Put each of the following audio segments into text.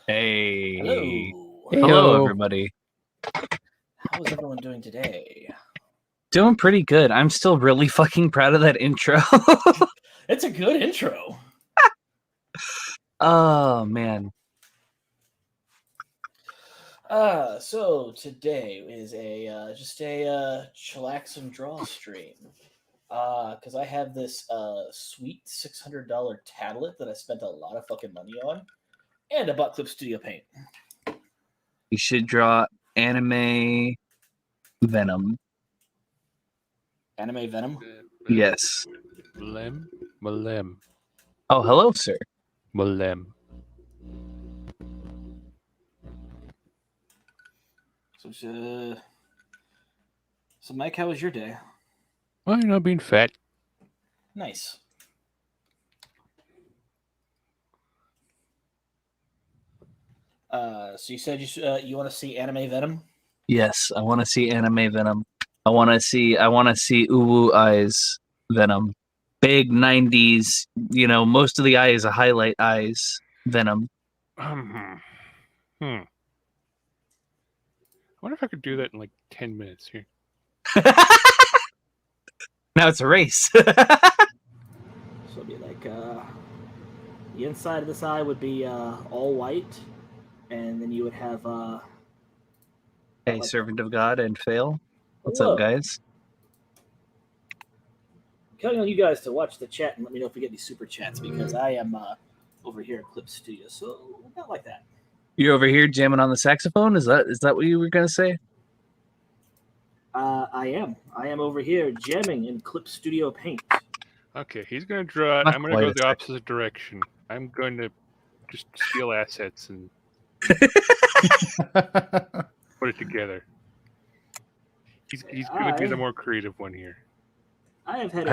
Hey. Hello. Hello, Heyo. everybody. How is everyone doing today? Doing pretty good. I'm still really fucking proud of that intro. It's a good intro. Oh, man. So today is just a chillax and draw stream. Because I have this sweet $600 tablet that I spent a lot of fucking money on, and I bought Clip Studio Paint. You should draw anime Venom. Anime Venom. Yes. Malem. Oh, hello, sir. Malem. So Mike, how was your day? Well, you know, being fat. Nice. So you said you want to see Anime Venom? Yes, I want to see anime Venom. I want to see Uwu Eyes Venom. Big 90s, most of the eye is a highlight eyes Venom. I wonder if I could do that in like 10 minutes here. Now it's a race. So it'd be like the inside of this eye would be all white, and then you would have Hey, servant of God and fail. What's hello. up, guys? Counting on you guys to watch the chat and let me know if we get any super chats, because I am over here at Clip Studio, so not like that. You're over here jamming on the saxophone? Is that what you were gonna say? I am over here jamming in Clip Studio Paint. Okay, he's going to draw it. Not I'm going to quite go a the opposite direction. I'm going to just steal assets and put it together. He's going to be the more creative one here. I have had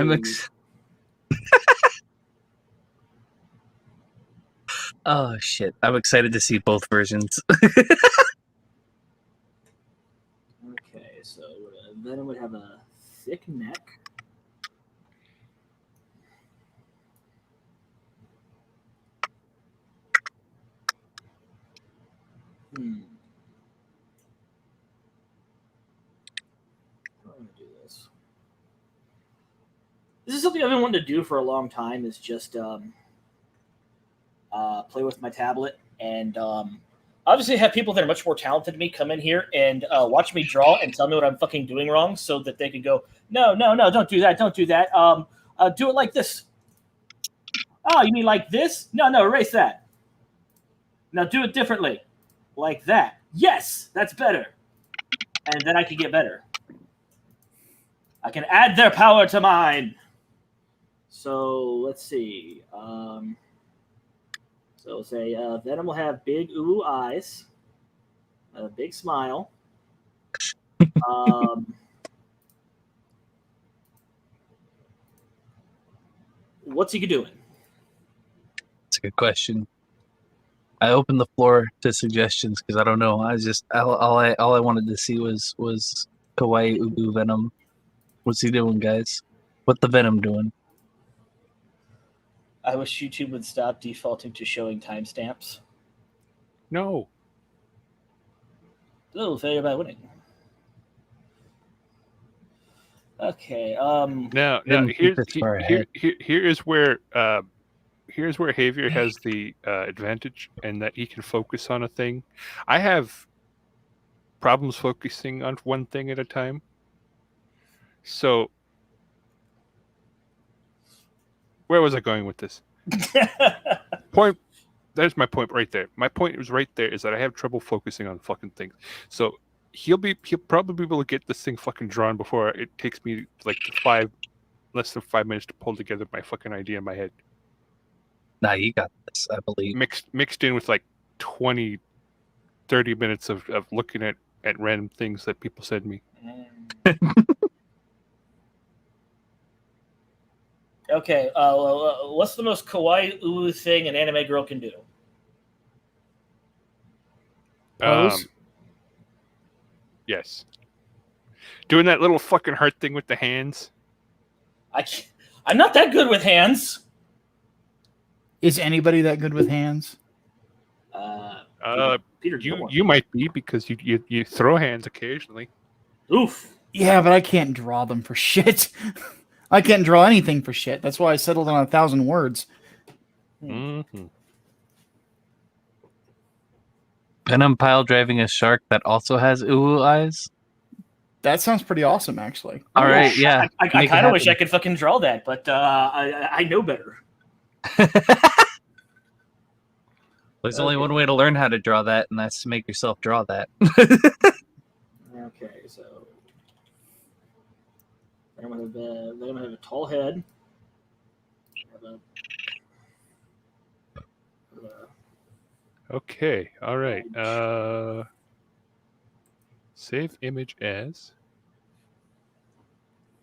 Oh shit! I'm excited to see both versions. Okay, so Venom would have a thick neck. How am I gonna do this? This is something I've been wanting to do for a long time. Is just play with my tablet and obviously have people that are much more talented than me come in here and watch me draw and tell me what I'm fucking doing wrong, so that they can go, no, don't do that, do it like this. Oh, you mean like this? No, erase that. Now do it differently, like that. Yes, that's better. And then I can get better. I can add their power to mine. So let's see. So say Venom will have big ooh eyes, a big smile. What's he doing? That's a good question. I opened the floor to suggestions because I don't know. I just all I wanted to see was Kawaii Ubu Venom. What's he doing, guys? What the Venom doing? I wish YouTube would stop defaulting to showing timestamps. No. Oh, failure by winning. Okay. Now here is where Javier has the advantage, and that he can focus on a thing. I have problems focusing on one thing at a time. So, where was I going with this? Point. There's my point right there. My point was right there, is that I have trouble focusing on fucking things. So he'll probably be able to get this thing fucking drawn before it takes me like less than 5 minutes to pull together my fucking idea in my head. Nah, you got this, I believe. Mixed in with like 20, 30 minutes of looking at random things that people send me. Okay, what's the most kawaii ooh thing an anime girl can do? Pose? Yes. Doing that little fucking heart thing with the hands. I'm not that good with hands. Is anybody that good with hands? Peter Gilmore. You might be because you throw hands occasionally. Oof. Yeah, but I can't draw them for shit. I can't draw anything for shit. That's why I settled on 1,000 words. Mm-hmm. Venom pile driving a shark that also has ooh eyes. That sounds pretty awesome, actually. All right, yeah. I Make it kind of wish I happen. could fucking draw that, but I know better. There's only Okay. one way to learn how to draw that, and that's to make yourself draw that. Okay, so I'm gonna have a tall head. Have a- Okay. All right. Save image as.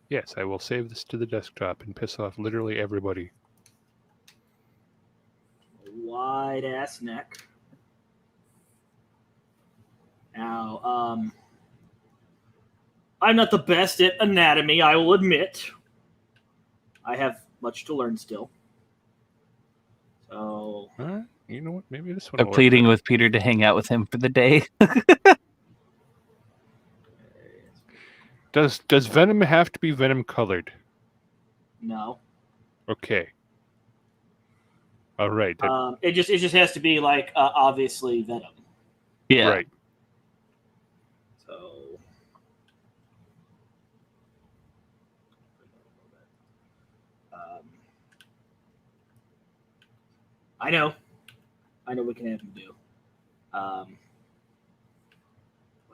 Yes, I will save this to the desktop and piss off literally everybody. wide ass neck. Now, I'm not the best at anatomy, I will admit. I have much to learn still. So, You know what? Maybe this one. They're will work. pleading with Peter to hang out with him for the day. Does Venom have to be Venom colored? no. Okay. All right. It just has to be like obviously Venom. Yeah. Right. So I know what can have him do. We'll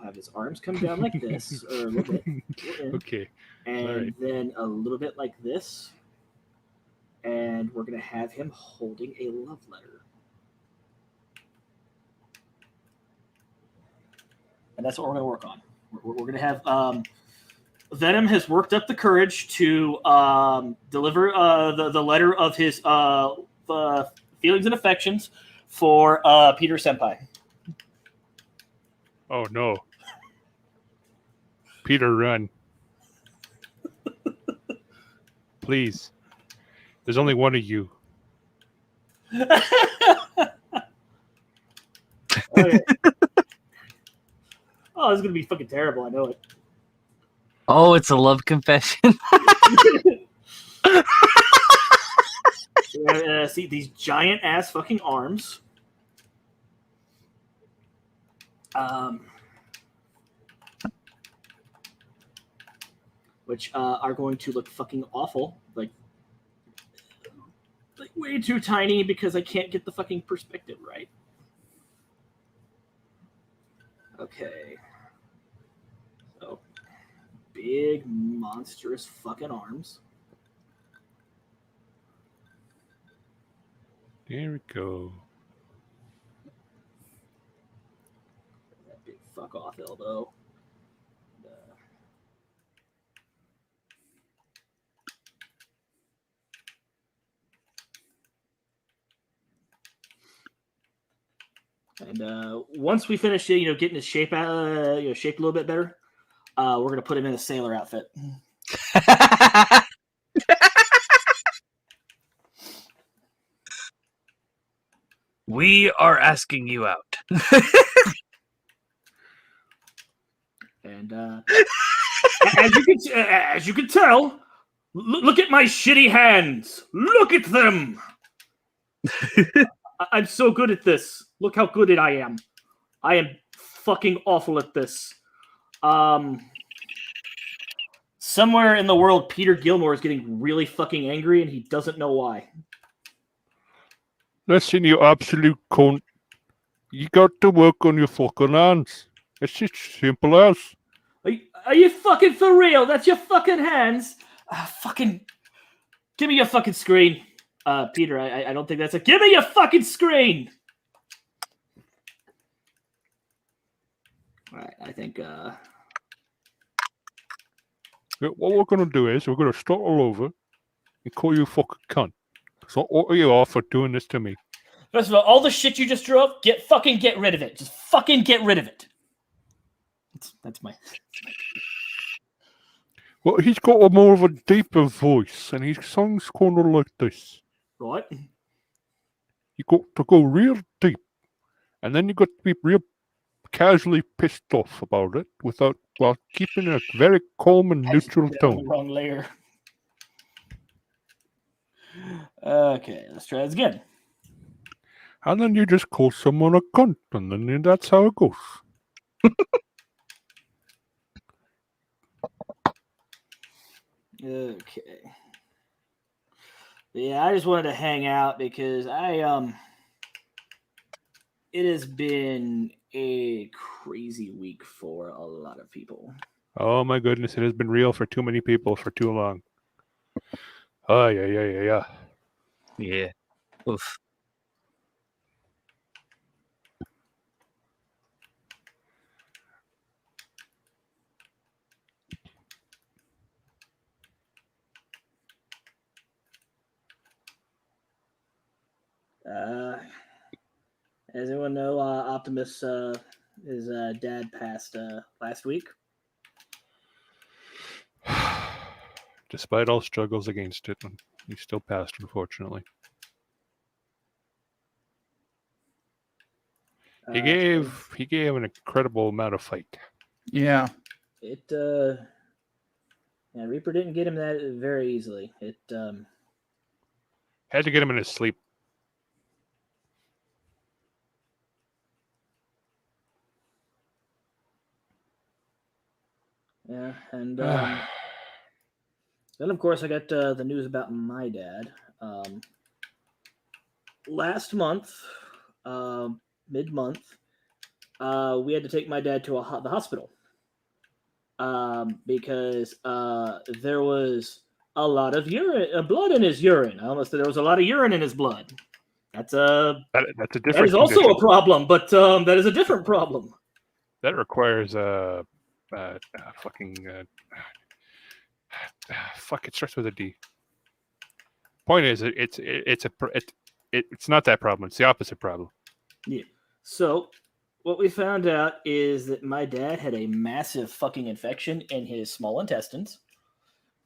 have his arms come down like this, or a little bit, Okay. and All right. then a little bit like this, and we're gonna have him holding a love letter. And that's what we're going to work on. We're going to have Venom has worked up the courage to deliver the letter of his feelings and affections for Peter Senpai. Oh no. Peter, run. Please. There's only one of you. Okay. Oh, this is going to be fucking terrible. I know it. Oh, it's a love confession. See these giant ass fucking arms. Which are going to look fucking awful. Like way too tiny because I can't get the fucking perspective right. Okay. So, big, monstrous fucking arms. There we go. That big fuck off elbow. And once we finish, getting his shape, shaped a little bit better, we're gonna put him in a sailor outfit. We are asking you out. And as you can tell, look at my shitty hands. Look at them. I'm so good at this. Look how good I am. I am fucking awful at this. Somewhere in the world, Peter Gilmore is getting really fucking angry, and he doesn't know why. Listen, you absolute cunt. You got to work on your fucking hands. It's just simple as. Are you fucking for real? That's your fucking hands? Fucking. Give me your fucking screen. Peter, I don't think that's a. Give me your fucking screen! Alright, I think. What we're going to do is we're going to start all over and call you a fucking cunt. So what you are for doing this to me? First of all the shit you just drew up, get rid of it. Just fucking get rid of it. That's my. Well, he's got a more of a deeper voice, and his song's kind of like this. Right? You got to go real deep and then you got to be real casually pissed off about it while keeping a very calm and neutral The tone. wrong layer. Okay, let's try this again. And then you just call someone a cunt, and then that's how it goes. Okay. Yeah, I just wanted to hang out because it has been a crazy week for a lot of people. Oh my goodness, it has been real for too many people for too long. Oh, yeah. Yeah. Oof. As everyone know, Optimus, his dad passed last week. Despite all struggles against it, he still passed, unfortunately. He gave an incredible amount of fight. Yeah. Reaper didn't get him that very easily. Had to get him in his sleep. Yeah, and then of course I got the news about my dad. Last month, mid-month, we had to take my dad to the hospital because there was a lot of blood in his urine. I almost said there was a lot of urine in his blood. That's a different. That is also condition. a problem, but that is a different problem. That requires fuck. It starts with a D. Point is, it's not that problem. It's the opposite problem. Yeah. So what we found out is that my dad had a massive fucking infection in his small intestines.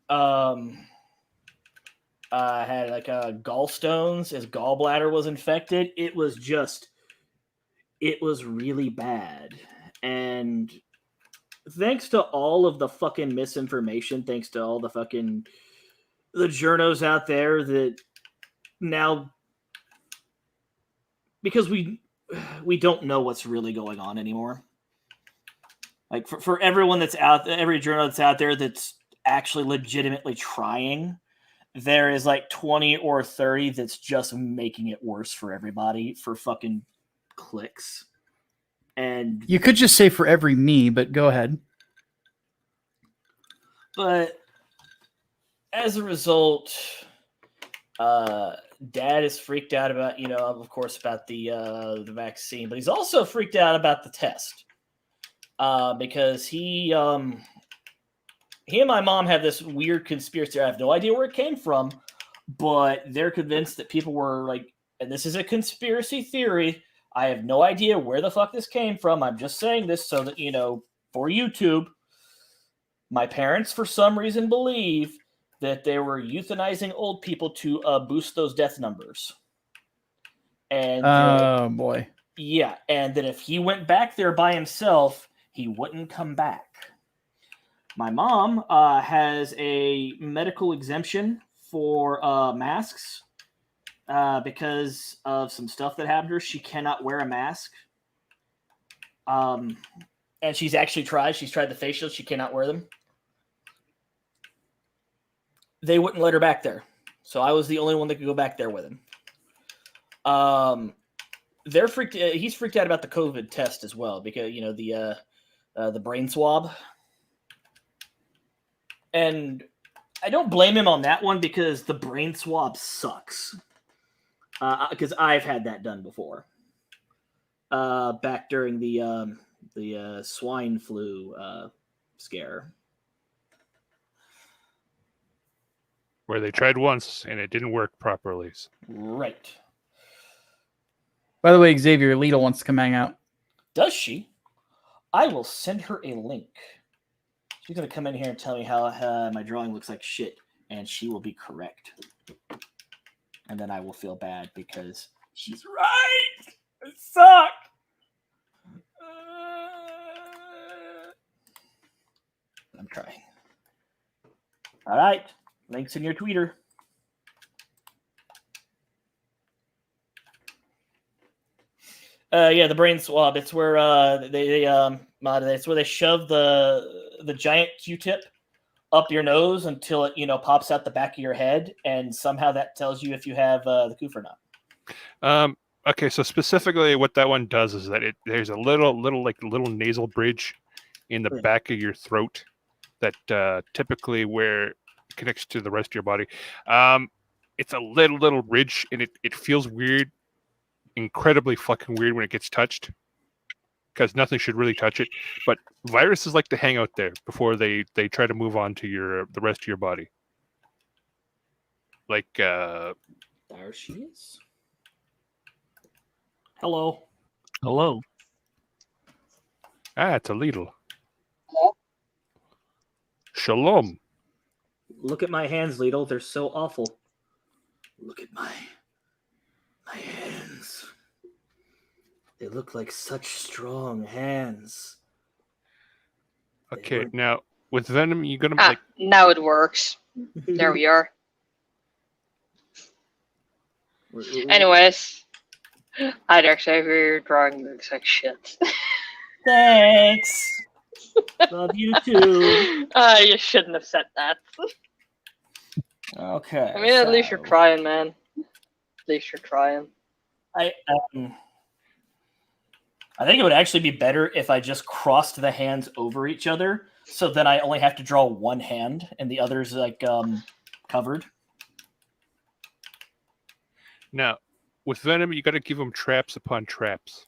Had like gallstones. His gallbladder was infected. It was really bad. And thanks to all of the fucking misinformation, thanks to all the fucking the journos out there that now, because we don't know what's really going on anymore. Like for everyone that's out there, every journal that's out there that's actually legitimately trying, there is like 20 or 30 that's just making it worse for everybody for fucking clicks. And You could just say for every me, but go ahead. But as a result, Dad is freaked out about, of course, about the vaccine, but he's also freaked out about the test because he and my mom have this weird conspiracy. I have no idea where it came from, but they're convinced that people were like, and this is a conspiracy theory. I have no idea where the fuck this came from. I'm just saying this so that, for YouTube, my parents, for some reason, believe that they were euthanizing old people to boost those death numbers. And boy. Yeah, and that if he went back there by himself, he wouldn't come back. My mom has a medical exemption for masks because of some stuff that happened to her. She cannot wear a mask. And she's actually tried. She's tried the face shields. She cannot wear them. They wouldn't let her back there. So I was the only one that could go back there with him. They're freaked. He's freaked out about the COVID test as well because, the brain swab. And I don't blame him on that one because the brain swab sucks. Because I've had that done before. Back during the swine flu scare. Where they tried once and it didn't work properly. Right. By the way, Xavier, Lita wants to come hang out. Does she? I will send her a link. She's going to come in here and tell me how my drawing looks like shit, and she will be correct. And then I will feel bad because she's right. I suck. try. All right. Links in your tweeter. Yeah, the brain swab. It's where it's where they shove the giant Q-tip up your nose until it pops out the back of your head, and somehow that tells you if you have the coof or not. Okay, so specifically what that one does is that there's a little nasal bridge in the back of your throat that typically where it connects to the rest of your body. It's a little ridge, and it feels weird, incredibly fucking weird when it gets touched, because nothing should really touch it. But viruses like to hang out there before they try to move on to the rest of your body. Like There she is. Hello. Hello. it's a Lidl. Shalom. Look at my hands, Lidl. They're so awful. Look at my hands. They look like such strong hands. Okay, now with Venom, you're gonna now it works. There we are. Anyways, I'd actually your drawing looks like shit. Thanks. Love you too. You shouldn't have said that. Okay. I mean, at least you're trying, man. At least you're trying. I think it would actually be better if I just crossed the hands over each other, so then I only have to draw one hand and the other's covered. Now, with Venom, you got to give him traps upon traps.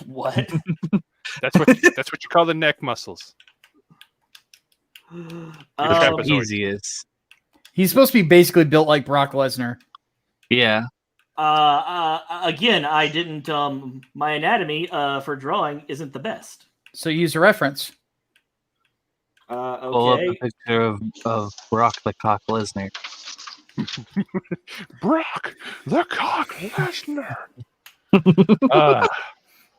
What? That's what you call the neck muscles. trapezoid. Easiest. He's supposed to be basically built like Brock Lesnar. Yeah. Again, I didn't. My anatomy for drawing isn't the best. So use a reference. Okay. Pull up a picture of Brock the Cock Lesnar. Brock the Cock Lesnar.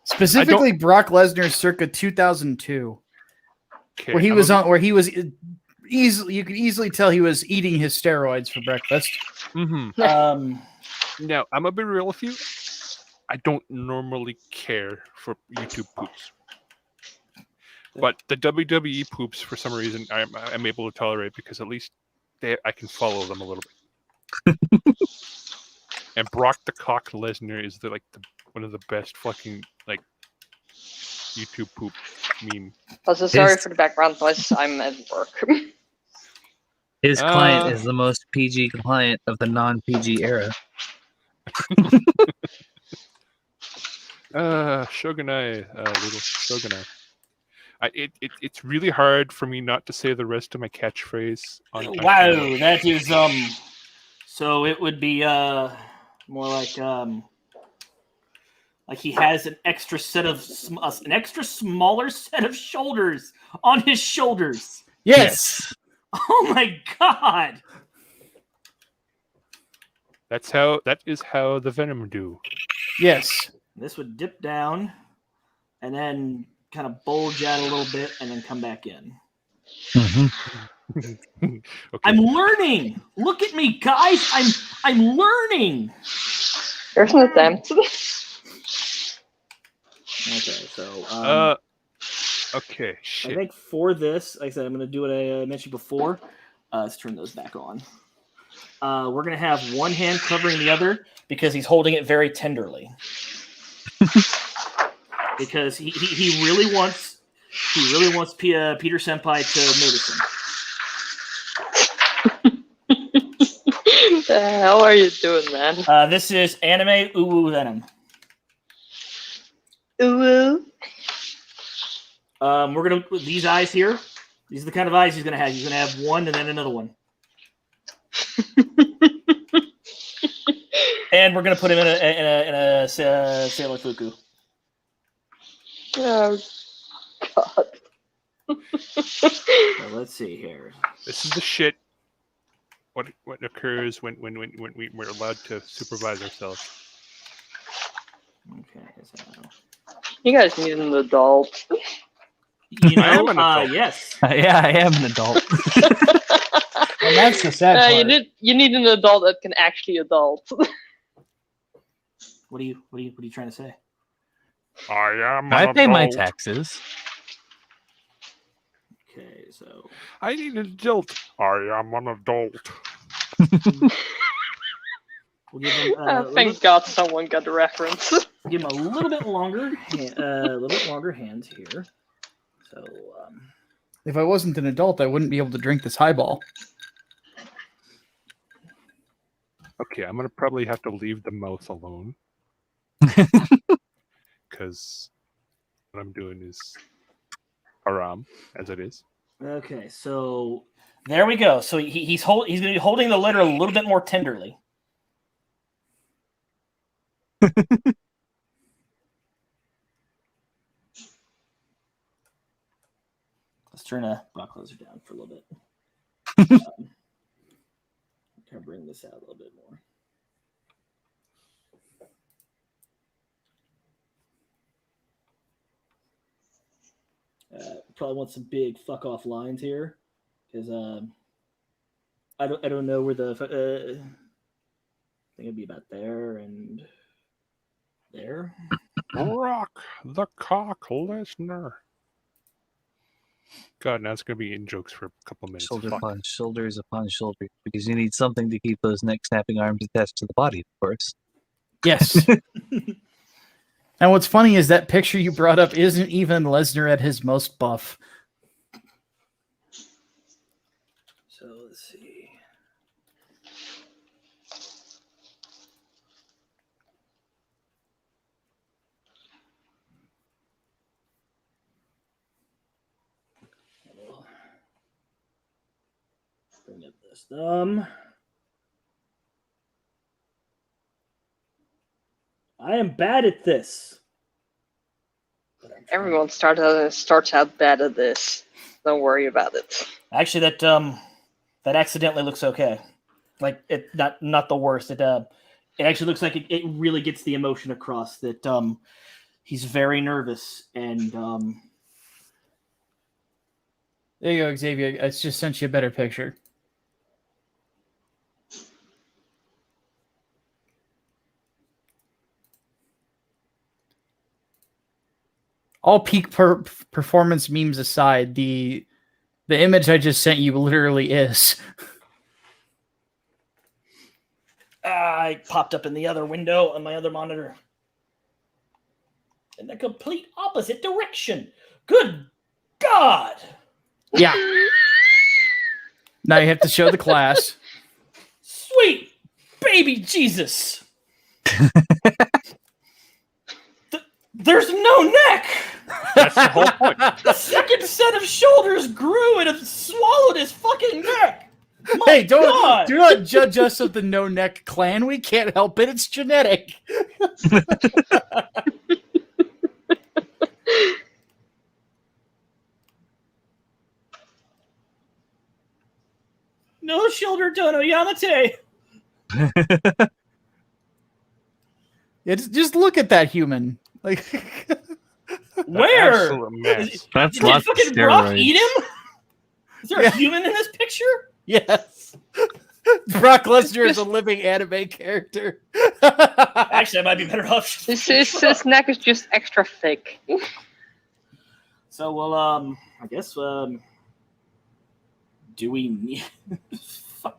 Specifically, Brock Lesnar circa 2002, Okay, where he was easily, you could easily tell he was eating his steroids for breakfast. Mm-hmm. Now, I'm gonna be real with you. I don't normally care for YouTube poops, but the WWE poops, for some reason, I'm able to tolerate, because at least I can follow them a little bit. And Brock the Cock Lesnar is one of the best fucking YouTube poop meme. Also, sorry for the background noise. I'm at work. His client is the most PG client of the non-PG era. Shogunai, little Shogunai. It's really hard for me not to say the rest of my catchphrase. Wow, that is So it would be more like he has an extra smaller set of shoulders on his shoulders. Yes. Oh my god. That is how the Venom do. Yes. This would dip down and then kind of bulge out a little bit and then come back in. Mm-hmm. Okay. I'm learning. Look at me, guys. I'm learning. There's an attempt. Okay, so okay, shit. I think for this, like I said, I'm going to do what I mentioned before. Let's turn those back on. We're going to have one hand covering the other because he's holding it very tenderly. Because he really wants Peter Senpai to notice him. The hell are you doing, man? This is anime Uwu Venom. Ooh. We're gonna put these eyes here. These are the kind of eyes he's gonna have. He's gonna have one and then another one. And we're gonna put him in a Sailor Fuku. Oh god. So let's see here. This is the shit. What occurs when we're allowed to supervise ourselves? Okay, so You guys need an adult. You I am know, an adult. yes. Yeah, I am an adult. And that's the sad part. you need an adult that can actually adult. What are you trying to say? I am. I pay my taxes. Okay, so I need an adult. I am an adult. we'll give him Thank God someone got the reference. give him a little bit longer, hands here. So If I wasn't an adult, I wouldn't be able to drink this highball. Okay, I'm gonna probably have to leave the mouth alone because what I'm doing is haram, as it is. okay, so there we go. So he's going to be holding the litter a little bit more tenderly. Let's turn a rock closer down for a little bit. Kind of bring this out a little bit more. Probably want some big fuck off lines here, because I don't know where the I think it'd be about there and there. Rock the cock listener. God, now it's gonna be in jokes for a couple minutes. Shoulder Fuck. punch, shoulders upon shoulder, because you need something to keep those neck snapping arms attached to the body, of course. Yes. And what's funny is that picture you brought up isn't even Lesnar at his most buff. So let's see. Bring up this thumb. I am bad at this. But I'm trying. Everyone starts out bad at this. Don't worry about it. Actually, that accidentally looks okay. Like it, not the worst. It actually looks like it really gets the emotion across that he's very nervous and There you go, Xavier. I just sent you a better picture. All peak performance memes aside, the image I just sent you literally is. I popped up in the other window on my other monitor. In the complete opposite direction. Good God! Yeah. Now you have to show the class. Sweet baby Jesus! There's no neck! That's the whole point. The second set of shoulders grew and it swallowed his fucking neck! My Hey, do God! not judge us of the no neck clan. We can't help it. It's genetic. No shoulder dono Yamate! It's just look at that human. Like Where? Absolute mess. That's Did lots of fucking Brock steroids. eat him? Is there Yeah. a human in this picture? yes. Brock Lesnar is a living anime character. Actually, I might be better off. His neck is just extra thick. So, well, I guess, do we need... Fuck.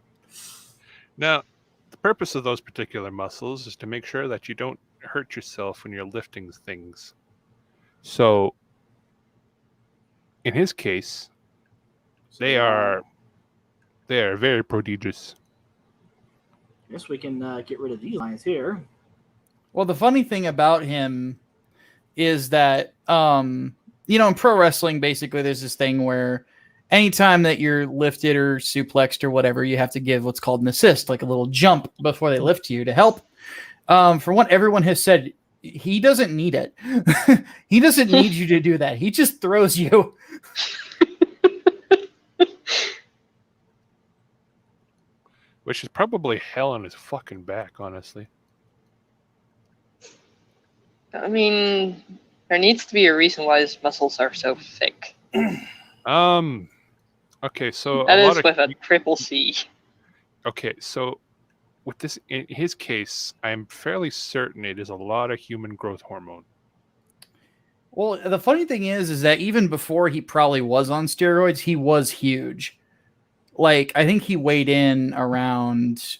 Now, the purpose of those particular muscles is to make sure that you don't hurt yourself when you're lifting things. So, in his case, they are very prodigious. I guess we can get rid of these lines here. Well, the funny thing about him is that, in pro wrestling, basically, there's this thing where anytime that you're lifted or suplexed or whatever, you have to give what's called an assist, like a little jump before they lift you to help. From what everyone has said, he doesn't need it. He doesn't need you to do that. He just throws you. Which is probably hell on his fucking back, honestly. I mean, there needs to be a reason why his muscles are so thick. Okay, so That a is lot with of a triple C. okay, so with this in his case, I'm fairly certain it is a lot of human growth hormone. Well, the funny thing is that even before he probably was on steroids, he was huge. Like, I think he weighed in around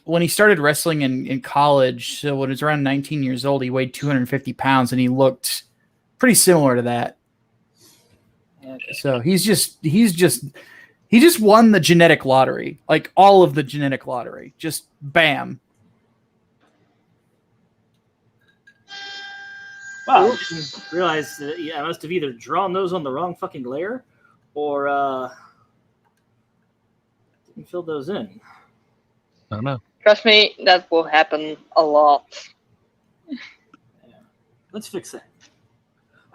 when he started wrestling in college. So when he was around 19 years old, he weighed 250 pounds, and he looked pretty similar to that. Okay. So he just won the genetic lottery, like all of the genetic lottery. Just bam. Wow, I didn't realize that I must have either drawn those on the wrong fucking layer or didn't fill those in. I don't know. Trust me, that will happen a lot. Let's fix that.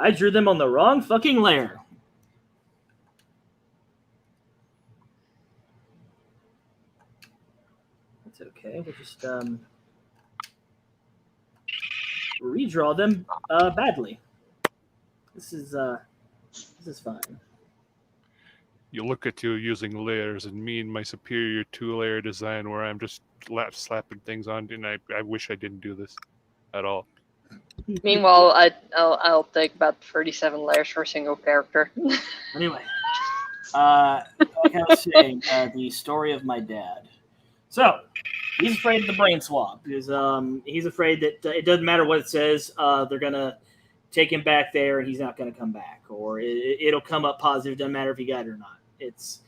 I drew them on the wrong fucking layer. That's okay. We'll just redraw them badly. This is fine. You look at you using layers, and me and my superior 2-layer design, where I'm just slapping things on, and I wish I didn't do this at all. Meanwhile, I'll take about 37 layers for a single character. Anyway, like I was saying, the story of my dad. So he's afraid of the brain swab because he's afraid that it doesn't matter what it says, they're gonna take him back there and he's not gonna come back, or it'll come up positive. Doesn't matter if he got it or not. It's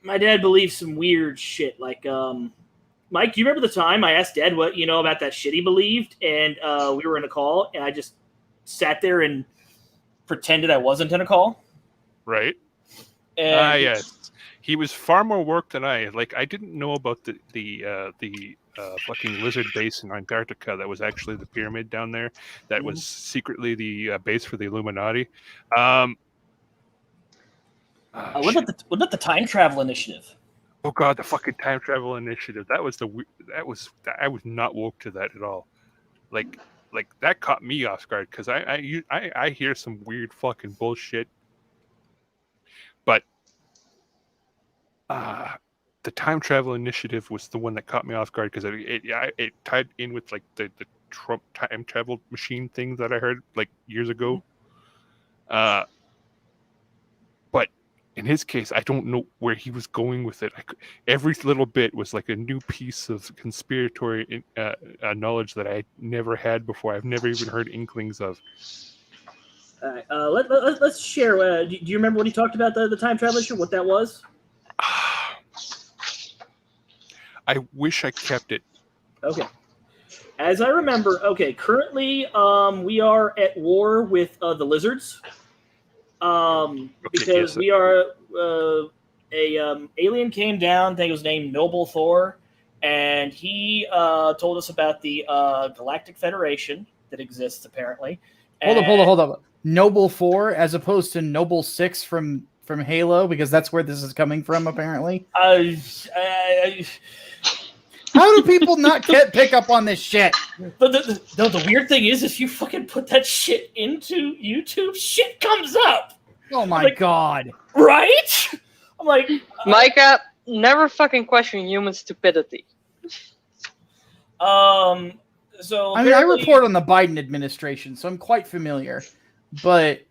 my dad believes some weird shit. Like, Mike, do you remember the time I asked Dad what about that shit he believed, and we were in a call, and I just sat there and pretended I wasn't in a call? Right? And Yes. He was far more work than I. Like, I didn't know about the fucking lizard base in Antarctica that was actually the pyramid down there. That was secretly the base for the Illuminati. What about the time travel initiative? Oh god, the fucking time travel initiative. I was not woke to that at all. Like that caught me off guard because I hear some weird fucking bullshit. But the time travel initiative was the one that caught me off guard because it tied in with like the Trump time travel machine thing that I heard like years ago. But in his case, I don't know where he was going with it. Every little bit was like a new piece of conspiratory knowledge that I never had before. I've never even heard inklings of. All right, let's share. Do you remember when he talked about the time travel issue? What that was? I wish I kept it. Okay. As I remember, currently we are at war with the lizards. Because yes. we are alien came down. I think it was named Noble Thor, and he told us about the Galactic Federation that exists apparently. Hold up. Noble 4 as opposed to Noble 6 from Halo, because that's where this is coming from apparently. How do people not pick up on this shit? But the weird thing is, if you fucking put that shit into YouTube, shit comes up. Oh my god! Right? I'm like, Micah, never fucking question human stupidity. So I mean, I report on the Biden administration, so I'm quite familiar. But,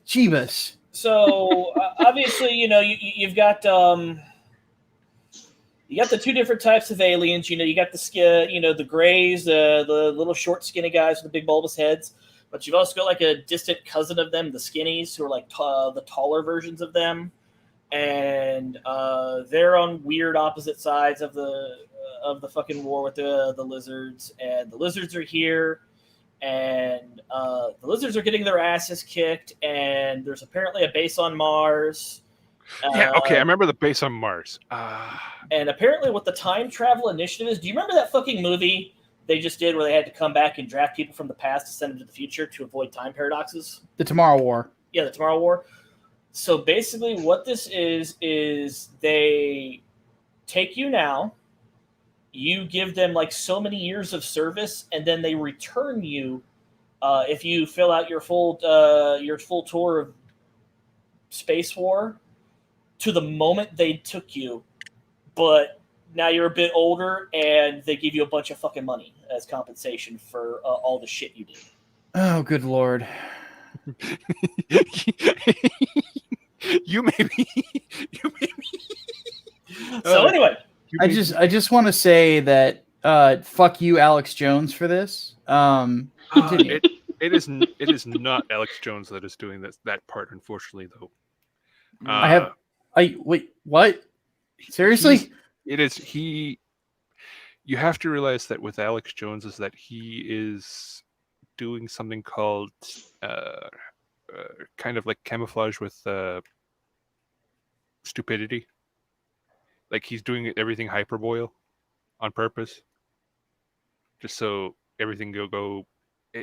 Jeebus. So obviously, you've got the two different types of aliens. You got the grays, the little short, skinny guys with the big bulbous heads. But you've also got like a distant cousin of them, the skinnies, who are like the taller versions of them, and they're on weird opposite sides of the fucking war with the lizards. And the lizards are here, and the lizards are getting their asses kicked. And there's apparently a base on Mars. Yeah, okay, I remember the base on Mars. And apparently, what the time travel initiative is. Do you remember that fucking movie they just did where they had to come back and draft people from the past to send them to the future to avoid time paradoxes? The Tomorrow War. Yeah, the Tomorrow War. So basically what this is they take you now, you give them like so many years of service, and then they return you If you fill out your full tour of Space War to the moment they took you, but now you're a bit older and they give you a bunch of fucking money as compensation for all the shit you did. Oh, good lord. You may be. So anyway, I just want to say that fuck you, Alex Jones, for this. Continue. It is not Alex Jones that is doing that part, unfortunately, though. Wait, what? Seriously? You have to realize that with Alex Jones is that he is doing something called kind of like camouflage with stupidity. Like he's doing everything hyperboil on purpose, just so everything go.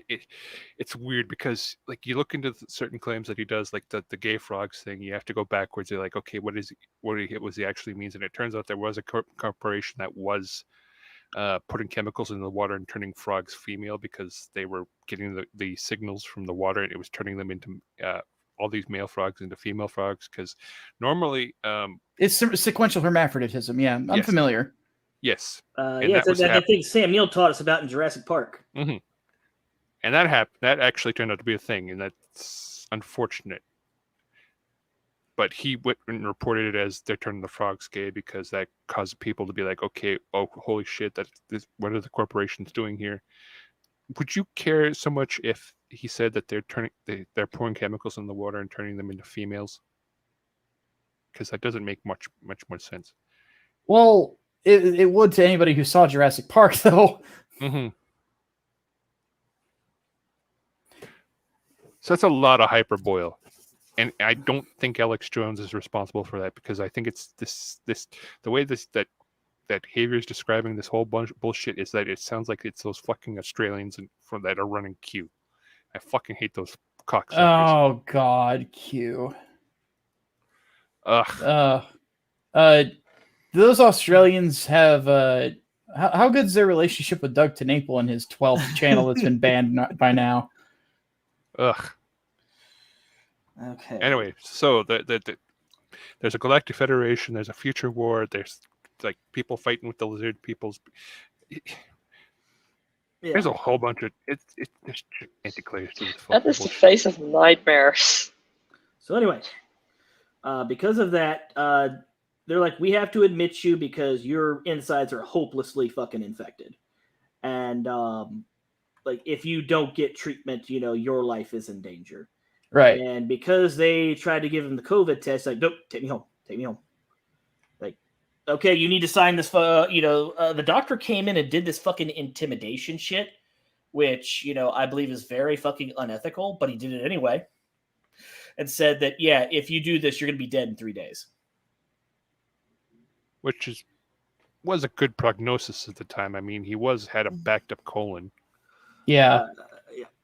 It's weird because like you look into certain claims that he does, like the gay frogs thing. You have to go backwards. You're like, okay, what he actually means? And it turns out there was a corporation that was putting chemicals in the water and turning frogs female because they were getting the signals from the water and it was turning them into all these male frogs into female frogs. Because normally it's sequential hermaphroditism. Yeah, I'm familiar. Yes. It's that thing Sam Neill taught us about in Jurassic Park. Mm-hmm. And that actually turned out to be a thing, and that's unfortunate. But he went and reported it as they're turning the frogs gay because that caused people to be like, okay, oh, holy shit, what are the corporations doing here? Would you care so much if he said that they're pouring chemicals in the water and turning them into females? Because that doesn't make much more sense. Well, it would to anybody who saw Jurassic Park, though. Mm-hmm. So that's a lot of hyperboil. And I don't think Alex Jones is responsible for that because I think it's the way that Javier is describing this whole bunch of bullshit is that it sounds like it's those fucking Australians that are running Q. I fucking hate those cocksuckers. Oh God, Q. Ugh. Those Australians have how good's their relationship with Doug TenNapel and his 12th channel that's been banned by now? Ugh. Okay. Anyway, so there's a Galactic Federation. There's a future war. There's like people fighting with the lizard peoples. There's a whole bunch of it's anticlimax. That is the face of nightmares. So anyway, because of that, they're like, we have to admit you because your insides are hopelessly fucking infected, and like if you don't get treatment, your life is in danger. Right. And because they tried to give him the COVID test, like, nope, take me home. Like, okay, you need to sign this. The doctor came in and did this fucking intimidation shit, which, I believe is very fucking unethical, but he did it anyway. And said that, yeah, if you do this, you're going to be dead in 3 days. Which was a good prognosis at the time. I mean, he had a backed up colon. Yeah.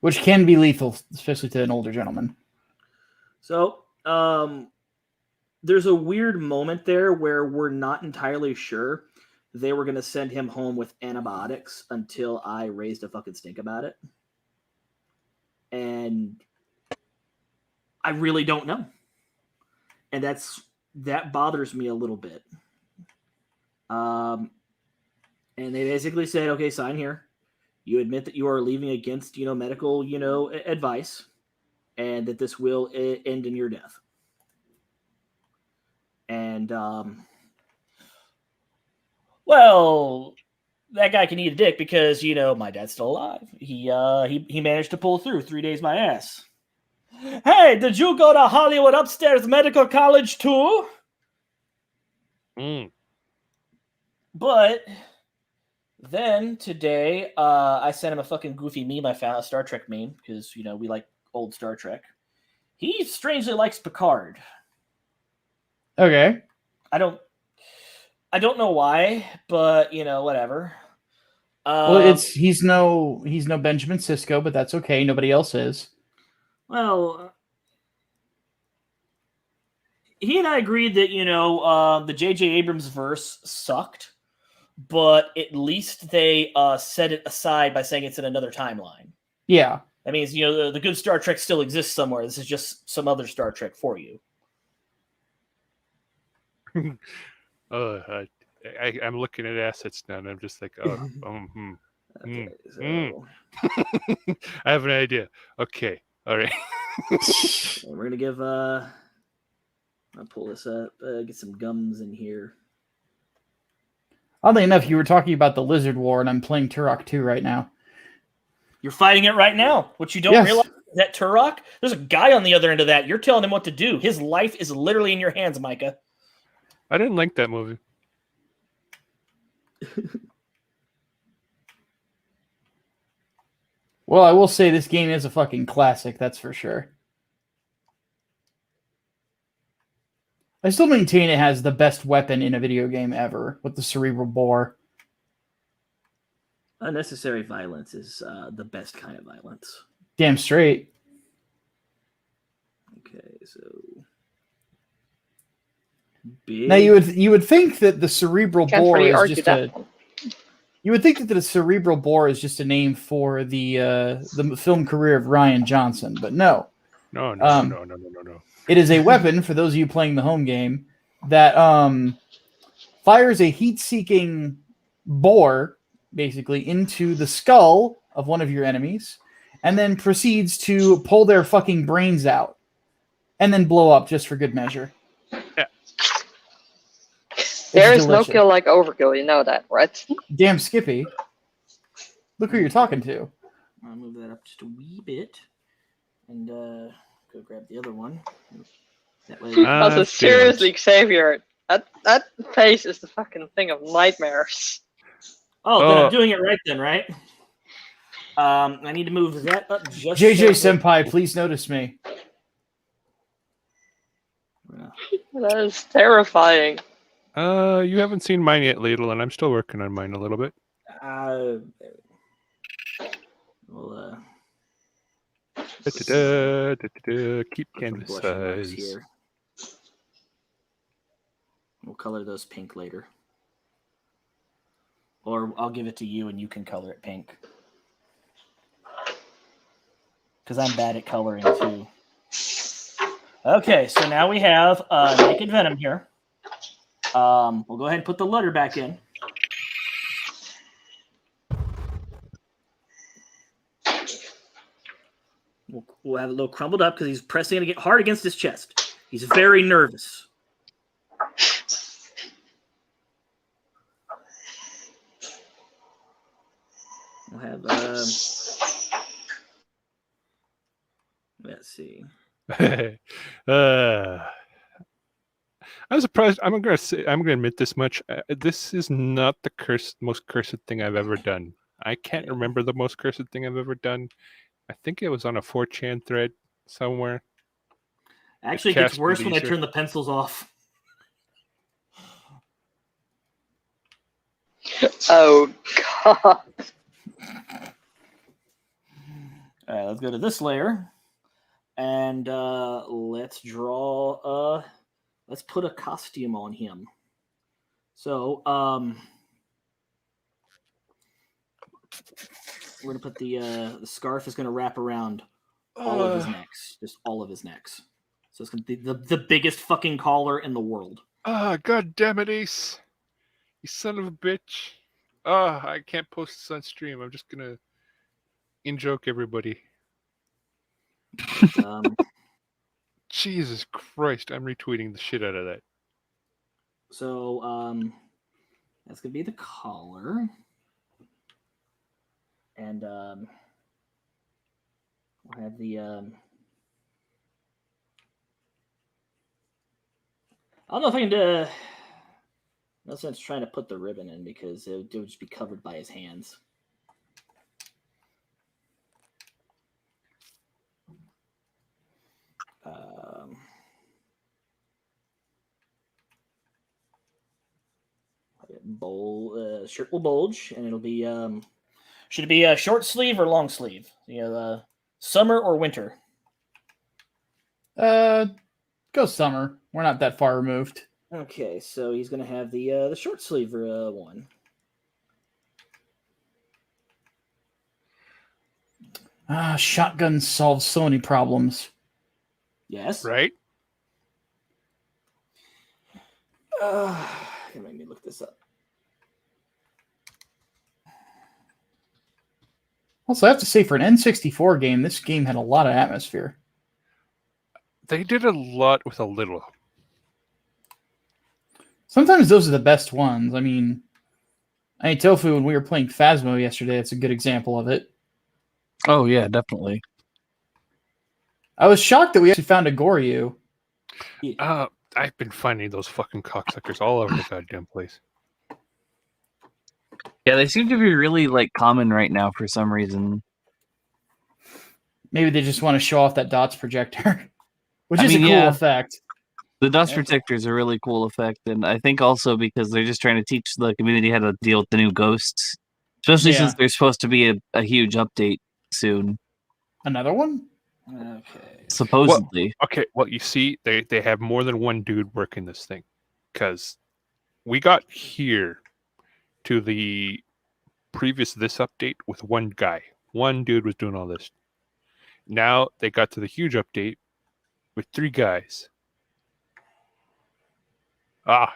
Which can be lethal, especially to an older gentleman. So, there's a weird moment there where we're not entirely sure they were going to send him home with antibiotics until I raised a fucking stink about it. And I really don't know. And that bothers me a little bit. And they basically said, okay, sign here. You admit that you are leaving against, medical, advice, and that this will end in your death. And, well, that guy can eat a dick because, my dad's still alive. He managed to pull through 3 days my ass. Hey, did you go to Hollywood Upstairs Medical College too? But then today, I sent him a fucking goofy meme I found, a Star Trek meme, because, we like old Star Trek. He strangely likes Picard. Okay. I don't know why, but, whatever. Well, he's no Benjamin Sisko, but that's okay. Nobody else is. Well, he and I agreed that, the J.J. Abrams verse sucked. But at least they set it aside by saying it's in another timeline. Yeah. That means the good Star Trek still exists somewhere. This is just some other Star Trek for you. I'm looking at assets now, and I'm just like, oh, Okay, so I have an idea. Okay, all right. we're gonna give. I'll pull this up. Get some gums in here. Oddly enough, you were talking about the Lizard War, and I'm playing Turok 2 right now. You're fighting it right now. What you don't Yes. realize is that Turok, there's a guy on the other end of that. You're telling him what to do. His life is literally in your hands, Micah. I didn't like that movie. Well, I will say this game is a fucking classic, that's for sure. I still maintain it has the best weapon in a video game ever, with the cerebral bore. Unnecessary violence is the best kind of violence. Damn straight. Okay, so big. Now you would think that the cerebral Can't bore really is argue just that a one. you would think that the cerebral bore is just a name for the film career of Ryan Johnson, but no. No. It is a weapon, for those of you playing the home game, that fires a heat-seeking bore, basically, into the skull of one of your enemies, and then proceeds to pull their fucking brains out, and then blow up just for good measure. Yeah. There It's is no delicious. kill like overkill, you know that, right? Damn Skippy. Look who you're talking to. I'll move that up just a wee bit, and go grab the other one. That way. Also, damn it. seriously, Xavier, that face is the fucking thing of nightmares. Then I'm doing it right then, right? I need to move that up just. JJ so- Senpai, please notice me. That is terrifying. You haven't seen mine yet, Ladle, and I'm still working on mine a little bit. We'll Keep put some canvas blush marks size. here. We'll color those pink later. Or I'll give it to you and you can color it pink. Because I'm bad at coloring too. Okay, so now we have Naked Venom here. We'll go ahead and put the letter back in. We'll have it a little crumbled up because he's pressing it hard against his chest. He's very nervous. We'll have let's see. I'm surprised. I'm gonna admit this much. This is not the most cursed thing I've ever done. I can't remember the most cursed thing I've ever done. I think it was on a 4chan thread somewhere. Actually, it gets Casper worse when I Leisure. turn the pencils off. Oh god. All right, let's go to this layer, and let's draw. Let's put a costume on him. So, we're gonna put the scarf is gonna wrap around all of his necks, just all of his necks. So it's gonna be the biggest fucking collar in the world. God damn it, Ace! You son of a bitch! I can't post this on stream. I'm just gonna in-joke everybody. Jesus Christ! I'm retweeting the shit out of that. So that's gonna be the collar, and we'll have the I don't know if I can no sense trying to put the ribbon in because it would just be covered by his hands. Shirt will bulge, and it'll be should it be a short sleeve or long sleeve? Summer or winter? Go summer. We're not that far removed. Okay, so he's gonna have the short sleeve one. Shotguns solve so many problems. Yes. Right? Let me look this up. Also, I have to say, for an N64 game, this game had a lot of atmosphere. They did a lot with a little. Sometimes those are the best ones. I mean, Tofu, when we were playing Phasmo yesterday, it's a good example of it. Oh yeah, definitely. I was shocked that we actually found a Goryu. I've been finding those fucking cocksuckers all over the goddamn place. Yeah, they seem to be really like common right now for some reason. Maybe they just want to show off that dots projector, which I is mean, a cool yeah. effect. The dust Yeah. protector is a really cool effect, and I think also because they're just trying to teach the community how to deal with the new ghosts, especially Yeah. since there's supposed to be a huge update soon, Another one? Okay. supposedly. Okay, well, you see, they have more than one dude working this thing. Because we got here to the previous this update with one guy. One dude was doing all this. Now they got to the huge update with 3 guys. I'm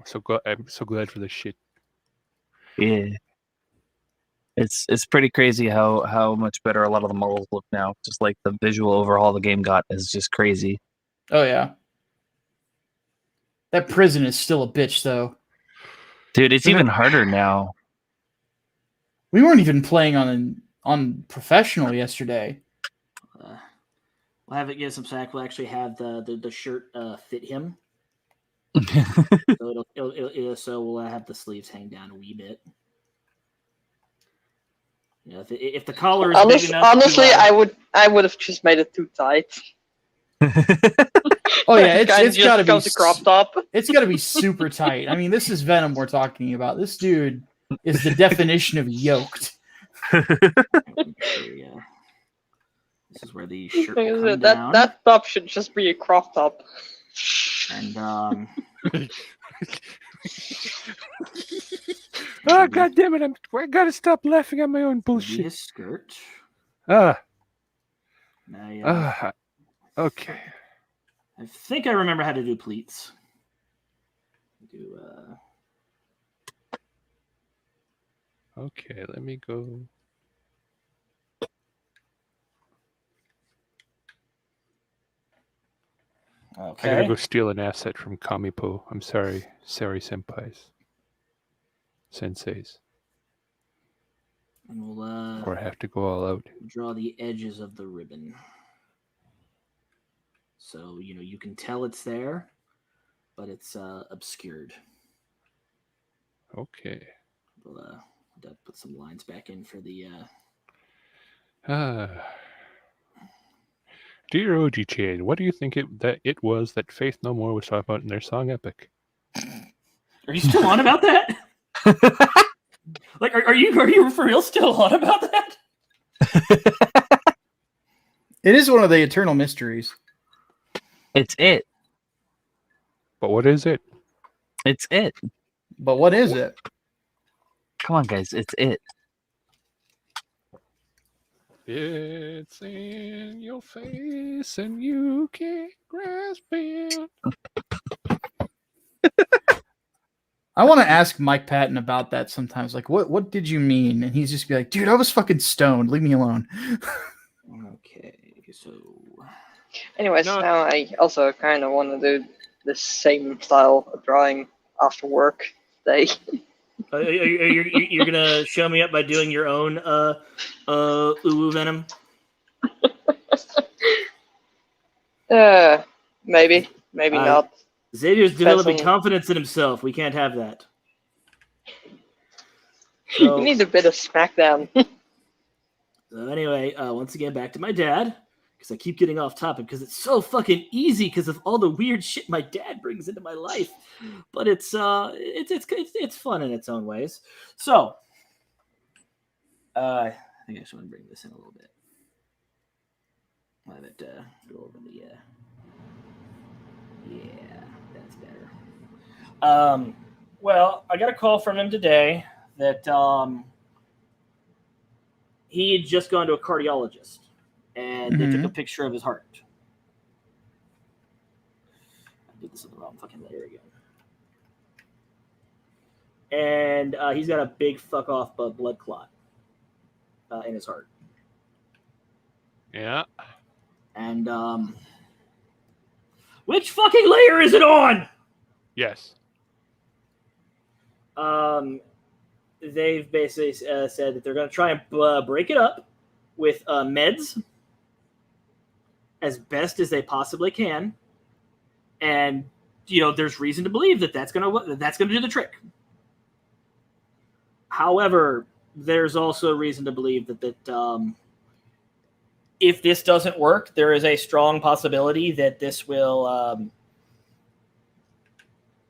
so glad for this shit. Yeah, it's pretty crazy how much better a lot of the models look now. Just like the visual overhaul the game got is just crazy. Oh, yeah. That prison is still a bitch, though. Dude, it's even harder now. We weren't even playing on professional yesterday. We'll have it get some sack. We'll actually have the shirt fit him. So we'll have the sleeves hang down a wee bit. You know, if the collar is big enough. Honestly, I would have just made it too tight. Oh yeah, it's Kinda just got to be becomes a crop top. It's got to be super tight. I mean, this is Venom we're talking about. This dude is the definition of yoked. Yeah. This is where the shirt will come down. That top should just be a crop top. And Oh, god damn it, I gotta stop laughing at my own maybe bullshit. his skirt. Ah, Now, okay. I think I remember how to do pleats. Okay, let me go. Okay. I gotta go steal an asset from Kamipo. I'm sorry. Sorry, senpais. Senseis. And we'll Or I have to go all out. draw the edges of the ribbon. So, you can tell it's there, but it's obscured. Okay. We'll put some lines back in for the Dear OG Chain, what do you think it was that Faith No More was talking about in their song Epic? Are you still on about that? Like, are you for real still on about that? It is one of the eternal mysteries. It's it. But what is it? It's it. But what is it? Come on, guys. It's it. It's in your face and you can't grasp it. I want to ask Mike Patton about that sometimes. Like, what did you mean? And he's just be like, dude, I was fucking stoned. Leave me alone. Okay, so Anyways, No. now I also kind of want to do the same style of drawing after work day. you're gonna show me up by doing your own Uwu Venom. Maybe not. Xavier's developing on- confidence in himself. We can't have that. You So, need a bit of smackdown. so anyway, once again, back to my dad, because I keep getting off topic because it's so fucking easy because of all the weird shit my dad brings into my life. But it's fun in its own ways. So, I think I just want to bring this in a little bit. Let it go over the. Yeah, that's better. Well, I got a call from him today that he had just gone to a cardiologist, and they took a Mhm. picture of his heart. I did this in the wrong fucking layer again. And he's got a big fuck off blood clot in his heart. Yeah. And which fucking layer is it on? Yes. They've basically said that they're going to try and break it up with meds as best as they possibly can, and there's reason to believe that that's going to do the trick. However, there's also reason to believe that if this doesn't work, there is a strong possibility that this will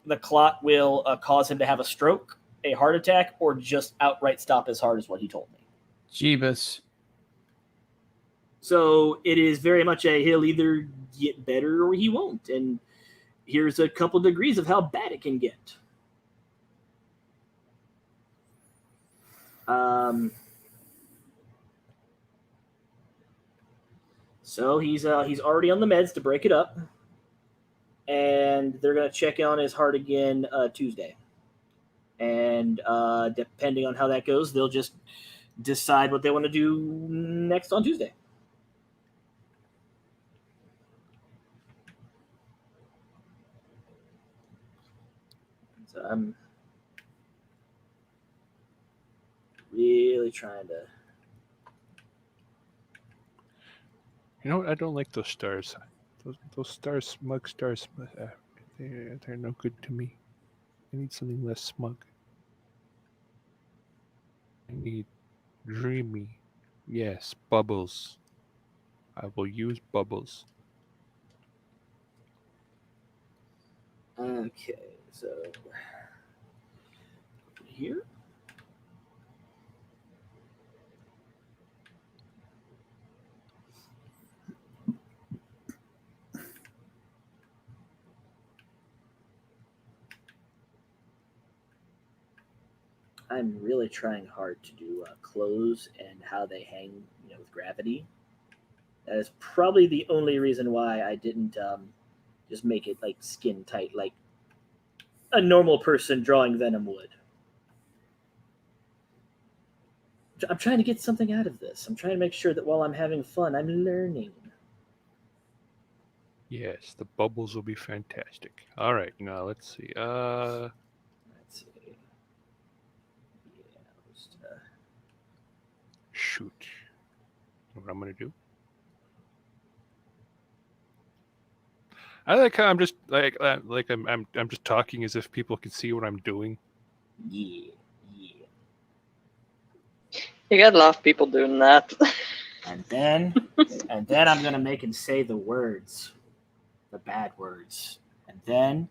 the clot will cause him to have a stroke, a heart attack, or just outright stop his heart, is what he told me. Jeebus. So it is very much he'll either get better or he won't. And here's a couple degrees of how bad it can get. So he's already on the meds to break it up, and they're gonna check on his heart again Tuesday. And depending on how that goes, they'll just decide what they want to do next on Tuesday. So I'm really trying to. You know what? I don't like those stars. Those stars, smug stars. They're no good to me. I need something less smug. I need dreamy. Yes, bubbles. I will use bubbles. Okay, so here. I'm really trying hard to do clothes and how they hang, with gravity. That is probably the only reason why I didn't just make it like skin tight, like a normal person drawing Venom would. I'm trying to get something out of this. I'm trying to make sure that while I'm having fun, I'm learning. Yes, the bubbles will be fantastic. All right, now let's see. Let's see. Yeah, just, Shoot. What I'm gonna do? I like how I'm just like I'm just talking as if people can see what I'm doing. yeah. You got a lot of people doing that. And then I'm gonna make him say the words, the bad words, and then,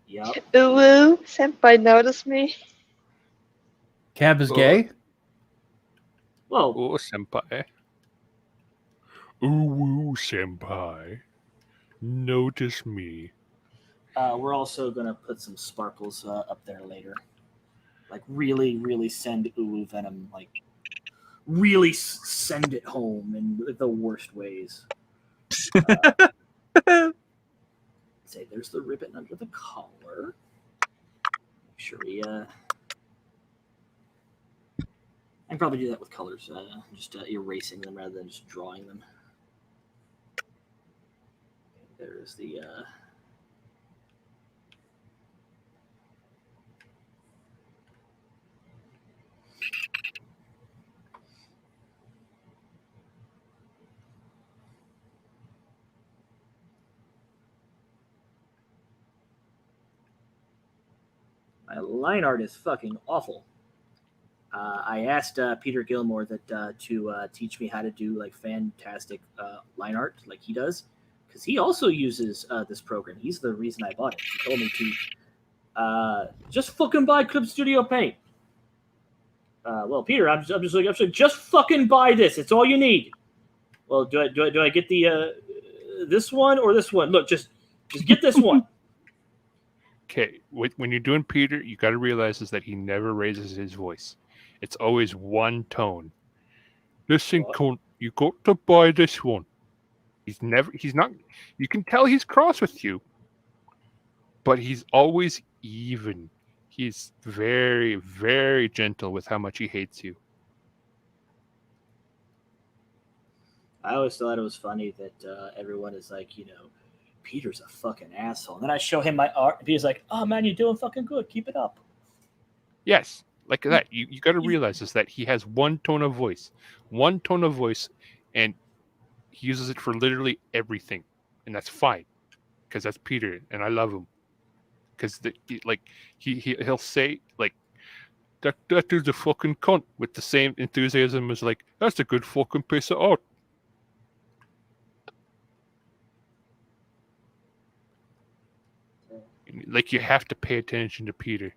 yep. Ooh, senpai noticed me. Cab is gay? Well, Oh, senpai. Ooh, senpai. Notice me. we're also gonna put some sparkles up there later, like really, really send Ulu Venom, like really send it home in the worst ways. Say, there's the ribbon under the collar. Make sure we I can probably do that with colors, just erasing them rather than just drawing them. There's the my line art is fucking awful. I asked Peter Gilmore that to teach me how to do like fantastic line art like he does, because he also uses this program. He's the reason I bought it. He told me to just fucking buy Clip Studio Paint. Well, Peter, I'm just like, just fucking buy this. It's all you need. Well, do I get the this one or this one? Look, just get this one. Okay, when you're doing Peter, you got to realize is that he never raises his voice. It's always one tone. Listen, cunt, you got to buy this one. He's not, you can tell he's cross with you, but he's always even. He's very, very gentle with how much he hates you. I always thought it was funny that everyone is like, Peter's a fucking asshole. And then I show him my art, and he's like, "Oh man, you're doing fucking good. Keep it up." Yes, like that. You got to realize is that he has one tone of voice, and he uses it for literally everything, and that's fine, because that's Peter, and I love him. Because he'll say like that dude's a fucking cunt with the same enthusiasm as like that's a good fucking piece of art. Like you have to pay attention to Peter,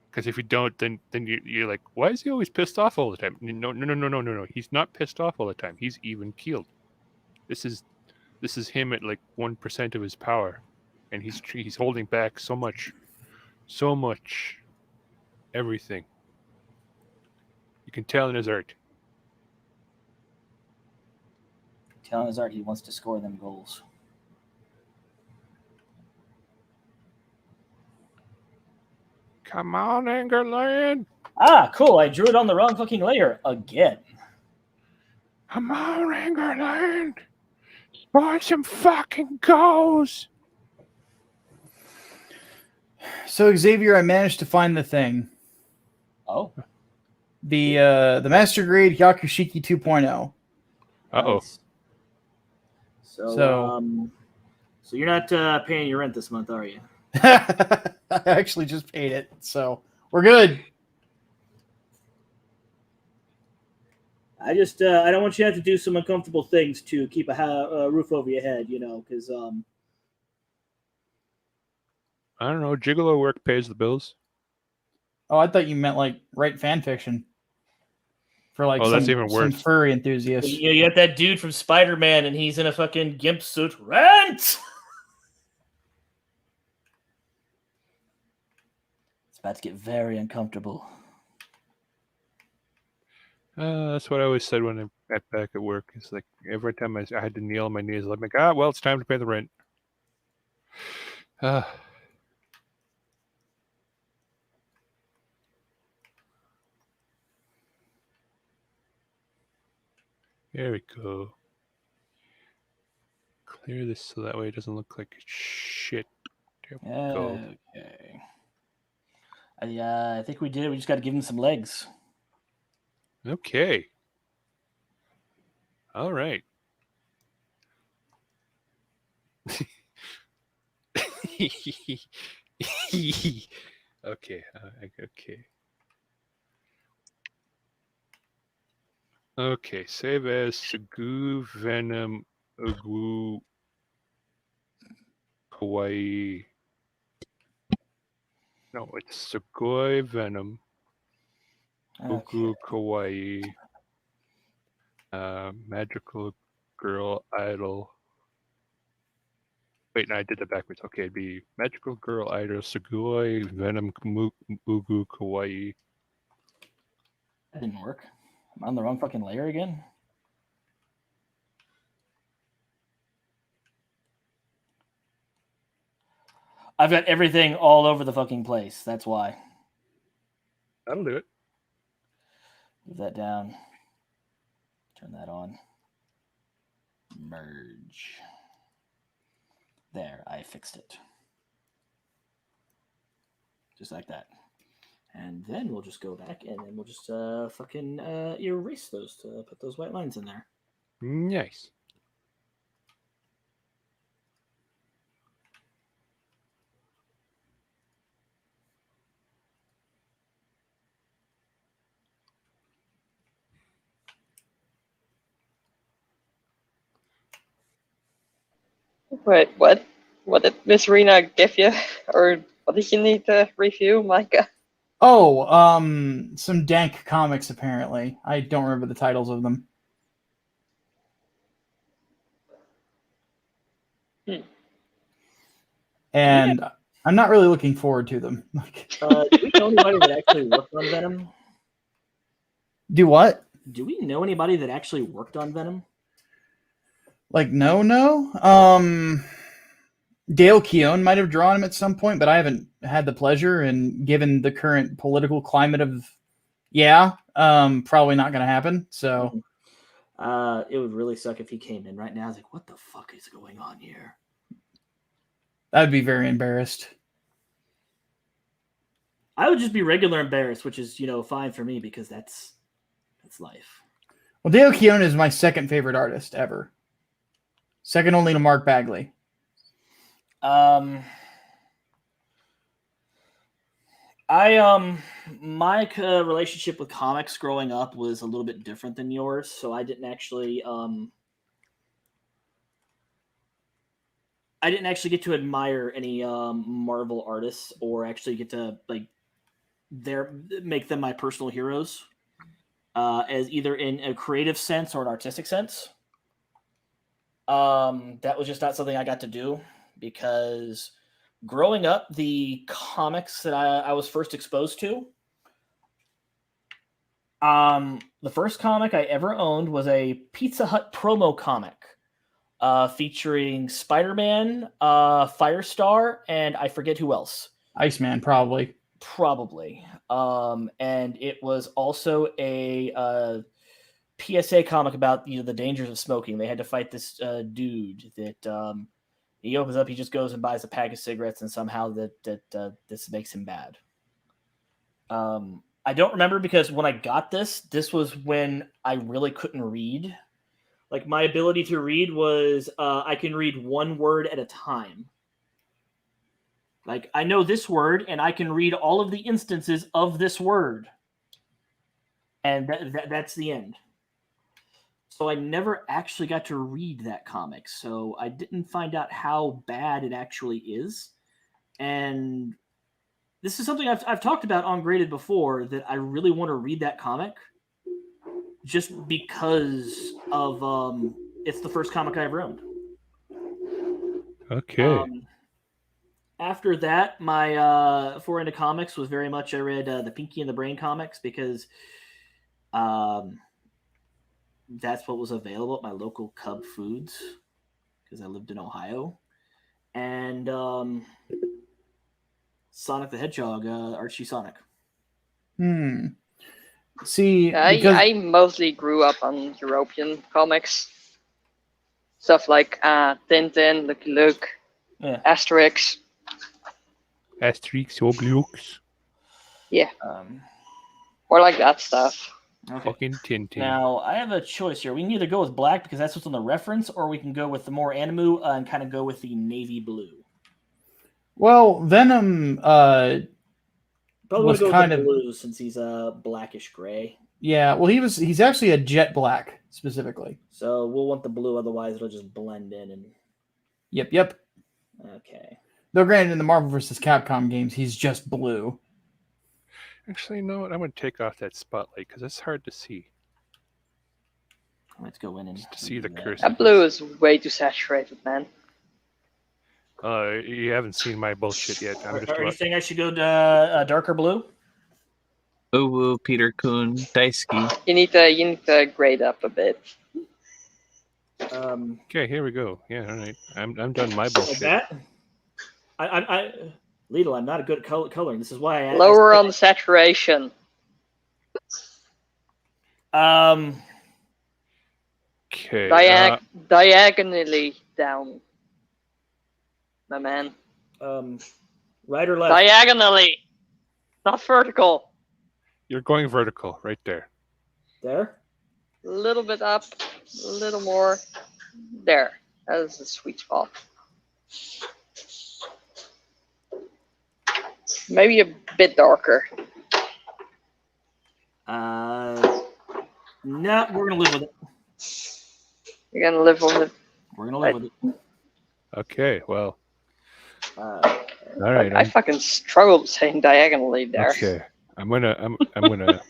because if you don't, then you're like, why is he always pissed off all the time? No. He's not pissed off all the time. He's even keeled. This is him at like 1% of his power, and he's holding back so much, everything. You can tell in his art. Telling his art he wants to score them goals. Come on, Angerland. Ah, cool. I drew it on the wrong fucking layer again. Come on, Angerland. Buy some fucking goals. So Xavier, I managed to find the thing. Oh. The Master Grade Yakushiki 2.0. Uh-oh. Nice. So you're not paying your rent this month, are you? I actually just paid it, so we're good. I just I don't want you to have to do some uncomfortable things to keep a roof over your head, because I don't know. Gigolo work pays the bills. Oh, I thought you meant like write fan fiction for like that's even some worse. furry enthusiast. you got that dude from Spider-Man, and he's in a fucking gimp suit. Rent. It's about to get very uncomfortable. That's what I always said when I'm back at work. It's like every time I had to kneel on my knees, I'm like, well, it's time to pay the rent. There we go. Clear this so that way it doesn't look like shit. There we go. Okay. I think we did it. We just got to give him some legs. Okay. All right. Okay. Okay. Okay. Save as Sugu Venom Ugu Kawaii. No, it's Sugoi Venom Ugu Kawaii. Magical Girl Idol. Wait, no, I did that backwards. Okay, it'd be Magical Girl Idol Sugoi Venom Ugu Kawaii. That didn't work. Am I on the wrong fucking layer again? I've got everything all over the fucking place. That's why. That'll do it. Move that down. Turn that on. Merge. There, I fixed it. Just like that. And then we'll just go back and then we'll just fucking erase those to put those white lines in there. Nice. Wait, what? What did Miss Rena give you? Or what did you need to review, Micah? Oh, some dank comics apparently. I don't remember the titles of them. And I'm not really looking forward to them. Do we know anybody that actually worked on Venom? Do what? Do we know anybody that actually worked on Venom? Like, no. Dale Keown might have drawn him at some point, but I haven't had the pleasure. And given the current political climate of, probably not going to happen. So, It would really suck if he came in right now. I was like, what the fuck is going on here? I'd be very embarrassed. I would just be regular embarrassed, which is, fine for me because that's life. Well, Dale Keown is my second favorite artist ever. Second only to Mark Bagley. My relationship with comics growing up was a little bit different than yours, so I didn't actually get to admire any Marvel artists or actually get to make them my personal heroes, as either in a creative sense or an artistic sense. That was just not something I got to do because growing up, the comics that I was first exposed to, the first comic I ever owned was a Pizza Hut promo comic featuring Spider-Man, Firestar, and I forget who else. Iceman, probably. And it was also a PSA comic about the dangers of smoking. They had to fight this dude that he opens up. He just goes and buys a pack of cigarettes, and somehow that this makes him bad. I don't remember because when I got this was when I really couldn't read. Like my ability to read was I can read one word at a time. Like I know this word, and I can read all of the instances of this word, and that's the end. So I never actually got to read that comic, so I didn't find out how bad it actually is. And this is something I've talked about on Graded before, that I really want to read that comic just because of it's the first comic I ever owned. Okay. After that, my foray into comics was very much I read the Pinky and the Brain comics because that's what was available at my local Cub Foods because I lived in Ohio. And Sonic the Hedgehog, Archie Sonic. See, I mostly grew up on European comics. Stuff like Tintin, Lucky Luke, Asterix. Asterix, Obelix. Yeah. Or like that stuff. Okay. Fucking Tintin. Now, I have a choice here. We can either go with black because that's what's on the reference, or we can go with the more animu and kind of go with the navy blue. Well, Venom Probably was go kind with of the blue since he's blackish gray. Yeah, well, he's actually a jet black specifically. So we'll want the blue, otherwise it'll just blend in. And Yep. okay. Though granted, in the Marvel vs. Capcom games, he's just blue. Actually, you know what? I'm going to take off that spotlight because it's hard to see. Let's go in and To see the curse. That blue is way too saturated, man. You haven't seen my bullshit yet. I'm just Are you saying I should go to darker blue? Ooh, Peter Kuhn, Daisuke. You need to grade up a bit. Okay, here we go. Yeah, all right. I'm done my Like bullshit. that? Lidl, I'm not good at coloring. This is why I Lower on the saturation. Okay. Diagonally down, my man. Right or left? Diagonally, not vertical. You're going vertical right there. There? A little bit up, a little more. There. That is the sweet spot. Maybe a bit darker. No, we're gonna live with it. You're gonna live with it. We're gonna live with it. Okay, well. Uh, All right. I fucking struggled saying diagonally there. Okay. I'm gonna.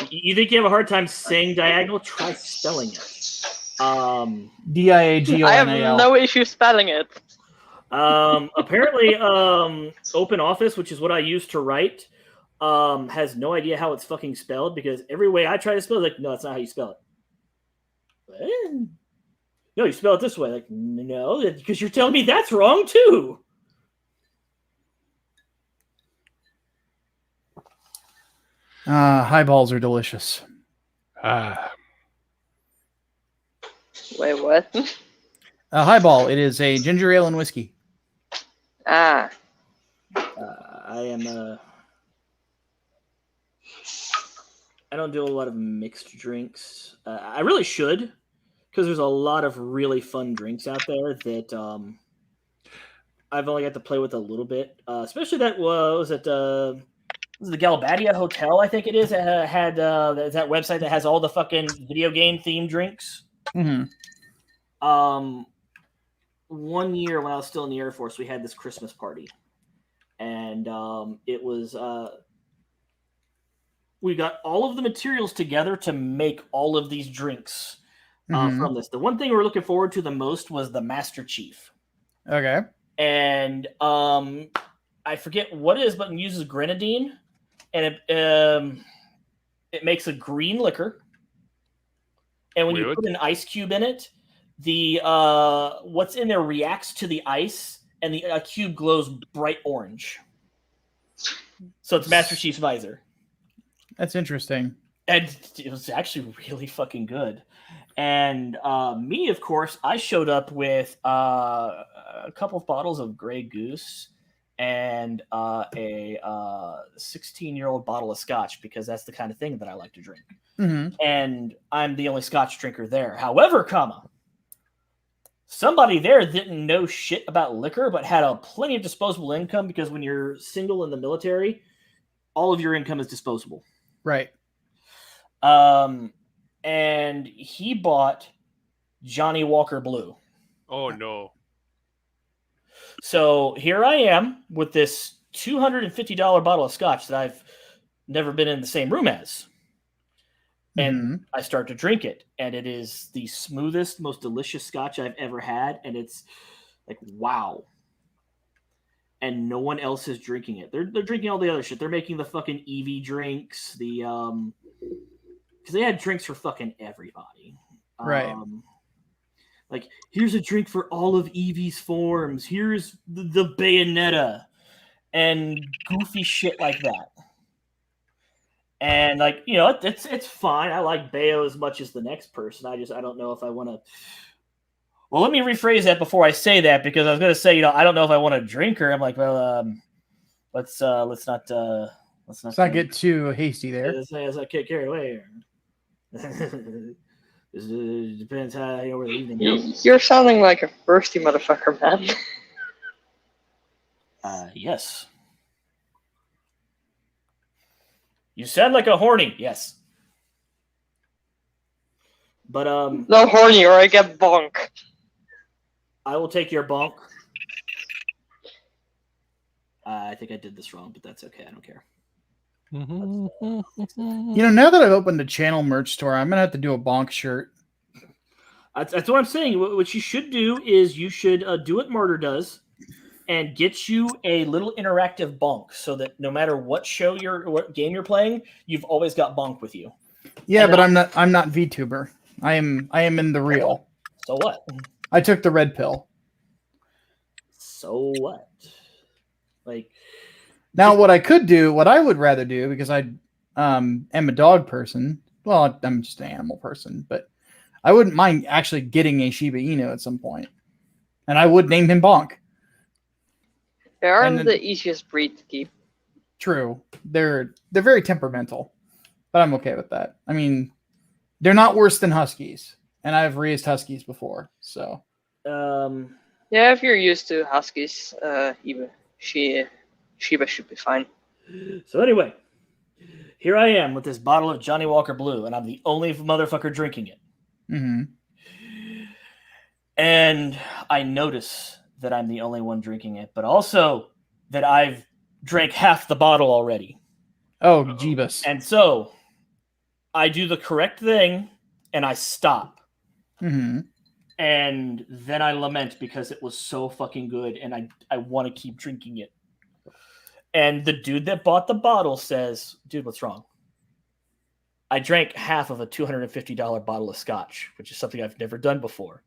You think you have a hard time saying diagonal? Try spelling it. Diagonal. I have no issue spelling it. Apparently, Open Office, which is what I use to write, has no idea how it's fucking spelled because every way I try to spell it, like, no, that's not how you spell it. What? No, you spell it this way. Like, no, because you're telling me that's wrong too. Highballs are delicious. Wait, what? Highball. It is a ginger ale and whiskey. I am. I don't do a lot of mixed drinks. I really should, because there's a lot of really fun drinks out there that I've only got to play with a little bit. Especially that was at the Galbadia Hotel, I think it is. It had that website that has all the fucking video game themed drinks. Mm-hmm. 1 year when I was still in the Air Force, we had this Christmas party, and it was we got all of the materials together to make all of these drinks from this. The one thing we were looking forward to the most was the Master Chief. Okay. And I forget what it is, but it uses grenadine, and it makes a green liquor. And when you put an ice cube in it, the what's in there reacts to the ice, and the cube glows bright orange. So it's Master Chief's visor. That's interesting. And it was actually really fucking good. And me, of course, I showed up with a couple of bottles of Grey Goose and a 16-year-old bottle of scotch, because that's the kind of thing that I like to drink. Mm-hmm. And I'm the only scotch drinker there. However, somebody there didn't know shit about liquor, but had a plenty of disposable income, because when you're single in the military, all of your income is disposable. Right. And he bought Johnny Walker Blue. Oh, no. So here I am with this $250 bottle of scotch that I've never been in the same room as. And I start to drink it, and it is the smoothest, most delicious scotch I've ever had. And it's like, wow. And no one else is drinking it. They're drinking all the other shit. They're making the fucking Eevee drinks, because they had drinks for fucking everybody. Right. Like, here's a drink for all of Eevee's forms. Here's the Bayonetta, and goofy shit like that. And like, you know, it's fine. I like Bayo as much as the next person. I don't know if I want to. Well, let me rephrase that before I say that, because I was going to say, you know, I don't know if I want to drink her. I'm like, well, let's not get too hasty there. Let's not get carried away. It depends how where the evening goes. You're sounding like a thirsty motherfucker, man. Yes. You sound like a horny. Yes. But no horny, or I get bonk. I will take your bonk. I think I did this wrong, but that's okay. I don't care. You know, now that I've opened a channel merch store, I'm gonna have to do a bonk shirt. That's what I'm saying. What you should do is you should do what Murder does, and get you a little interactive bonk, so that no matter what game you're playing, you've always got bonk with you. Yeah, but I'm not VTuber. I am in the real. So what? I took the red pill. So what? Like, now what I would rather do, because I am a dog person. Well, I'm just an animal person, but I wouldn't mind actually getting a Shiba Inu at some point. And I would name him Bonk. They aren't the easiest breed to keep. True. They're very temperamental. But I'm okay with that. I mean, they're not worse than Huskies. And I've raised Huskies before, so. Yeah, if you're used to Huskies, Shiba should be fine. So anyway, here I am with this bottle of Johnny Walker Blue, and I'm the only motherfucker drinking it. Mm-hmm. And I notice that I'm the only one drinking it, but also that I've drank half the bottle already. Oh, Jeebus. And so I do the correct thing, and I stop. Mm-hmm. And then I lament because it was so fucking good, and I want to keep drinking it. And the dude that bought the bottle says, "Dude, what's wrong?" I drank half of a $250 bottle of scotch, which is something I've never done before.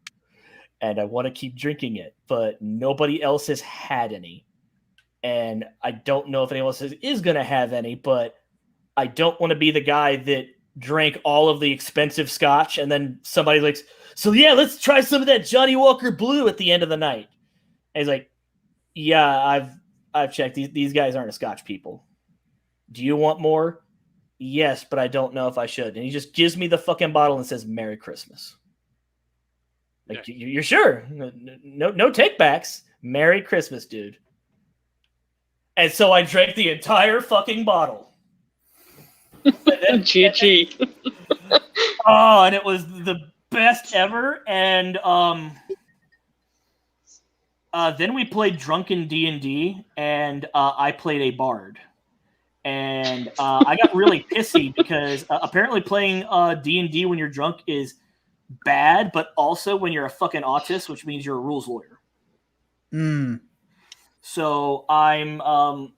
And I want to keep drinking it, but nobody else has had any. And I don't know if anyone else is going to have any, but I don't want to be the guy that drank all of the expensive scotch and then somebody's like, "So yeah, let's try some of that Johnny Walker Blue at the end of the night." And he's like, "Yeah, I've checked. These guys aren't a scotch people. Do you want more?" "Yes, but I don't know if I should." And he just gives me the fucking bottle and says, "Merry Christmas." Like, yeah. You're sure? No takebacks. Merry Christmas, dude. And so I drank the entire fucking bottle. GG. Oh, and it was the best ever. And then we played Drunken D&D, and I played a bard. And I got really pissy because apparently playing D&D when you're drunk is bad, but also when you're a fucking autist, which means you're a rules lawyer. So I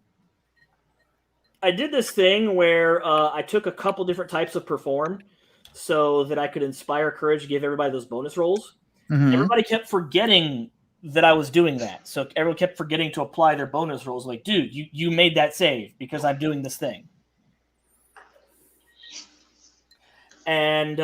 did this thing where I took a couple different types of perform so that I could inspire courage to give everybody those bonus rolls. Mm-hmm. Everybody kept forgetting that I was doing that. So everyone kept forgetting to apply their bonus rolls. Like, dude, you made that save because I'm doing this thing. And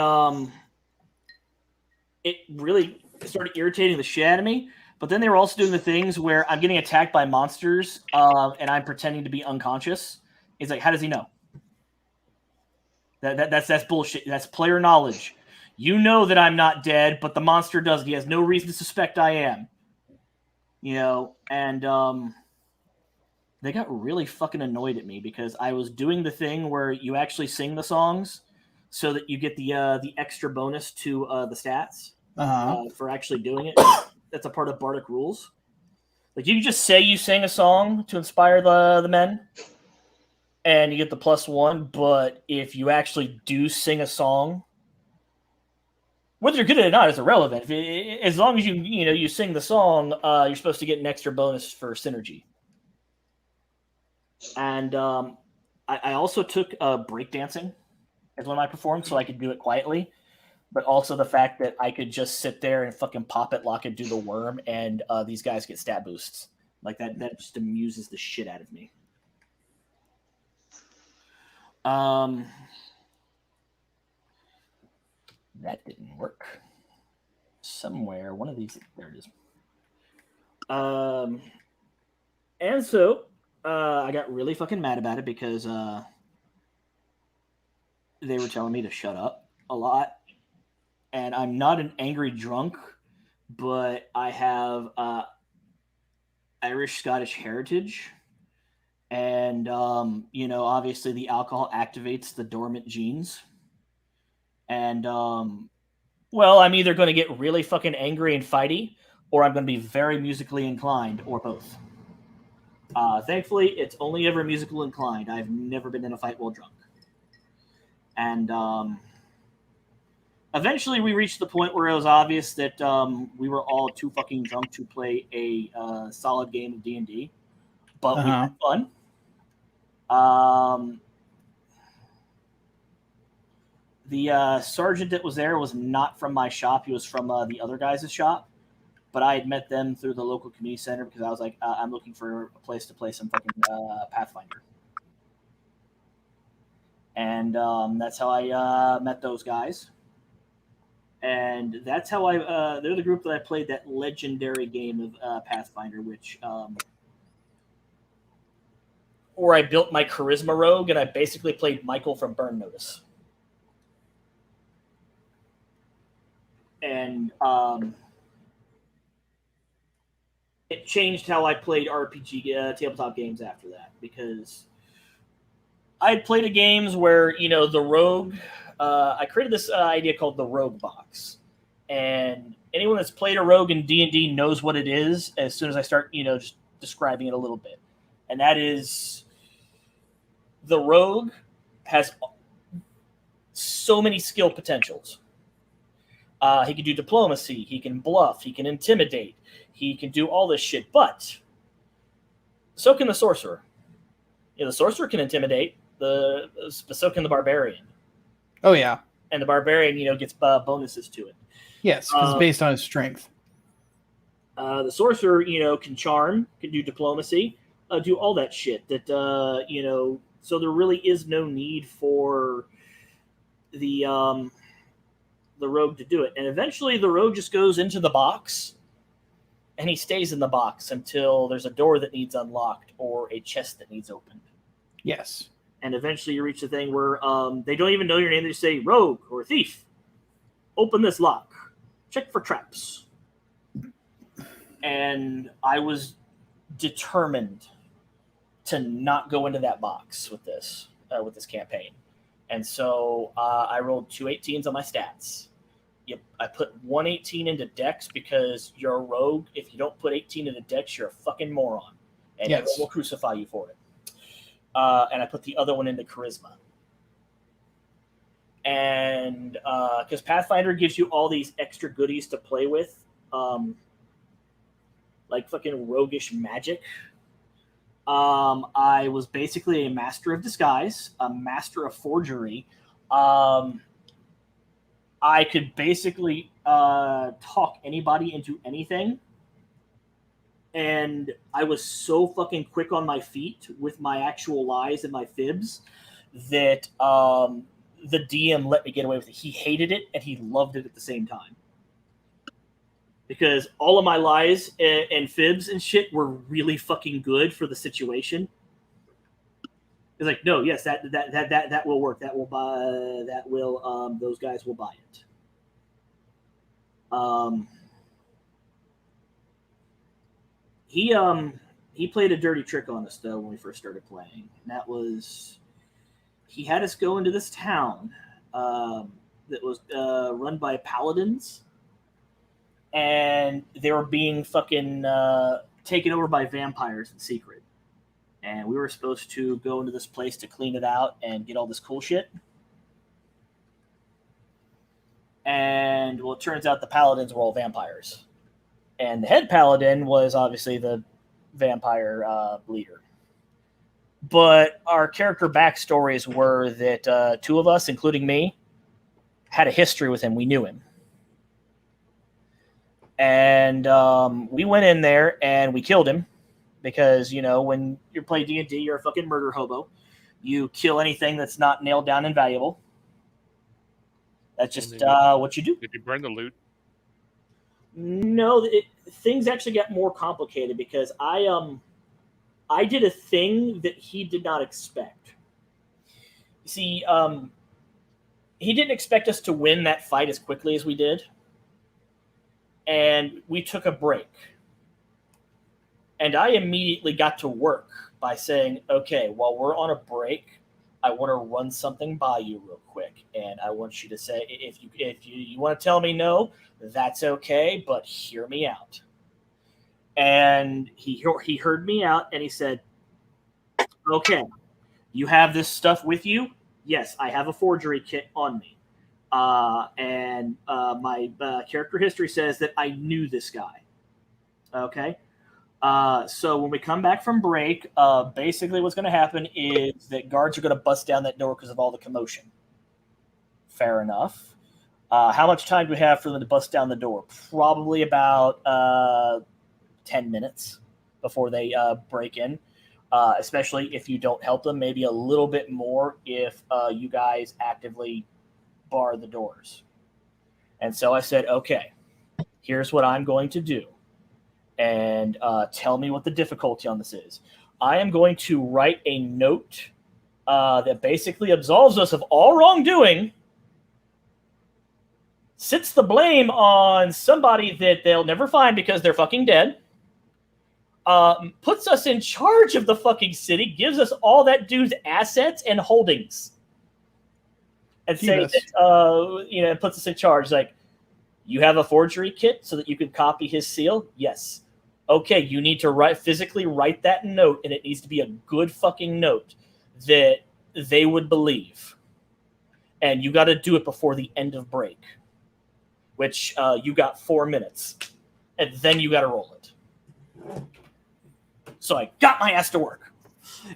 it really started irritating the shit out of me. But then they were also doing the things where I'm getting attacked by monsters and I'm pretending to be unconscious. It's like, how does he know? That's bullshit. That's player knowledge. You know that I'm not dead, but the monster doesn't. He has no reason to suspect I am. You know, and they got really fucking annoyed at me because I was doing the thing where you actually sing the songs so that you get the extra bonus to the stats for actually doing it. That's a part of Bardic rules. Like, you can just say you sang a song to inspire the men, and you get the +1. But if you actually do sing a song, whether you're good at it or not is irrelevant. As long as you sing the song, you're supposed to get an extra bonus for synergy. And I also took breakdancing as one of my performs so I could do it quietly. But also the fact that I could just sit there and fucking pop it, lock it, do the worm, and these guys get stat boosts. Like, that just amuses the shit out of me. That didn't work. Somewhere, one of these, there it is. And so I got really fucking mad about it because they were telling me to shut up a lot. And I'm not an angry drunk, but I have Irish-Scottish heritage. And, obviously the alcohol activates the dormant genes. And, I'm either going to get really fucking angry and fighty, or I'm going to be very musically inclined, or both. Thankfully, it's only ever musical inclined. I've never been in a fight while drunk. And, eventually, we reached the point where it was obvious that we were all too fucking drunk to play a solid game of D&D, but we had fun. The sergeant that was there was not from my shop; he was from the other guys' shop. But I had met them through the local community center because I was like, I'm looking for a place to play some fucking Pathfinder. And that's how I met those guys. And that's how they're the group that I played that legendary game of Pathfinder, where I built my charisma rogue and I basically played Michael from Burn Notice. And it changed how I played RPG tabletop games after that, because I had played games where, the rogue, I created this idea called the Rogue Box. And anyone that's played a rogue in D&D knows what it is as soon as I start, just describing it a little bit. And that is, the rogue has so many skill potentials. He can do diplomacy, he can bluff, he can intimidate, he can do all this shit, but so can the sorcerer. the sorcerer can intimidate, so can the barbarian. Oh yeah. And the barbarian, gets bonuses to it. Yes, because it's based on his strength. The sorcerer, can charm, can do diplomacy, do all that shit. So there really is no need for the rogue to do it. And eventually the rogue just goes into the box, and he stays in the box until there's a door that needs unlocked or a chest that needs opened. Yes. And eventually you reach the thing where they don't even know your name. They say, rogue or thief, open this lock. Check for traps. And I was determined to not go into that box with this campaign. And so I rolled 2 18s on my stats. Yep, I put 1 18 into Dex because you're a rogue. If you don't put 18 into Dex, you're a fucking moron. And Yes. everyone will crucify you for it. And I put the other one into Charisma. And because Pathfinder gives you all these extra goodies to play with, like fucking roguish magic. I was basically a master of disguise, a master of forgery. I could basically talk anybody into anything. And I was so fucking quick on my feet with my actual lies and my fibs that the DM let me get away with it. He hated it and he loved it at the same time. Because all of my lies and fibs and shit were really fucking good for the situation. It's like, no, yes, that will work. That will buy. That will. Those guys will buy it. He played a dirty trick on us though when we first started playing. And that was, he had us go into this town that was run by paladins. And they were being fucking taken over by vampires in secret. And we were supposed to go into this place to clean it out and get all this cool shit. And, well, it turns out the paladins were all vampires. And the head paladin was obviously the vampire leader. But our character backstories were that 2 of us, including me, had a history with him. We knew him. And we went in there and we killed him because, when you play D&D, you're a fucking murder hobo. You kill anything that's not nailed down and valuable. That's just what you do. Did you burn the loot? No, things actually got more complicated because I did a thing that he did not expect. You see, he didn't expect us to win that fight as quickly as we did. And we took a break. And I immediately got to work by saying, okay, while we're on a break, I want to run something by you real quick. And I want you to say, if you want to tell me no, that's okay, but hear me out. And he heard me out and he said, okay, you have this stuff with you? Yes, I have a forgery kit on me. And my character history says that I knew this guy. Okay. So when we come back from break, basically what's going to happen is that guards are going to bust down that door because of all the commotion. Fair enough. How much time do we have for them to bust down the door? Probably about 10 minutes before they break in, especially if you don't help them. Maybe a little bit more if you guys actively bar the doors. And so I said, okay, here's what I'm going to do. And tell me what the difficulty on this is. I am going to write a note that basically absolves us of all wrongdoing, sits the blame on somebody that they'll never find because they're fucking dead, puts us in charge of the fucking city, gives us all that dude's assets and holdings. And say that, puts us in charge. Like, you have a forgery kit so that you can copy his seal? Yes. Okay, you need to physically write that note, and it needs to be a good fucking note that they would believe. And you got to do it before the end of break, which you got 4 minutes. And then you got to roll it. So I got my ass to work.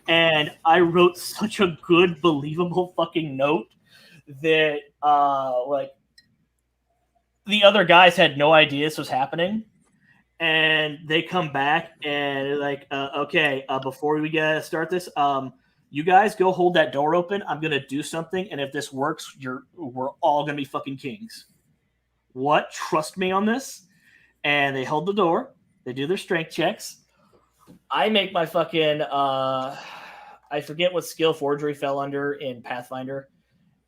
And I wrote such a good, believable fucking note that like the other guys had no idea this was happening. And they come back and they're like, okay, before we start this, you guys go hold that door open. I'm gonna do something, and if this works, we're all gonna be fucking kings. What? Trust me on this. And they hold the door. They do their strength checks. I make my fucking I forget what skill forgery fell under in Pathfinder,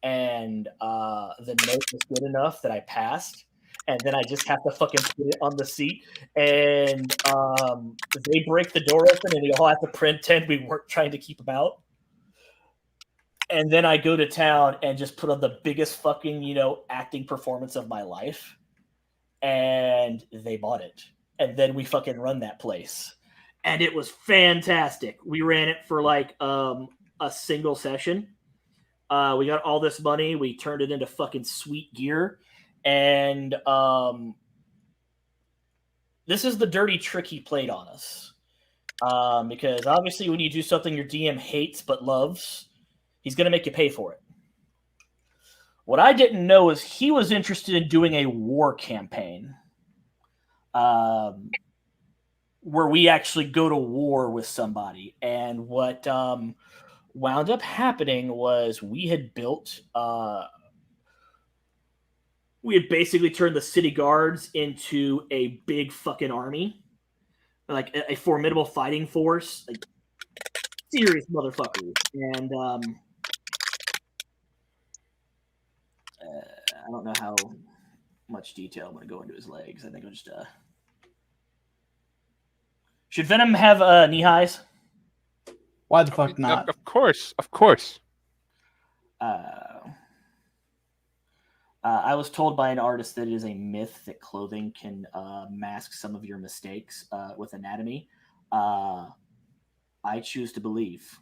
and the note was good enough that I passed. And then I just have to fucking put it on the seat. And they break the door open, and we all have to pretend we weren't trying to keep them out. And then I go to town and just put on the biggest fucking, acting performance of my life. And they bought it. And then we fucking run that place. And it was fantastic. We ran it for like a single session. We got all this money. We turned it into fucking sweet gear. And this is the dirty trick he played on us. Because obviously when you do something your DM hates but loves, he's going to make you pay for it. What I didn't know is he was interested in doing a war campaign where we actually go to war with somebody. And what wound up happening was we had built... we had basically turned the city guards into a big fucking army. Like a formidable fighting force. Like serious motherfuckers. And I don't know how much detail I'm going to go into his legs. I think I'll just... Should Venom have knee highs? Why the fuck not? Of course. I was told by an artist that it is a myth that clothing can mask some of your mistakes with anatomy. I choose to believe.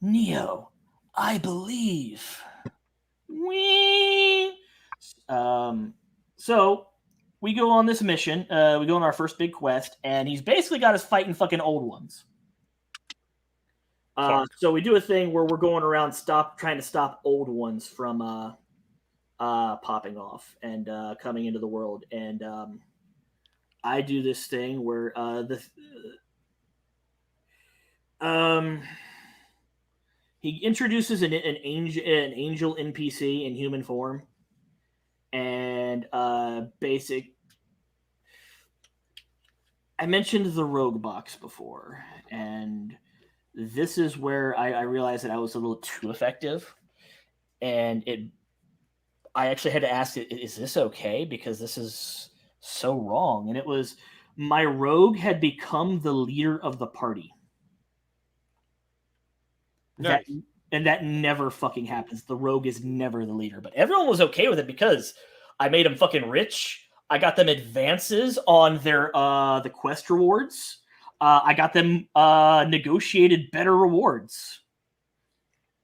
Neo, I believe. Whee! So we go on this mission. We go on our first big quest, and he's basically got us fighting fucking old ones. So we do a thing where we're going around trying to stop old ones from popping off and coming into the world. And I do this thing where he introduces an angel NPC in human form, and I mentioned the rogue box before, and this is where I realized that I was a little too effective, and I actually had to ask it, is this okay? Because this is so wrong. And it was, my rogue had become the leader of the party. Nice. That never fucking happens. The rogue is never the leader. But everyone was okay with it because I made them fucking rich. I got them advances on their the quest rewards. I got them negotiated better rewards.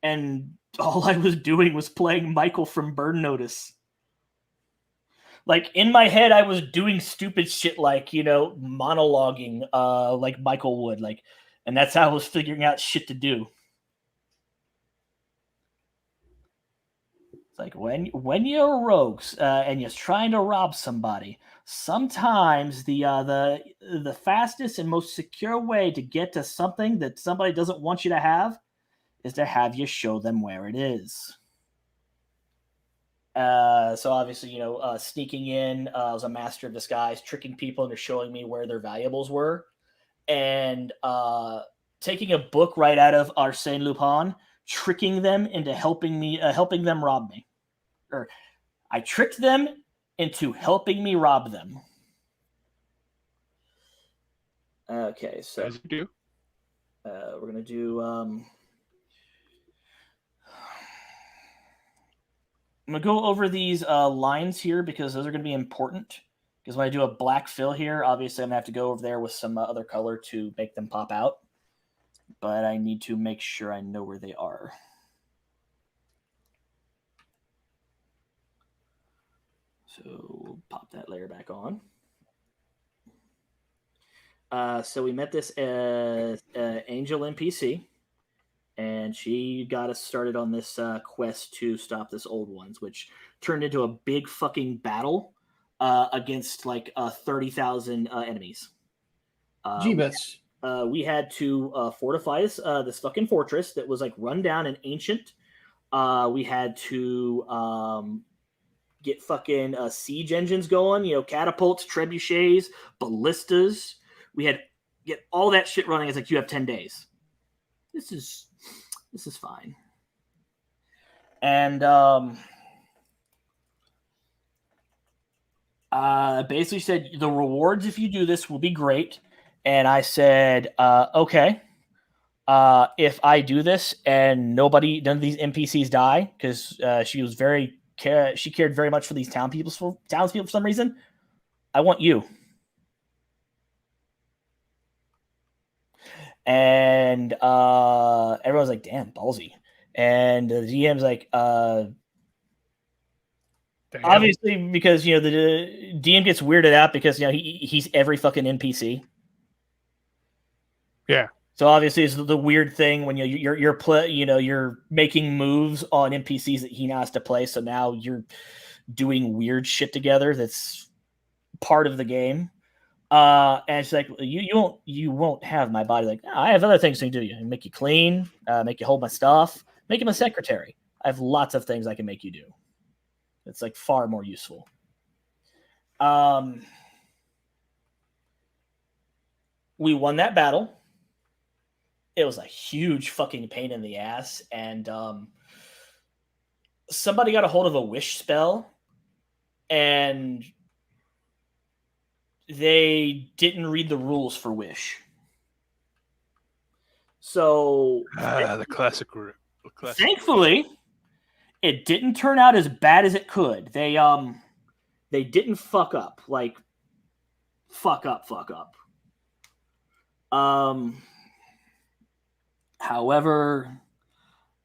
And all I was doing was playing Michael from Burn Notice. Like, in my head, I was doing stupid shit like, monologuing like Michael would. And that's how I was figuring out shit to do. It's like, when you're rogues and you're trying to rob somebody, sometimes the fastest and most secure way to get to something that somebody doesn't want you to have is to have you show them where it is. So obviously, sneaking in, I was a master of disguise, tricking people into showing me where their valuables were, and taking a book right out of Arsène Lupin, tricking them into helping them rob me. Or I tricked them into helping me rob them. Okay, so As you do. we're gonna do. I'm gonna go over these lines here because those are gonna be important. Because when I do a black fill here, obviously I'm gonna have to go over there with some other color to make them pop out. But I need to make sure I know where they are. So we'll pop that layer back on. So we met this Angel NPC, and she got us started on this quest to stop this old ones, which turned into a big fucking battle against like 30,000 enemies. Jeebus. We had to fortify this fucking fortress that was like run down and ancient. We had to get fucking siege engines going, catapults, trebuchets, ballistas. We had get all that shit running. It's like you have 10 days. This is fine. And basically said the rewards if you do this will be great. And I said, okay. If I do this and none of these NPCs die, because she cared very much for these townspeople for some reason, I want you. And everyone's like, damn, ballsy. And the GM's like, obviously, because the DM gets weirded out because he's every fucking NPC. Yeah. So obviously, it's the weird thing when you're making moves on NPCs that he now has to play. So now you're doing weird shit together. That's part of the game. And it's like you won't have my body. Like, I have other things to do. You make you clean, make you hold my stuff, make him a secretary. I have lots of things I can make you do. It's like far more useful. We won that battle. It was a huge fucking pain in the ass, and somebody got a hold of a wish spell, and they didn't read the rules for wish. So the classic. Thankfully, it didn't turn out as bad as it could. They didn't fuck up. Like fuck up. However,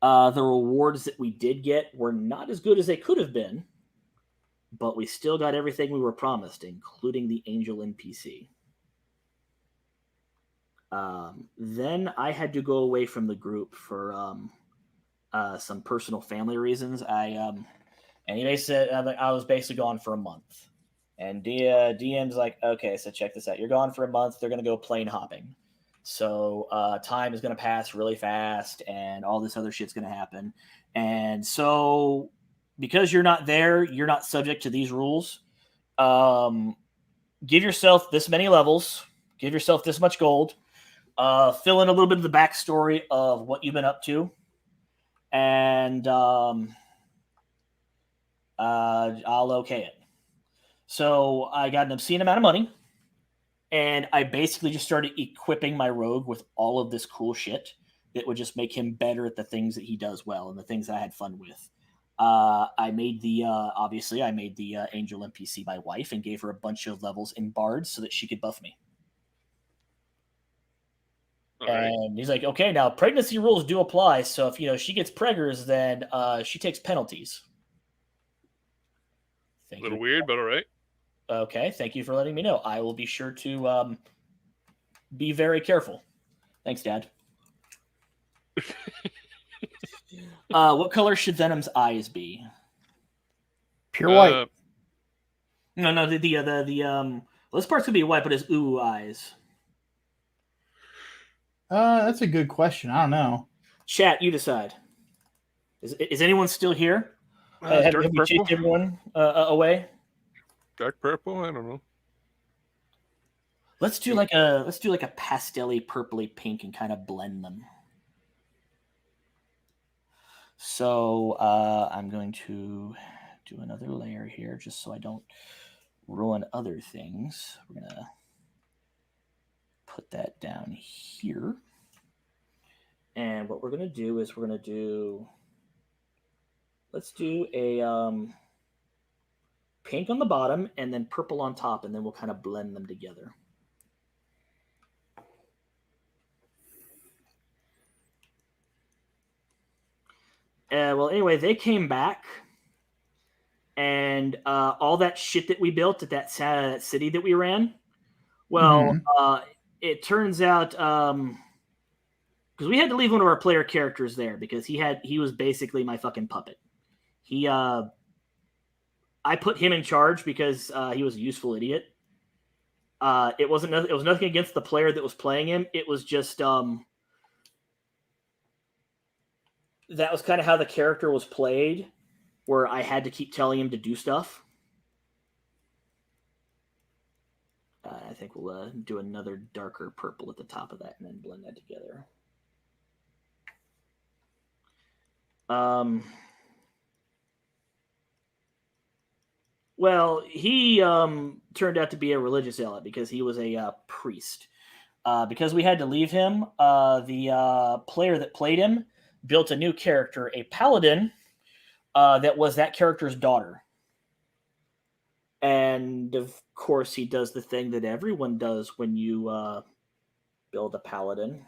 the rewards that we did get were not as good as they could have been, but we still got everything we were promised, including the Angel NPC. Then I had to go away from the group for some personal family reasons. And he said I was basically gone for a month. And DM's like, okay, so check this out. You're gone for a month. They're going to go plane hopping. So time is going to pass really fast and all this other shit's going to happen. And so because you're not there, you're not subject to these rules. Give yourself this many levels. Give yourself this much gold. Fill in a little bit of the backstory of what you've been up to. And I'll okay it. So I got an obscene amount of money. And I basically just started equipping my rogue with all of this cool shit that would just make him better at the things that he does well and the things that I had fun with. I made the Angel NPC my wife and gave her a bunch of levels in Bards so that she could buff me. All right. And he's like, okay, now pregnancy rules do apply. So if she gets preggers, then she takes penalties. A little weird, but all right. Okay, thank you for letting me know. I will be sure to be very careful. Thanks, Dad. What color should Venom's eyes be? Pure white. No. This part's gonna be white, but his eyes. That's a good question. I don't know. Chat, you decide. Is anyone still here? Have we chased everyone away? Dark purple? I don't know. Let's do like a pastel-y, purpley pink and kind of blend them. So I'm going to do another layer here just so I don't ruin other things. We're gonna put that down here. And what we're gonna do is let's do a pink on the bottom and then purple on top, and then we'll kind of blend them together. Well, anyway, they came back, and all that shit that we built at that city that we ran, well, it turns out because we had to leave one of our player characters there because he was basically my fucking puppet. I put him in charge because he was a useful idiot. It was nothing against the player that was playing him. It was just that was kind of how the character was played, where I had to keep telling him to do stuff. I think we'll do another darker purple at the top of that and then blend that together. Well, he turned out to be a religious zealot because he was a priest. Because we had to leave him, the player that played him built a new character, a paladin, that was that character's daughter. And, of course, he does the thing that everyone does when you build a paladin.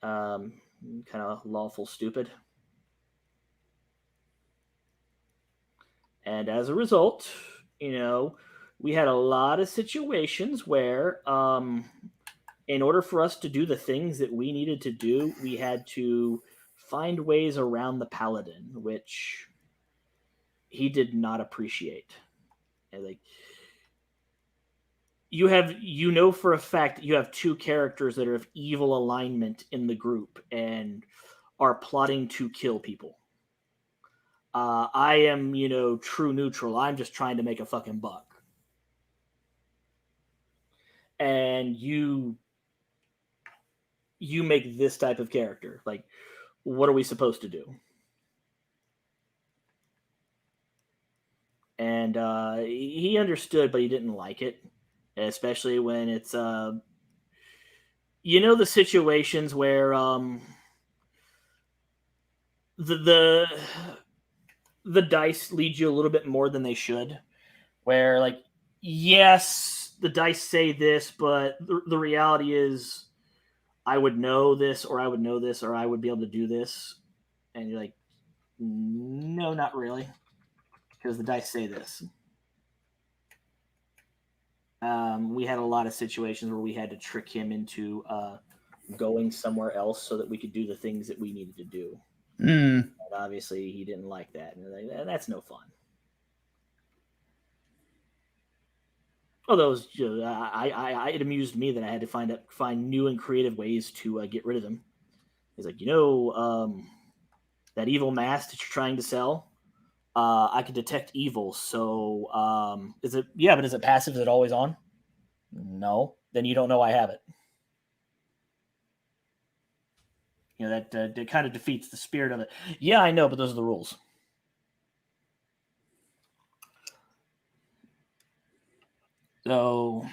Kind of lawful stupid. And as a result, we had a lot of situations where, in order for us to do the things that we needed to do, we had to find ways around the paladin, which he did not appreciate. And for a fact that you have two characters that are of evil alignment in the group and are plotting to kill people. I am, true neutral. I'm just trying to make a fucking buck. And you make this type of character. Like, what are we supposed to do? And he understood, but he didn't like it. Especially when it's, the situations where the dice lead you a little bit more than they should. Where, like, yes, the dice say this, but the reality is I would know this, or I would know this, or I would be able to do this. And you're like, no, not really. Because the dice say this. We had a lot of situations where we had to trick him into going somewhere else so that we could do the things that we needed to do. And obviously, he didn't like that. And like, that's no fun. Although it amused me that I had to find new and creative ways to get rid of him. He's like, that evil mask that you're trying to sell, I can detect evil. So is it? Yeah, but is it passive? Is it always on? No. Then you don't know I have it. That kind of defeats the spirit of it. Yeah, I know, but those are the rules. So,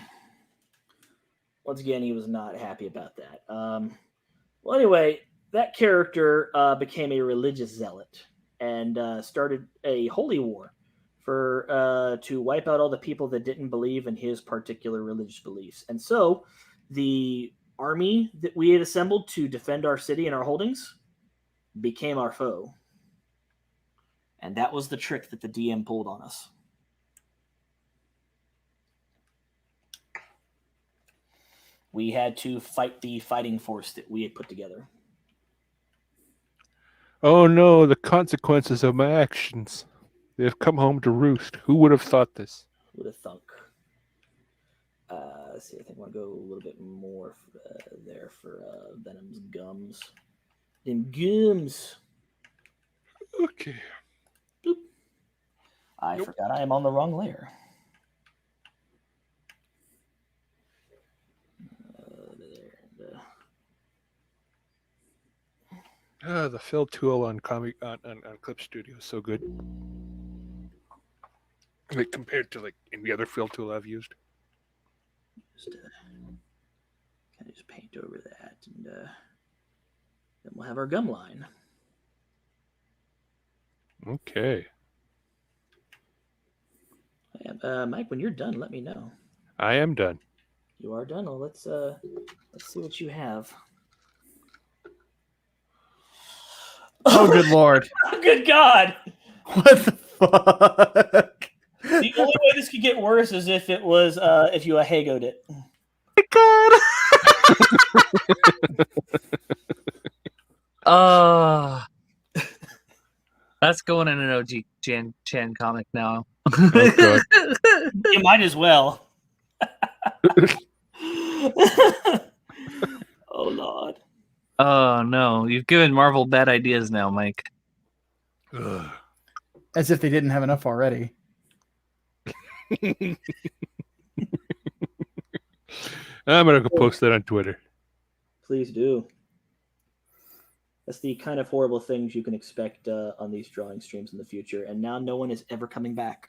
once again, he was not happy about that. Well, anyway, that character became a religious zealot and started a holy war to wipe out all the people that didn't believe in his particular religious beliefs. And so, the army that we had assembled to defend our city and our holdings became our foe. And that was the trick that the DM pulled on us. We had to fight the fighting force that we had put together. Oh no, the consequences of my actions. They have come home to roost. Who would have thought this? Would have thunk. Let's see, I think I want to go a little bit more there for Venom's gums. Them gums. Okay. Boop. I forgot I am on the wrong layer. The fill tool on Clip Studio is so good. Like compared to like any other fill tool I've used. Just kind of just paint over that, and then we'll have our gum line. Okay. Yeah, Mike, when you're done, let me know. I am done. You are done. Well, let's see what you have. Oh, good Lord. Good God. What the fuck? The only way this could get worse is if it was if you Ahego'd it. God. Oh, that's going in an OG Chan comic now. Oh, God. You might as well. Oh Lord. Oh no, you've given Marvel bad ideas now, Mike. Ugh. As if they didn't have enough already. I'm gonna go post that on Twitter. Please do. That's the kind of horrible things you can expect on these drawing streams in the future. And now no one is ever coming back.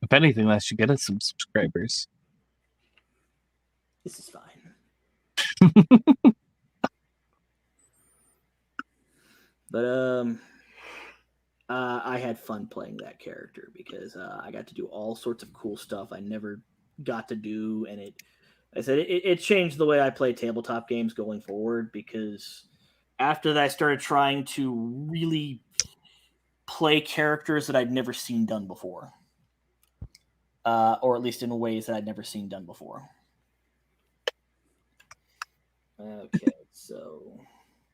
If anything, that should get us some subscribers. This is fine. But I had fun playing that character because I got to do all sorts of cool stuff I never got to do, and it changed the way I play tabletop games going forward. Because after that, I started trying to really play characters that I'd never seen done before, or at least in ways that I'd never seen done before. Okay, so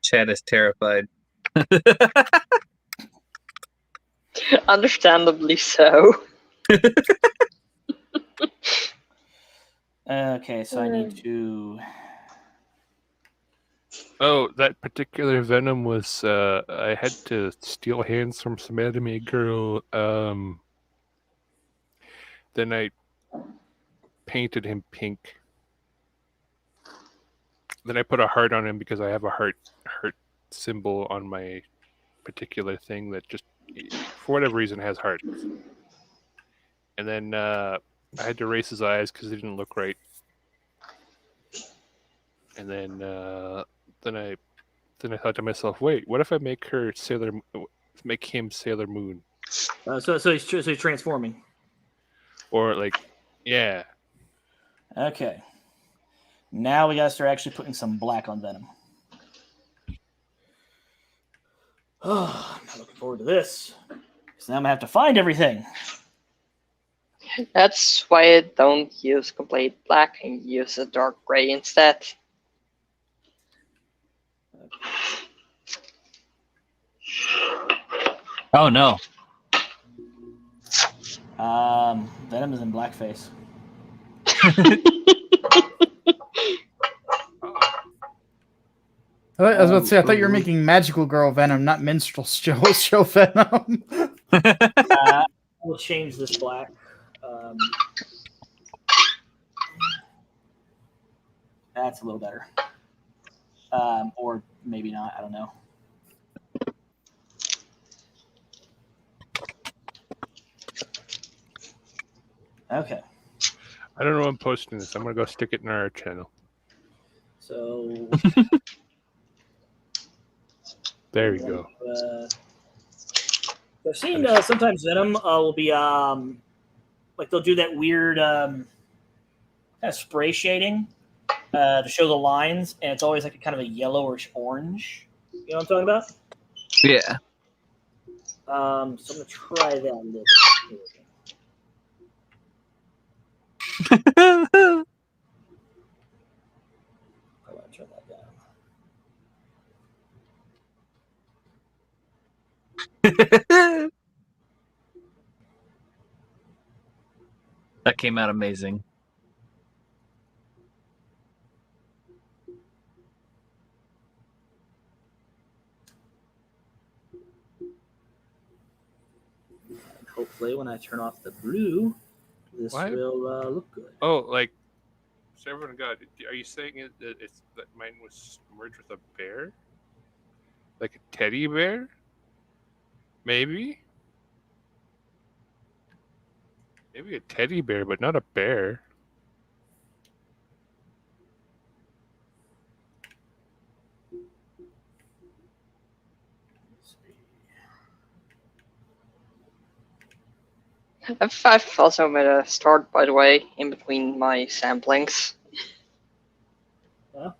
Chad is terrified. Understandably so. okay, so I need to. Oh, that particular Venom was I had to steal hands from some anime girl. Then I painted him pink. Then I put a heart on him because I have a heart symbol on my particular thing that just for whatever reason has hearts. And then I had to erase his eyes because they didn't look right. And then I thought to myself, wait, what if I make him Sailor Moon? So he's transforming. Or like, yeah. Okay. Now we gotta start actually putting some black on Venom. Oh, I'm not looking forward to this. Because now I'm gonna have to find everything. That's why I don't use complete black and use a dark gray instead. Oh no. Venom is in blackface. I was about to say, I thought you were making Magical Girl Venom, not Minstrel Show Venom. We'll change this black. That's a little better. Or maybe not. I don't know. Okay. I don't know I'm posting this. I'm going to go stick it in our channel. So... There you go. I've seen sometimes Venom will be like they'll do that weird kind of spray shading to show the lines, and it's always like a kind of a yellowish orange. You know what I'm talking about? Yeah. So I'm gonna try that a little bit. How about I turn that down? That came out amazing. Hopefully, when I turn off the blue, this will look good. Oh, like, so everyone got. Are you saying that mine was merged with a bear? Like a teddy bear? Maybe? Maybe a teddy bear, but not a bear. I've also made a start, by the way, in between my samplings. Huh?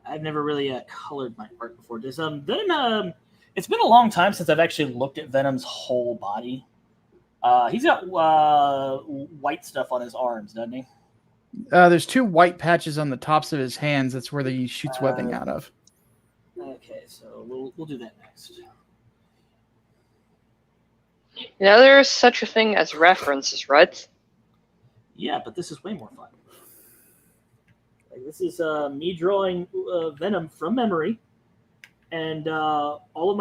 I I've never really colored my art before. Does Venom? It's been a long time since I've actually looked at Venom's whole body. He's got white stuff on his arms, doesn't he? There's 2 white patches on the tops of his hands. That's where he shoots webbing out of. Okay, so we'll do that next. There's such a thing as references, right? Yeah, but this is way more fun. Like, this is me drawing Venom from memory, and all of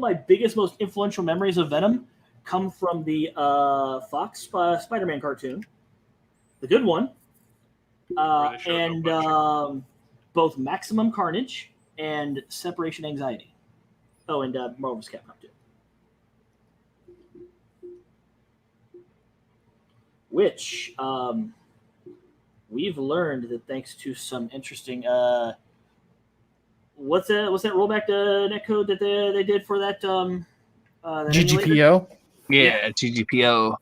my biggest, most influential memories of Venom come from the Fox Spider-Man cartoon, the good one, and both Maximum Carnage and Separation Anxiety. Oh, and Marvel vs. Capcom 2. Which we've learned that thanks to some interesting what's that rollback netcode that they did for that GGPO? Yeah, GGPO.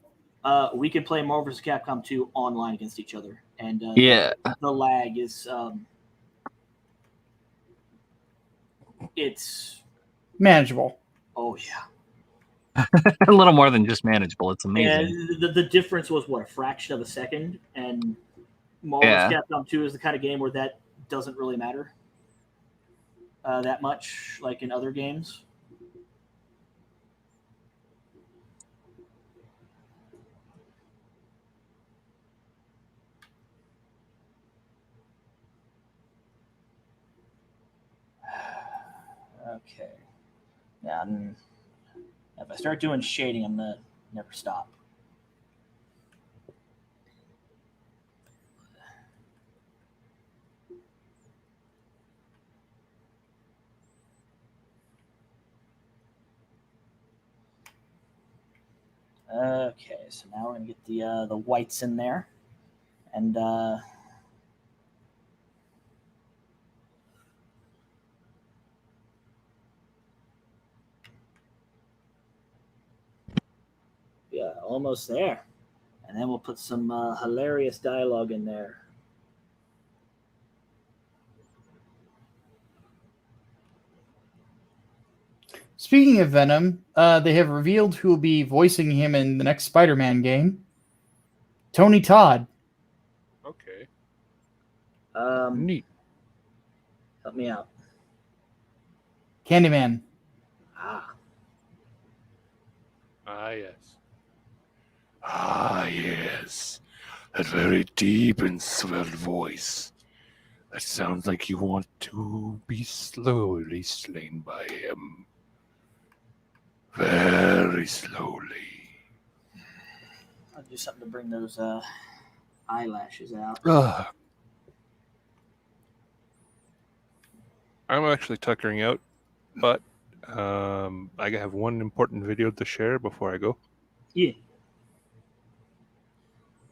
We can play Marvel vs. Capcom 2 online against each other, and the lag is it's manageable. Oh yeah. A little more than just manageable. It's amazing. And the difference was what, a fraction of a second, and Marvel vs. Capcom 2 is the kind of game where that doesn't really matter that much, like in other games. Okay. Now, if I start doing shading, I'm gonna never stop. Okay, so now we're gonna get the whites in there, and yeah, almost there. And then we'll put some hilarious dialogue in there. Speaking of Venom, they have revealed who will be voicing him in the next Spider-Man game. Tony Todd. Okay. Neat. Help me out. Candyman. Yes. Yes. That very deep and swelled voice. That sounds like you want to be slowly slain by him. Very slowly. I'll do something to bring those eyelashes out. I'm actually tuckering out, but I have one important video to share before I go. Yeah.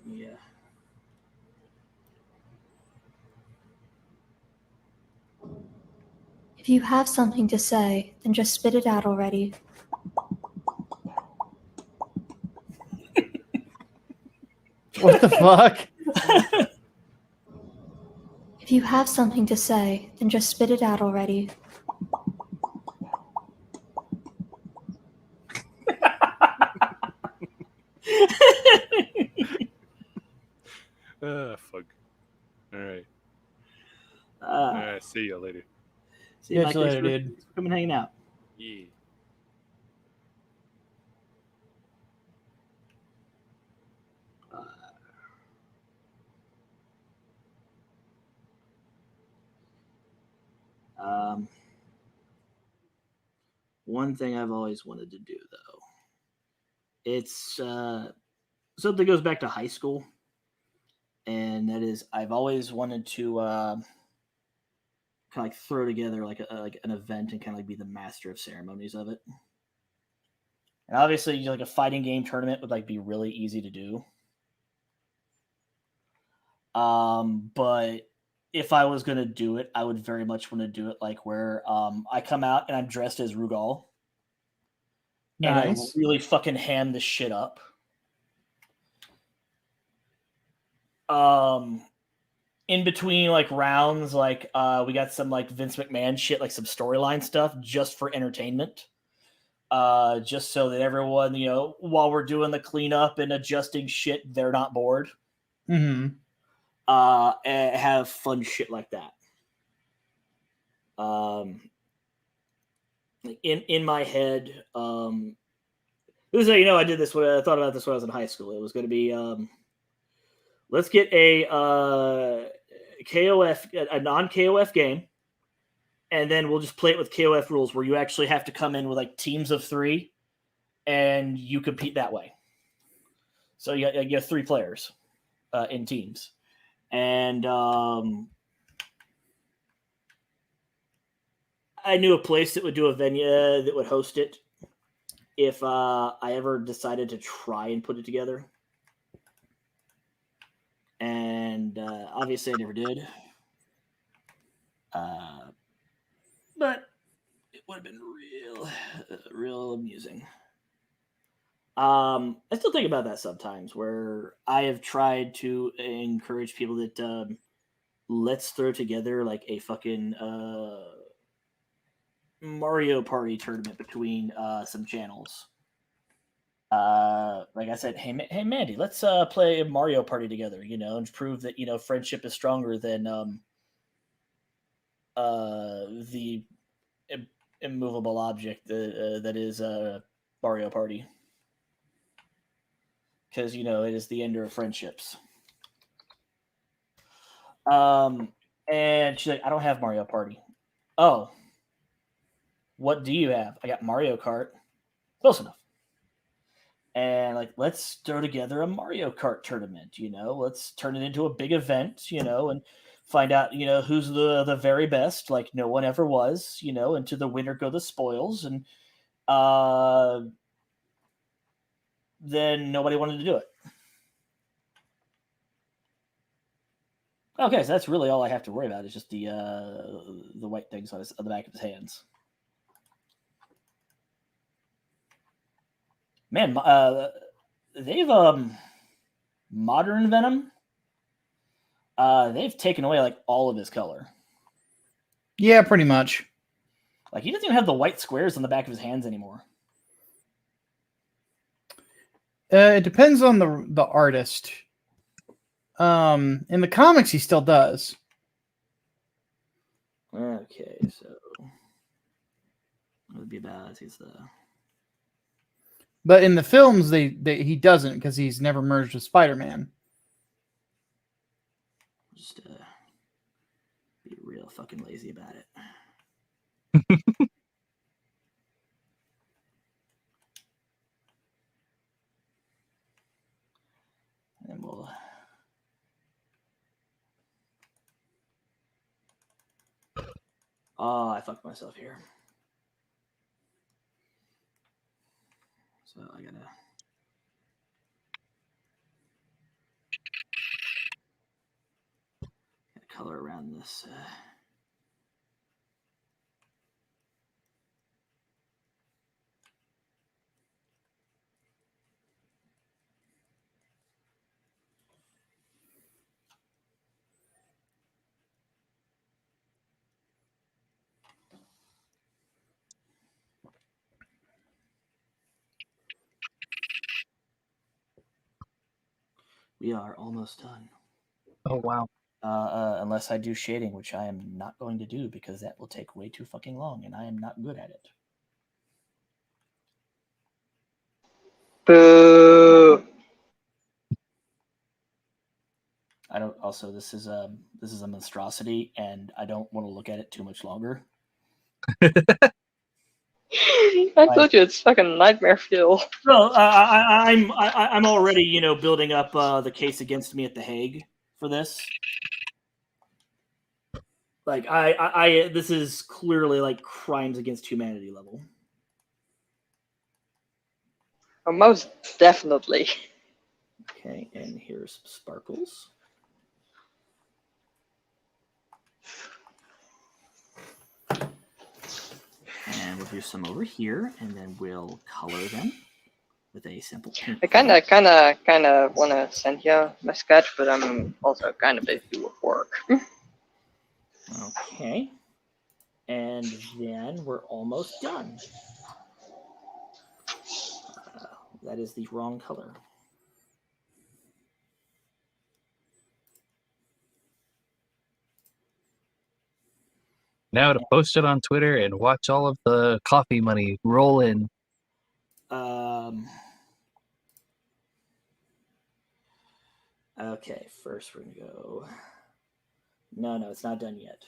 Yeah. If you have something to say, then just spit it out already. What the fuck? If you have something to say, then just spit it out already. Fuck. All right. All right. See you later. See you Catch you later, dude. Thanks for coming hanging out. Yeah. One thing I've always wanted to do, though, it's something that goes back to high school, and that is I've always wanted to kind of like throw together like an event and kind of like be the master of ceremonies of it. And obviously, like a fighting game tournament would like be really easy to do. But if I was gonna do it, I would very much want to do it like where I come out and I'm dressed as Rugal. Nice. And I really fucking ham this shit up. in between like rounds, like we got some like Vince McMahon shit, like some storyline stuff just for entertainment. Just so that everyone, while we're doing the cleanup and adjusting shit, they're not bored. Mm-hmm. And have fun shit like that. In my head, this is how I did this when I thought about this when I was in high school. It was going to be let's get a KOF, a non-KOF game, and then we'll just play it with KOF rules where you actually have to come in with like teams of 3 and you compete that way. So you have 3 players in teams. And I knew a place that would do a venue that would host it if I ever decided to try and put it together. And obviously I never did. But it would have been real amusing. I still think about that sometimes, where I have tried to encourage people that let's throw together like a fucking Mario Party tournament between some channels. Like I said, hey Mandy, let's play a Mario Party together, and prove that friendship is stronger than the immovable object that is Mario Party. Because it is the ender of friendships. And she's like, I don't have Mario Party. Oh, what do you have? I got Mario Kart. Close enough. And like, let's throw together a Mario Kart tournament. Let's turn it into a big event. And find out who's the very best, like no one ever was. And to the winner go the spoils. And then nobody wanted to do it. Okay, so that's really all I have to worry about is just the white things on the back of his hands. Man, they've modern Venom. They've taken away like all of his color. Yeah, pretty much. Like he doesn't even have the white squares on the back of his hands anymore. It depends on the artist. In the comics, he still does. Okay, so it would be about he's the. But in the films, he doesn't because he's never merged with Spider-Man. Just be real fucking lazy about it. And we'll. Oh, I fucked myself here. So I gotta color around this. We are almost done. Oh wow. Unless I do shading, which I am not going to do because that will take way too fucking long, and I am not good at it. Boo. I don't. Also, this is a monstrosity, and I don't want to look at it too much longer. I told you it's fucking nightmare fuel. No, I'm already building up the case against me at the Hague for this. Like I this is clearly like crimes against humanity level. Oh, most definitely. Okay, and here's some sparkles. And we'll do some over here, and then we'll color them. with a simple pink. I kind of want to send you my sketch, but I'm also kind of busy with work. Okay. And then we're almost done. That is the wrong color. Now to post it on Twitter and watch all of the coffee money roll in. Okay, first we're gonna go. No, it's not done yet.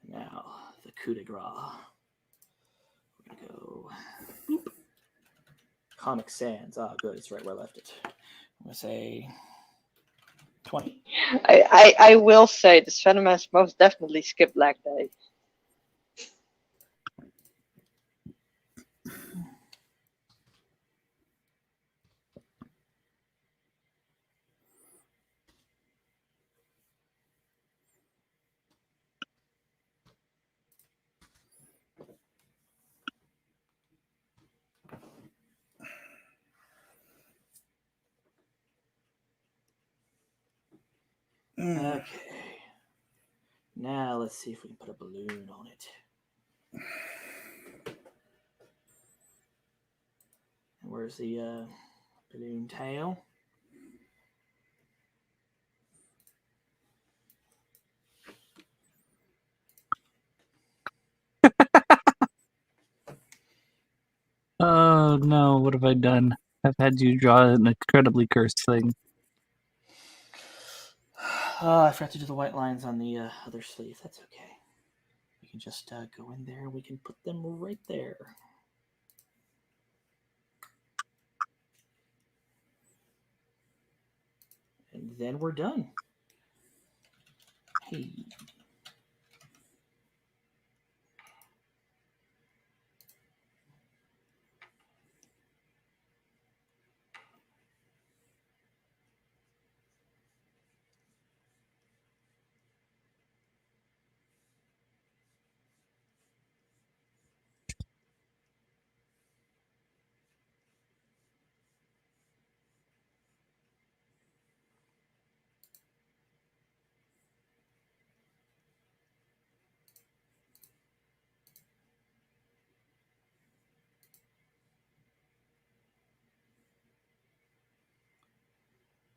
Now the coup de grace. We're gonna go. Boop. Comic Sans. Ah, good. It's right where I left it. I'm gonna say 20. I will say this Venom has most definitely skipped leg day. Okay. Now let's see if we can put a balloon on it. And where's the balloon tail? Oh no, what have I done? I've had you draw an incredibly cursed thing. I forgot to do the white lines on the other sleeve. That's okay. We can just go in there and we can put them right there. And then we're done. Hey.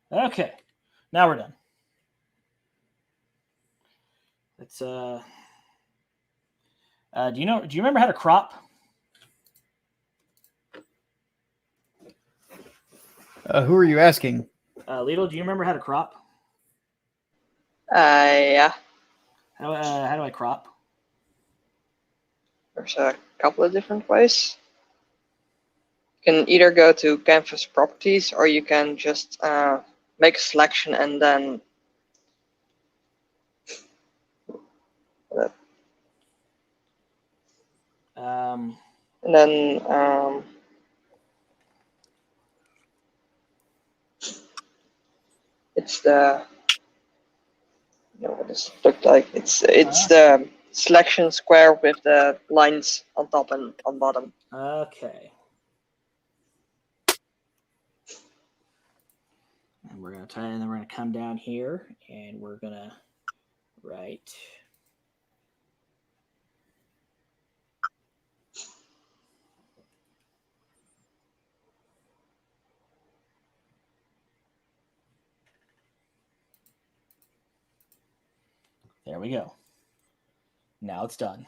Okay, now we're done. Let's do you remember how to crop? Who are you asking? Lidl, do you remember how to crop? Yeah. How do I crop? There's a couple of different ways. You can either go to canvas properties, or you can just make a selection and then it's the what does it look like? It's the selection square with the lines on top and on bottom. Okay. And we're gonna and then we're gonna come down here and we're gonna write. There we go. Now it's done.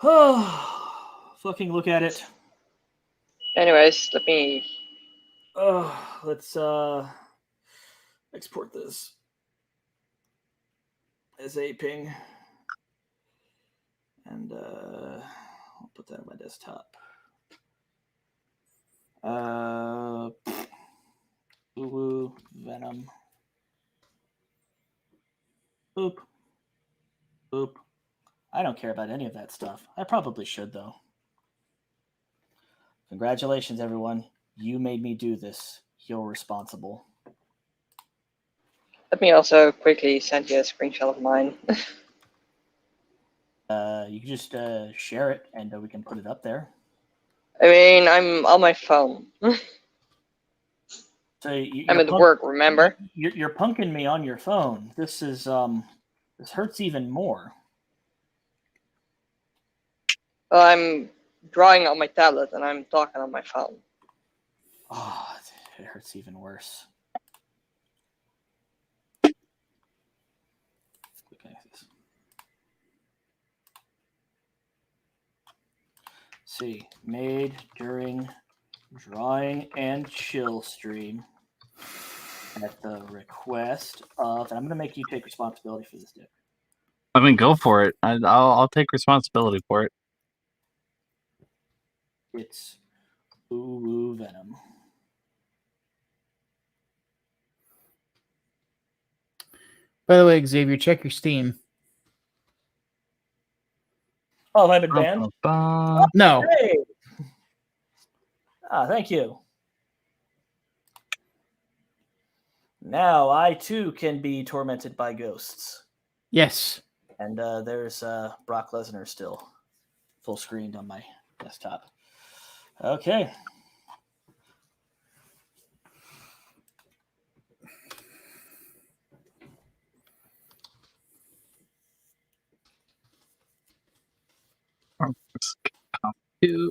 Oh, fucking look at it. Anyways, let me. Let's export this as a ping, and I'll put that on my desktop. Ooh, Venom. Boop. Boop. I don't care about any of that stuff. I probably should, though. Congratulations, everyone. You made me do this. You're responsible. Let me also quickly send you a screenshot of mine. You can just share it, and we can put it up there. I mean, I'm on my phone. So I'm at work, remember? You're punking me on your phone. This is this hurts even more. Well, I'm drawing on my tablet and I'm talking on my phone. Oh, it hurts even worse. See, made during drawing and chill stream at the request of, and I'm going to make you take responsibility for this, Dick. I mean, go for it. I'll take responsibility for it. It's Ooh Venom. By the way, Xavier, check your Steam. Oh, have I been banned? No. Hey! Thank you. Now I too can be tormented by ghosts. Yes. And there's Brock Lesnar still full screened on my desktop. Okay.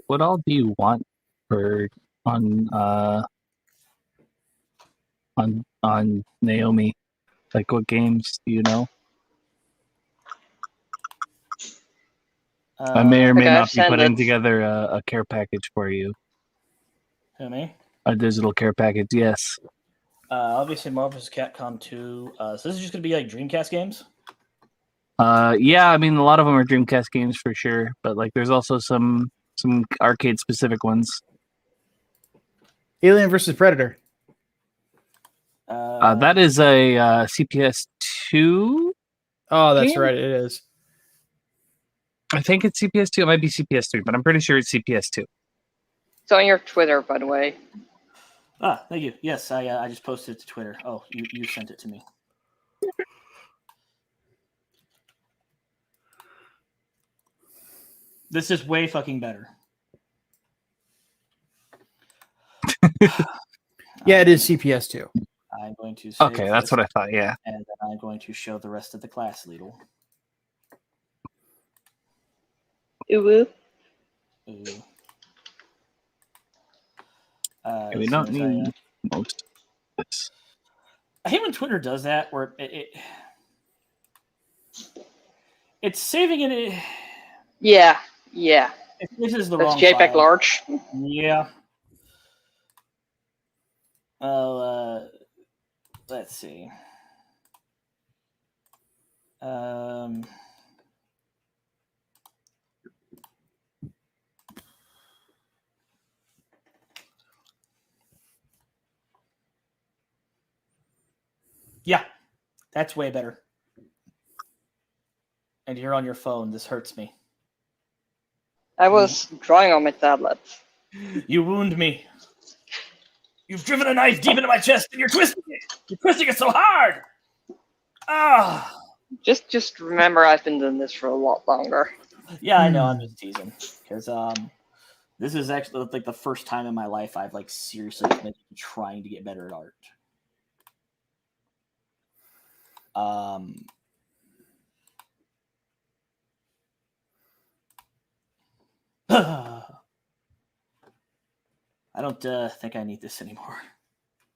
What all do you want for on Naomi? Like, what games do you know? I may or may not be putting together a care package for you. Who, me? A digital care package, yes. Obviously, Marvel vs. Capcom 2. So this is just going to be like Dreamcast games? Yeah, I mean, a lot of them are Dreamcast games for sure, but like, there's also some arcade-specific ones. Alien vs. Predator. That is a CPS2. Oh, that's game? right. It is. I think it's CPS2. It might be CPS3, but I'm pretty sure it's CPS2. It's on your Twitter, by the way. Thank you. Yes, I just posted it to Twitter. Oh, you sent it to me. This is way fucking better. Yeah, it is CPS2. I'm going to save Okay, that's what I thought, yeah. And then I'm going to show the rest of the class, Lidl. Ooh. Ooh. We don't need most of this. I hate when Twitter does that, where it's saving it. Yeah. This is the That's wrong JPEG file. large. Yeah. Let's see. Yeah, that's way better. And you're on your phone. This hurts me. I was drawing on my tablet. You wound me. You've driven a knife deep into my chest, and you're twisting it. You're twisting it so hard. Just remember, I've been doing this for a lot longer. Yeah, I know. I'm just teasing because this is actually like the first time in my life I've like seriously committed to trying to get better at art. I don't think I need this anymore.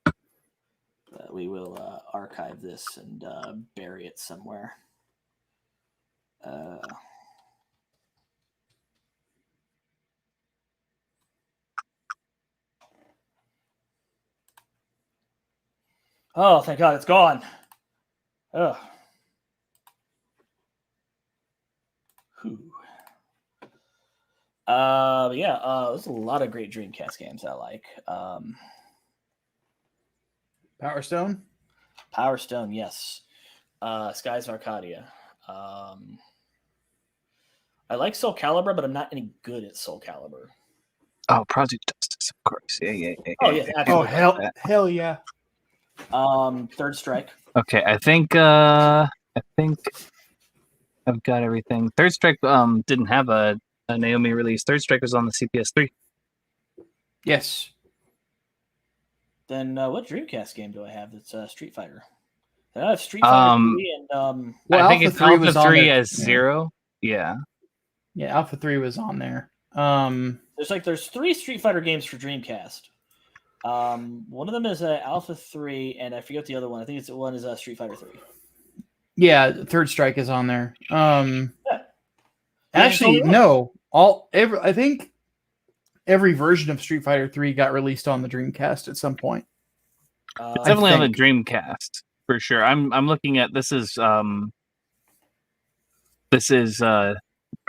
But we will archive this and bury it somewhere. Oh, thank God, it's gone. Ugh. There's a lot of great Dreamcast games I like. Power Stone? Power Stone, yes. Skies of Arcadia. I like Soul Calibur, but I'm not any good at Soul Calibur. Oh, Project Justice, of course. Yeah. Oh, yeah, absolutely. Oh, hell yeah. Third Strike. Okay, I think I've got everything. Third Strike didn't have a Naomi release. Third Strike was on the CPS3. Yes. Then what Dreamcast game do I have that's Street Fighter? I have Street Fighter 3 and Well, I think Alpha it's 3 Alpha was on 3 there. as 0. Yeah. Yeah, Alpha 3 was on there. There's 3 Street Fighter games for Dreamcast. One of them is Alpha 3, and I forget the other one. I think one is Street Fighter 3. Yeah, Third Strike is on there. Yeah. Actually, no. I think every version of Street Fighter 3 got released on the Dreamcast at some point. It's definitely on the Dreamcast for sure. I'm looking at this is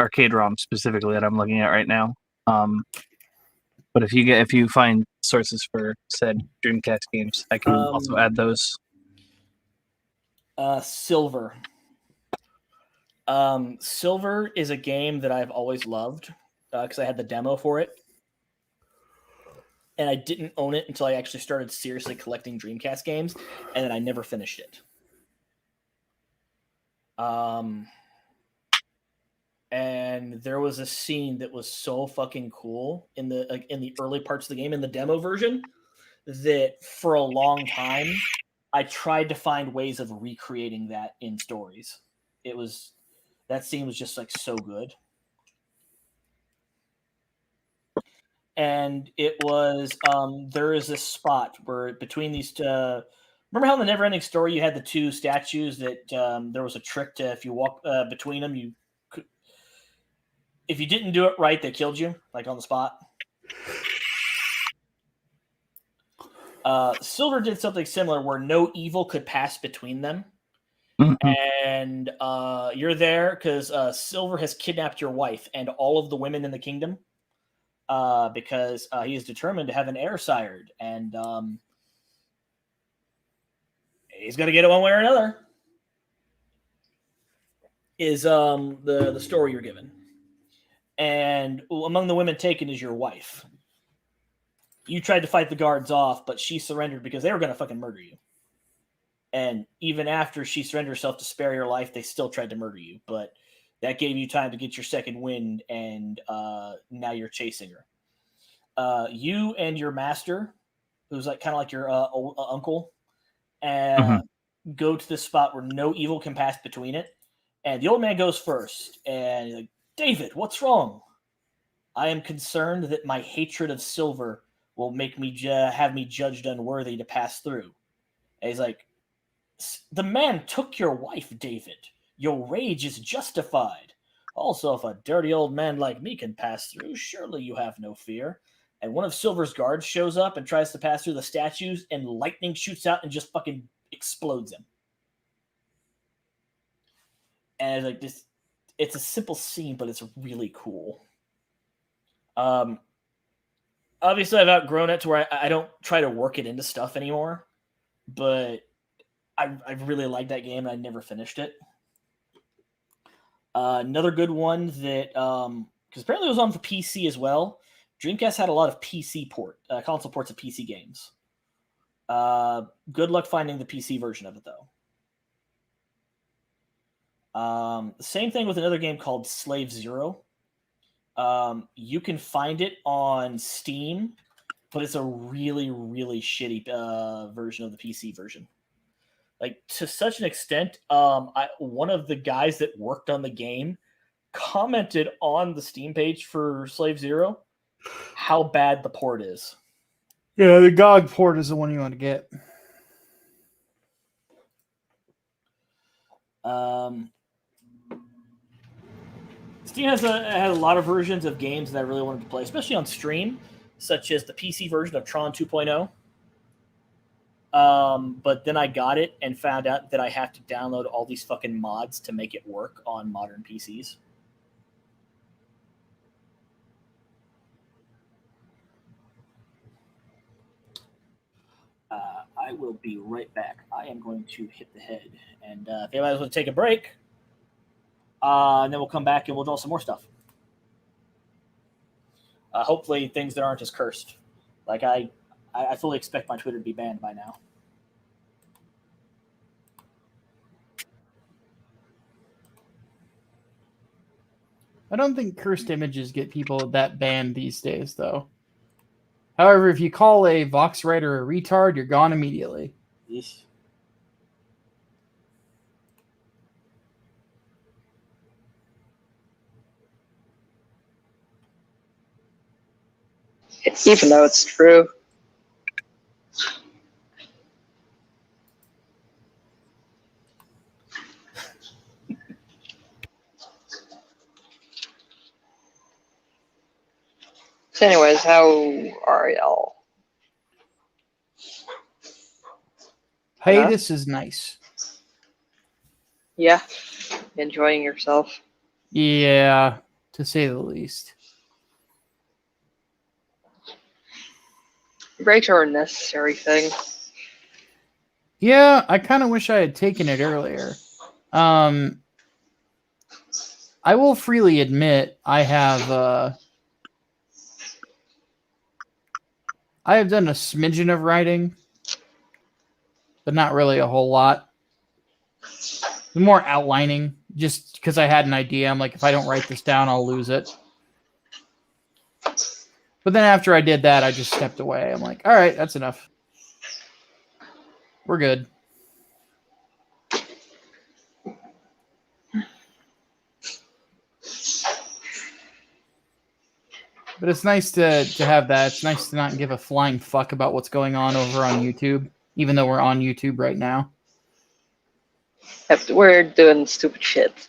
Arcade ROM specifically that I'm looking at right now. But if you find sources for said Dreamcast games, I can also add those. Silver. Silver is a game that I've always loved because I had the demo for it. And I didn't own it until I actually started seriously collecting Dreamcast games, and then I never finished it. And there was a scene that was so fucking cool in the early parts of the game, in the demo version, that for a long time I tried to find ways of recreating that in stories. That scene was just like so good. And it was there is this spot where between these remember how in the Neverending Story you had the 2 statues that there was a trick to, if you walk between them, you could, if you didn't do it right, they killed you, like on the spot. Silver did something similar where no evil could pass between them. Mm-hmm. And you're there because Silver has kidnapped your wife and all of the women in the kingdom. Because he is determined to have an heir sired, and he's going to get it one way or another. Is the story you're given, and among the women taken is your wife. You tried to fight the guards off, but she surrendered because they were going to fucking murder you. And even after she surrendered herself to spare your life, they still tried to murder you, but that gave you time to get your second wind, and now you're chasing her. You and your master, who's like kind of like your uncle, and go to the spot where no evil can pass between it. And the old man goes first, and he's like, David, what's wrong? I am concerned that my hatred of Silver will make me have me judged unworthy to pass through. And he's like, the man took your wife, David. Your rage is justified. Also, if a dirty old man like me can pass through, surely you have no fear. And one of Silver's guards shows up and tries to pass through the statues, and lightning shoots out and just fucking explodes him. And like this, it's a simple scene, but it's really cool. Obviously, I've outgrown it to where I don't try to work it into stuff anymore. But I really liked that game, and I never finished it. Another good one that, because apparently it was on for PC as well. Dreamcast had a lot of console ports of PC games. Good luck finding the PC version of it, though. Same thing with another game called Slave Zero. You can find it on Steam, but it's a really, really shitty version of the PC version. Like, to such an extent, one of the guys that worked on the game commented on the Steam page for Slave Zero how bad the port is. Yeah, the GOG port is the one you want to get. Steam has a lot of versions of games that I really wanted to play, especially on stream, such as the PC version of Tron 2.0. But then I got it and found out that I have to download all these fucking mods to make it work on modern PCs. I will be right back. I am going to hit the head. And if anybody wants to take a break, and then we'll come back and we'll do some more stuff. Hopefully things that aren't as cursed. Like I fully expect my Twitter to be banned by now. I don't think cursed images get people that banned these days, though. However, if you call a Vox writer a retard, you're gone immediately. Yeesh. Even though it's true. So anyways, how are y'all? Hiatus is nice. Yeah? Enjoying yourself? Yeah, to say the least. Breaks are a necessary thing. Yeah, I kind of wish I had taken it earlier. I will freely admit I have done a smidgen of writing, but not really a whole lot. More outlining, just because I had an idea. I'm like, if I don't write this down, I'll lose it. But then after I did that, I just stepped away. I'm like, all right, that's enough. We're good. But it's nice to have that. It's nice to not give a flying fuck about what's going on over on YouTube, even though we're on YouTube right now. We're doing stupid shit.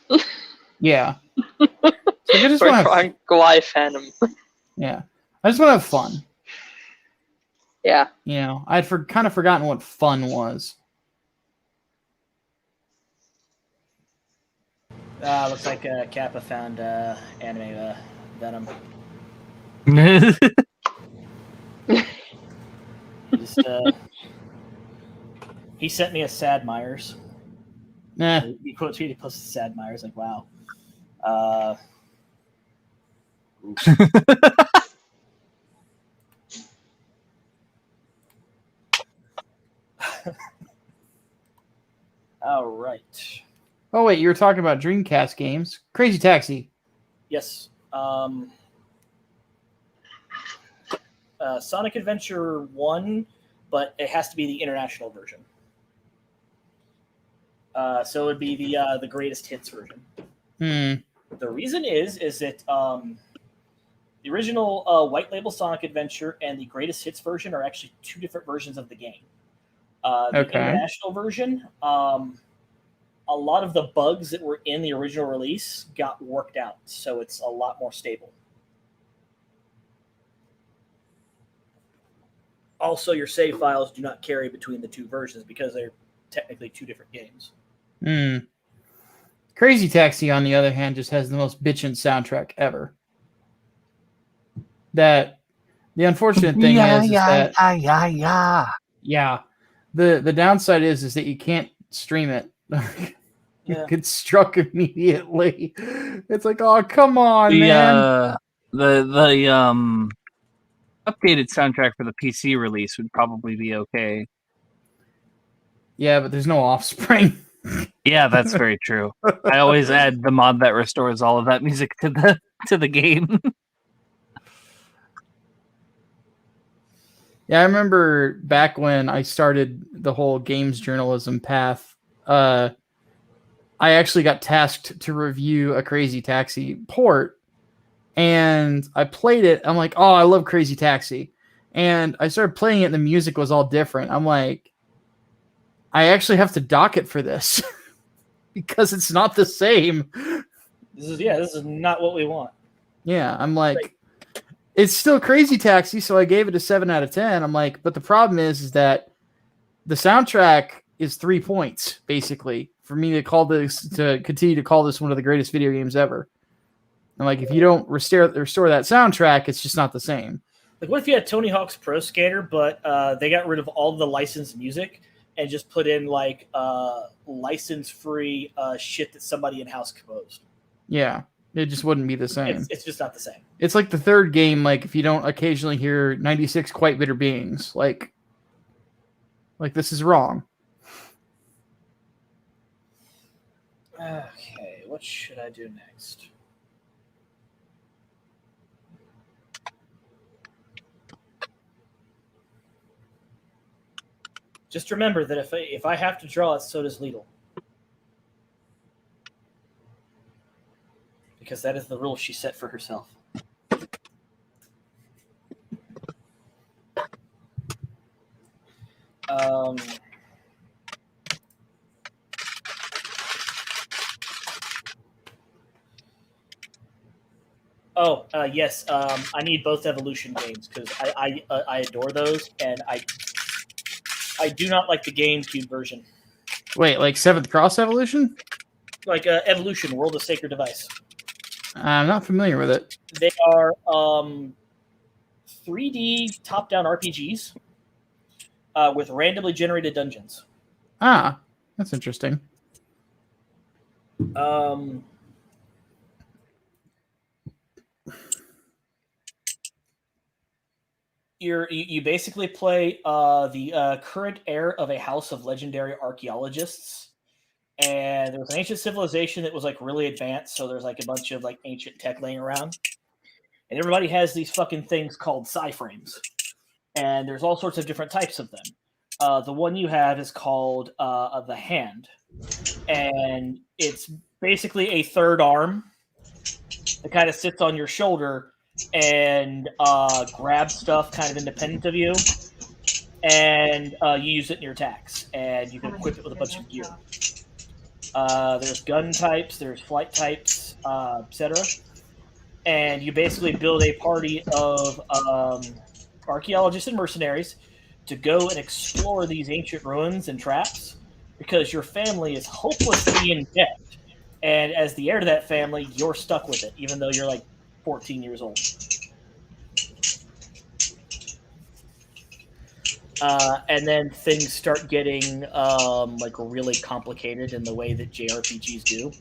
Yeah. So I just We're want to trying Kawaii fandom. Yeah. I just want to have fun. Yeah. You know, I'd kind of forgotten what fun was. Looks like Kappa found anime Venom. Just, he sent me a Sad Myers. Nah. He posted Sad Myers, like, wow. All right. Oh, wait, you were talking about Dreamcast games. Crazy Taxi. Yes. Sonic Adventure 1, but it has to be the international version. So it would be the greatest hits version. The reason is that the original white label Sonic Adventure and the greatest hits version are actually two different versions of the game. The international version, a lot of the bugs that were in the original release got worked out, so it's a lot more stable. Also, your save files do not carry between the two versions because they're technically two different games. Crazy Taxi, on the other hand, just has the most bitchin' soundtrack ever. That the unfortunate thing is that the downside is that you can't stream it. You get struck immediately. It's like, oh, come on, man. The updated soundtrack for the PC release would probably be okay. Yeah, but there's no Offspring. Yeah, that's very true. I always add the mod that restores all of that music to the game. Yeah, I remember back when I started the whole games journalism path, I actually got tasked to review a Crazy Taxi port, and I played it. I'm like, oh, I love Crazy Taxi. And I started playing it, and the music was all different. I'm like, I actually have to dock it for this because it's not the same. This is not what we want. Yeah, I'm like, it's still Crazy Taxi, so I gave it a 7 out of 10. I'm like, but the problem is that the soundtrack is 3 points, basically, for me to continue to call this one of the greatest video games ever. And like, if you don't restore that soundtrack, it's just not the same. Like, what if you had Tony Hawk's Pro Skater, but they got rid of all the licensed music and just put in like license-free shit that somebody in-house composed? Yeah, it just wouldn't be the same. It's just not the same. It's like the third game. Like, if you don't occasionally hear 96 Quite Bitter Beings, like this is wrong. Okay, what should I do next? Just remember that if I have to draw it, so does Lidl. Because that is the rule she set for herself. Yes. I need both evolution games because I adore those, and I do not like the GameCube version. Wait, like Seventh Cross Evolution? Like Evolution, World of Sacred Device. I'm not familiar with it. They are 3D top-down RPGs with randomly generated dungeons. Ah, that's interesting. You basically play the current heir of a house of legendary archaeologists, and there was an ancient civilization that was like really advanced, so there's like a bunch of like ancient tech laying around, and everybody has these fucking things called PSI-frames, and there's all sorts of different types of them. The one you have is called the Hand, and it's basically a third arm that kind of sits on your shoulder and grab stuff kind of independent of you, and you use it in your attacks, and you can equip it with a bunch of gear. There's gun types, there's flight types, etc. And you basically build a party of archaeologists and mercenaries to go and explore these ancient ruins and traps, because your family is hopelessly in debt, and as the heir to that family, you're stuck with it, even though you're like 14 years old. And then things start getting like really complicated in the way that JRPGs do.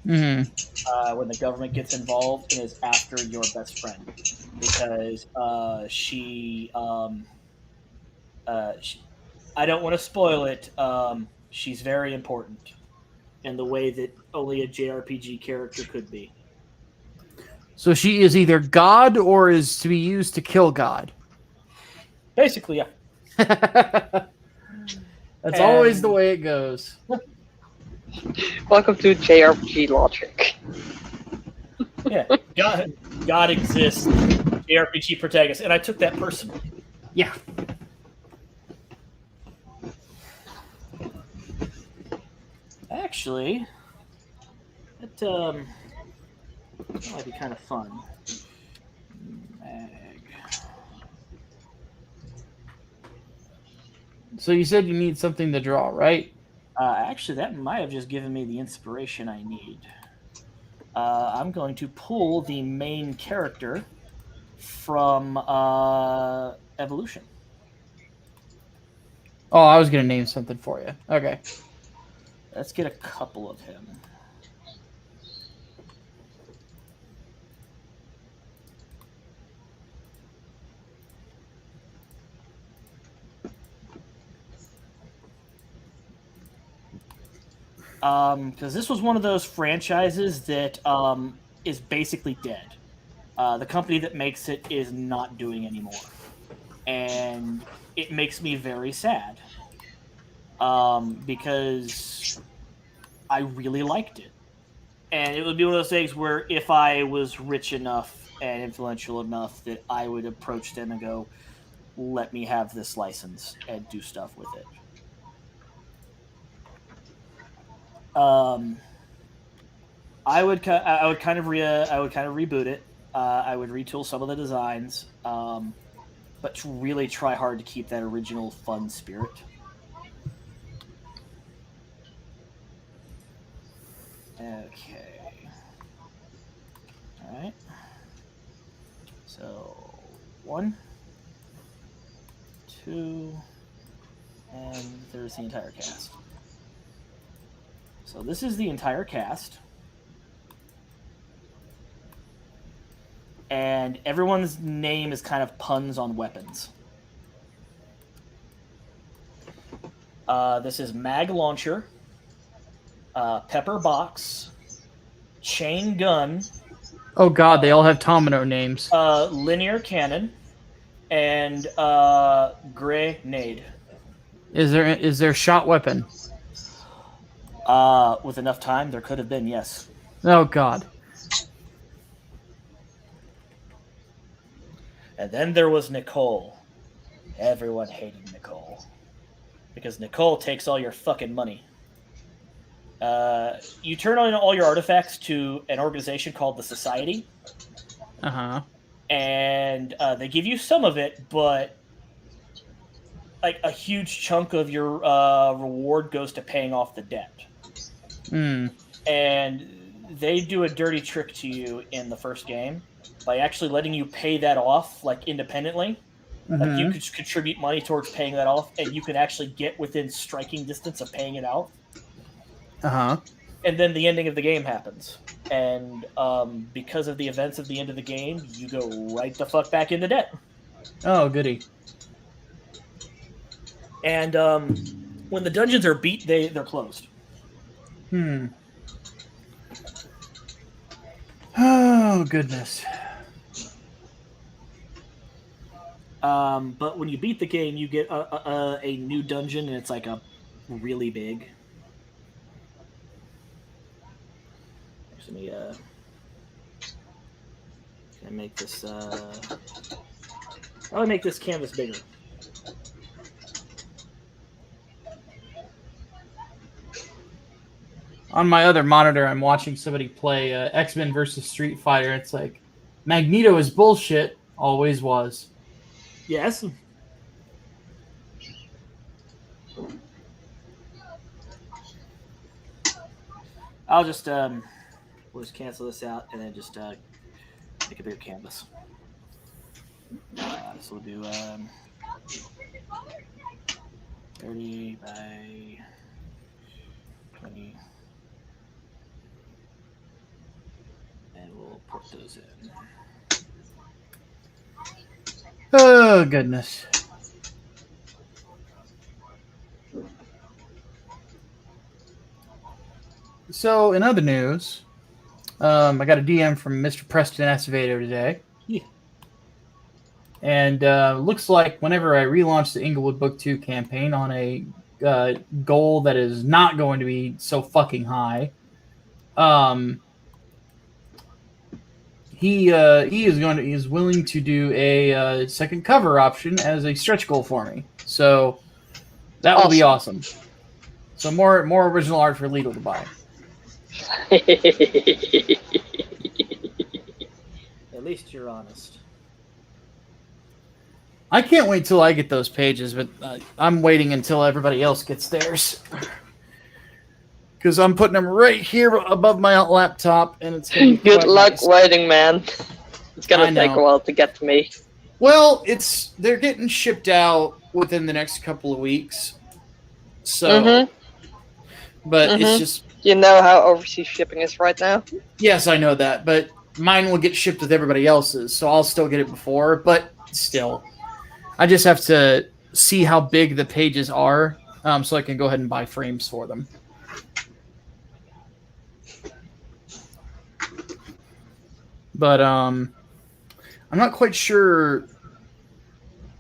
Mm-hmm. When the government gets involved and is after your best friend, because she I don't want to spoil it. She's very important in the way that only a JRPG character could be. So she is either God or is to be used to kill God. Basically, yeah. That's always the way it goes. Welcome to JRPG logic. Yeah, God exists. JRPG protagonist, and I took that personally. Yeah. Actually, that might be kind of fun. So you said you need something to draw, right? Actually, that might have just given me the inspiration I need. I'm going to pull the main character from Evolution. Oh, I was going to name something for you. Okay. Let's get a couple of him. Because this was one of those franchises that is basically dead. The company that makes it is not doing anymore. And it makes me very sad. Because I really liked it. And it would be one of those things where if I was rich enough and influential enough that I would approach them and go, let me have this license and do stuff with it. I would kind of reboot it. I would retool some of the designs, but to really try hard to keep that original fun spirit. Okay. All right. So 1, 2, and there's the entire cast. So this is the entire cast. And everyone's name is kind of puns on weapons. This is Mag Launcher, Pepper Box, Chain Gun. Oh God, they all have Tomino names. Linear Cannon, and Grenade. Is there a shot weapon? With enough time, there could have been, yes. Oh God. And then there was Nicole. Everyone hated Nicole. Because Nicole takes all your fucking money. You turn on all your artifacts to an organization called the Society. Uh-huh. And they give you some of it, but like a huge chunk of your reward goes to paying off the debt. And they do a dirty trick to you in the first game by actually letting you pay that off like independently. Like you could contribute money towards paying that off, and you can actually get within striking distance of paying it out. And then the ending of the game happens, and because of the events of the end of the game, you go right the fuck back into debt. Oh, goody. And when the dungeons are beat, they're closed. Oh, goodness. But when you beat the game, you get a new dungeon, and it's like a really big. Let me can I make this I'll make this canvas bigger. On my other monitor, I'm watching somebody play X-Men versus Street Fighter. It's like, Magneto is bullshit. Always was. Yes. I'll just we'll just cancel this out and then just make a bigger canvas. So we'll do 30 by 20, and we'll put those in. Oh, goodness. So, in other news, I got a DM from Mr. Preston Acevedo today. Yeah. And looks like whenever I relaunch the Inglewood Book 2 campaign on a goal that is not going to be so fucking high, he is willing to do a second cover option as a stretch goal for me. So that will be awesome. So more original art for Lidl to buy. At least you're honest. I can't wait till I get those pages, but I'm waiting until everybody else gets theirs. Because I'm putting them right here above my laptop, and it's gonna be Good luck nice. waiting, man. It's gonna take a while to get to me. Well, they're getting shipped out within the next couple of weeks. So, but it's just... You know how overseas shipping is right now? Yes, I know that, but mine will get shipped with everybody else's, so I'll still get it before, but still. I just have to see how big the pages are, so I can go ahead and buy frames for them. But I'm not quite sure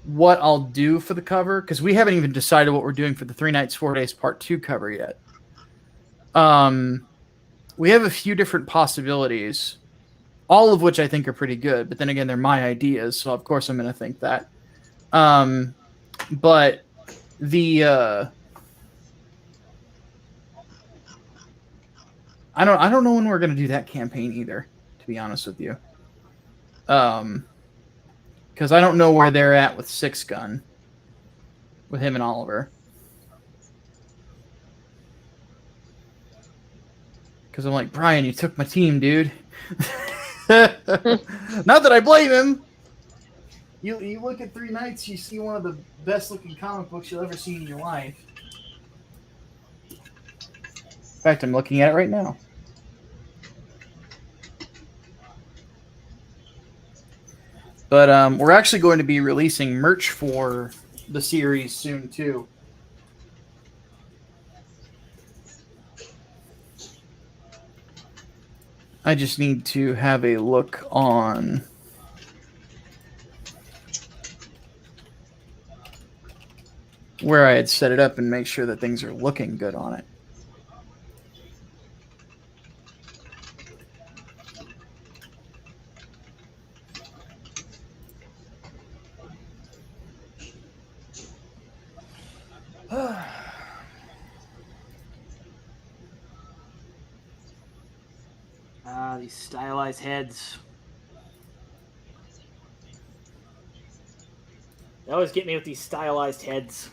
what I'll do for the cover, because we haven't even decided what we're doing for the 3 Nights, 4 Days Part 2 cover yet. We have a few different possibilities, all of which I think are pretty good, but then again, they're my ideas, so of course I'm going to think that. But the I don't know when we're going to do that campaign either, to be honest with you. Because I don't know where they're at with Six Gun, with him and Oliver. Because I'm like, Brian, you took my team, dude. Not that I blame him. You look at 3 Nights, you see one of the best looking comic books you'll ever see in your life. In fact, I'm looking at it right now. But we're actually going to be releasing merch for the series soon, too. I just need to have a look on... where I had set it up and make sure that things are looking good on it. These stylized heads. They always get me with these stylized heads.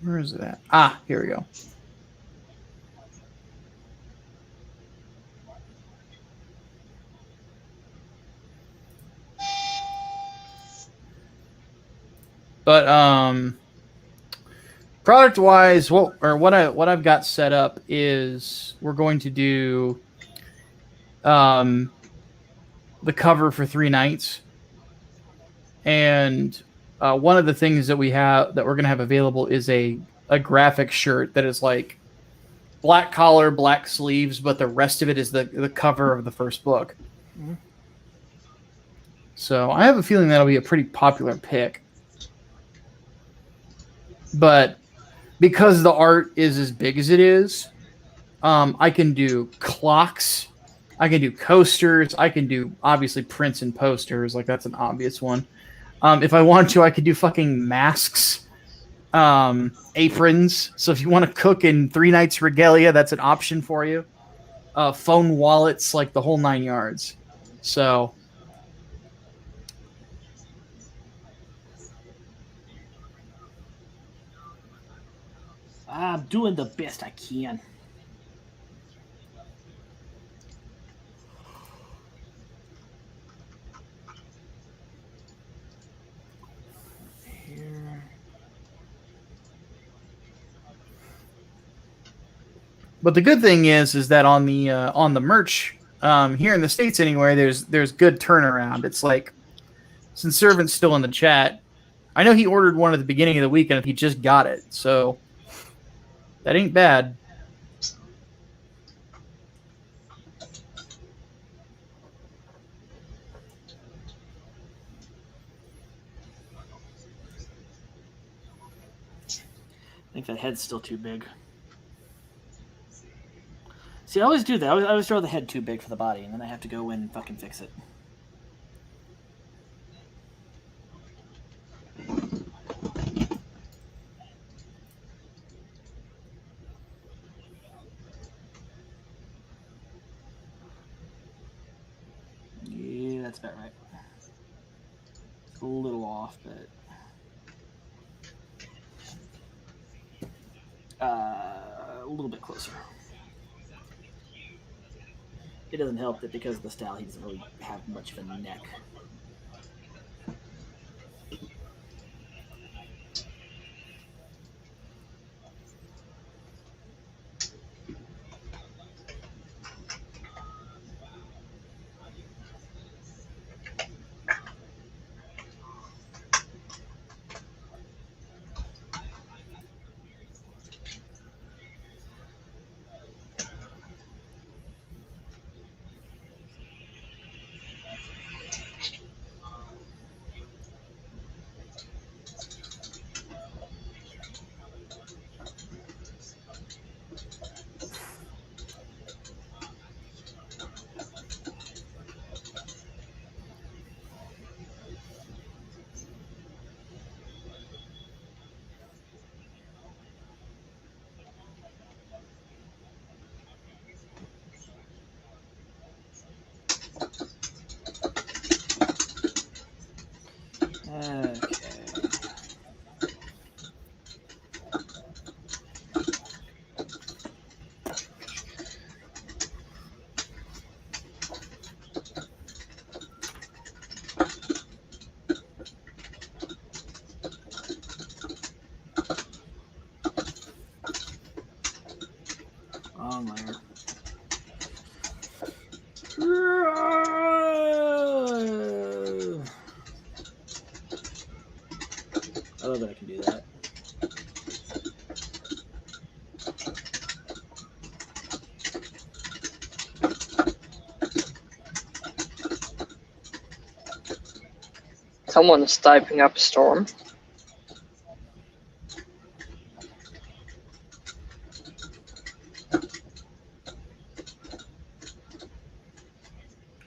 Where is it at? Ah, here we go. But product wise, what I've got set up is we're going to do the cover for 3 nights, and one of the things that we're going to have available is a graphic shirt that is like black collar, black sleeves, but the rest of it is the cover of the first book. Mm-hmm. So I have a feeling that'll be a pretty popular pick. But because the art is as big as it is, I can do clocks, I can do coasters, I can do obviously prints and posters, like that's an obvious one. If I want to, I could do fucking masks, aprons. So if you want to cook in 3 nights regalia, that's an option for you. Phone wallets, like the whole 9 yards. So I'm doing the best I can. Here. But the good thing is that on the merch here in the States anywhere, there's good turnaround. It's like, since Servant's still in the chat, I know he ordered one at the beginning of the week and he just got it, so that ain't bad. I think that head's still too big. See, I always do that. I always draw the head too big for the body, and then I have to go in and fucking fix it. Yeah, that's about right. It's a little off, but... a little bit closer. It doesn't help that because of the style, he doesn't really have much of a neck. I love that I can do that. Someone's typing up a storm.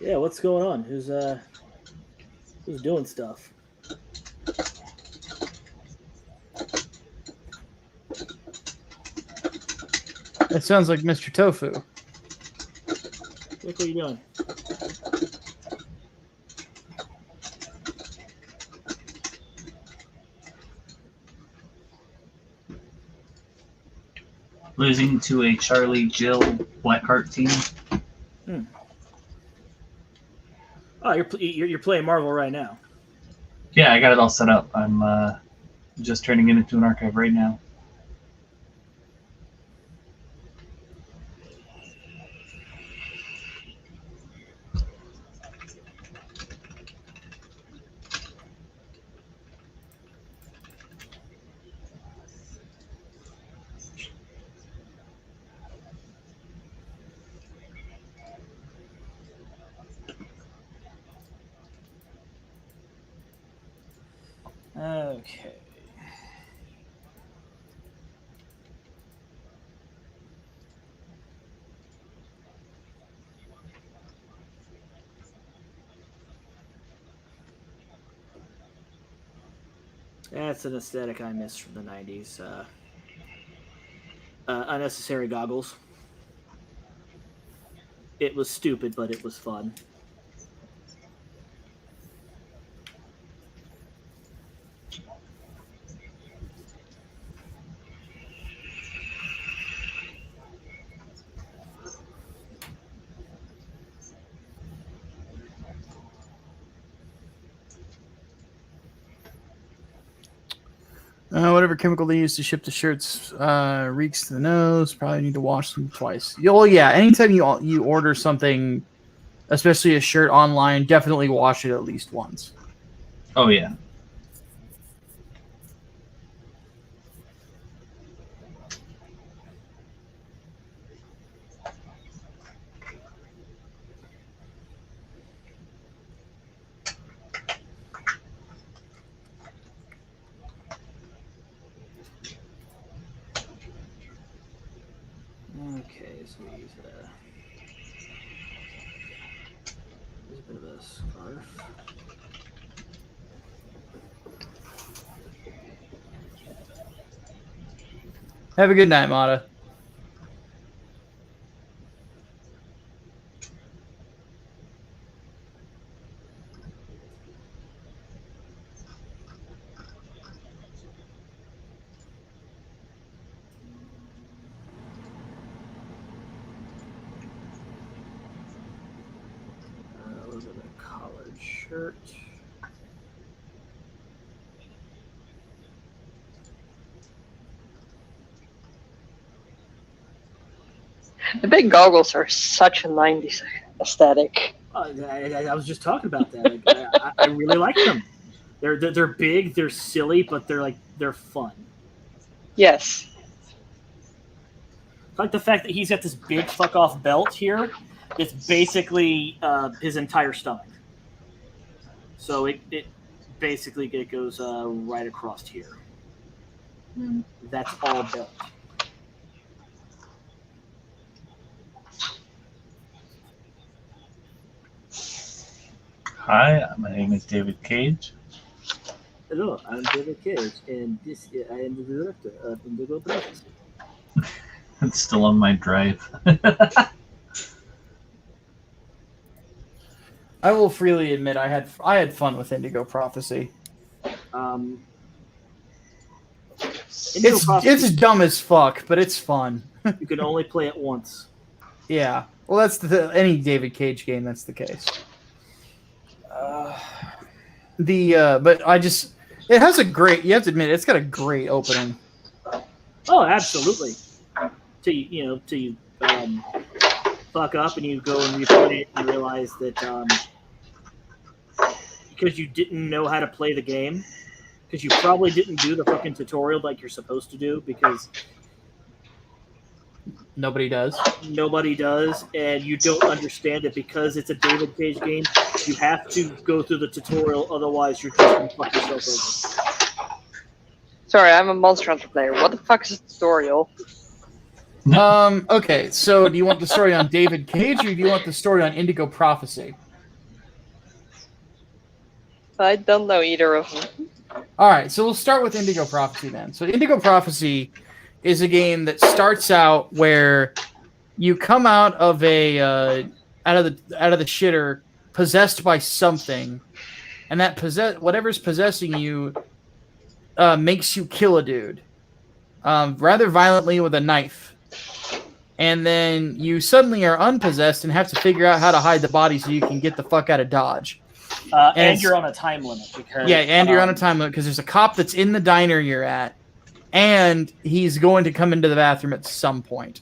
Yeah, what's going on? Who's doing stuff? That sounds like Mr. Tofu. What are you doing? Losing to a Charlie Jill Blackheart team. Oh, you're playing Marvel right now. Yeah, I got it all set up. I'm just turning it into an archive right now. Okay. That's an aesthetic I miss from the 90s. Unnecessary goggles. It was stupid, but it was fun. Whatever chemical they use to ship the shirts reeks to the nose. Probably need to wash them twice. Oh yeah, anytime you order something, especially a shirt online, definitely wash it at least once. Oh yeah. Okay, so we use a bit of a scarf. Have a good night, Mata. A little bit of a collared shirt. The big goggles are such a 90s aesthetic. I was just talking about that. I really like them. They're big, they're silly, but they're fun. Yes. I like the fact that he's got this big fuck off belt here. It's basically his entire stomach. So it basically goes right across here. That's all belt. Hi, my name is David Cage. Hello, I'm David Cage, and I am the director of Indigo Prophecy. It's still on my drive. I will freely admit I had fun with Indigo Prophecy. Indigo Prophecy, It's dumb as fuck, but it's fun. you can only play it once. Yeah. Well, that's any David Cage game. That's the case. But it has a great. You have to admit, it's got a great opening. Oh, absolutely. Till you fuck up and you go and replay it and realize that because you didn't know how to play the game, because you probably didn't do the fucking tutorial like you're supposed to do, because Nobody does. Nobody does, and you don't understand it because it's a David Cage game. You have to go through the tutorial, otherwise you're just going to fuck yourself over. Sorry, I'm a Monster Hunter player. What the fuck is a tutorial? Okay, so do you want the story on David Cage, or do you want the story on Indigo Prophecy? I don't know either of them. All right, so we'll start with Indigo Prophecy then. So Indigo Prophecy is a game that starts out where you come out of a out of the shitter possessed by something, and that whatever's possessing you makes you kill a dude rather violently with a knife, and then you suddenly are unpossessed and have to figure out how to hide the body so you can get the fuck out of Dodge. And you're on a time limit because you're on a time limit because there's a cop that's in the diner you're at, and he's going to come into the bathroom at some point.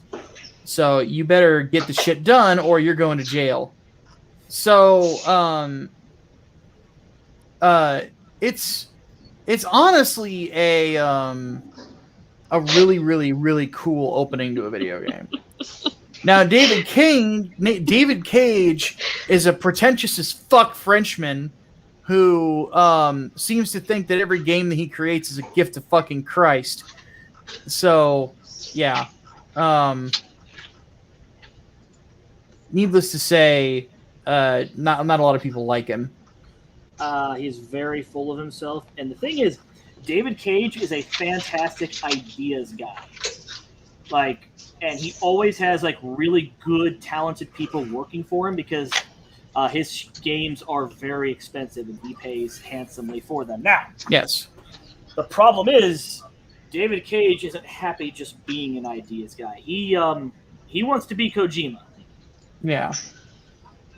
So you better get the shit done, or you're going to jail. So, it's honestly a really, really, really cool opening to a video game. Now, David Cage is a pretentious as fuck Frenchman who seems to think that every game that he creates is a gift of fucking Christ. So, yeah. Needless to say, not a lot of people like him. He's very full of himself. And the thing is, David Cage is a fantastic ideas guy. And he always has really good, talented people working for him because his games are very expensive and he pays handsomely for them. Now, yes, the problem is David Cage isn't happy just being an ideas guy. He wants to be Kojima. Yeah.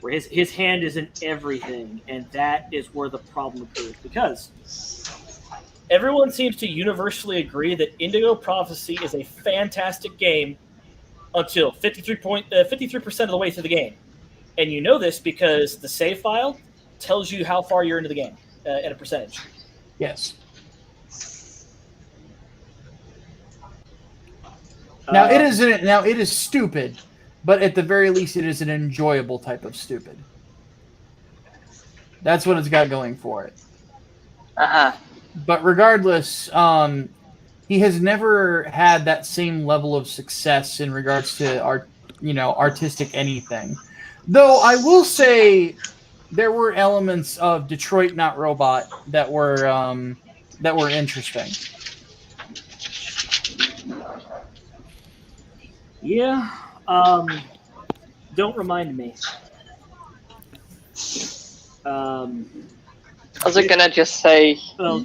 Where his hand is in everything, and that is where the problem occurs because everyone seems to universally agree that Indigo Prophecy is a fantastic game until 53% of the way through the game. And you know this because the save file tells you how far you're into the game at a percentage. Yes. Now it is stupid, but at the very least it is an enjoyable type of stupid. That's what it's got going for it. Uh-huh. But regardless, he has never had that same level of success in regards to artistic anything. Though I will say there were elements of Detroit Not Robot that were interesting. Yeah. Don't remind me. I was gonna just say, Well,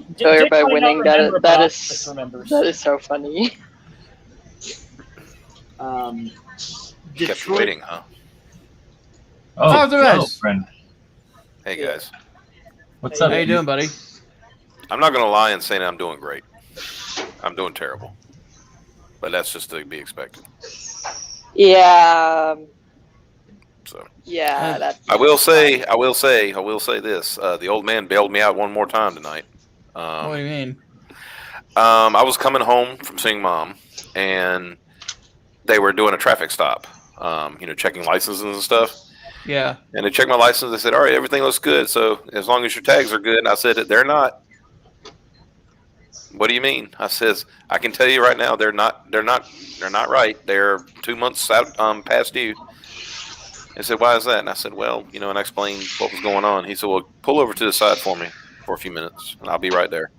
by winning, that is so funny. Kept you waiting, huh? Oh, guys. friend. Hey guys, What's How up? you doing, buddy? I'm not gonna lie and say that I'm doing great. I'm doing terrible, but that's just to be expected. Yeah. So Yeah. I will say this: the old man bailed me out one more time tonight. What do you mean? I was coming home from seeing Mom, and they were doing a traffic stop. Checking licenses and stuff. Yeah. And they checked my license. They said, "All right, everything looks good. So as long as your tags are good." And I said, "They're not." What do you mean? I says, "I can tell you right now, they're not right. They're 2 months out, past due." He said, "Why is that?" And I said, "Well, and I explained what was going on." He said, "Well, pull over to the side for me for a few minutes, and I'll be right there."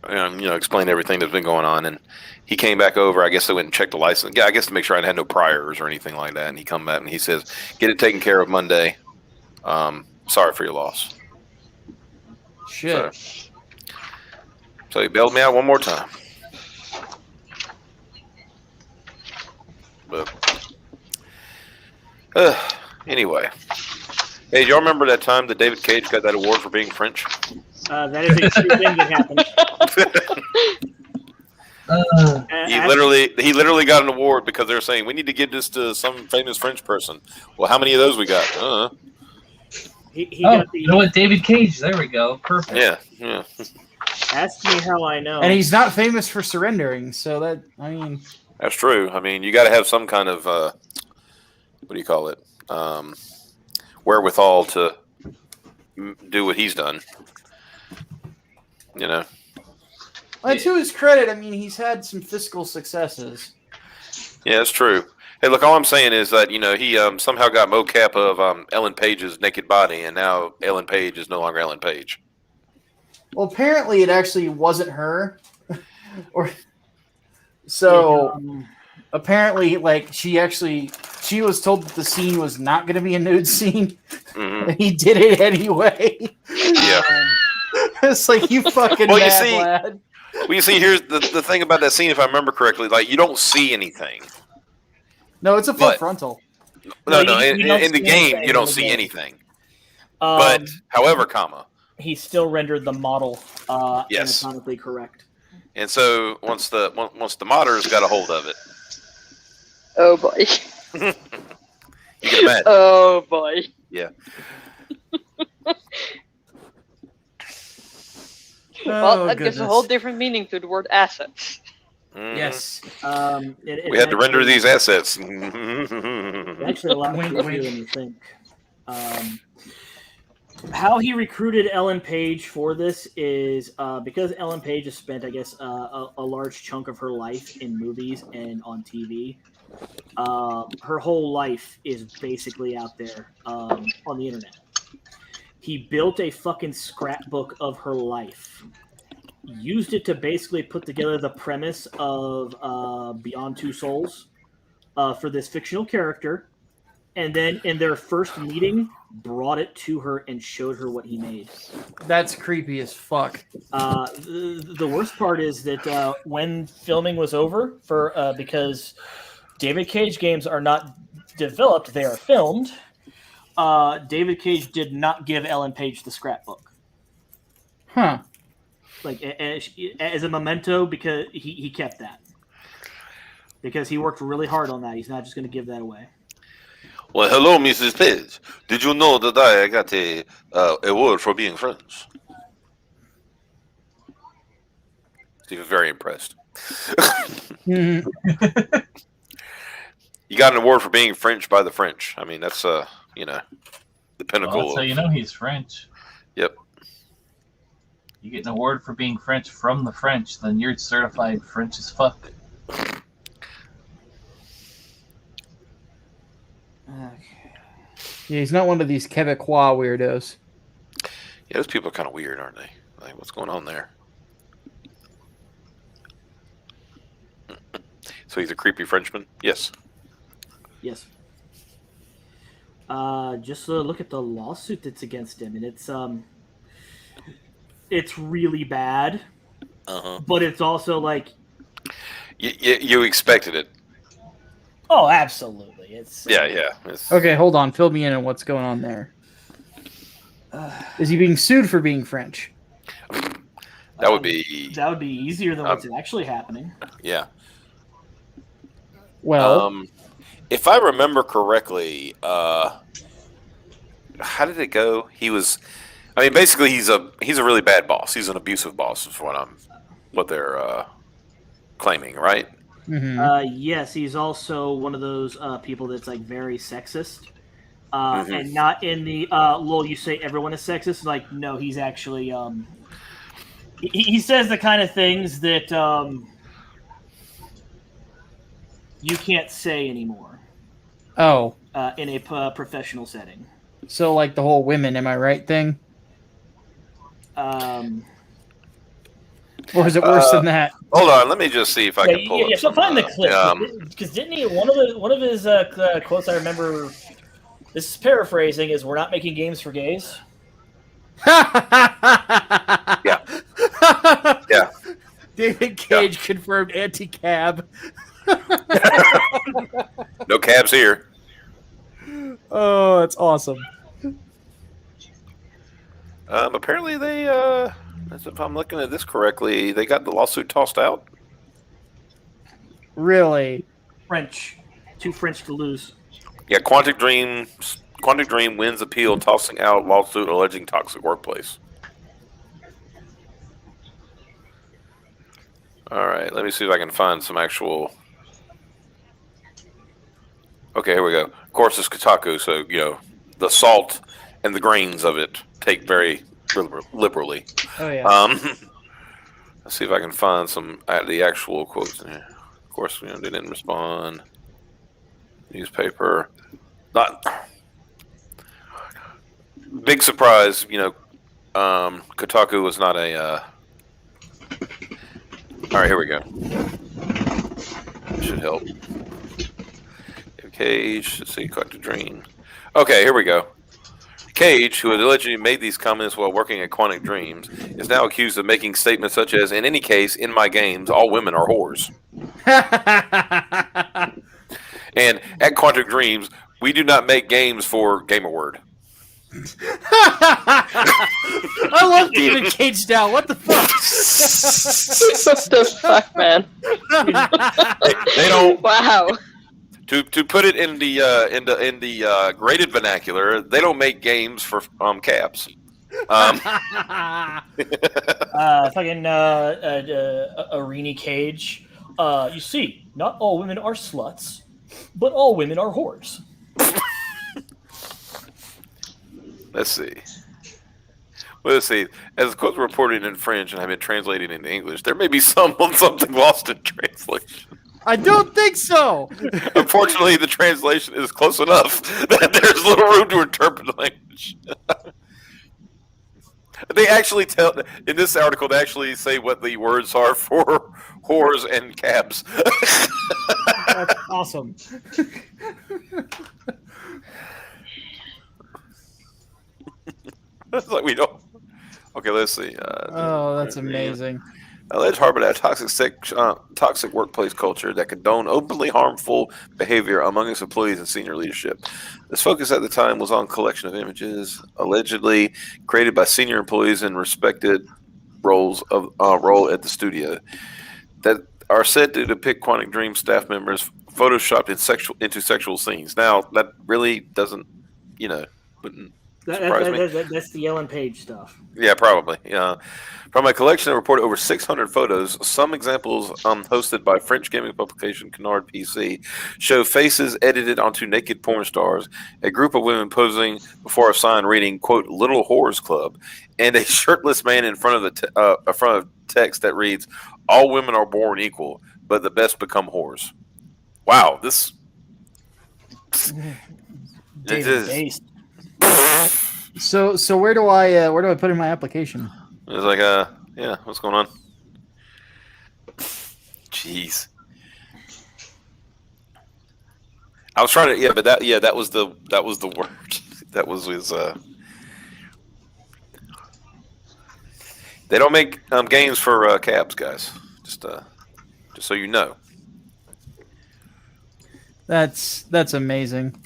And, explained everything that's been going on. And he came back over. I guess they went and checked the license. Yeah, I guess to make sure I had no priors or anything like that. And he come back and he says, "Get it taken care of Monday. Sorry for your loss." Shit. So he bailed me out one more time. But anyway, hey, do y'all remember that time that David Cage got that award for being French? That is a true thing that happened. He literally got an award because they were saying we need to give this to some famous French person. Well, how many of those we got? He got the. You know what? David Cage. There we go. Perfect. Yeah. Ask me how I know. And he's not famous for surrendering, so that That's true. I mean, you got to have some kind of what do you call it? Wherewithal to do what he's done. You know. And to his credit, I mean, he's had some fiscal successes. Yeah, that's true. Hey, look, all I'm saying is that, you know, he somehow got mocap of Ellen Page's naked body, and now Ellen Page is no longer Ellen Page. Well, apparently it actually wasn't her. Apparently, like, she was told that the scene was not going to be a nude scene. Mm-hmm. And he did it anyway. Yeah. It's like, you fucking Well, you mad see- lad. Well, you see, here's the thing about that scene, if I remember correctly, like, you don't see anything. No, it's a full But- frontal. No, No, you don't in the see game, anything you don't in the see game. anything. But, however, he still rendered the model Yes. anatomically correct. and so once the modders got a hold of it, Oh boy. you can imagine. Oh boy. Yeah. Well, that gives a whole different meaning to the word assets. Mhm. Yes. We had to render these assets. Actually, a lot Wink, easier wink. than you think. How he recruited Ellen Page for this is because Ellen Page has spent, I guess, a large chunk of her life in movies and on TV. Her whole life is basically out there on the internet. He built a fucking scrapbook of her life, used it to basically put together the premise of Beyond Two Souls for this fictional character, and then in their first meeting, brought it to her and showed her what he made. That's creepy as fuck. The worst part is that when filming was over, because David Cage games are not developed, they are filmed. David Cage did not give Ellen Page the scrapbook, Huh. like as a memento, because he kept that because he worked really hard on that. He's not just going to give that away. Well, hello, Mrs. Page. Did you know that I got a award for being French? He was very impressed. Mhm. You got an award for being French by the French. I mean, that's the pinnacle. Well, so you know he's French. Yep. You get an award for being French from the French, then you're certified French as fuck. Yeah, he's not one of these Quebecois weirdos. Yeah, those people are kind of weird, aren't they? Like, what's going on there? So he's a creepy Frenchman? Yes. Yes. Just look at the lawsuit that's against him, and it's really bad. Uh-huh. But it's also like, You expected it. oh, absolutely. It's Yeah. It's, Okay, hold on. Fill me in on what's going on there. Is he being sued for being French? that would be, that would be easier than what's actually happening. yeah. Well, If I remember correctly, how did it go? Basically, he's a really bad boss. He's an abusive boss, is what they're claiming, right? mhm. Yes, he's also one of those people that's like very sexist, Mhm. and not in the lol. You say everyone is sexist. Like, no, he's actually he says the kind of things that you can't say anymore Oh, in a professional setting. so like the whole women, am I right thing? Or is it worse than that? Hold on, let me just see if I can pull up. So some, find the clip yeah, because didn't he one of his quotes I remember? This is paraphrasing: "Is we're not making games for gays." Yeah. Yeah. David Cage confirmed anti-cab. No cabs here. Oh, that's awesome. Apparently, they, as if I'm looking at this correctly, they got the lawsuit tossed out. Really? French, too French to lose. Yeah, Quantic Dream wins appeal, tossing out lawsuit alleging toxic workplace. All right, let me see if I can find some actual Okay, here we go. Of course, it's Kotaku, so the salt and the grains of it take very liberally. Oh yeah. Let's see if I can find some the actual quotes in here. Of course, they didn't respond. Newspaper, not big surprise. Kotaku was not a. All right, here we go. Should help. Cage, let's see, Quantic Dream. Okay, here we go. Cage, who had allegedly made these comments while working at Quantic Dreams, is now accused of making statements such as, "In any case, in my games, all women are whores." And at Quantic Dreams, we do not make games for GamerWord. I love David Cage now. What the fuck? What the fuck, man? They don't. Wow. To put it in the graded vernacular, they don't make games for cabs. Fucking Arena Cage. You see, not all women are sluts, but all women are whores. Let's see. Well, let's see. As the quotes were reported in French and have been translated into English, there may be something lost in translation. I don't think so. Unfortunately, the translation is close enough that there's little room to interpret the language. They actually tell in this article. They actually say what the words are for whores and cabs. That's awesome. It's like we don't. Okay, let's see. Oh, that's amazing. Alleged harbor a toxic workplace culture that condone openly harmful behavior among its employees and senior leadership. This focus at the time was on collection of images allegedly created by senior employees in respected roles of role at the studio that are said to depict Quantic Dream staff members photoshopped into sexual scenes. Now that really doesn't, wouldn't surprise me. That's the Ellen Page stuff. Yeah, probably. From a collection that reported over 600 photos, some examples hosted by French gaming publication Canard PC show faces edited onto naked porn stars, a group of women posing before a sign reading, quote, Little Whores Club, and a shirtless man in front of text that reads, all women are born equal, but the best become whores. Wow, this... Based. So where do I put in my application? It's like yeah, what's going on? Jeez. I was trying to but that was the word. That was his They don't make games for cabs, guys. Just so you know. That's amazing.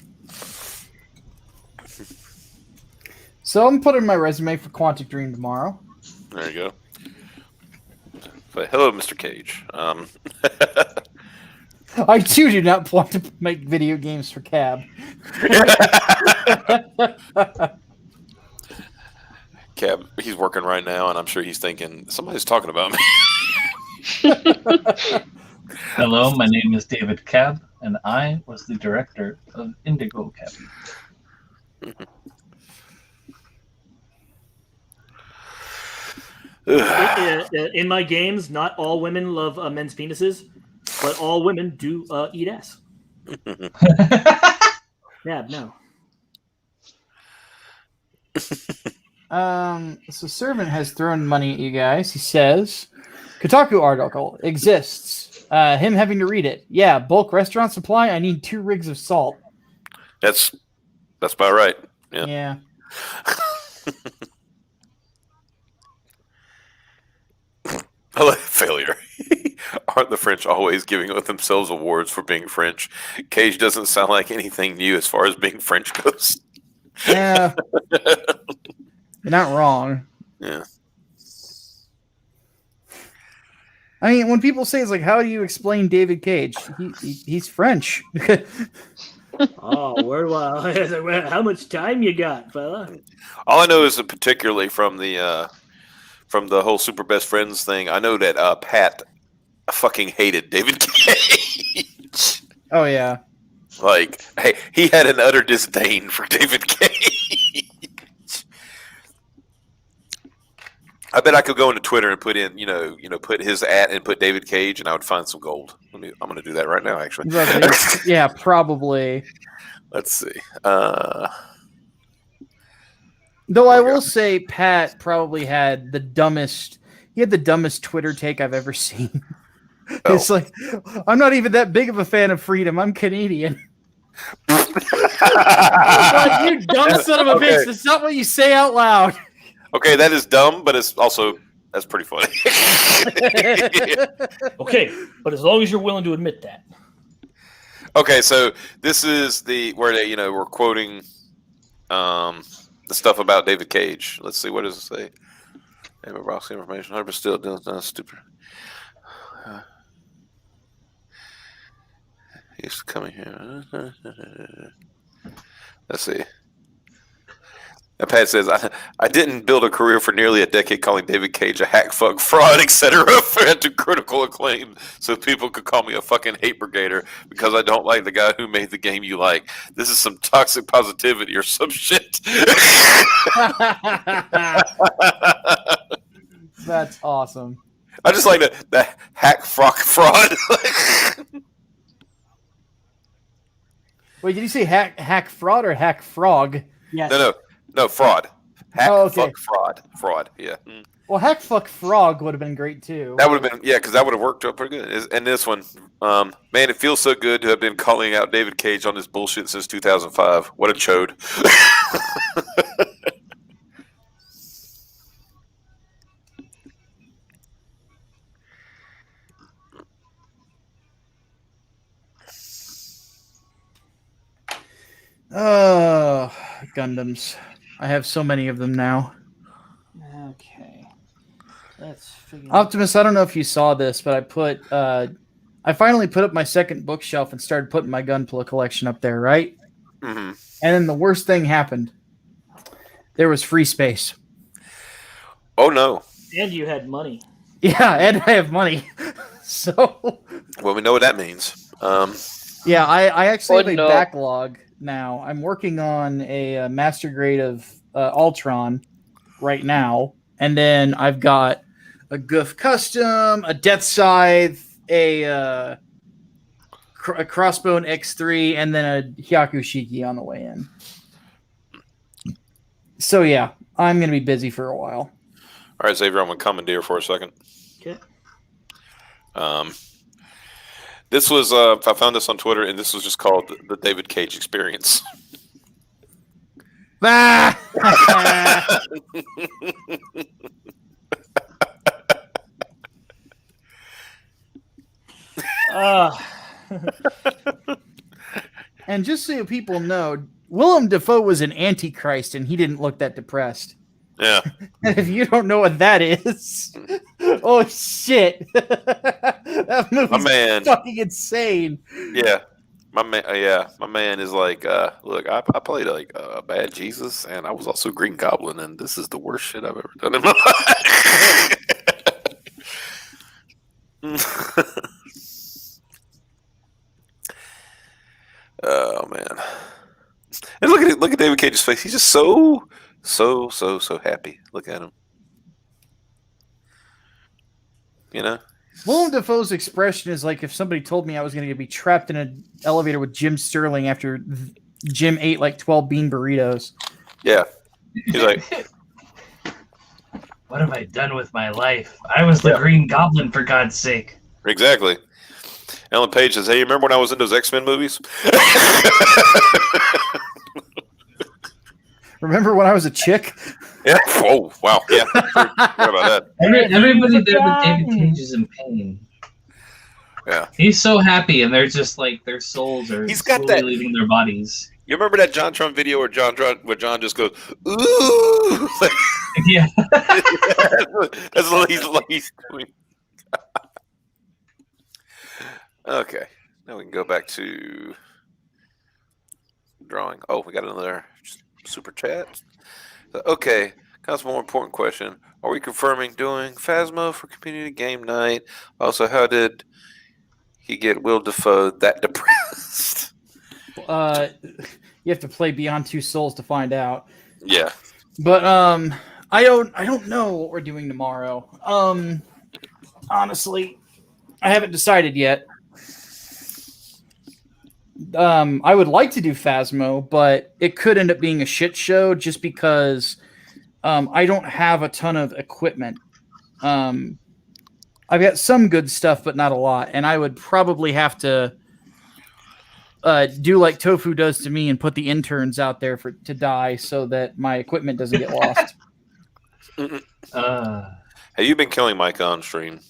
So I'm putting my resume for Quantic Dream tomorrow. There you go. But hello, Mr. Cage. I too do not want to make video games for Cab. Cab, he's working right now, and I'm sure he's thinking somebody's talking about me. Hello, my name is David Cab, and I was the director of Indigo Cab. In my games, not all women love men's penises, but all women do eat ass. Yeah, no. So Servant has thrown money at you guys. He says, Kotaku article exists. Him having to read it. Yeah, bulk restaurant supply. I need 2 rigs of salt. That's about right. Yeah. Yeah. Failure. Aren't the French always giving themselves awards for being French? Cage doesn't sound like anything new as far as being French goes. Yeah. You're not wrong. Yeah. I mean, when people say it's like, how do you explain David Cage? He's French. Oh, where do I? How much time you got, fella? All I know is that particularly from the whole Super Best Friends thing, I know that Pat fucking hated David Cage. Oh yeah. Like, hey, he had an utter disdain for David Cage. I bet I could go into Twitter and put in, put his @ and put David Cage, and I would find some gold. I'm going to do that right now, actually. Yeah, probably. Let's see. Though I will say, Pat probably had the dumbest. He had the dumbest Twitter take I've ever seen. Oh. It's like, I'm not even that big of a fan of freedom. I'm Canadian. Like, you dumb son of a bitch. That's not what you say out loud. Okay, that is dumb, but that's pretty funny. Okay, but as long as you're willing to admit that. Okay, so this is where they, we're quoting the stuff about David Cage. Let's see, what does it say? David Ross information. Harper still doing stupid. He's coming here. Let's see. And Pat says, I didn't build a career for nearly a decade calling David Cage a hack, fuck, fraud, etc. to critical acclaim so people could call me a fucking hate brigader because I don't like the guy who made the game you like. This is some toxic positivity or some shit. That's awesome. I just like the hack, fuck, fraud. Wait, did you say hack fraud or hack frog? Yes. No, fraud. Hack, okay. fuck, fraud. Yeah. Well, hack, fuck, frog would have been great too. That would have been, because that would have worked out pretty good. And this one, man, it feels so good to have been calling out David Cage on this bullshit since 2005. What a chode. Oh, Gundams. I have so many of them now. Okay. Let's figure Optimus, I don't know if you saw this, but I finally put up my second bookshelf and started putting my Gunpla collection up there, right? Mm-hmm. And then the worst thing happened. There was free space. Oh, no. And you had money. Yeah, and I have money. So... Well, we know what that means. Yeah, I actually have a no. backlog now. I'm working on a master grade of Ultron right now. And then I've got a Goof Custom, a Death Scythe, a Crossbone X3, and then a Hyakushiki on the way in. So yeah, I'm going to be busy for a while. All right, Xavier, I'm going to commandeer for a second. Okay. This was, I found this on Twitter, and this was just called the David Cage Experience. Ah! And just so people know, Willem Dafoe was an antichrist, and he didn't look that depressed. Yeah. And if you don't know what that is, oh shit, that movie's fucking insane. Yeah. My man is like, look, I played like a bad Jesus, and I was also Green Goblin, and this is the worst shit I've ever done in my life. Oh man! And look at David Cage's face. He's just so happy. Look at him. You know. Willem Dafoe's expression is like if somebody told me I was going to be trapped in an elevator with Jim Sterling after Jim ate like 12 bean burritos. Yeah. He's like, what have I done with my life? I was the Green Goblin, for God's sake. Exactly. Ellen Page says, hey, you remember when I was in those X-Men movies? Remember when I was a chick? Yeah. Oh, wow. Yeah. Forgot about that. Everybody there with David Cage is in pain. Yeah. He's so happy, and they're just like their souls are slowly leaving their bodies. You remember that John Trump video where John just goes, ooh? Yeah. That's what he's doing. Okay. Now we can go back to drawing. Oh, we got another super chat. Okay. Kind of more important question. Are we confirming doing Phasma for community game night? Also, how did he get Will Dafoe that depressed? you have to play Beyond Two Souls to find out. Yeah. But I don't know what we're doing tomorrow. Honestly, I haven't decided yet. I would like to do Phasmo, but it could end up being a shit show just because I don't have a ton of equipment. I've got some good stuff, but not a lot, and I would probably have to do like Tofu does to me and put the interns out there to die so that my equipment doesn't get lost. Have you been killing Micah on stream?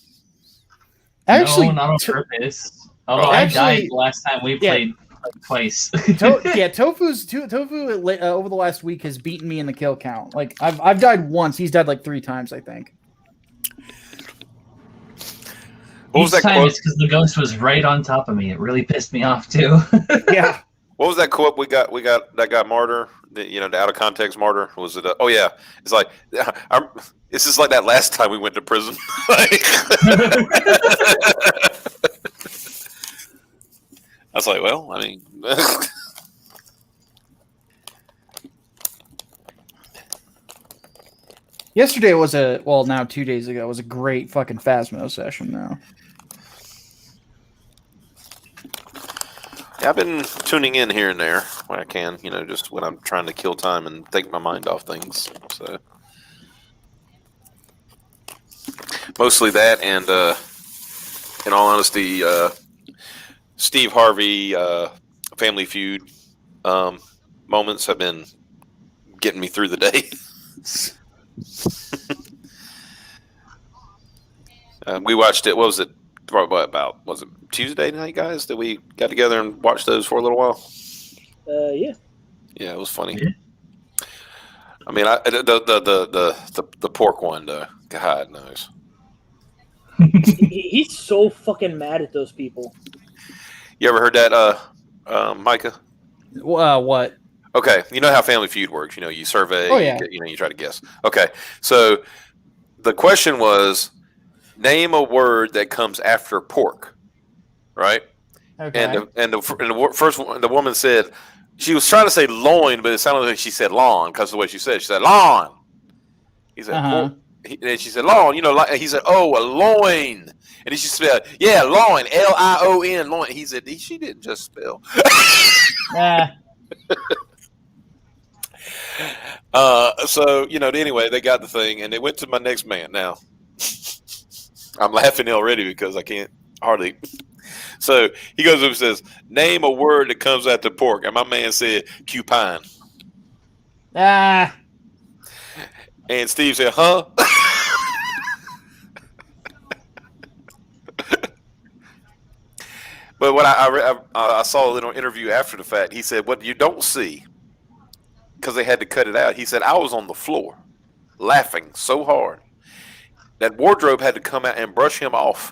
Actually, no, not on purpose. Although Actually, I died last time we played twice. Tofu over the last week has beaten me in the kill count. Like I've died once. He's died like 3 times, I think. What was Each that time quote? it's because the ghost was right on top of me. It really pissed me off too. Yeah. What was that quote we got that got martyr? The out of context martyr. Was it? Oh yeah. It's like this is like that last time we went to prison. I was like, well, I mean. Yesterday was now 2 days ago was a great fucking Phasmo session now. Yeah, I've been tuning in here and there when I can, just when I'm trying to kill time and take my mind off things. So mostly that, and in all honesty, Steve Harvey Family Feud moments have been getting me through the day. We watched it. What was it? About was it Tuesday night, guys? That we got together and watched those for a little while. Yeah. Yeah, it was funny. Yeah. I mean, the pork one, though. God knows. He's so fucking mad at those people. You ever heard that, Micah? What? Okay, you know how Family Feud works. You survey. Oh, yeah. You try to guess. Okay, so the question was, name a word that comes after pork, right? Okay. And the first one, the woman said she was trying to say loin, but it sounded like she said lawn because of the way she said it. She said lawn. He said pork. And she said lawn. He said, oh, a loin. And she spelled, yeah, loin, Lion, loin. He said she didn't just spell. So anyway, they got the thing, and they went to my next man. Now, I'm laughing already because I can't hardly. So he goes up and says, "Name a word that comes after pork." And my man said, "Cupine." And Steve said, "Huh?" But what I saw a little interview after the fact. He said, "What you don't see." Because they had to cut it out. He said, I was on the floor laughing so hard that wardrobe had to come out and brush him off.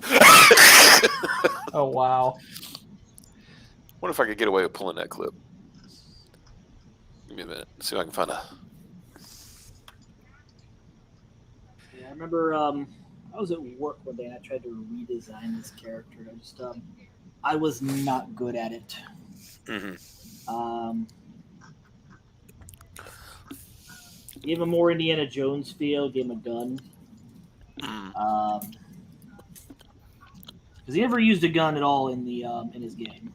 Oh, wow. Wonder if I could get away with pulling that clip. Give me a minute. See if I can find a... Yeah, I remember I was at work one day and I tried to redesign this character. I was not good at it. Mm-hmm. Gave him more Indiana Jones feel. Gave him a gun. Because he never used a gun at all in his game.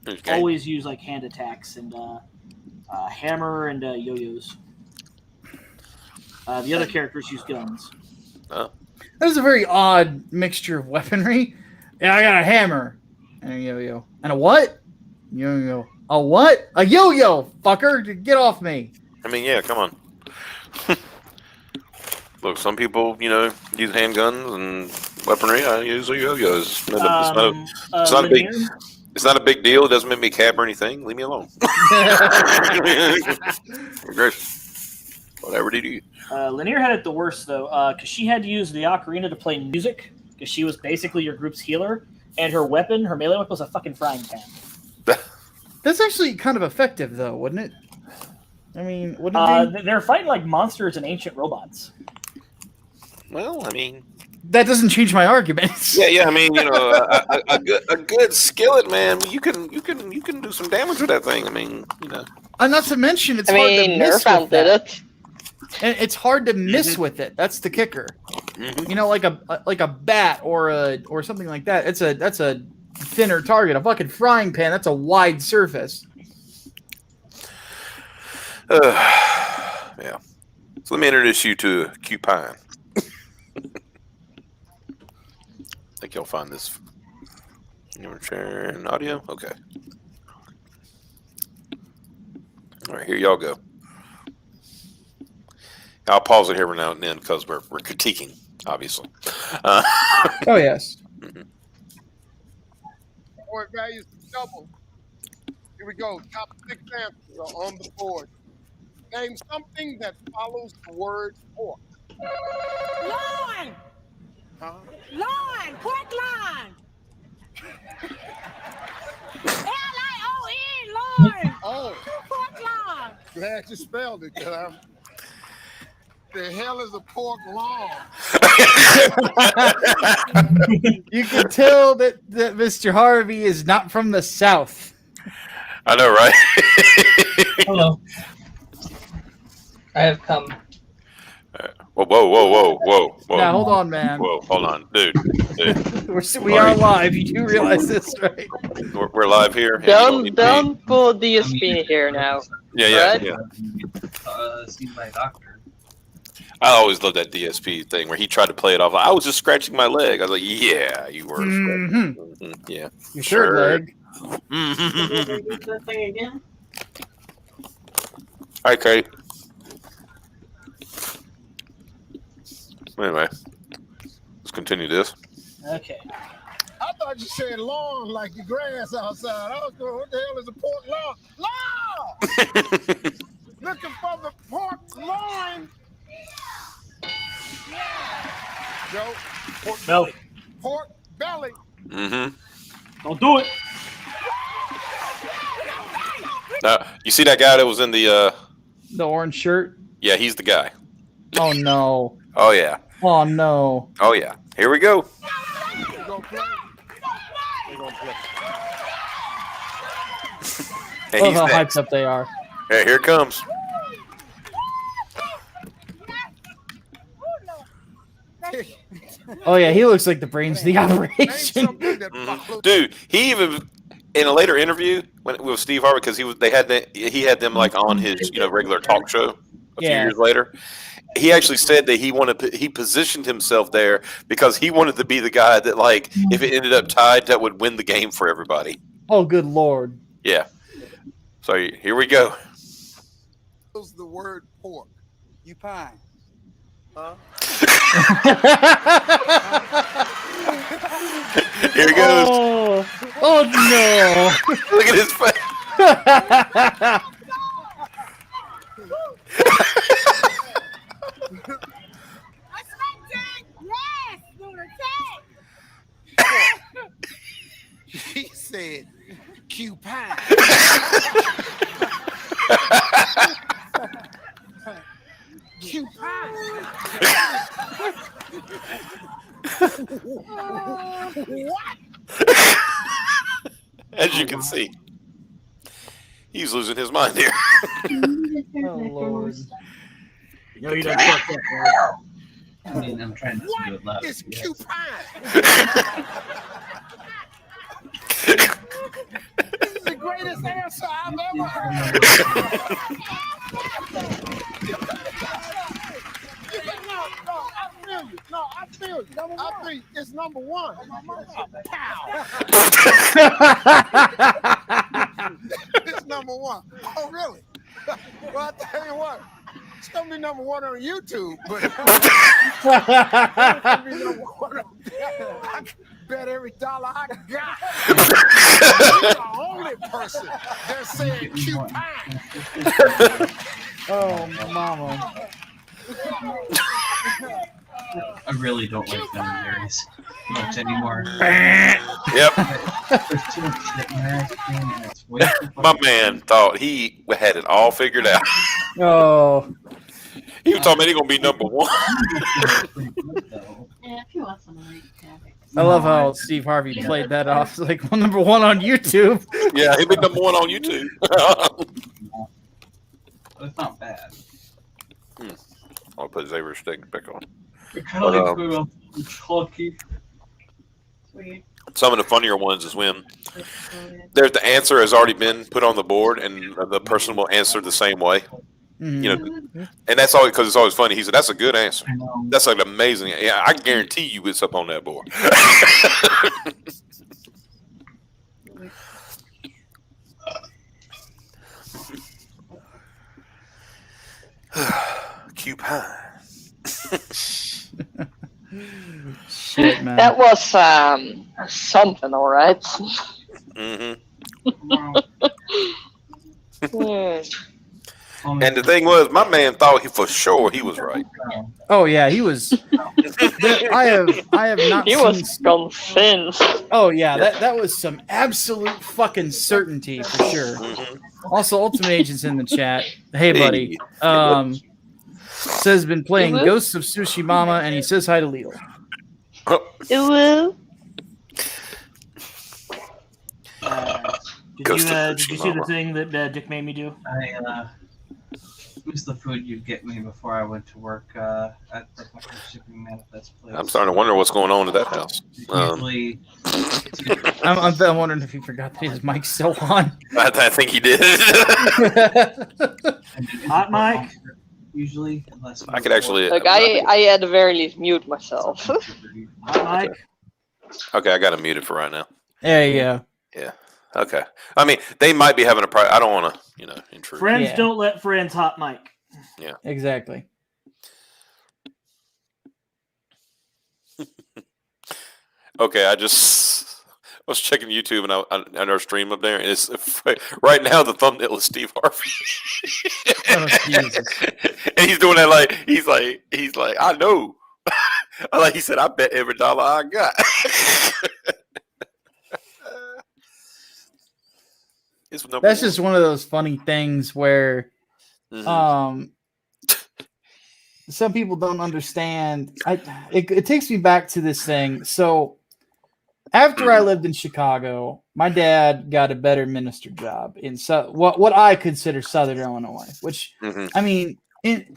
Okay. Always used like hand attacks and hammer and yo-yos. The other characters use guns. That was a very odd mixture of weaponry. Yeah, I got a hammer and a yo-yo and a what? Yo-yo. A what? A yo-yo, fucker! Get off me! I mean, yeah, come on. Look, some people, use handguns and weaponry. I use yo-yos. It's not a big deal. It doesn't make me a cab or anything. Leave me alone. Whatever do you do? Lanier had it the worst, though, because she had to use the ocarina to play music, because she was basically your group's healer, and her melee weapon was a fucking frying pan. That's actually kind of effective, though, wouldn't it? I mean, wouldn't it be? They're fighting like monsters and ancient robots. Well, I mean, that doesn't change my argument. Yeah. I mean, a good skillet, man. You can do some damage with that thing. I mean, And not to mention, it's I hard to mean, miss Nerfbound with did that. it. And it's hard to miss with it. That's the kicker. Like a bat or something like that. That's a thinner target. A fucking frying pan. That's a wide surface. Yeah. So let me introduce you to Cupine. I think you'll find this. You're sharing audio? Okay. All right, here y'all go. I'll pause it every now and then because we're critiquing, obviously. Oh, yes. Board values double. Here we go. Top 6 answers are on the board. Name something that follows the word pork. Lawn! Huh? Lawn! Pork lawn! L-I-O-N, lawn! Oh, Pork lawn! glad you spelled it. The hell is a pork lawn? You can tell that Mr. Harvey is not from the South. I know, right? Hello. I have come. Whoa. Now, hold on, man. Whoa, hold on. Dude. We are live. You do realize this, right? We're live here. Yeah, Don't pull DSP here now. Yeah. See my doctor. I always love that DSP thing where he tried to play it off. I was just scratching my leg. I was like, yeah, you were. Yeah. Your shirt leg. That thing again? All right, Kate. Anyway, let's continue this. Okay. I thought you said lawn like your grass outside. I was going, what the hell is a pork lawn? Lawn! Looking for the pork loin. Joe, pork belly. Pork belly. Mm-hmm. Don't do it. Now, you see that guy that was in the orange shirt? Yeah, he's the guy. Oh, no. Oh, yeah. Oh, no. Oh, yeah. Here we go. We're going to play. We're going to play. Hey, Look he's how next. hyped up they are. Hey, here it comes. Oh, yeah, he looks like the brains of the operation. Dude, he even in a later interview with Steve Harvey, because he had them like on his regular talk show a few years later. He actually said that he positioned himself there because he wanted to be the guy that, like, if it ended up tied, that would win the game for everybody. Oh, good Lord. Yeah. So here we go. What's the word pork? You pine. Huh? Here he goes. Oh no. Look at his face. He said Cupine. Cupine. What? As you can see, he's losing his mind here. Oh Lord. No, you don't fuck that, bro. I mean, I'm trying to do it loud. It's Cupine. This is the greatest answer I've ever heard. I feel you. I think it's number one. Pow. It's number one. Oh, really? Well, I tell you what. It's going to be number one on YouTube, but it's going to be number one on I bet every dollar I got. You're the only person that said Cupine. Oh, mama. I really don't like Ben and Jerry's much anymore. Yep. There's too much shit in there, and it's way too My man thought he had it all figured out. Oh. He was talking about he's going to be number one. Yeah, if you want some of it, you can have it. I love how Steve Harvey played that off. It's like number one on YouTube. Yeah, he'd be number one on YouTube. It's not bad. I'll put Xavier Stick back on. It kind of like food on chalky. Sweet. Some of the funnier ones is when there's the answer has already been put on the board, and the person will answer the same way. Mhm. You know, and that's always because it's always funny. He said, "That's a good answer. That's like amazing. Yeah, I guarantee you it's up on that board." Coupon. Shit, man. That was something, all right. And the thing was, my man thought for sure he was right. Oh yeah, he was. I have not. He was convinced. Oh yeah, that was some absolute fucking certainty for sure. Also, Ultimate Agent's in the chat. Hey, buddy. Says been playing Ghosts of Tsushima, and he says hi to Leo. Hello. Did you see the thing that Dick made me do? It was the food you'd get me before I went to work at the fucking shipping manifest place. I'm starting to wonder what's going on at that house. Usually, I'm wondering if he forgot that his mic's still on. I think he did. Hot mic. Usually, unless I could actually. Like I at the very least mute myself. Hot mic. Okay, I got him muted for right now. There you go. Yeah. Okay. I mean, they might be having a I don't want to, intrude. Friends don't let friends. Hot mic. Yeah. Exactly. Okay, I was checking YouTube and I our stream up there, and it's right now the thumbnail is Steve Harvey. Oh, Jesus. And he's doing that like he's like I know. Like he said, I bet every dollar I got. That's just one of those funny things where some people don't understand. It takes me back to this thing. So after I lived in Chicago, my dad got a better minister job in what I consider Southern Illinois, which I mean,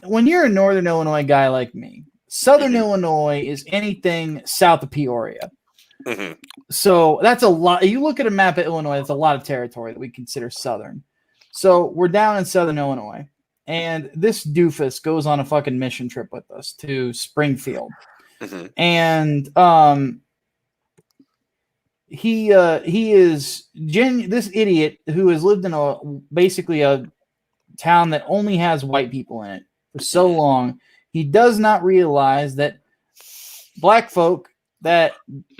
when you're a Northern Illinois guy like me, Southern Illinois is anything south of Peoria. So that's a lot. You look at a map of Illinois, that's a lot of territory that we consider Southern. So we're down in Southern Illinois, and this doofus goes on a fucking mission trip with us to Springfield. And he is this idiot who has lived in basically a town that only has white people in it for so long. He does not realize that black folk that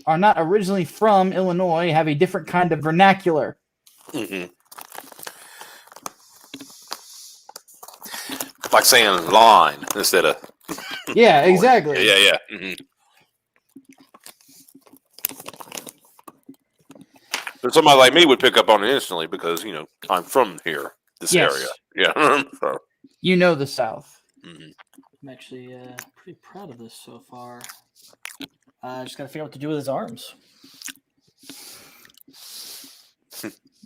are not originally from Illinois have a different kind of vernacular. Like saying line instead of. Yeah, exactly. Yeah. But somebody like me would pick up on it instantly because I'm from here, this area. Yeah. So. You know the South. I'm actually pretty proud of this so far. I just got to figure out what to do with his arms.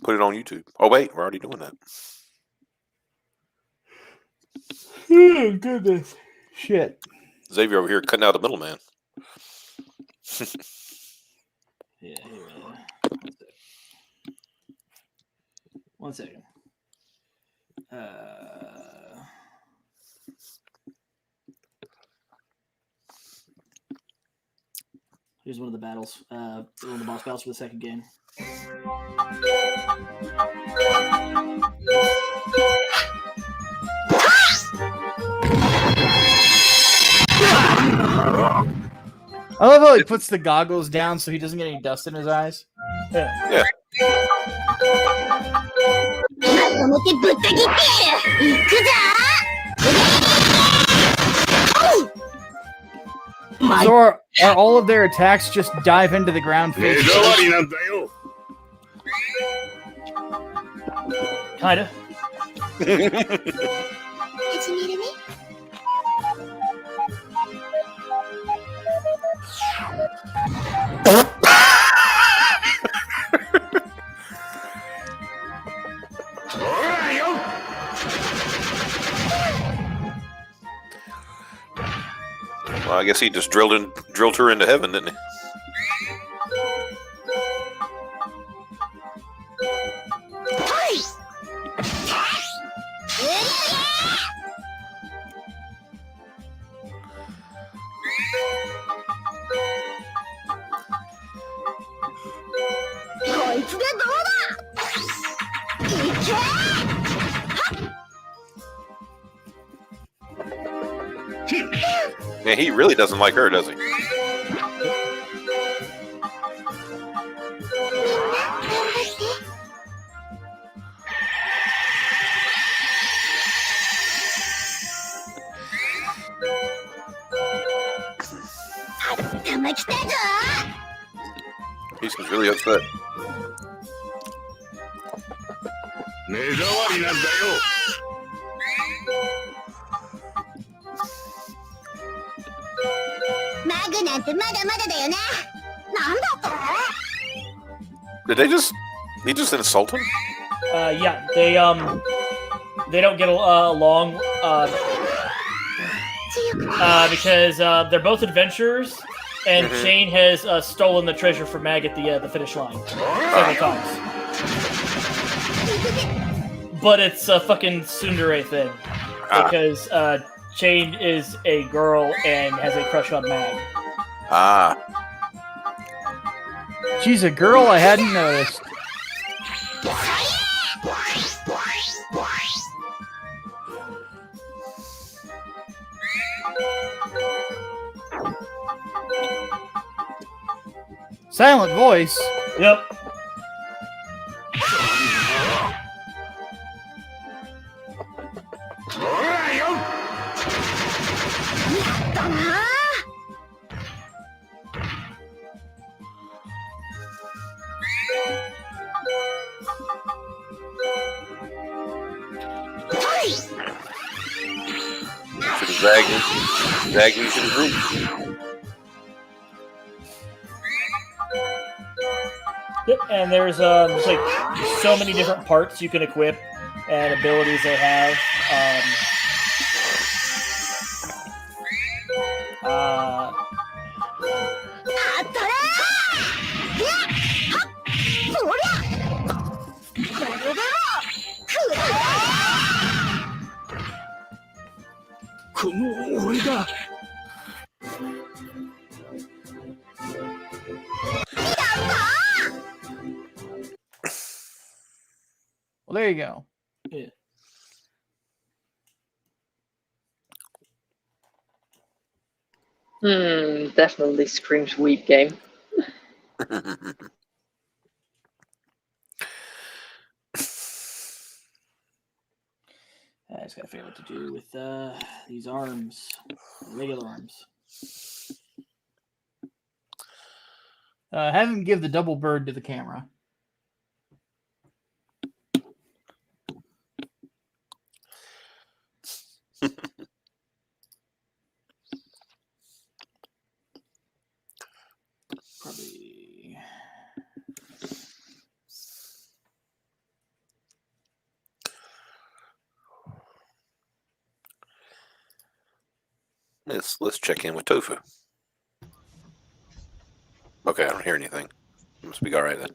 Put it on YouTube. Oh, wait, we're already doing that. Oh, goodness. Shit. Xavier over here cutting out the middleman. Yeah. One second. Here's one of the battles. One of the boss battles for the second game. I love how he puts the goggles down so he doesn't get any dust in his eyes. Yeah. So are all of their attacks just dive into the ground face? Kinda. Well, I guess he just drilled her into heaven, didn't he? Yeah, he really doesn't like her, does he? He seems really upset. Did he just insult him? Yeah, they don't get along because they're both adventurers, and Shane has stolen the treasure from Mag at the finish line several times. But it's a fucking tsundere thing because Shane is a girl and has a crush on Mag. She's a girl? I hadn't noticed. Silent voice? Yep. Zag you to the group. Yep, and there's like so many different parts you can equip and abilities they have. Well, there you go. Yeah. Definitely screams weak game. I just gotta figure out what to do with these arms, regular arms. Have him give the double bird to the camera. Probably. Let's check in with Tofu. Okay, I don't hear anything. Must be all right then.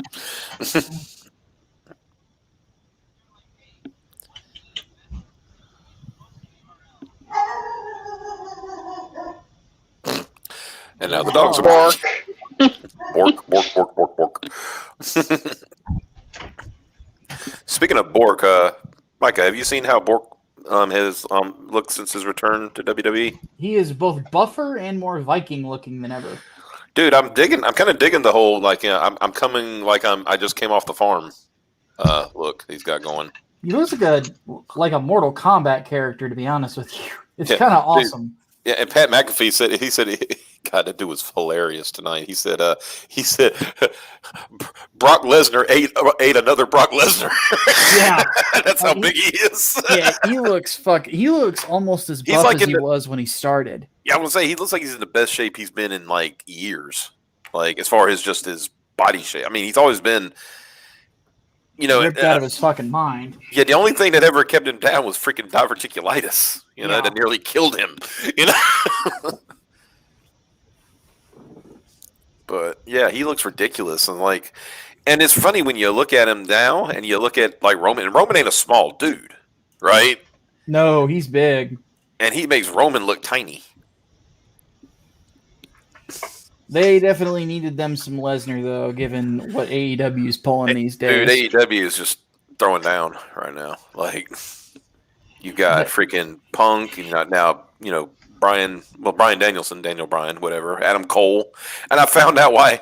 And now the dogs are bark. Bork, bork, bork, bork, bork. Speaking of Bork, Micah, have you seen how Bork has looked since his return to WWE? He is both buffer and more Viking looking than ever. Dude, I'm kind of digging the whole I'm coming I just came off the farm. Look, he's got going. He looks like a Mortal Kombat character, to be honest with you. It's kind of awesome. Dude. Yeah, and Pat McAfee said God, that dude was hilarious tonight. He said Brock Lesnar ate another Brock Lesnar. Yeah, that's how big he is. Yeah, he looks almost as buff as he was when he started. Yeah, I would say he looks like he's in the best shape he's been in like years. Like as far as just his body shape. I mean, he's always been. you know, ripped out of his fucking mind. Yeah, the only thing that ever kept him down was freaking diverticulitis. You know, that nearly killed him. You know. But yeah, he looks ridiculous, and it's funny when you look at him now, and you look at like Roman. And Roman ain't a small dude, right? No, he's big. And he makes Roman look tiny. They definitely needed them some Lesnar, though, given what AEW is pulling these days. Dude, AEW is just throwing down right now. Like, you got freaking Punk, and you got now, you know, Bryan Danielson, Daniel Bryan, whatever, Adam Cole. And I found out why.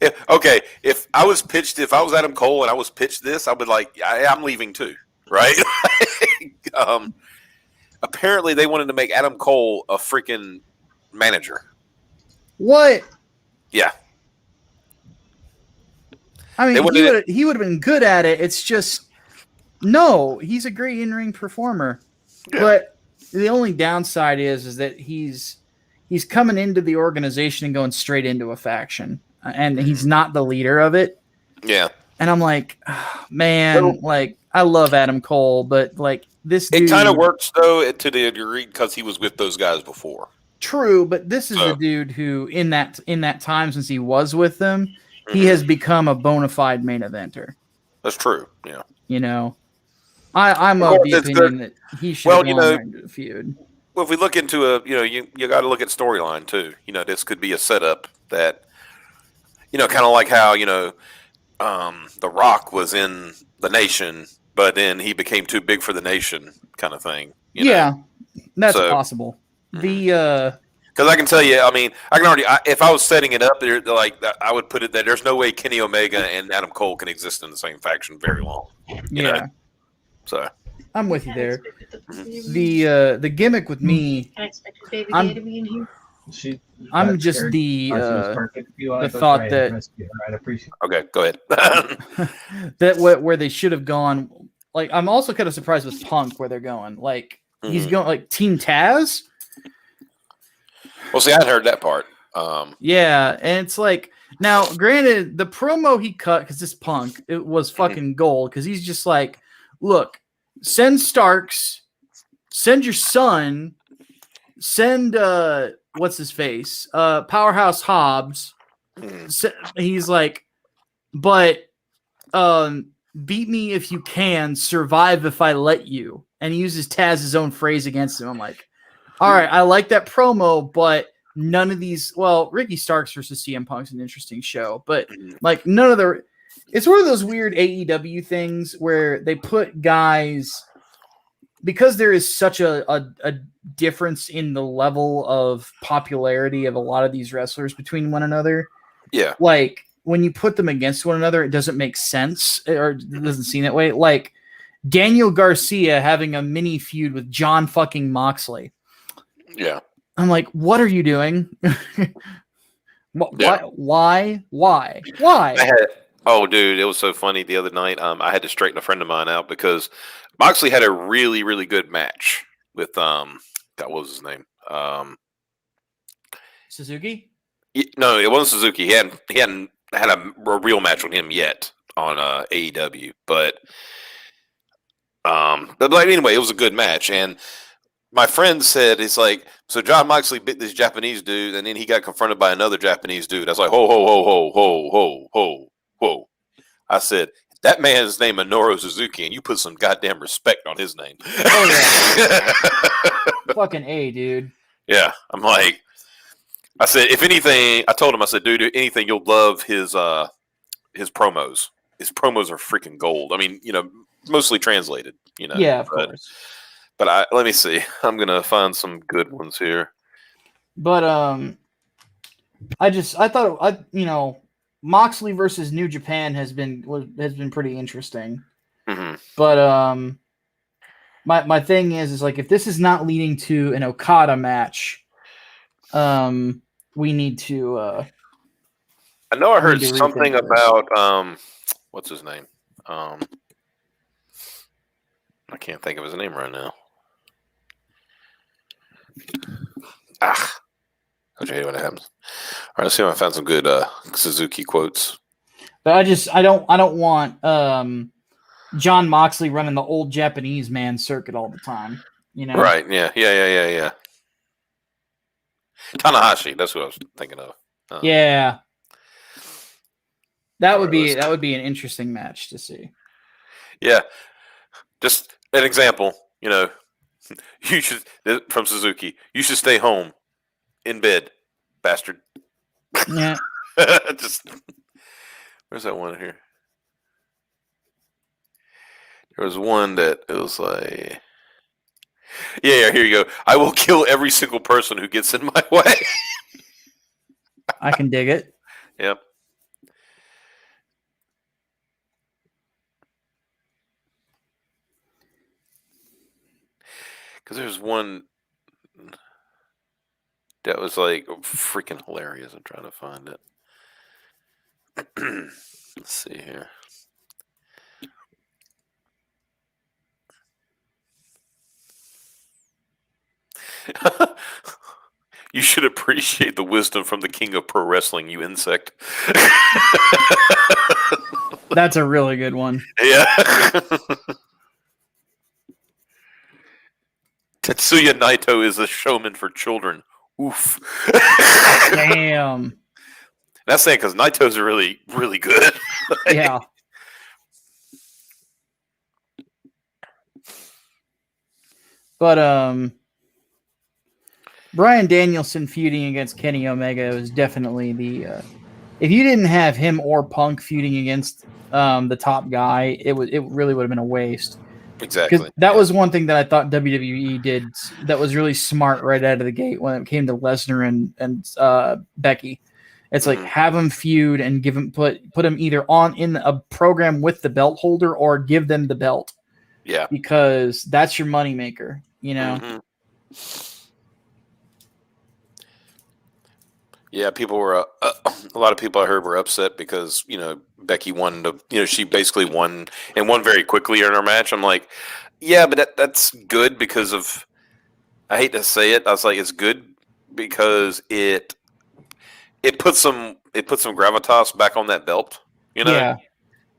If I was Adam Cole and I was pitched this, I would I'm leaving too, right? Apparently they wanted to make Adam Cole a freaking manager. What? Yeah. I mean, he would have been good at it. It's just, no, he's a great in-ring performer. Yeah. But the only downside is that he's coming into the organization and going straight into a faction. And he's not the leader of it. Yeah. And I'm like, oh, man, I love Adam Cole, but this dude... It kind of works, though, to the degree because he was with those guys before. True, but this is a dude who, in that time since he was with them, he has become a bona fide main eventer. That's true. Yeah. You know, I'm of the opinion that he should go into the feud. Well, if we look into you got to look at storyline too. You know, this could be a setup that, you know, kind of like how The Rock was in the Nation, but then he became too big for the Nation, kind of thing. You know? That's possible. Because I can tell you, I mean, I can already. If I was setting it up, I would put it that there's no way Kenny Omega and Adam Cole can exist in the same faction very long. You know? So I'm with you there. The gimmick with me, I'm just the thought that. Okay, go ahead. That where they should have gone. I'm also kind of surprised with Punk where they're going. He's going Team Taz. Well, see, I hadn't heard that part. Yeah, and it's now, granted, the promo he cut, because this Punk, it was fucking gold, because he's just look, send Starks, send your son, send, what's his face, Powerhouse Hobbs. He's but beat me if you can, survive if I let you. And he uses Taz's own phrase against him. I'm like, all right, I like that promo, but none of these. Well, Ricky Starks versus CM Punk's an interesting show, but none of the. It's one of those weird AEW things where they put guys because there is such a difference in the level of popularity of a lot of these wrestlers between one another. Yeah, when you put them against one another, it doesn't make sense, or it doesn't seem that way. Daniel Garcia having a mini feud with John fucking Moxley. Yeah. I'm like, what are you doing? Why? Oh, dude, it was so funny the other night. I had to straighten a friend of mine out because Moxley had a really, really good match with God, what was his name? Suzuki? No, it wasn't Suzuki. He hadn't had a real match with him yet on AEW, but anyway, it was a good match. And my friend said, it's so John Moxley bit this Japanese dude, and then he got confronted by another Japanese dude. I was like, ho, ho, ho, ho, ho, ho, ho, ho. I said, that man's name is Minoru Suzuki, and you put some goddamn respect on his name. Oh, yeah. Fucking A, dude. Yeah. I'm like, I said, if anything, I told him, I said, dude, if anything, you'll love his promos. His promos are freaking gold. I mean, mostly translated, Yeah, of course. But let me see. I'm gonna find some good ones here. But I thought Moxley versus New Japan has been pretty interesting. Mm-hmm. But my thing is if this is not leading to an Okada match, we need to. I know I heard something about what's his name? I can't think of his name right now. Okay, what happens? All right, let's see if I found some good Suzuki quotes. But I don't want John Moxley running the old Japanese man circuit all the time. You know, Right? Yeah. Tanahashi. That's what I was thinking of. Yeah, that would be an interesting match to see. Yeah. Just an example. You know, you should from Suzuki. You should stay home, in bed, bastard. Yeah. Just where's that one here? There was one that it was like, yeah, here you go. I will kill every single person who gets in my way. I can dig it. Yep. Because there's one that was like freaking hilarious. I'm trying to find it. Let's see here. You should appreciate the wisdom from the king of pro wrestling, you insect. That's a really good one. Yeah. Tetsuya Naito is a showman for children. Oof. Damn. That's saying because Naito's really, really good. Yeah. But Bryan Danielson feuding against Kenny Omega was definitely the if you didn't have him or Punk feuding against the top guy, it really would have been a waste. Exactly. That was one thing that I thought WWE did that was really smart right out of the gate when it came to Lesnar and Becky. It's like have them feud and give them put them either on in a program with the belt holder or give them the belt. Yeah. Because that's your moneymaker, you know. Mm-hmm. Yeah, people were a lot of people I heard were upset because Becky won she basically won and won very quickly in her match. I'm like, yeah, but that's good because of I hate to say it. I was like, it's good because it puts some gravitas back on that belt, Yeah.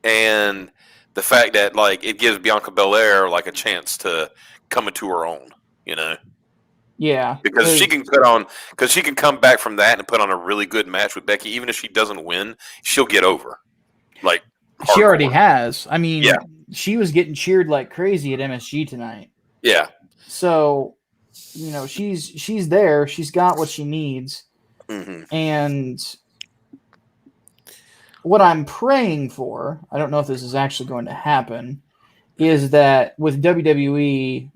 And the fact that like it gives Bianca Belair like a chance to come into her own, Yeah, because she can come back from that and put on a really good match with Becky. Even if she doesn't win, she'll get over. Like she already has. I mean, yeah. She was getting cheered like crazy at MSG tonight. Yeah. So, she's there. She's got what she needs. Mm-hmm. And what I'm praying for, I don't know if this is actually going to happen, is that with WWE,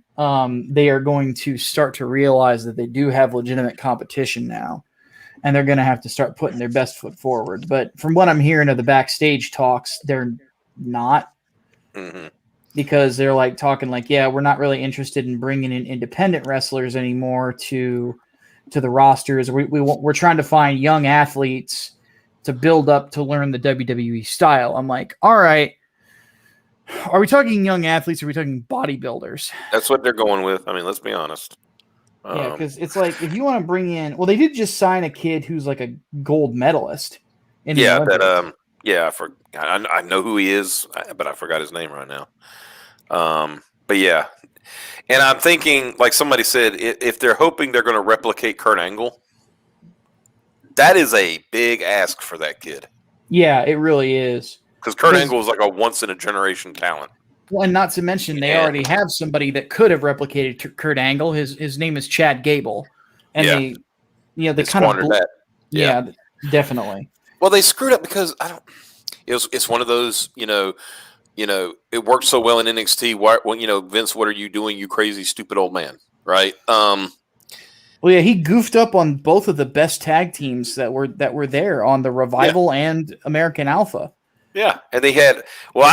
they are going to start to realize that they do have legitimate competition now, and they're going to have to start putting their best foot forward. But from what I'm hearing of the backstage talks, they're not, because they're like talking like, yeah, we're not really interested in bringing in independent wrestlers anymore to the rosters. We're trying to find young athletes to build up to learn the WWE style. I'm like, all right. Are we talking young athletes or are we talking bodybuilders? That's what they're going with. I mean, let's be honest. Yeah, because it's like if you want to bring in, well, they did just sign a kid who's like a gold medalist. I know who he is, but I forgot his name right now. But yeah, and I'm thinking, like somebody said, if they're hoping they're going to replicate Kurt Angle, that is a big ask for that kid. Yeah, it really is. Because Kurt Angle is like a once in a generation talent. Well, and not to mention they already have somebody that could have replicated Kurt Angle. His name is Chad Gable, and they kind of that. Yeah, definitely. Well, they screwed up because it's one of those it worked so well in NXT. Vince, what are you doing, you crazy stupid old man? Right? Well, yeah, he goofed up on both of the best tag teams that were there on the Revival and American Alpha. Yeah, and they had. Well,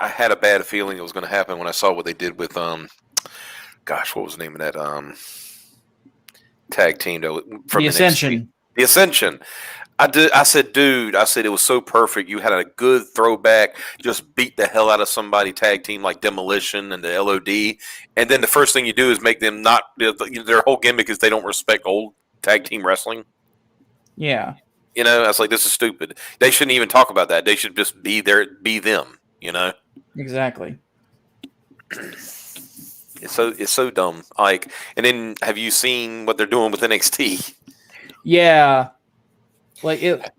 I had a bad feeling it was going to happen when I saw what they did with what was the name of that tag team from the Ascension? NXT? The Ascension. I said, dude, it was so perfect. You had a good throwback, just beat the hell out of somebody tag team like Demolition and the LOD, and then the first thing you do is make them not. Their whole gimmick is they don't respect old tag team wrestling. Yeah. I was like, this is stupid. They shouldn't even talk about that. They should just be them, Exactly. It's so dumb. Like, and then have you seen what they're doing with NXT? Yeah. Like it.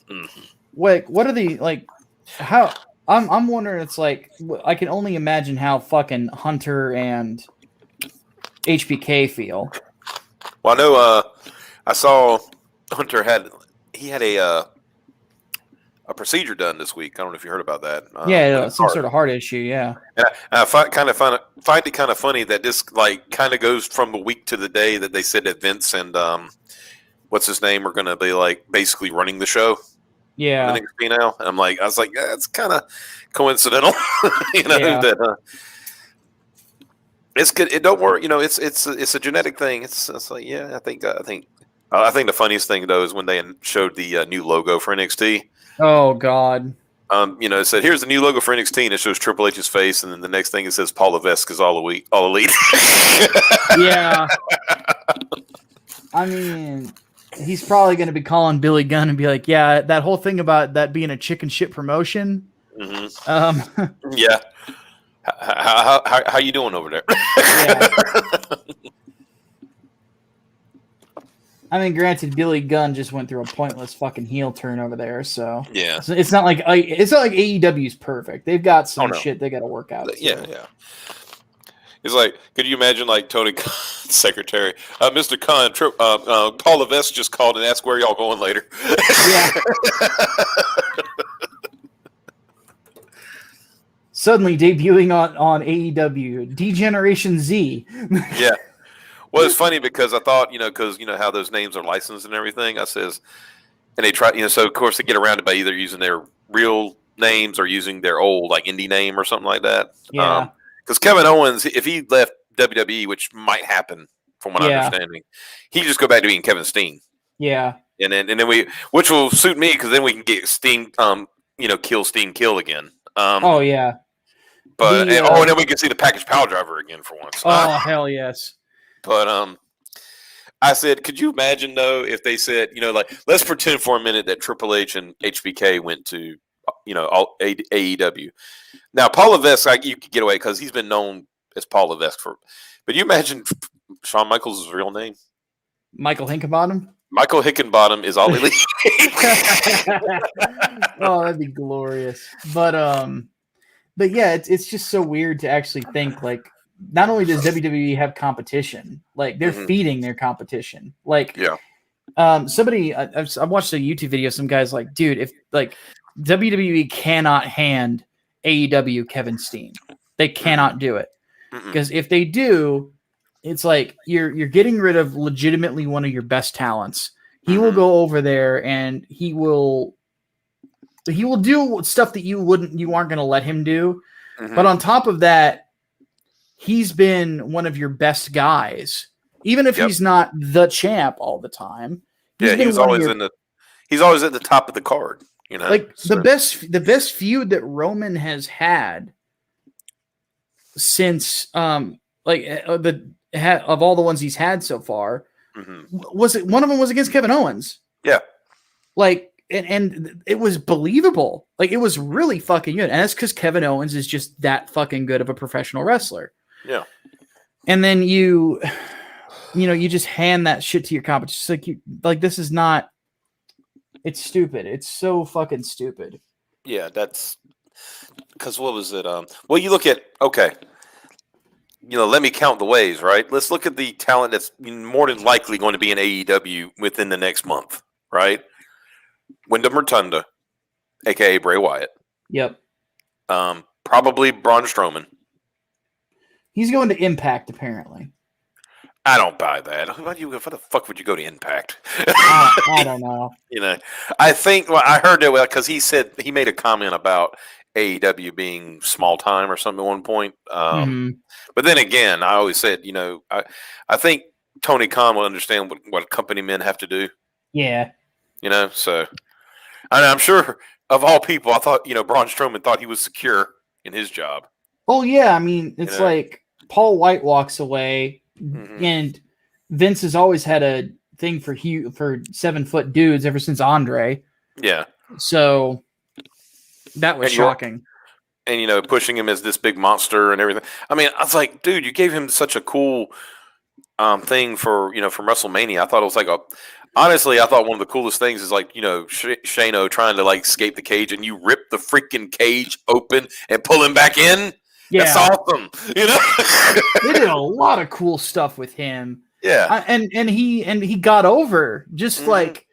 Mhm. Like, what are the like? How I'm wondering. It's like I can only imagine how fucking Hunter and HBK feel. Well, I know. I saw Hunter had a procedure done this week. I don't know if you heard about that. Yeah, some sort of heart issue. Yeah. And I find it kind of funny that this like kind of goes from the week to the day that they said that Vince and what's his name are going to be like basically running the show. Yeah. The NXT now, and I was like, that's kind of coincidental, you know. Yeah. That it's good. It don't work, you know. It's a genetic thing. It's like, yeah, I think the funniest thing though is when they showed the new logo for NXT. Oh God. You know, it said, here's the new logo for NXT, and it shows Triple H's face, and then the next thing it says Paul Levesque is all elite. Yeah. I mean, he's probably going to be calling Billy Gunn and be like, yeah, that whole thing about that being a chicken shit promotion. Mm-hmm. Yeah. How you doing over there? Yeah. I mean, granted, Billy Gunn just went through a pointless fucking heel turn over there, so yeah, it's not like AEW's perfect. They've got some shit they got to work out. Yeah, yeah. It's like, could you imagine like Tony Khan's secretary, Mr. Khan, Paul Levesque just called and asked where y'all going later. Yeah. Suddenly debuting on AEW, D-Generation Z. Yeah. Well, it's funny because I thought, because how those names are licensed and everything. I says, and they try, so of course they get around it by either using their real names or using their old like indie name or something like that. Yeah. Because Kevin Owens, if he left WWE, which might happen from what I'm understanding, he just go back to being Kevin Steen. Yeah. And then which will suit me because then we can get Steen, kill Steen, kill again. Oh yeah. But and then we can see the package power driver again for once. Oh hell yes. But I said, could you imagine though if they said, let's pretend for a minute that Triple H and HBK went to, AEW. Now Paul Levesque, you could get away because he's been known as Paul Levesque but you imagine Shawn Michaels' real name? Michael Hickenbottom. Michael Hickenbottom is all elite. Oh, that'd be glorious. But yeah, it's just so weird to actually think like. Not only does WWE have competition, like they're feeding their competition. Like, somebody I watched a YouTube video. Some guys like, dude, if like WWE cannot hand AEW Kevin Steen, they cannot do it because if they do, it's like you're getting rid of legitimately one of your best talents. He will go over there and he will do stuff that you aren't going to let him do. But on top of that. He's been one of your best guys, even if he's not the champ all the time. He's always at the top of the card. Like the best feud that Roman has had since of all the ones he's had so far was it one of them was against Kevin Owens. Yeah, like and it was believable. Like it was really fucking good, and that's because Kevin Owens is just that fucking good of a professional wrestler. Yeah. And then you just hand that shit to your competition. It's like this is not. It's stupid. It's so fucking stupid. Yeah, that's because what was it? Well, you look at let me count the ways, right? Let's look at the talent that's more than likely going to be in AEW within the next month, right? Wyndham Rotunda, aka Bray Wyatt. Yep. Probably Braun Strowman. He's going to Impact, apparently. I don't buy that. Why the fuck would you go to Impact? I don't know. I think I heard that because he said he made a comment about AEW being small time or something at one point. But then again, I always said, I think Tony Khan will understand what company men have to do. Yeah. So I'm sure of all people, I thought, Braun Strowman thought he was secure in his job. Oh yeah, I mean, it's like Paul White walks away, and Vince has always had a thing for 7-foot dudes ever since Andre. Yeah. So that was shocking. and you know, pushing him as this big monster and everything. I mean, I was like, dude, you gave him such a cool thing for from WrestleMania. I thought it was like honestly, I thought one of the coolest things is like Shano trying to like escape the cage, and you rip the freaking cage open and pull him back in. Yeah. That's awesome. You know, they did a lot of cool stuff with him. Yeah, and he got over just like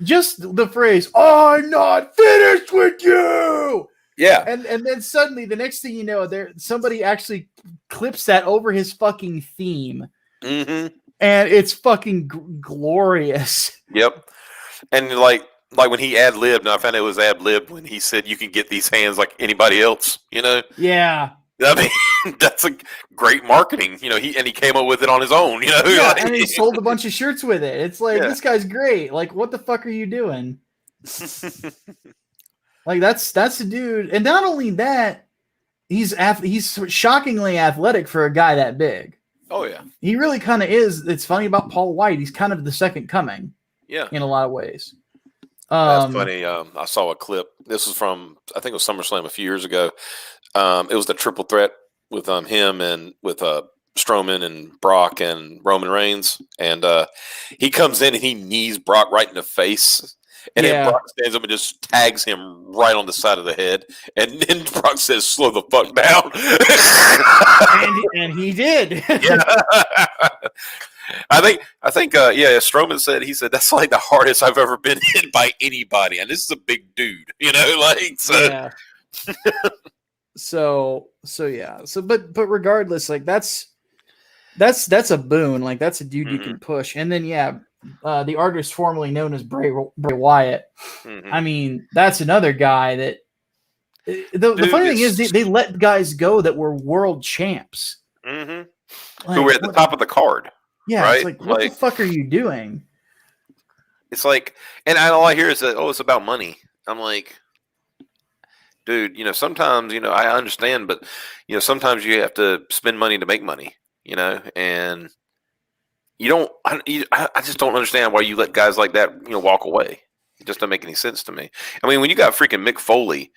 the phrase "I'm not finished with you." Yeah, and then suddenly the next thing you know, somebody actually clips that over his fucking theme, and it's fucking glorious. Yep, and like when he ad-libbed, and I found it was ad-libbed when he said, "You can get these hands like anybody else," you know? Yeah. I mean, that's a great marketing, he came up with it on his own, Yeah, and he sold a bunch of shirts with it. It's like, this guy's great. Like, what the fuck are you doing? Like, that's the dude. And not only that, he's shockingly athletic for a guy that big. Oh, yeah. He really kind of is. It's funny about Paul White. He's kind of the second coming. Yeah. In a lot of ways. That's funny. I saw a clip. This was from, I think it was SummerSlam a few years ago. It was the triple threat with him and with Strowman and Brock and Roman Reigns. And he comes in and he knees Brock right in the face. And then Brock stands up and just tags him right on the side of the head. And then Brock says, "Slow the fuck down." and he did. I think Strowman said, that's like the hardest I've ever been hit by anybody. And this is a big dude, like, so. Yeah. So but regardless, like that's a boon. Like that's a dude you can push. And then the artist formerly known as Bray Wyatt. I mean, that's another guy that the funny thing is they let guys go that were world champs. Like, who were at the top of the card. Yeah, right? It's like, what the fuck are you doing? It's like, and all I hear is that, it's about money. I'm like, dude, sometimes, I understand, but, sometimes you have to spend money to make money, and I just don't understand why you let guys like that, walk away. It just doesn't make any sense to me. I mean, when you got freaking Mick Foley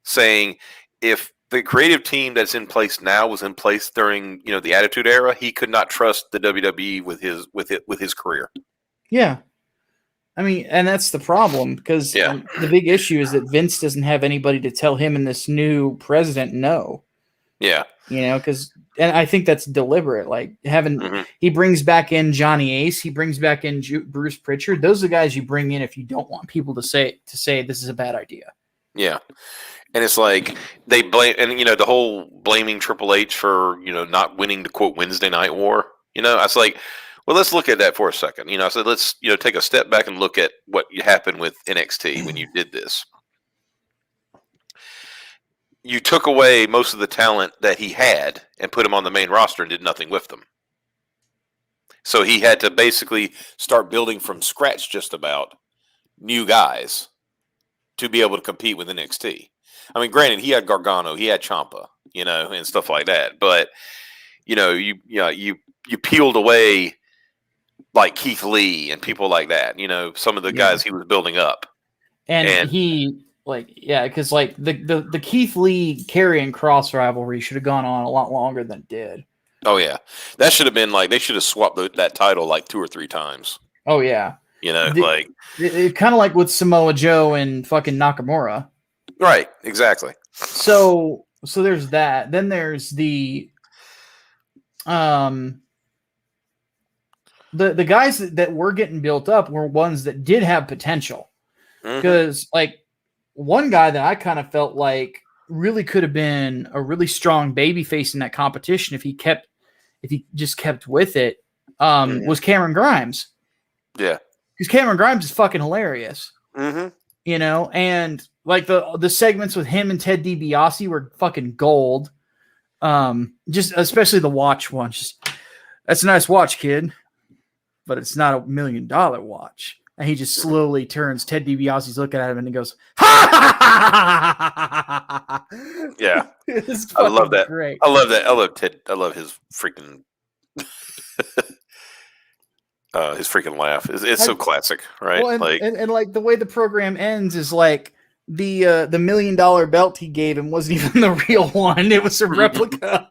saying if the creative team that's in place now was in place during, the Attitude Era, he could not trust the WWE with his career. Yeah. I mean, and that's the problem because the big issue is that Vince doesn't have anybody to tell him and this new president no. Yeah. And I think that's deliberate. Like he brings back in Johnny Ace, he brings back in Bruce Pritchard. Those are the guys you bring in if you don't want people to say this is a bad idea. Yeah. And it's like they blame, and the whole blaming Triple H for not winning the quote Wednesday Night War. I was like, well, let's look at that for a second. I said let's take a step back and look at what happened with NXT when you did this. You took away most of the talent that he had and put him on the main roster and did nothing with them. So he had to basically start building from scratch, just about new guys to be able to compete with NXT. I mean, granted, he had Gargano, he had Ciampa, and stuff like that. But you peeled away like Keith Lee and people like that. Some of the guys he was building up, and he because the Keith Lee Karrion Kross rivalry should have gone on a lot longer than it did. Oh yeah, that should have been they should have swapped that title like 2 or 3 times. Oh yeah, it kind of like with Samoa Joe and fucking Nakamura. Right, exactly. So there's that. Then there's the guys that were getting built up were ones that did have potential. Because one guy that I kind of felt like really could have been a really strong babyface in that competition if he just kept with it was Cameron Grimes. Yeah. Because Cameron Grimes is fucking hilarious. And like the segments with him and Ted DiBiase were fucking gold. Just especially the watch one. Just, that's a nice watch, kid, but it's not $1 million watch. And he just slowly turns. Ted DiBiase's looking at him and he goes, "Ha ha ha ha!" Yeah, I love that. Great. I love that. I love Ted. I love his freaking laugh. It's so classic, right? Well, and the way the program ends is like the $1 million belt he gave him wasn't even the real one. It was a replica.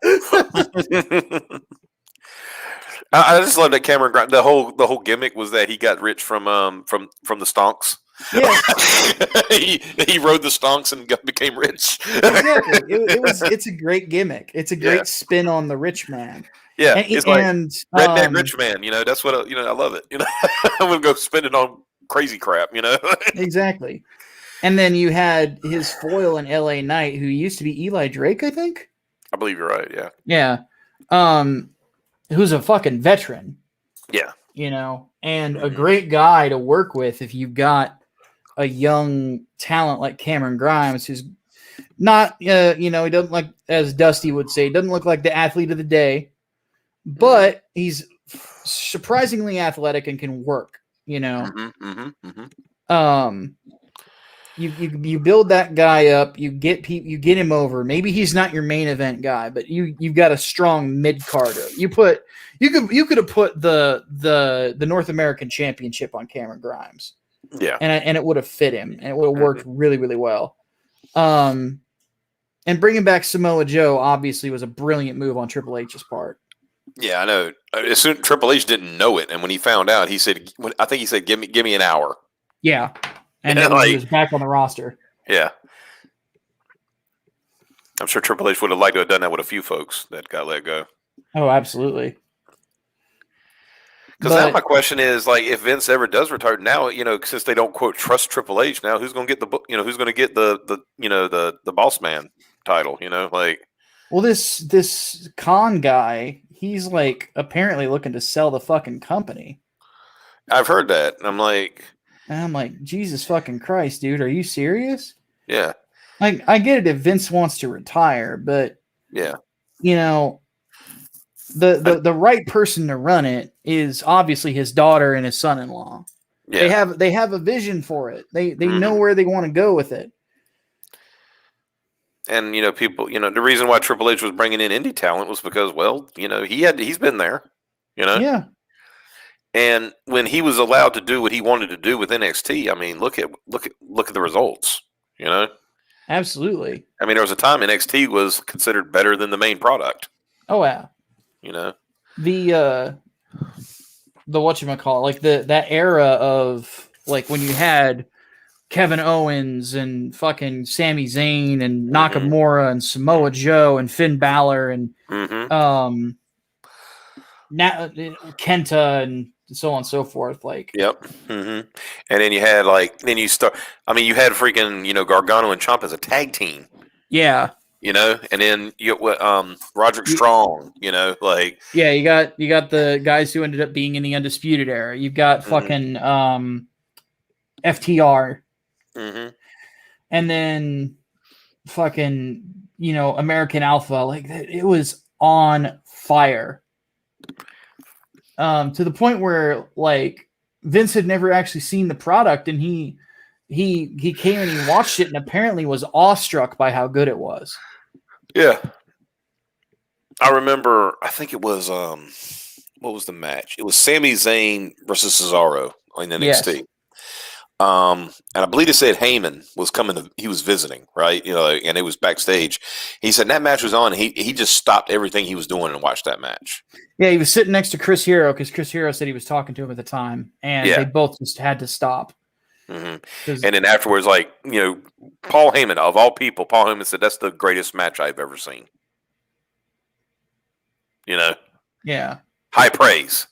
I just love that Cameron Grimes. The whole gimmick was that he got rich from the Stonks. Yeah. he rode the Stonks and became rich. Exactly. It's a great gimmick. It's a great spin on the rich man. Yeah, it's like redneck um, rich man. That's what I love it. I'm gonna go spend it on crazy crap. Exactly. And then you had his foil in LA Knight, who used to be Eli Drake, I think. I believe you're right. Yeah. Yeah. Who's a fucking veteran. Yeah. And a great guy to work with if you've got a young talent like Cameron Grimes, who's not, he doesn't, like, as Dusty would say, doesn't look like the athlete of the day, but he's surprisingly athletic and can work, You build that guy up, you get him over. Maybe he's not your main event guy, but you've got a strong mid carder. You could have put the North American Championship on Cameron Grimes. Yeah. And it would have fit him, and it would have worked really, really well. And bringing back Samoa Joe obviously was a brilliant move on Triple H's part. Yeah, I know. As soon Triple H didn't know it, and when he found out, he said, "I think he said, give me an hour." Yeah, and then he was back on the roster. Yeah, I'm sure Triple H would have liked to have done that with a few folks that got let go. Oh, absolutely. Because now my question is, like, if Vince ever does retire, now since they don't quote trust Triple H, now who's going to get who's going to get the boss man title? Well, this Khan guy, he's like apparently looking to sell the fucking company. I've heard that. And I'm like, Jesus fucking Christ, dude, are you serious? Yeah. Like, I get it if Vince wants to retire, but yeah, the right person to run it is obviously his daughter and his son-in-law. Yeah. They have a vision for it. They know where they want to go with it. And people, the reason why Triple H was bringing in indie talent was because, well, he's been there, Yeah. And when he was allowed to do what he wanted to do with NXT, I mean, look at the results, Absolutely. I mean, there was a time NXT was considered better than the main product. Oh yeah. The whatchamacallit, like that era of like when you had Kevin Owens and fucking Sami Zayn and Nakamura and Samoa Joe and Finn Balor and Kenta and so on and so forth. Like, yep. And then you had you had freaking Gargano and Ciampa as a tag team. Yeah. And then Roderick Strong. You got the guys who ended up being in the Undisputed Era. You've got fucking FTR. And then fucking American Alpha. Like, it was on fire. To the point where like Vince had never actually seen the product, and he came and he watched it and apparently was awestruck by how good it was. Yeah. I remember, I think it was what was the match? It was Sami Zayn versus Cesaro in NXT. Yes. And I believe it said Heyman was coming he was visiting, right? And it was backstage. He said that match was on. He just stopped everything he was doing and watched that match. Yeah, he was sitting next to Chris Hero because Chris Hero said he was talking to him at the time, and they both just had to stop. And then afterwards, Paul Heyman, of all people, Paul Heyman said that's the greatest match I've ever seen. Yeah. High praise,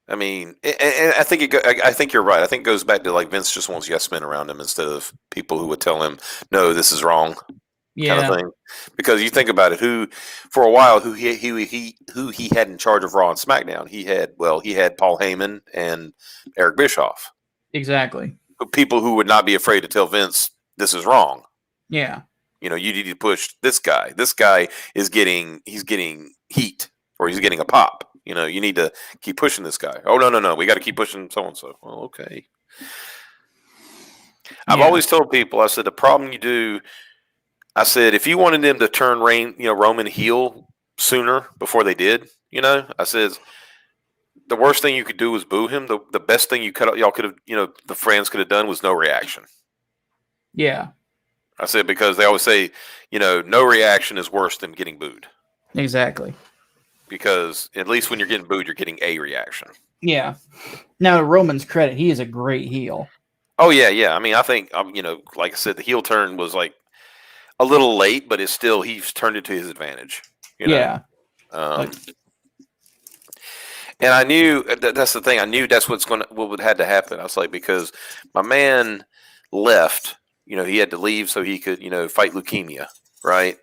I mean, and I think I think you're right. I think it goes back to like Vince just wants yes men around him instead of people who would tell him, no, this is wrong. Yeah. Kind of thing. Because you think about it, for a while who he had in charge of Raw and SmackDown. He had Paul Heyman and Eric Bischoff. Exactly. People who would not be afraid to tell Vince this is wrong. Yeah. You need to push this guy. This guy he's getting heat, or he's getting a pop. You need to keep pushing this guy. Oh, no. We got to keep pushing so-and-so. Well, okay. I've always told people, I said, if you wanted them to turn Roman heel, sooner before they did. You know, I said the worst thing you could do was boo him. The best thing y'all could have, the fans could have done was no reaction. Yeah. I said because they always say, no reaction is worse than getting booed. Exactly. Because at least when you're getting booed, you're getting a reaction. Yeah. Now, to Roman's credit, he is a great heel. Oh yeah. I mean, I think like I said, the heel turn was like a little late, but it's still he's turned it to his advantage. Yeah. And I knew that's the thing. I knew that's what would had to happen. I was like, because my man left. He had to leave so he could fight leukemia, right?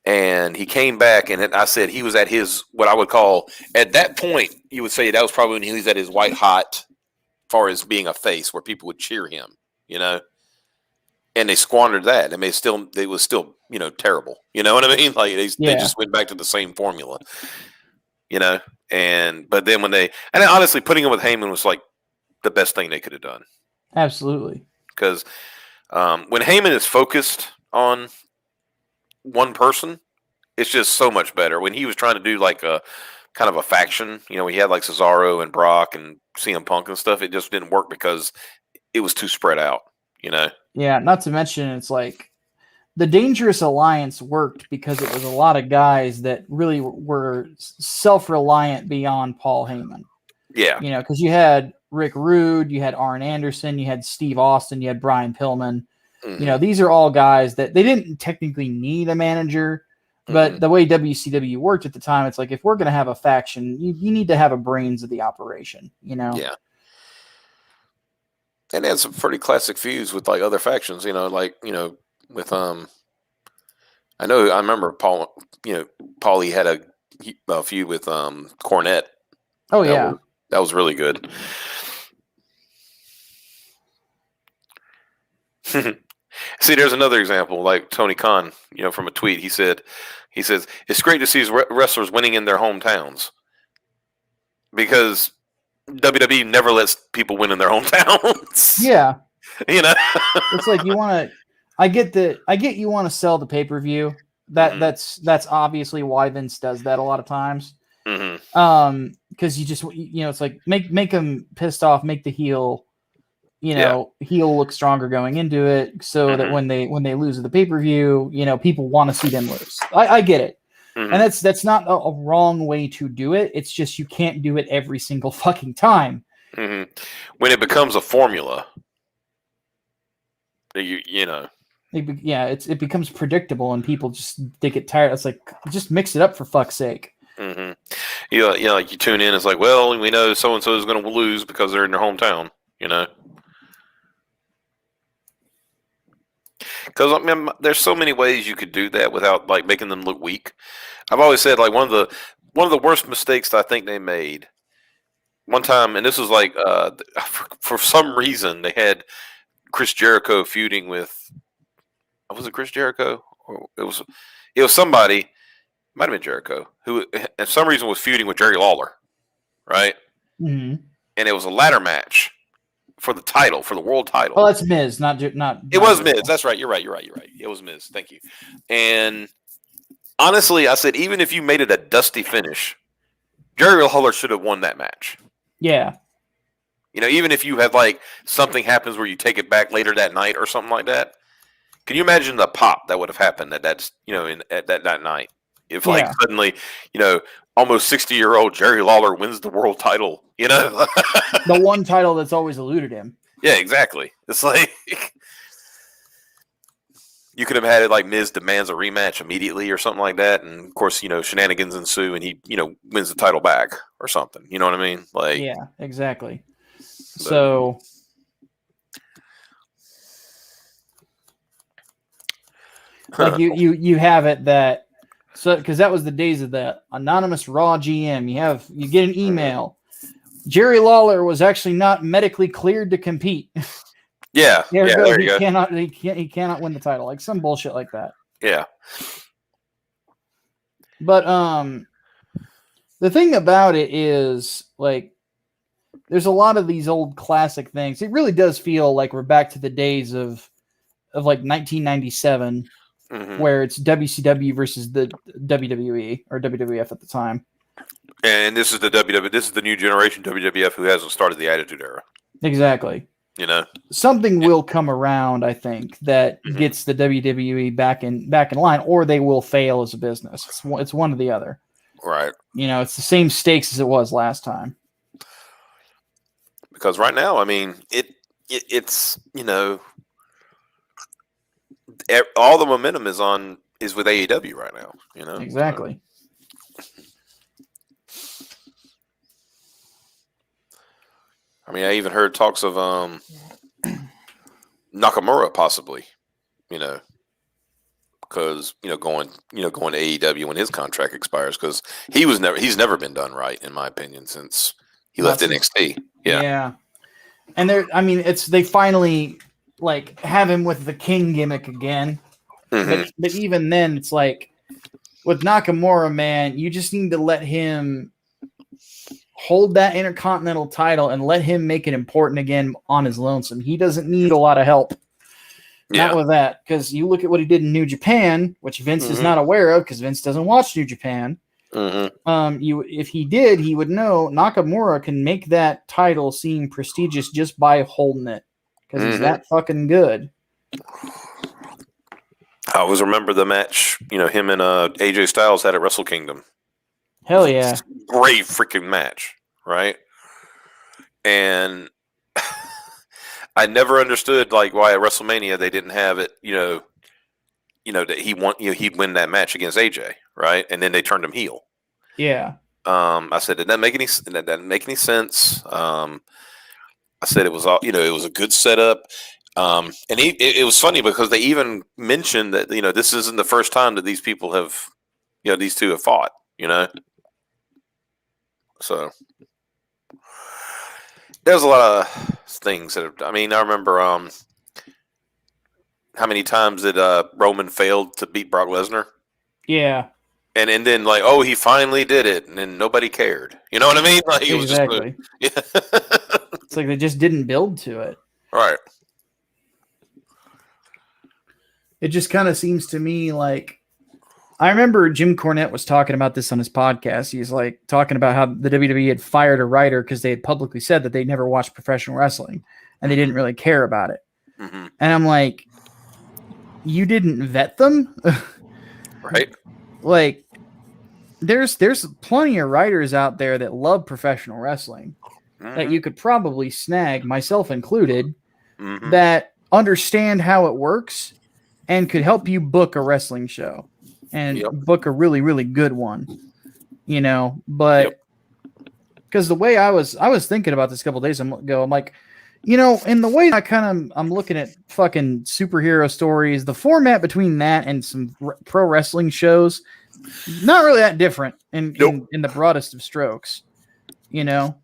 And he came back, and I said he was at his what I would call at that point. You would say that was probably when he was at his white hot, as far as being a face, where people would cheer him, And they squandered that. I mean, it was still terrible. You know what I mean? Like they just went back to the same formula, But then and then honestly, putting him with Heyman was like the best thing they could have done. Absolutely. Because when Heyman is focused on one person, it's just so much better. When he was trying to do like a kind of a faction, he had like Cesaro and Brock and CM Punk and stuff, it just didn't work because it was too spread out, Yeah, not to mention it's like the Dangerous Alliance worked because it was a lot of guys that really were self-reliant beyond Paul Heyman. Yeah. Because you had Rick Rude, you had Arn Anderson, you had Steve Austin, you had Brian Pillman. Mm-hmm. These are all guys that they didn't technically need a manager, but the way WCW worked at the time, it's like if we're going to have a faction, you need to have a brains of the operation, Yeah. And they had some pretty classic feuds with like other factions, with I remember Paulie had a feud with Cornette. Oh yeah. That was really good. See, there's another example, like Tony Khan, from a tweet. He says, it's great to see wrestlers winning in their hometowns because WWE never lets people win in their hometowns. Yeah. It's like you want to, I get you want to sell the pay-per-view. That's obviously why Vince does that a lot of times. Mm-hmm. Because you just, it's like make them pissed off, make the heel, heel look stronger going into it, so that when they lose at the pay-per-view, people want to see them lose. I get it, and that's not a wrong way to do it. It's just you can't do it every single fucking time. Mm-hmm. When it becomes a formula, it becomes predictable, and people they get tired. It's like just mix it up for fuck's sake. Mm-hmm. Like you tune in, it's like, well, we know so and so is going to lose because they're in their hometown. Because I mean, there's so many ways you could do that without like making them look weak. I've always said like one of the worst mistakes that I think they made one time, and this was like for some reason they had Chris Jericho feuding with, was it Chris Jericho or it was somebody, might have been Jericho, who for some reason was feuding with Jerry Lawler, right? Mm-hmm. And it was a ladder match for the title, for the world title. Well, that's Miz, not. It was Miz. That's right. You're right. It was Miz. Thank you. And honestly, I said even if you made it a dusty finish, Jerry Lawler should have won that match. Yeah. Even if you have like something happens where you take it back later that night or something like that. Can you imagine the pop that would have happened at that night if like suddenly almost 60-year-old Jerry Lawler wins the world title? The one title that's always eluded him. Yeah, exactly. It's like you could have had it like Miz demands a rematch immediately or something like that, and of course shenanigans ensue and he wins the title back or something. You know what I mean? Like yeah, exactly. So like you have it that because that was the days of the anonymous Raw GM. You get an email. Jerry Lawler was actually not medically cleared to compete. Yeah, there you go. He cannot win the title, like some bullshit like that. Yeah. But the thing about it is like there's a lot of these old classic things. It really does feel like we're back to the days of like 1997. where it's WCW versus the WWE or WWF at the time. And this is the WWF. This is the new generation WWF who hasn't started the Attitude Era. Exactly. You know, something will come around, I think, that gets the WWE back in line, or they will fail as a business. It's one or the other. Right. You know, it's the same stakes as it was last time. Because right now, I mean, it's you know, all the momentum is with AEW right now. You know, exactly. I mean, I even heard talks of Nakamura possibly, you know, because going to AEW when his contract expires, because he's never been done right in my opinion since he left NXT. Yeah. And they finally like have him with the King gimmick again, but even then, it's like with Nakamura, man, you just need to let him hold that Intercontinental title and let him make it important again on his lonesome. He doesn't need a lot of help. Not with that, because you look at what he did in New Japan, which Vince is not aware of because Vince doesn't watch New Japan. If he did, he would know Nakamura can make that title seem prestigious just by holding it because he's that fucking good. I always remember the match, him and AJ Styles had at Wrestle Kingdom. Hell yeah. Great freaking match, right? And I never understood why at WrestleMania they didn't have it, that he'd win that match against AJ, right? And then they turned him heel. Yeah. I said, that doesn't make any sense. I said it was all, it was a good setup. And it was funny because they even mentioned that, this isn't the first time that these people have, these two have fought, So there's a lot of things that I remember how many times did Roman failed to beat Brock Lesnar? Yeah. And then he finally did it, and then nobody cared. You know what I mean? It was exactly. It's like they just didn't build to it. Right. It just kind of seems to me like I remember Jim Cornette was talking about this on his podcast. He's talking about how the WWE had fired a writer because they had publicly said that they never watched professional wrestling and they didn't really care about it. And I'm like, you didn't vet them? Right. There's plenty of writers out there that love professional wrestling that you could probably snag, myself included, that understand how it works and could help you book a wrestling show. And book a really, really good one, but because the way I was thinking about this a couple of days ago, I'm like, in the way I'm looking at fucking superhero stories, the format between that and some pro wrestling shows, not really that different in the broadest of strokes, And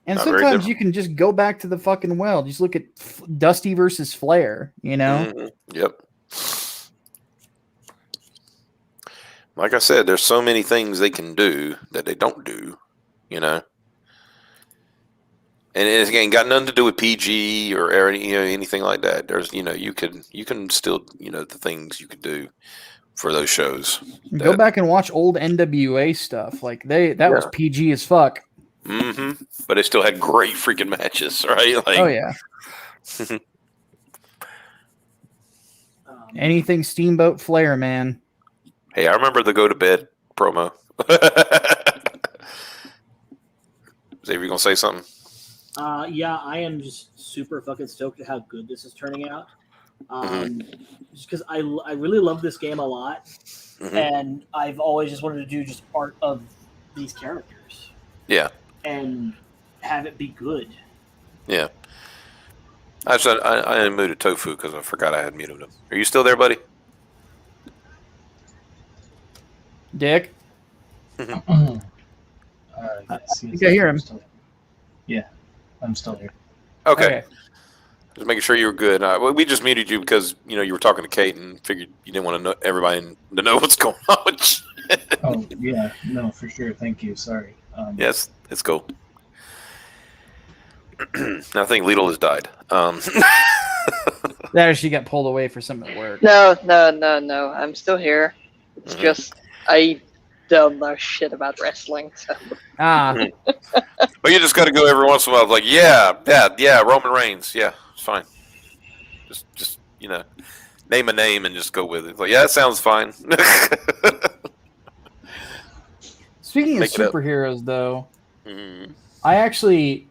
Not sometimes you can just go back to the fucking well. Just look at Dusty versus Flair, Yep. Like I said, there's so many things they can do that they don't do, And it ain't got nothing to do with PG or anything like that. There's, you can still, the things you could do for those shows. Go back and watch old NWA stuff. That was PG as fuck. But it still had great freaking matches, right? Oh yeah. Anything Steamboat Flair, man. Hey, I remember the go to bed promo. Xavier, you gonna say something? Yeah, I am just super fucking stoked at how good this is turning out. Just because I really love this game a lot, and I've always just wanted to do just art of these characters. Yeah. And have it be good. Yeah. I unmuted Tofu because I forgot I had muted him. Are you still there, buddy? Dick? Yes, I think I hear him. Yeah, I'm still here. Okay. Just making sure you were good. We just muted you because you were talking to Kate and figured you didn't want to know everybody to know what's going on with you. Oh yeah, no, for sure. Thank you. Sorry. Yes, it's cool. I think Lidl has died. That or she got pulled away for something at work. No. I'm still here. It's just I don't know shit about wrestling. So. But you just got to go every once in a while. Like, yeah, Roman Reigns. Yeah, it's fine. Just name a name and just go with it. Like, yeah, that sounds fine. Speaking of Make it up. superheroes, though, I actually,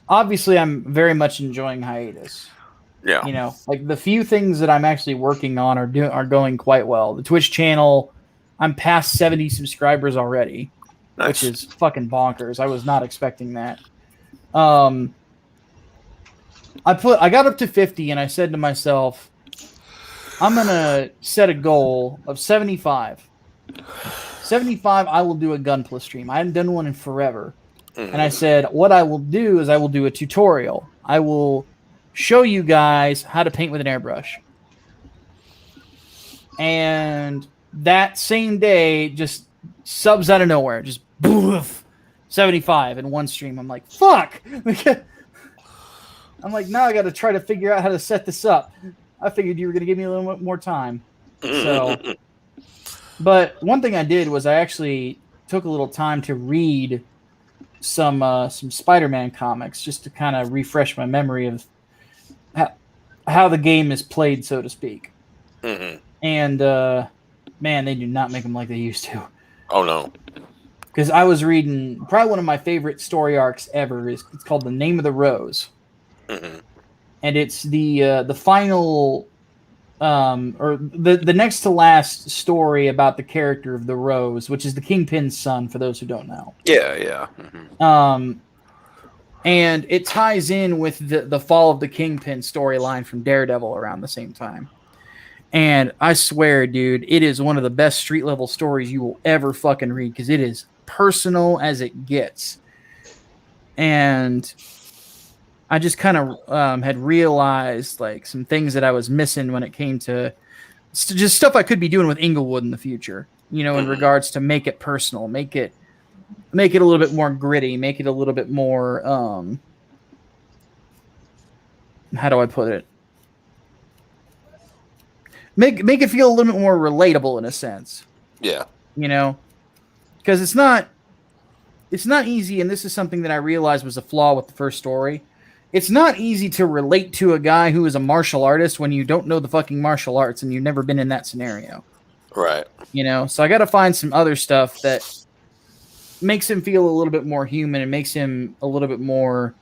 obviously, I'm very much enjoying hiatus. Yeah. Like the few things that I'm actually working on are going quite well. The Twitch channel, I'm past 70 subscribers already, Nice. which is fucking bonkers. I was not expecting that. I got up to 50, and I said to myself, I'm gonna set a goal of 75. 75, I will do a Gunpla stream. I haven't done one in forever. And I said, what I will do is I will do a tutorial. I will show you guys how to paint with an airbrush. And that same day, just subs out of nowhere. Just boof, 75 in one stream. I'm like, fuck. I'm like, now I got to try to figure out how to set this up. I figured you were going to give me a little bit more time. So... But one thing I did was I actually took a little time to read some Spider-Man comics just to kind of refresh my memory of how the game is played, so to speak. And man, they do not make them like they used to. Oh no! Because I was reading probably one of my favorite story arcs ever. It's called The Name of the Rose, and it's the final. Or the next to last story about the character of the Rose, which is the Kingpin's son, for those who don't know. Yeah. And it ties in with the fall of the Kingpin storyline from Daredevil around the same time. And I swear, dude, it is one of the best street level stories you will ever fucking read because it is personal as it gets. And I just kind of had realized like some things that I was missing when it came to just stuff I could be doing with Inglewood in the future, in regards to make it personal, make it a little bit more gritty, make it a little bit more, how do I put it? Make it feel a little bit more relatable in a sense. Yeah. Because it's not easy. And this is something that I realized was a flaw with the first story. It's not easy to relate to a guy who is a martial artist when you don't know the fucking martial arts and you've never been in that scenario. Right. So I got to find some other stuff that makes him feel a little bit more human and makes him a little bit more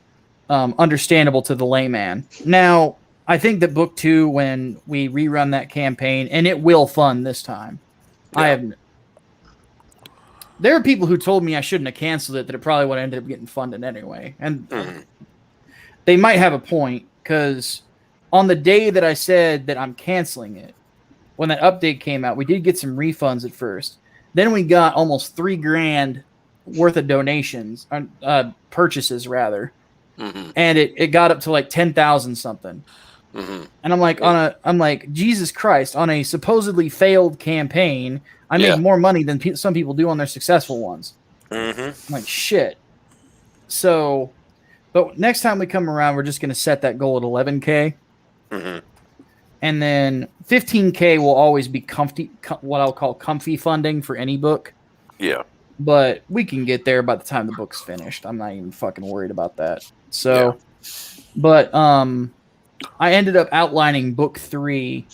understandable to the layman. Now, I think that book 2, when we rerun that campaign, and it will fund this time. Yeah. There are people who told me I shouldn't have canceled it, that it probably would have ended up getting funded anyway. And they might have a point, because on the day that I said that I'm canceling it, when that update came out, we did get some refunds at first. Then we got almost $3,000 worth of donations, purchases rather, and it got up to like 10,000 something. And I'm like, Jesus Christ! On a supposedly failed campaign, I made more money than some people do on their successful ones. I'm like, shit. So. But next time we come around, we're just going to set that goal at 11K. And then 15K will always be what I'll call comfy funding for any book. Yeah. But we can get there by the time the book's finished. I'm not even fucking worried about that. So, but I ended up outlining book 3.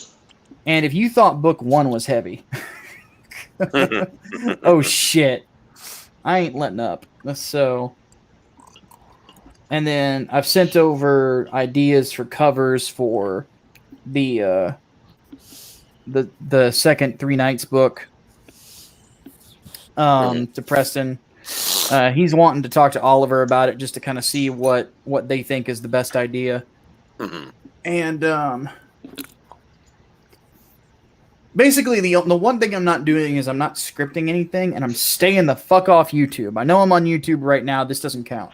And if you thought book 1 was heavy, oh shit. I ain't letting up. So... And then I've sent over ideas for covers for the second 3 Nights book to Preston. He's wanting to talk to Oliver about it just to kind of see what they think is the best idea. And basically the one thing I'm not doing is I'm not scripting anything, and I'm staying the fuck off YouTube. I know I'm on YouTube right now. This doesn't count.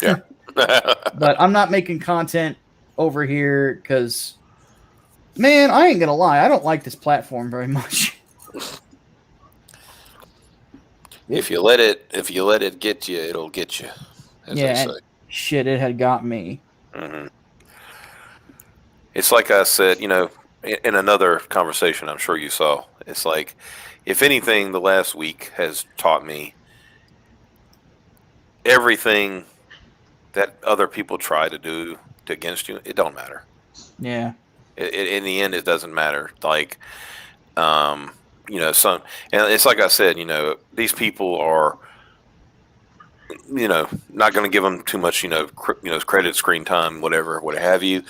Yeah. But I'm not making content over here because, man, I ain't gonna lie, I don't like this platform very much. If you let it get you, it'll get you. As they say. Shit, it had got me. it's like I said, in another conversation I'm sure you saw. It's like, if anything, the last week has taught me everything that other people try to do against you, it don't matter. Yeah. In the end, it doesn't matter. Like, and it's like I said, these people are, not going to give them too much, credit, screen time, whatever, what have you.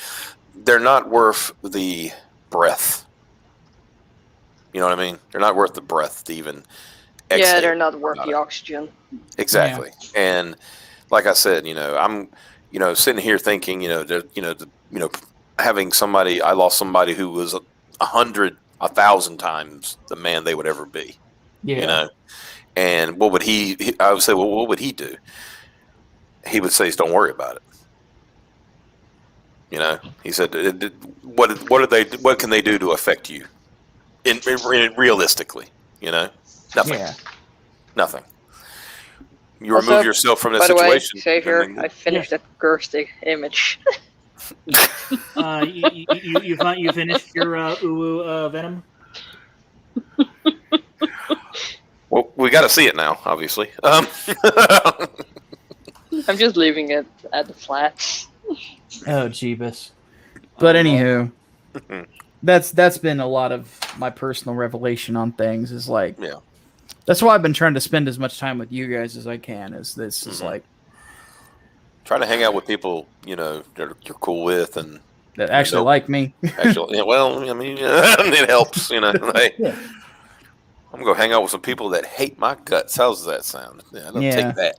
They're not worth the breath. You know what I mean? They're not worth the breath to even exhale. Yeah, they're not worth the oxygen. Exactly. Yeah. And like I said, I'm, sitting here thinking, having somebody, I lost somebody who was 100, 1,000 times the man they would ever be. Yeah. And what would I would say, well, what would he do? He would say, don't worry about it. He said, what can they do to affect you? In realistically, nothing. Yeah. Nothing. You remove yourself from the situation. By the way, Xavier, I finished that cursed image. You finished your Uwu Venom? Well, we got to see it now, obviously. I'm just leaving it at the flats. Oh, Jeebus. But anywho, that's been a lot of my personal revelation on things. Is like, yeah. That's why I've been trying to spend as much time with you guys as I can. Is this is like trying to hang out with people that you're cool with and that actually like me. Actually, well, I mean, it helps. Like, yeah. I'm gonna go hang out with some people that hate my guts. How's that sound? Yeah, I'll take that.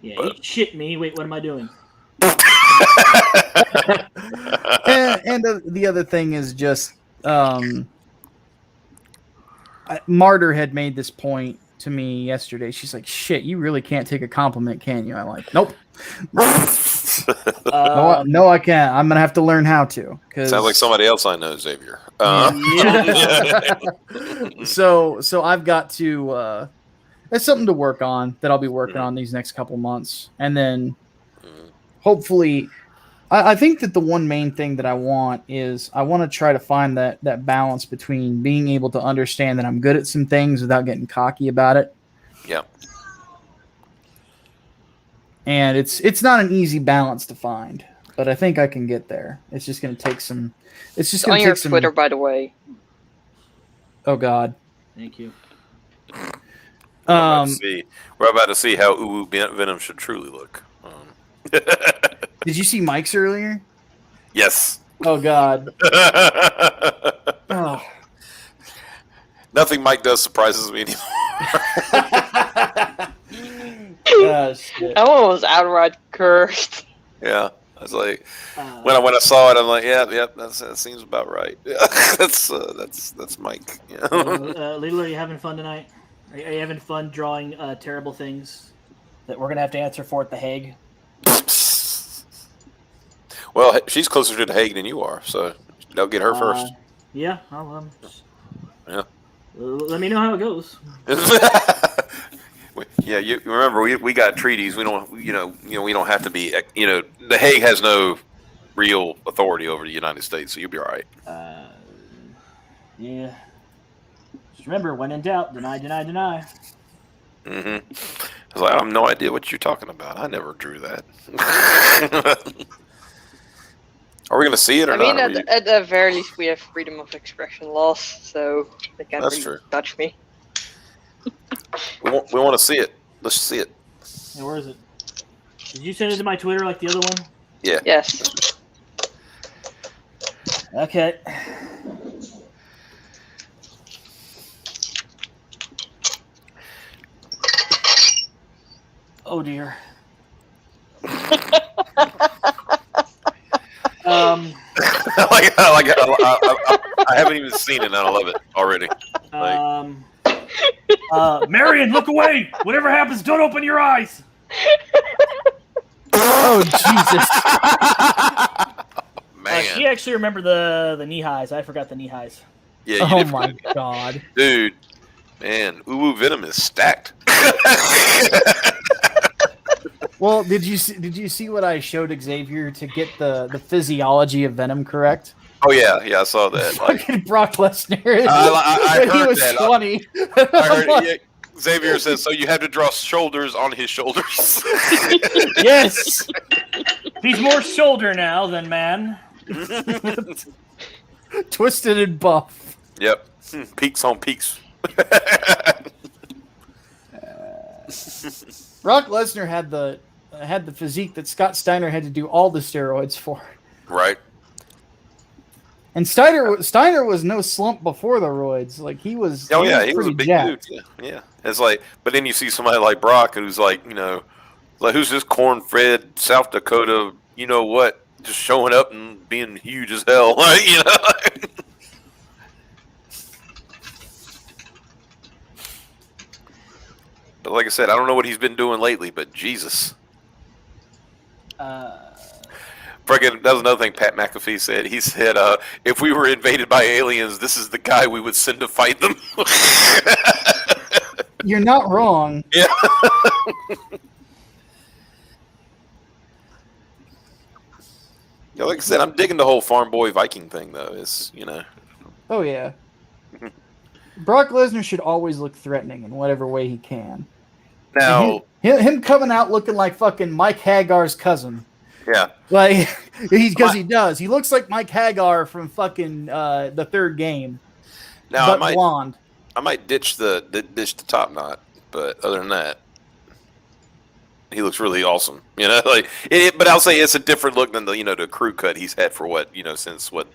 Yeah, eat shit me. Wait, what am I doing? and the other thing is just Martyr had made this point to me yesterday. She's like, "Shit, you really can't take a compliment, can you?" I'm like, "Nope." No, I can't. I'm gonna have to learn how to. Sounds like somebody else I know, Xavier. So I've got to. That's something to work on that I'll be working on these next couple months, and then hopefully, I think that the one main thing that I want is I want to try to find that balance between being able to understand that I'm good at some things without getting cocky about it. Yeah. And it's not an easy balance to find, but I think I can get there. It's just going to take some. It's just going to take some. On your Twitter, by the way. Oh God. Thank you. We're about to see how Uwu Venom should truly look. Did you see Mike's earlier? Yes. Oh God. Oh. Nothing Mike does surprises me anymore. That one was outright cursed. Yeah, I was like, when I saw it, I'm like, yeah, that seems about right. Yeah, that's Mike. Yeah. Lila, are you having fun tonight? Are you having fun drawing terrible things that we're gonna have to answer for at the Hague? Well, she's closer to the Hague than you are, so they'll get her first. Yeah. Yeah. Let me know how it goes. Yeah, you remember we got treaties. We don't, we don't have to be. The Hague has no real authority over the United States, so you'll be all right. Yeah. Just remember, when in doubt, deny. Mm-hmm. I was like, I have no idea what you're talking about. I never drew that. Are we going to see it or not? I mean, at the very least, we have freedom of expression laws, so they can't really touch me. We want to see it. Let's see it. Yeah, where is it? Did you send it to my Twitter like the other one? Yeah. Yes. Okay. Oh dear. I haven't even seen it, and I love it already. Marion, look away! Whatever happens, don't open your eyes. Oh Jesus! Man, she actually remembered the knee highs. I forgot the knee highs. Yeah. Oh my God, dude, man, Uwu Venom is stacked. Well, did you see what I showed Xavier to get the physiology of Venom correct? Oh yeah, I saw that. Like, Fucking Brock Lesnar. I when he heard was that. 20. I heard yeah, Xavier says, so you had to draw shoulders on his shoulders. Yes. He's more shoulder now than man. Twisted and buff. Yep. Peaks on peaks. Brock Lesnar had the physique that Scott Steiner had to do all the steroids for. Right. And Steiner was no slump before the roids. Like he was. Oh yeah, he was a pretty big jacked. dude. Yeah. It's like, but then you see somebody like Brock, who's like, like who's this corn-fed South Dakota, you know what, just showing up and being huge as hell, like, But like I said, I don't know what he's been doing lately, but Jesus. Friggin', that was another thing Pat McAfee said. He said, if we were invaded by aliens, this is the guy we would send to fight them. You're not wrong. Yeah. Yeah, like I said, I'm digging the whole farm boy Viking thing, though. It's, Oh yeah. Brock Lesnar should always look threatening in whatever way he can. Now, him coming out looking like fucking Mike Hagar's cousin. yeah. Like because he does. He looks like Mike Hagar from fucking the third game. Now but blonde. I might ditch the top knot, but other than that, he looks really awesome. But I'll say it's a different look than the crew cut he's had for since the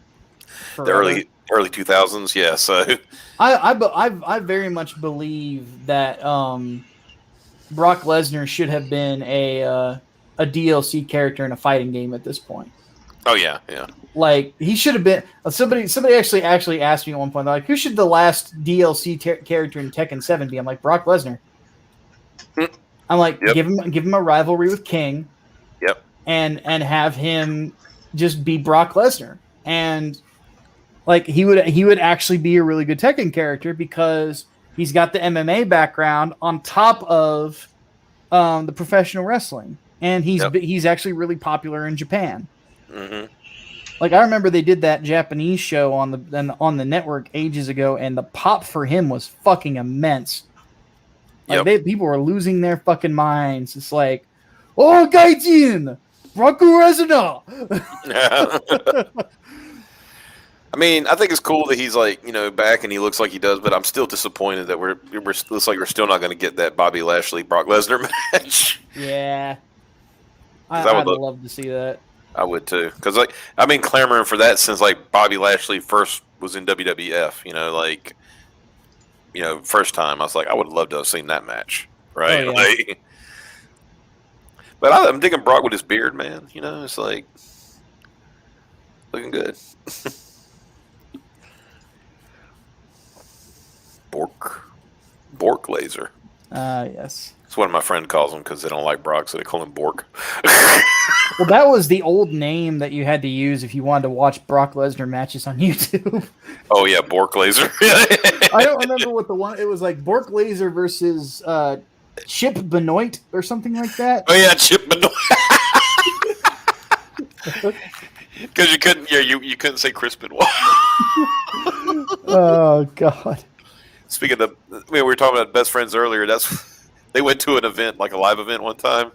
early 2000s. Yeah, so I very much believe that Brock Lesnar should have been a DLC character in a fighting game at this point. Oh yeah. Like he should have been. Somebody actually asked me at one point, like, who should the last DLC character in Tekken 7 be? I'm like, Brock Lesnar. I'm like, Yep. give him a rivalry with King. Yep. And have him just be Brock Lesnar, and like he would actually be a really good Tekken character because he's got the MMA background on top of the professional wrestling, and he's actually really popular in Japan. Mm-hmm. Like I remember they did that Japanese show on the network ages ago, and the pop for him was fucking immense. Like people were losing their fucking minds. It's like, oh, Gaijin, Brock Lesnar. I mean, I think it's cool that he's like, back and he looks like he does, but I'm still disappointed that looks like we're still not going to get that Bobby Lashley Brock Lesnar match. Yeah, I'd love to see that. I would too, because I've been clamoring for that since Bobby Lashley first was in WWF. First time I was like, I would love to have seen that match, right? Oh, yeah. But I'm digging Brock with his beard, man. It's like looking good. Bork laser. Yes. That's what my friend calls him because they don't like Brock, so they call him Bork. Well, that was the old name that you had to use if you wanted to watch Brock Lesnar matches on YouTube. Oh yeah, Bork laser. I don't remember what the one. It was like Bork Laser versus Chip Benoit or something like that. Oh yeah, Chip Benoit. Because you couldn't, you couldn't say Chris Benoit. Oh God. Speaking of, we were talking about best friends earlier. They went to an event, like a live event one time,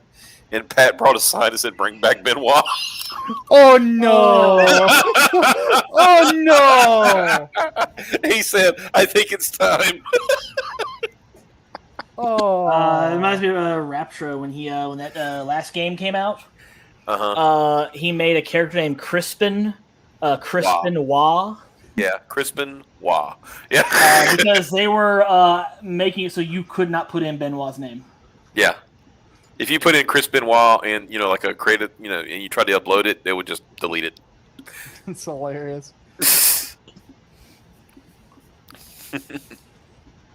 and Pat brought a sign that said "Bring back Benoit." Oh no! Oh no! He said, "I think it's time." Oh, it reminds me of Rapture when that last game came out. He made a character named Crispin Wah. Yeah, Crispin Wah. Yeah, because they were making it so you could not put in Benoit's name. Yeah, if you put in Chris Benoit and like a creative, and you try to upload it, they would just delete it. That's hilarious.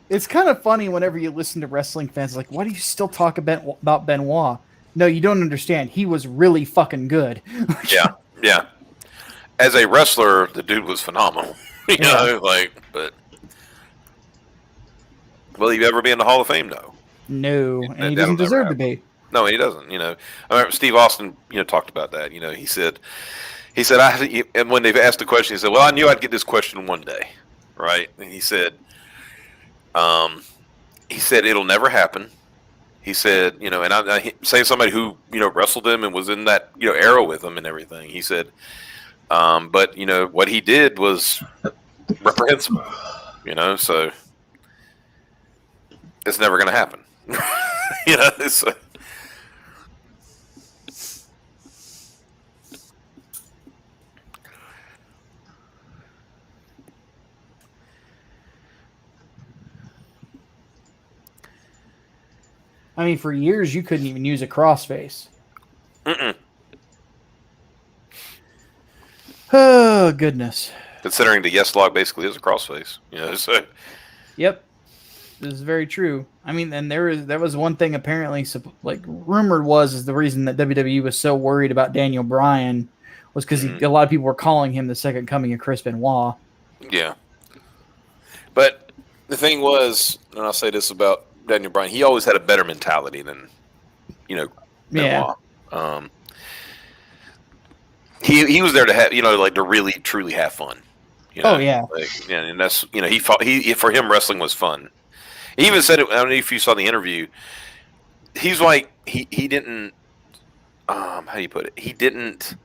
It's kind of funny whenever you listen to wrestling fans, like, why do you still talk about Benoit? No, you don't understand. He was really fucking good. Yeah. As a wrestler, the dude was phenomenal. But will he ever be in the Hall of Fame? No. No, and he doesn't deserve to be. No, he doesn't. I remember Steve Austin, talked about that. He said, and when they've asked the question, he said, "Well, I knew I'd get this question one day, right?" And he said, it'll never happen. He said, and I say somebody who wrestled him and was in that era with him and everything. He said, but what he did was reprehensible. So it's never going to happen. It's. I mean, for years you couldn't even use a crossface. Oh goodness! Considering the yes log basically is a crossface, So. Yep, this is very true. I mean, and there was one thing apparently, like rumored is the reason that WWE was so worried about Daniel Bryan was because a lot of people were calling him the second coming of Chris Benoit. Yeah, but the thing was, and I'll say this about Daniel Bryan, he always had a better mentality than, Benoit. Yeah. He was there to have, like to really truly have fun. Oh yeah. And that's he fought. For him wrestling was fun. He even said it. I don't know if you saw the interview. He's like he didn't. How do you put it? He didn't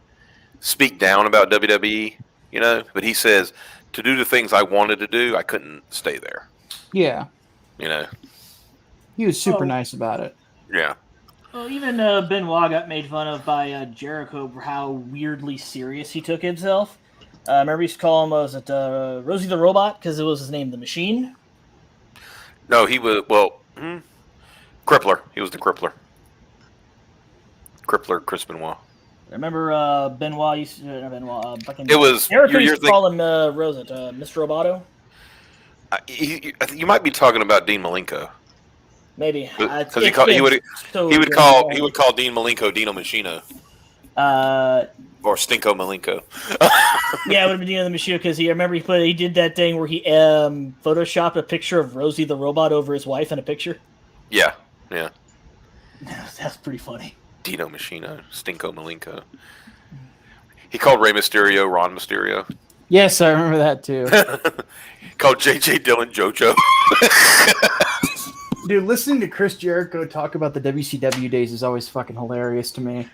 speak down about WWE. But he says to do the things I wanted to do, I couldn't stay there. Yeah. He was super nice about it. Yeah. Well, even Benoit got made fun of by Jericho for how weirdly serious he took himself. Remember he used to call him, was it Rosie the Robot? Because it was his name, The Machine? No, he was, Crippler. He was the Crippler. Crippler, Chris Benoit. I remember Benoit used to, it was, Jericho used to call him, Mr. Roboto? You might be talking about Dean Malenko. Maybe because he would call Dean Malenko Dino Machino, or Stinko Malenko. Yeah, it would have been Dino the Machino because I remember he did that thing where he photoshopped a picture of Rosie the Robot over his wife in a picture. Yeah. That's pretty funny. Dino Machino, Stinko Malenko. He called Rey Mysterio Ron Mysterio. Yes, I remember that too. Called J.J. Dillon JoJo. Dude, listening to Chris Jericho talk about the WCW days is always fucking hilarious to me.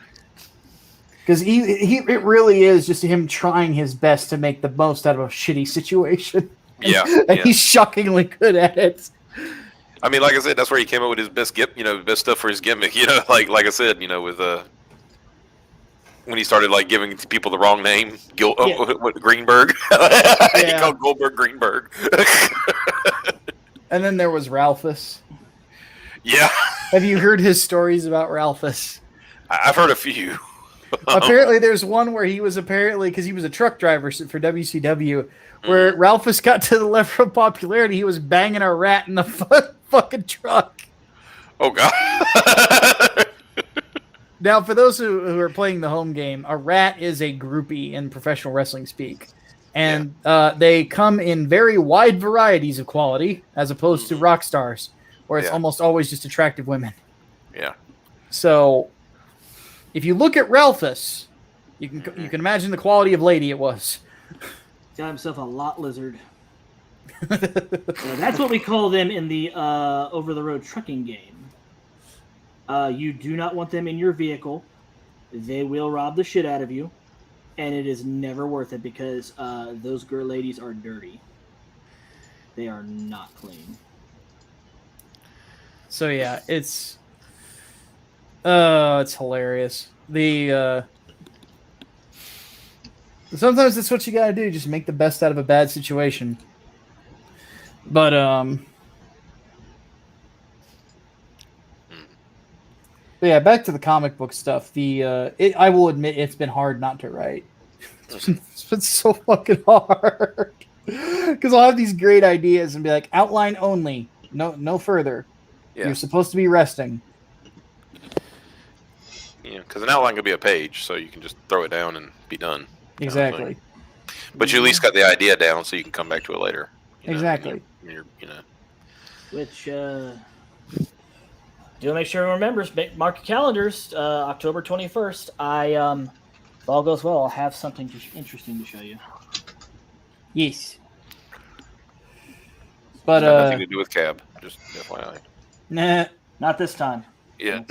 Because it really is just him trying his best to make the most out of a shitty situation. Yeah. And he's shockingly good at it. I mean, like I said, that's where he came up with his best best stuff for his gimmick. Like I said, with when he started giving people the wrong name, Greenberg. He called Goldberg Greenberg. And then there was Ralphus. Yeah. Have you heard his stories about Ralphus? I've heard a few. Apparently, there's one where he was because he was a truck driver for WCW, where Ralphus got to the level of popularity, he was banging a rat in the fucking truck. Oh, God. Now, for those who are playing the home game, a rat is a groupie in professional wrestling speak. And they come in very wide varieties of quality, as opposed to rock stars, where it's almost always just attractive women. Yeah. So, if you look at Ralphus, you can imagine the quality of lady it was. Got himself a lot lizard. That's what we call them in the over-the-road trucking game. You do not want them in your vehicle. They will rob the shit out of you. And it is never worth it because those girl ladies are dirty. They are not clean. So yeah, it's hilarious. Sometimes that's what you gotta do, just make the best out of a bad situation. But yeah, back to the comic book stuff. I will admit it's been hard not to write. It's been so fucking hard. Because I'll have these great ideas and be like, outline only, no further. Yeah. You're supposed to be resting. Yeah, because an outline could be a page, so you can just throw it down and be done. Exactly. But you at least got the idea down, so you can come back to it later. Exactly. Which Do make sure everyone remembers. Mark your calendars. October 21st. If all goes well, I'll have something interesting to show you. Yes. But nothing to do with Cab. Just FYI. Nah, not this time. Yeah.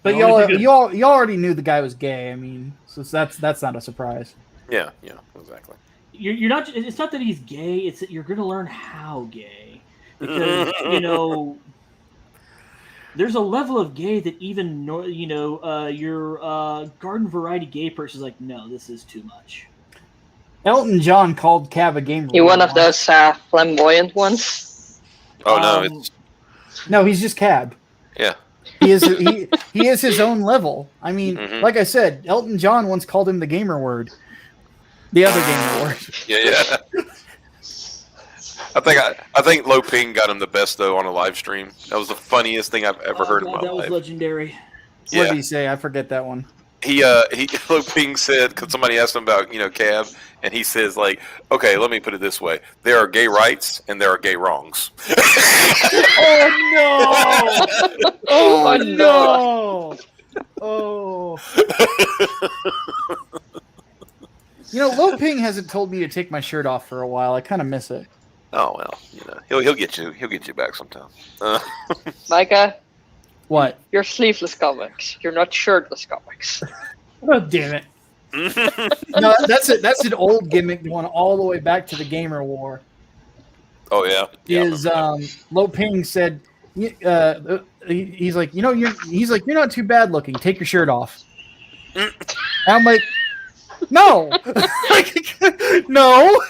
But y'all already knew the guy was gay. I mean, so that's not a surprise. Yeah, exactly. You're not. It's not that he's gay. It's that you're going to learn how gay, because there's a level of gay that even your garden variety gay person is like, no, this is too much. Elton John called Cab a gamer. You one of those flamboyant ones? Oh no, no, he's just Cab. Yeah. He is his own level. I mean, like I said, Elton John once called him the gamer word. The other gamer word. Yeah. I think Lo Ping got him the best though on a live stream. That was the funniest thing I've ever heard in my life. That was legendary. What did he say? I forget that one. He Lo Ping said, because somebody asked him about Cab, and he says like, okay, let me put it this way: there are gay rights and there are gay wrongs. Oh no! Oh no! Oh. Lo Ping hasn't told me to take my shirt off for a while. I kind of miss it. Oh well, he'll get you back sometime. Micah. What? You're sleeveless comics. You're not shirtless comics. Oh damn it! No, that's an old gimmick going all the way back to the Gamer War. Oh yeah. Is Lo Ping said he's like you're not too bad looking. Take your shirt off. And I'm like, no, no.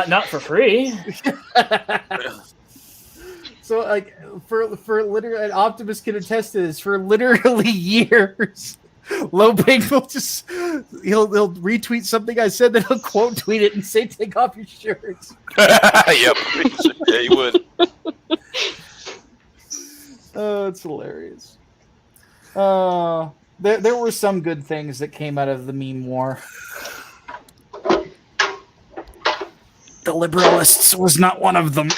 Not for free. So like for literally, and Optimus can attest to this, for literally years, Lo Ping will just he'll retweet something I said, then he'll quote tweet it and say, "Take off your shirts." Yep. Yeah, he would. Oh, it's hilarious. There were some good things that came out of the meme war. The Liberalists was not one of them.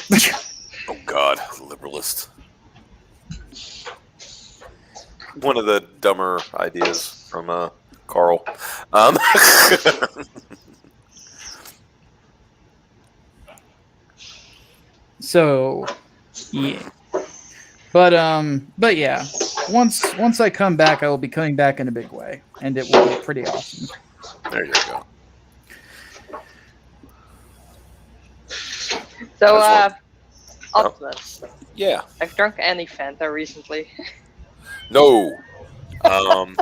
Oh God, liberalist. One of the dumber ideas from Carl. So, yeah. But yeah. Once I come back, I will be coming back in a big way, and it will be pretty awesome. There you go. So, Optimus. Yeah. I've drunk any Fanta recently. No. The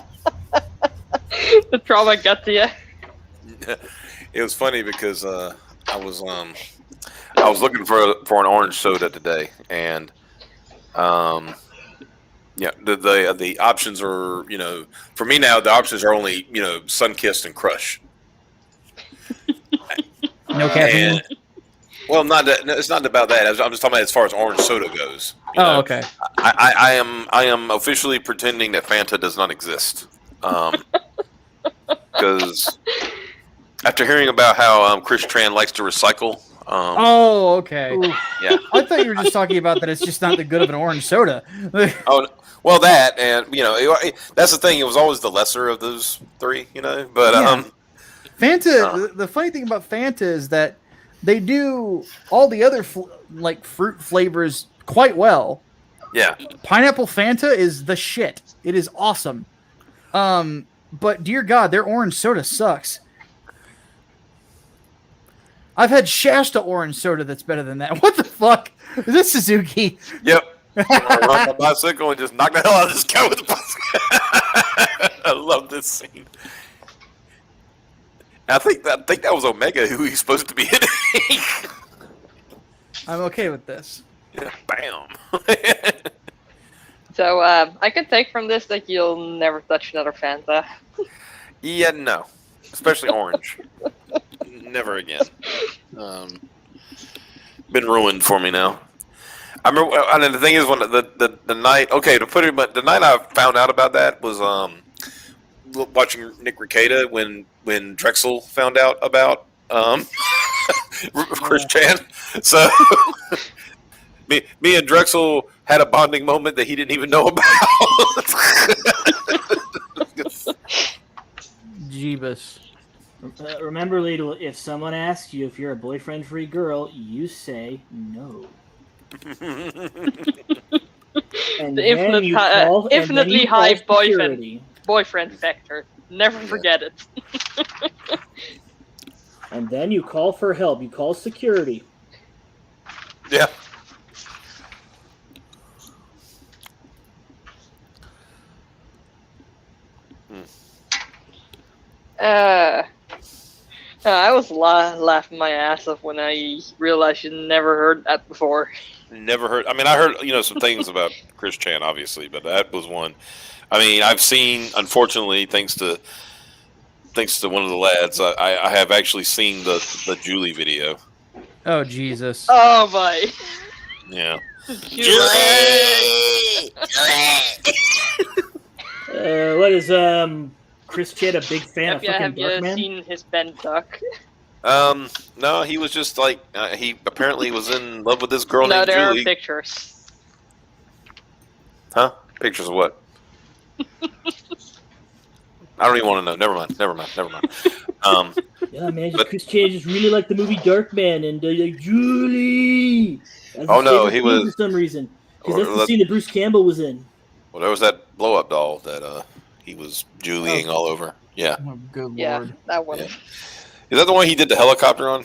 trauma got to you. It was funny because I was looking for an orange soda today, and the options are, for me now the options are only Sunkist and Crush. No caffeine. Well, it's not about that. I'm just talking about as far as orange soda goes. Okay. I am officially pretending that Fanta does not exist. Because after hearing about how Chris Tran likes to recycle. Oh, okay. Yeah. I thought you were just talking about that. It's just not that good of an orange soda. Oh, well, that, and that's the thing. It was always the lesser of those three, But yeah. Fanta. The funny thing about Fanta is that they do all the other fruit flavors quite well. Yeah. Pineapple Fanta is the shit. It is awesome. But dear God, their orange soda sucks. I've had Shasta orange soda that's better than that. What the fuck? Is this Suzuki? Yep. Run the bicycle and just knock the hell out of this guy with the bicycle. I love this scene. I think that was Omega who he's supposed to be hitting. I'm okay with this. Yeah, bam. So I can take from this that you'll never touch another Fanta. Yeah, no, especially orange. Never again. Been ruined for me now. I remember, and the thing is, when the night, okay, to put it, but the night I found out about that was watching Nick Rekieta when Drexel found out about Chris Chan. So Me and Drexel had a bonding moment that he didn't even know about. Jeebus. Remember, Ladle, if someone asks you if you're a boyfriend-free girl, you say no. And The infinitely high boyfriend factor. Never forget it. And then you call for help. You call security. Yeah. I was laughing my ass off when I realized you never heard that before. Never heard. I mean, I heard some things about Chris Chan, obviously, but that was one. I mean, I've seen, unfortunately, thanks to one of the lads, I have actually seen the Julie video. Oh Jesus! Oh my! Yeah. What is Chris Chan a big fan of fucking Have you Darkman? seen his bent duck? No, he was just like he apparently was in love with this girl No, named there Julie. are pictures. Huh? Pictures of what? I don't even want to know. Never mind. Yeah, man, Chris Chan just really liked the movie Darkman and like, Julie. That's Oh his no, favorite he scene was for some reason because or that's the let- scene that Bruce Campbell was in. Well, there was that blow up doll that he was Julieing all over. Yeah. Oh, good Yeah, lord. that one. Yeah. Is that the one he did the helicopter on?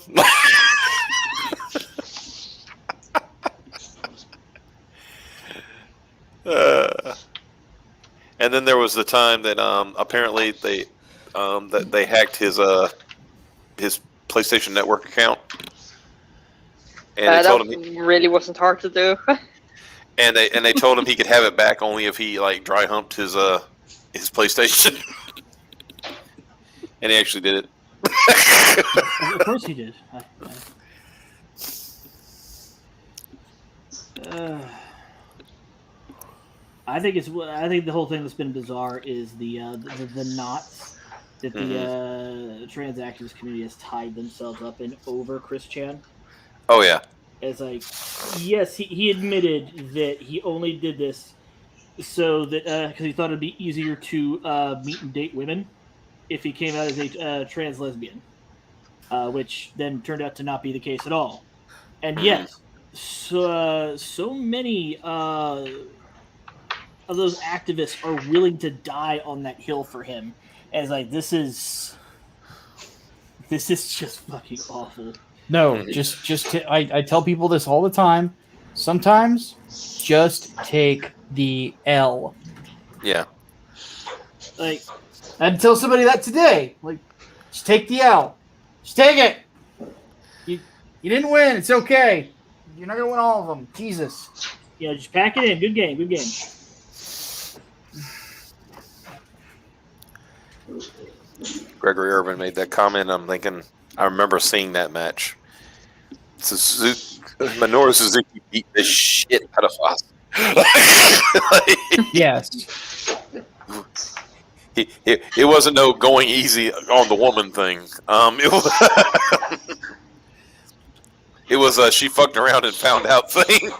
And then there was the time that apparently they hacked his PlayStation Network account, and they told That him really wasn't hard to do. and they told him he could have it back only if he like dry humped his PlayStation, and he actually did it. Of course he did. I think the whole thing that's been bizarre is the knots that the trans activist community has tied themselves up in over Chris Chan. Oh yeah. It's like, yes, he admitted that he only did this so that because he thought it'd be easier to meet and date women if he came out as a trans lesbian, which then turned out to not be the case at all. And yes, so many of those activists are willing to die on that hill for him. And it's like, this is just fucking awful. No, I tell people this all the time. Sometimes, just take the L. Yeah. Like, I had to tell somebody that today. Like, just take the L. Just take it. You didn't win. It's okay. You're not gonna win all of them. Jesus. Yeah, just pack it in. Good game. Good game. Gregory Irvin made that comment. I'm thinking, I remember seeing that match. Minoru Suzuki beat the shit out of Foster. Yes. It wasn't no going easy on the woman thing. It was she fucked around and found out thing.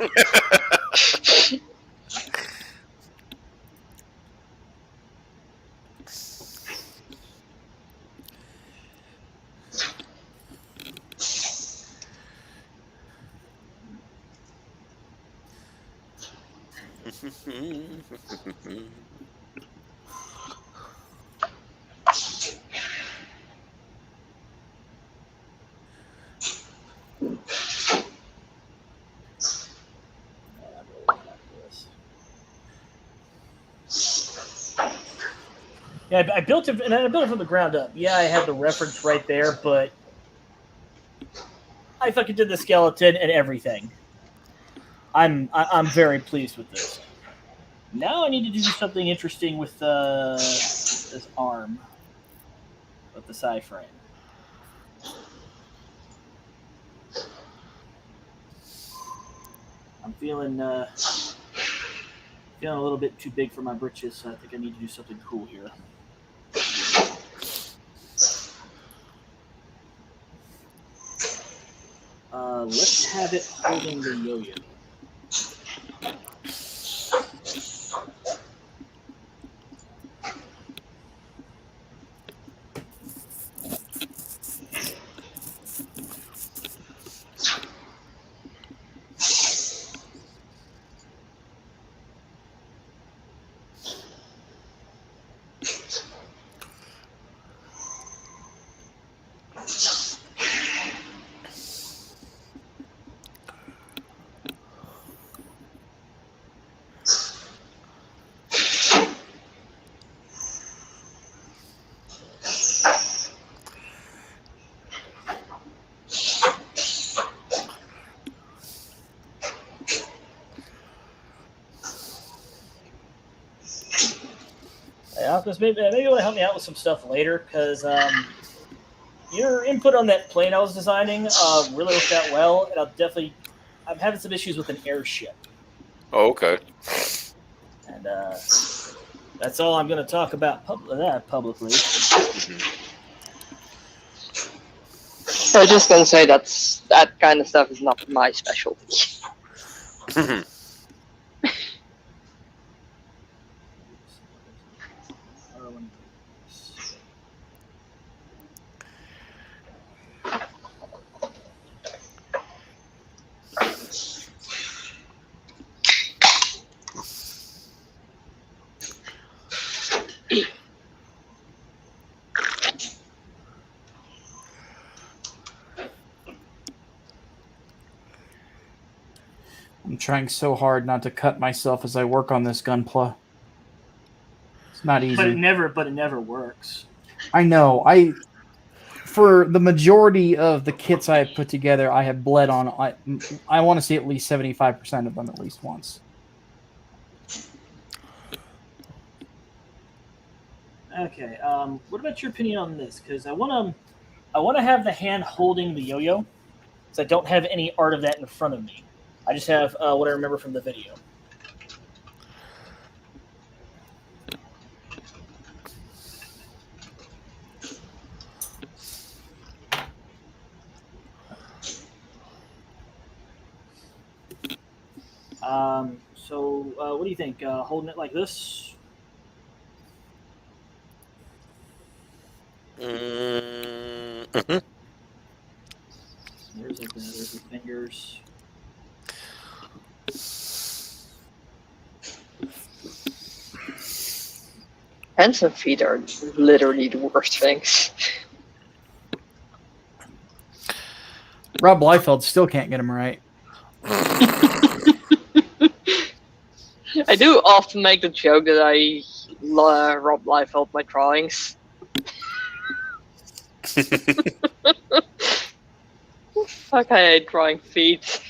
Yeah, I built it, and I built it from the ground up. Yeah, I had the reference right there, but I fucking did the skeleton and everything. I'm very pleased with this. Now I need to do something interesting with this arm, with the side frame. I'm feeling a little bit too big for my britches, so I think I need to do something cool here. Let's have it holding the yo-yo. Hey, Alchemist, maybe you want to help me out with some stuff later, because your input on that plane I was designing really worked out well, and I'm having some issues with an airship. Oh, okay. And that's all I'm going to talk about publicly. I was just gonna say that kind of stuff is not my specialty. I'm trying so hard not to cut myself as I work on this Gunpla. It's not easy. But it never works. I know. For the majority of the kits I have put together, I have bled on. I want to see at least 75% of them at least once. Okay. What about your opinion on this? Because I want to have the hand holding the yo-yo, because I don't have any art of that in front of me. I just have what I remember from the video. So what do you think? Holding it like this? Mm-hmm. There's the fingers. Hands and feet are literally the worst things. Rob Liefeld still can't get them right. I do often make the joke that I Rob Liefeld my drawings. Fuck, I hate drawing feet.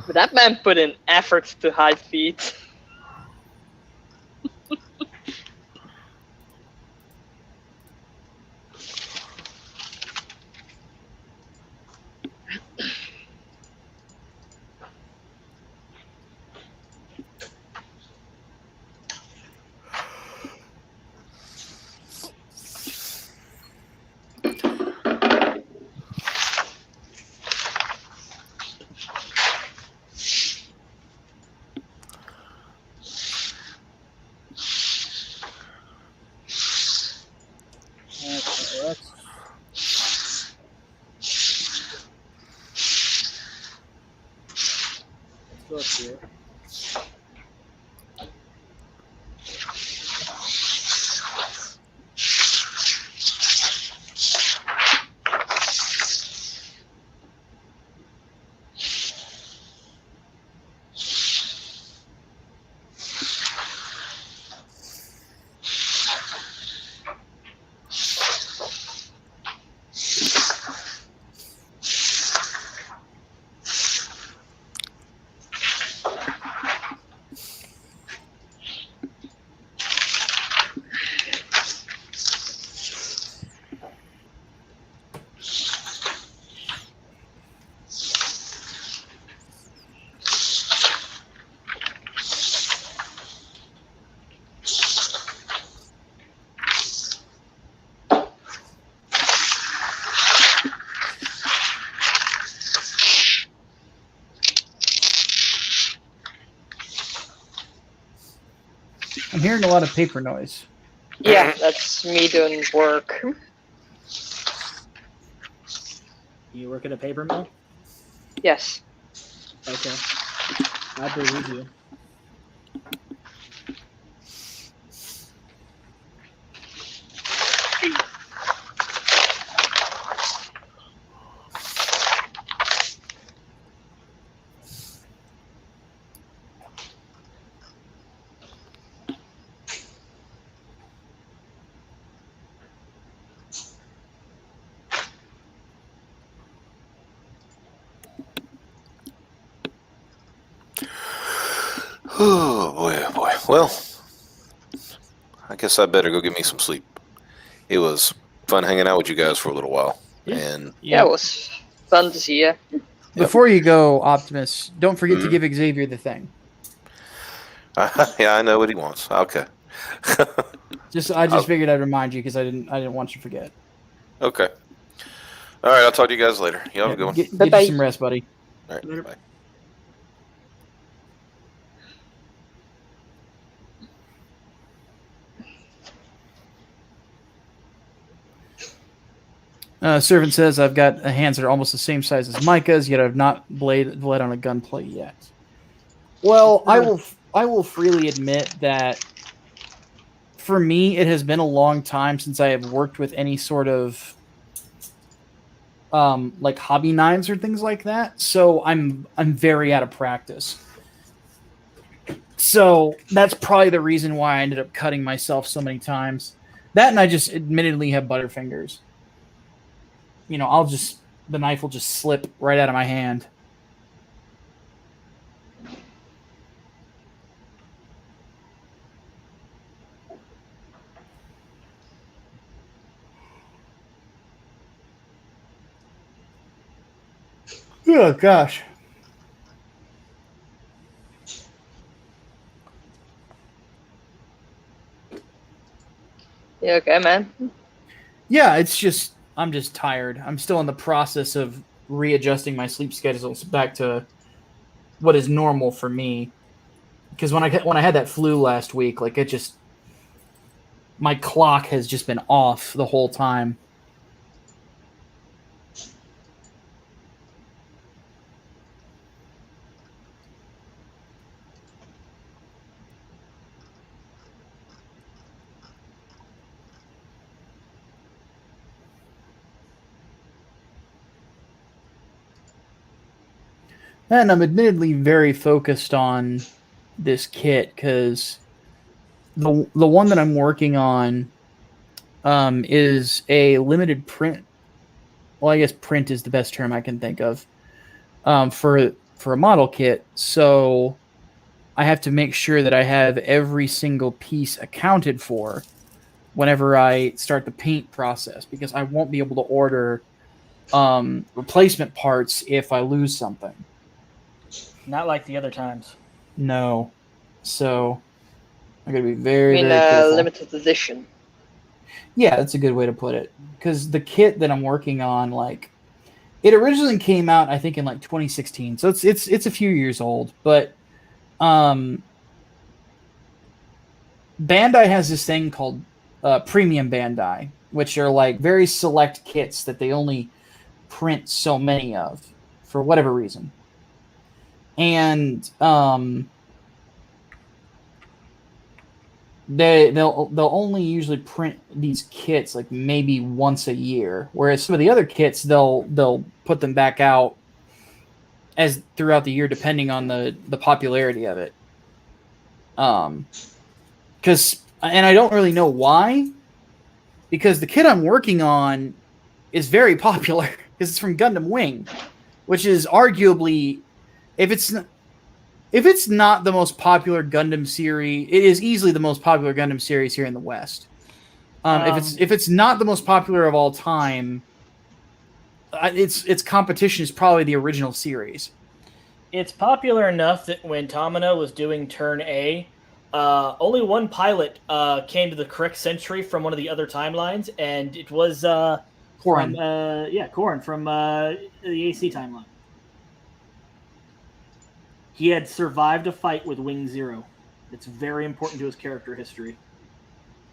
But that man put in effort to hide feet. Let's go up here. I'm hearing a lot of paper noise. Yeah, that's me doing work. You work at a paper mill? Yes. Okay. I believe you. Oh boy, oh boy. Well, I guess I better go get me some sleep. It was fun hanging out with you guys for a little while. And Yeah, it was fun to see you. Before you go, Optimus, don't forget to give Xavier the thing. yeah, I know what he wants. Okay. I just figured I'd remind you because I didn't want you to forget. Okay. All right, I'll talk to you guys later. You have a good one. Get you some rest, buddy. All right, bye. Servant says, I've got hands that are almost the same size as Micah's, yet I've not bled on a gunplate yet. Well, I will freely admit that for me, it has been a long time since I have worked with any sort of like hobby knives or things like that. So I'm very out of practice. So that's probably the reason why I ended up cutting myself so many times. That, and I just admittedly have butterfingers. You know, the knife will just slip right out of my hand. Oh, gosh. You okay, man? Yeah, I'm just tired. I'm still in the process of readjusting my sleep schedules back to what is normal for me. Because when I had that flu last week, like my clock has just been off the whole time. And I'm admittedly very focused on this kit because the one that I'm working on is a limited print. Well, I guess print is the best term I can think of for a model kit. So I have to make sure that I have every single piece accounted for whenever I start the paint process, because I won't be able to order replacement parts if I lose something. Not like the other times. No. So I gotta be very, very careful. Limited edition. Yeah, that's a good way to put it. Because the kit that I'm working on, like, it originally came out, I think, in like 2016. So it's a few years old. But Bandai has this thing called Premium Bandai, which are like very select kits that they only print so many of for whatever reason. And they'll only usually print these kits like maybe once a year, whereas some of the other kits they'll put them back out as throughout the year depending on the popularity of it. Because I don't really know why, because the kit I'm working on is very popular because it's from Gundam Wing, which is arguably, if it's not the most popular Gundam series, it is easily the most popular Gundam series here in the West. If it's not the most popular of all time, its competition is probably the original series. It's popular enough that when Tamino was doing Turn A, only one pilot came to the correct century from one of the other timelines, and it was Corrin. Corrin from the AC timeline. He had survived a fight with Wing Zero. It's very important to his character history.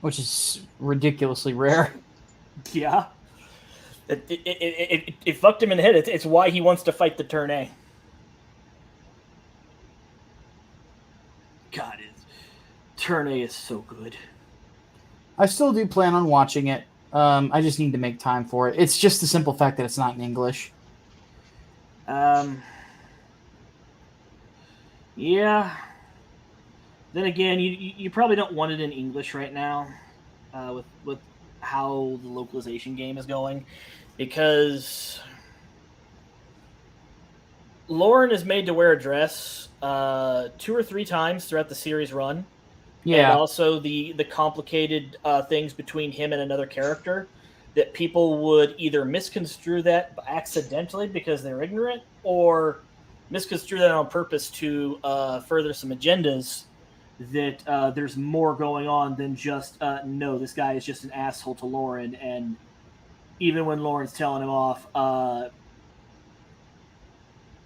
Which is ridiculously rare. Yeah. It fucked him in the head. It's why he wants to fight the Turn A. God, Turn A is so good. I still do plan on watching it. I just need to make time for it. It's just the simple fact that it's not in English. Yeah. Then again, you probably don't want it in English right now, with how the localization game is going, because Lauren is made to wear a dress 2 or 3 times throughout the series run. Yeah. And also the complicated things between him and another character that people would either misconstrue that accidentally because they're ignorant or misconstrue that on purpose to further some agendas that there's more going on than just, no, this guy is just an asshole to Lauren. And even when Lauren's telling him off,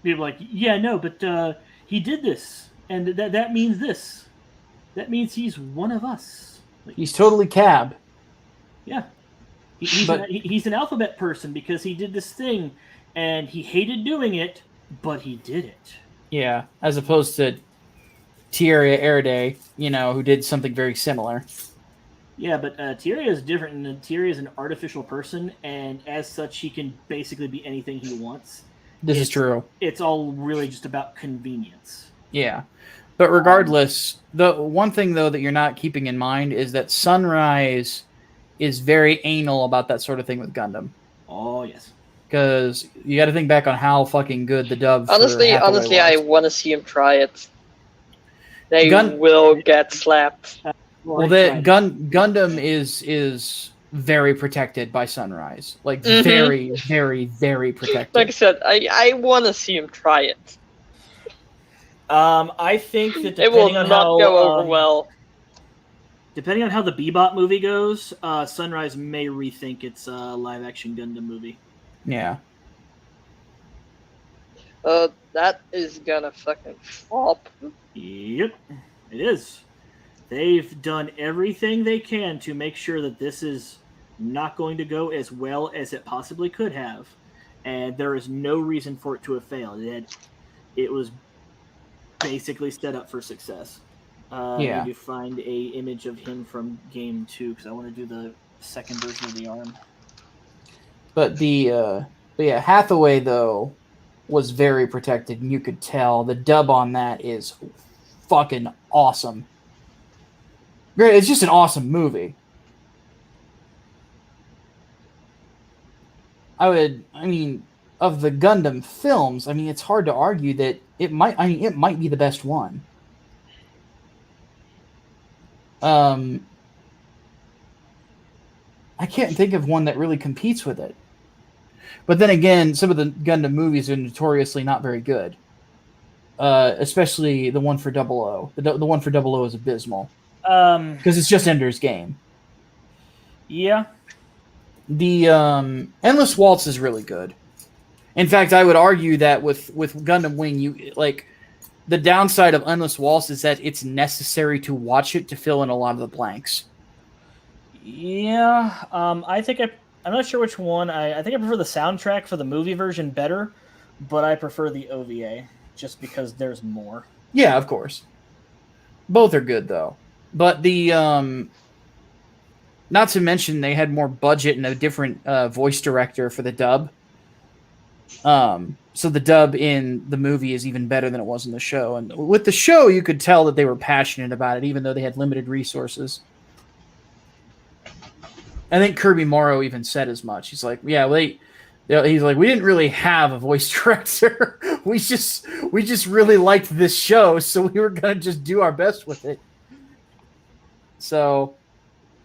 people are like, yeah, no, but he did this. And that means this. That means he's one of us. Like, He's totally Cab. yeah. He's an alphabet person because he did this thing and he hated doing it, but he did it. Yeah, as opposed to Thierry Erday, who did something very similar. Yeah, but Thierry is different. And Thierry is an artificial person, and as such, he can basically be anything he wants. This is true. It's all really just about convenience. Yeah. But regardless, the one thing, though, that you're not keeping in mind is that Sunrise is very anal about that sort of thing with Gundam. Oh, yes. Because you got to think back on how fucking good the dub Honestly, for Hathaway I was. want to see him try it. They Gun- will get slapped. Well, Gundam is very protected by Sunrise. Like, Mhm. very, very, very protected. Like I said, I want to see him try it. I think that It will depending on not how go over well. Depending on how the Bebop movie goes, Sunrise may rethink its live-action Gundam movie. Yeah. That is gonna fucking flop. Yep, it is. They've done everything they can to make sure that this is not going to go as well as it possibly could have, and there is no reason for it to have failed. It was basically set up for success. Yeah. I need to find a image of him from Game 2 because I want to do the second version of the arm. But yeah, Hathaway, though, was very protected, and you could tell. The dub on that is fucking awesome. Great, it's just an awesome movie. Of the Gundam films, it's hard to argue that it might be the best one. I can't think of one that really competes with it. But then again, some of the Gundam movies are notoriously not very good. Especially the one for 00. The one for 00 is abysmal. Because it's just Ender's Game. Yeah. The Endless Waltz is really good. In fact, I would argue that with Gundam Wing, the downside of Endless Waltz is that it's necessary to watch it to fill in a lot of the blanks. Yeah, I'm not sure which one. I think I prefer the soundtrack for the movie version better, but I prefer the OVA just because there's more. Yeah, of course. Both are good though, but the not to mention they had more budget and a different voice director for the dub. So the dub in the movie is even better than it was in the show. And with the show, you could tell that they were passionate about it, even though they had limited resources. I think Kirby Morrow even said as much. He's like, yeah, we didn't really have a voice director. we just really liked this show, so we were going to just do our best with it. So,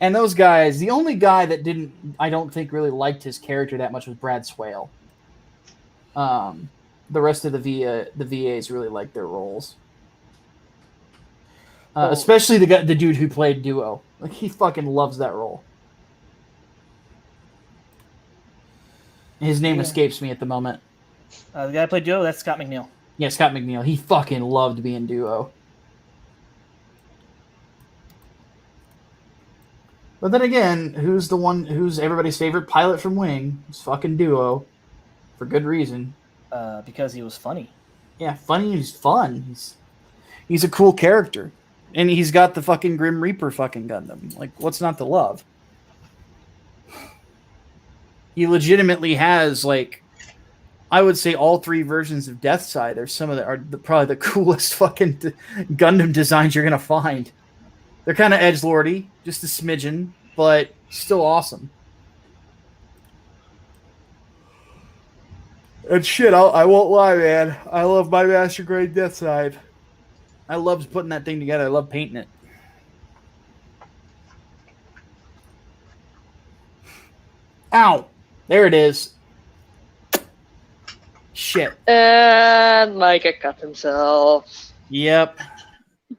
and those guys, the only guy that I don't think really liked his character that much was Brad Swale. The rest of the VAs really liked their roles. Especially the dude who played Duo. Like, he fucking loves that role. His name escapes me at the moment. The guy who played Duo, that's Scott McNeil. Yeah, Scott McNeil. He fucking loved being Duo. But then again, who's everybody's favorite pilot from Wing? It's fucking Duo. For good reason. Because he was funny. Yeah, funny. He's fun. He's a cool character. And he's got the fucking Grim Reaper fucking Gundam. Like, what's not to love? He legitimately has, I would say all 3 versions of Deathside are probably the coolest fucking Gundam designs you're gonna find. They're kind of edgelordy, just a smidgen, but still awesome. And shit, I won't lie, man. I love my Master Grade Death Side. I loved putting that thing together. I love painting it. Ow! There it is. Shit. And Micah cut himself. Yep. It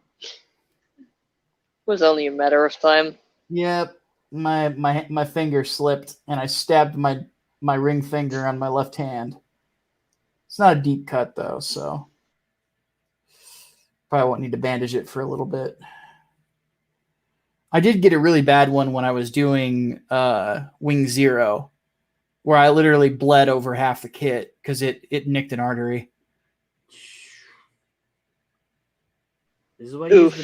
was only a matter of time. Yep. My finger slipped and I stabbed my ring finger on my left hand. It's not a deep cut though, so probably won't need to bandage it for a little bit. I did get a really bad one when I was doing Wing Zero, where I literally bled over half the kit because it nicked an artery. This is why you use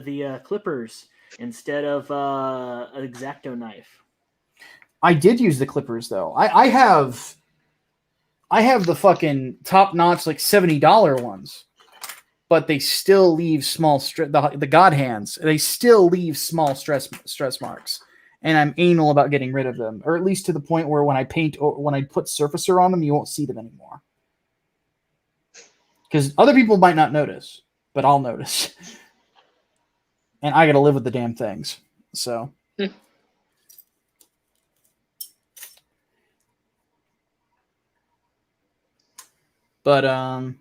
the clippers instead of an X-Acto knife. I did use the clippers though. I have the fucking top notch like $70 ones, but they still leave small the God hands. They still leave small stress marks, and I'm anal about getting rid of them, or at least to the point where when I paint or when I put surfacer on them, you won't see them anymore. Because other people might not notice, but I'll notice, and I got to live with the damn things. So. But I'm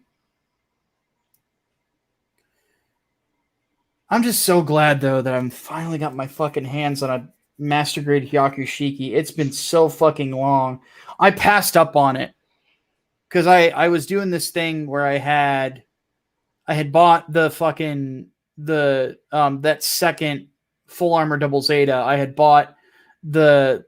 just so glad though that I'm finally got my fucking hands on a Master Grade Hyakushiki. It's been so fucking long. I passed up on it because I was doing this thing where I had bought the fucking that second full armor double Zeta. I had bought the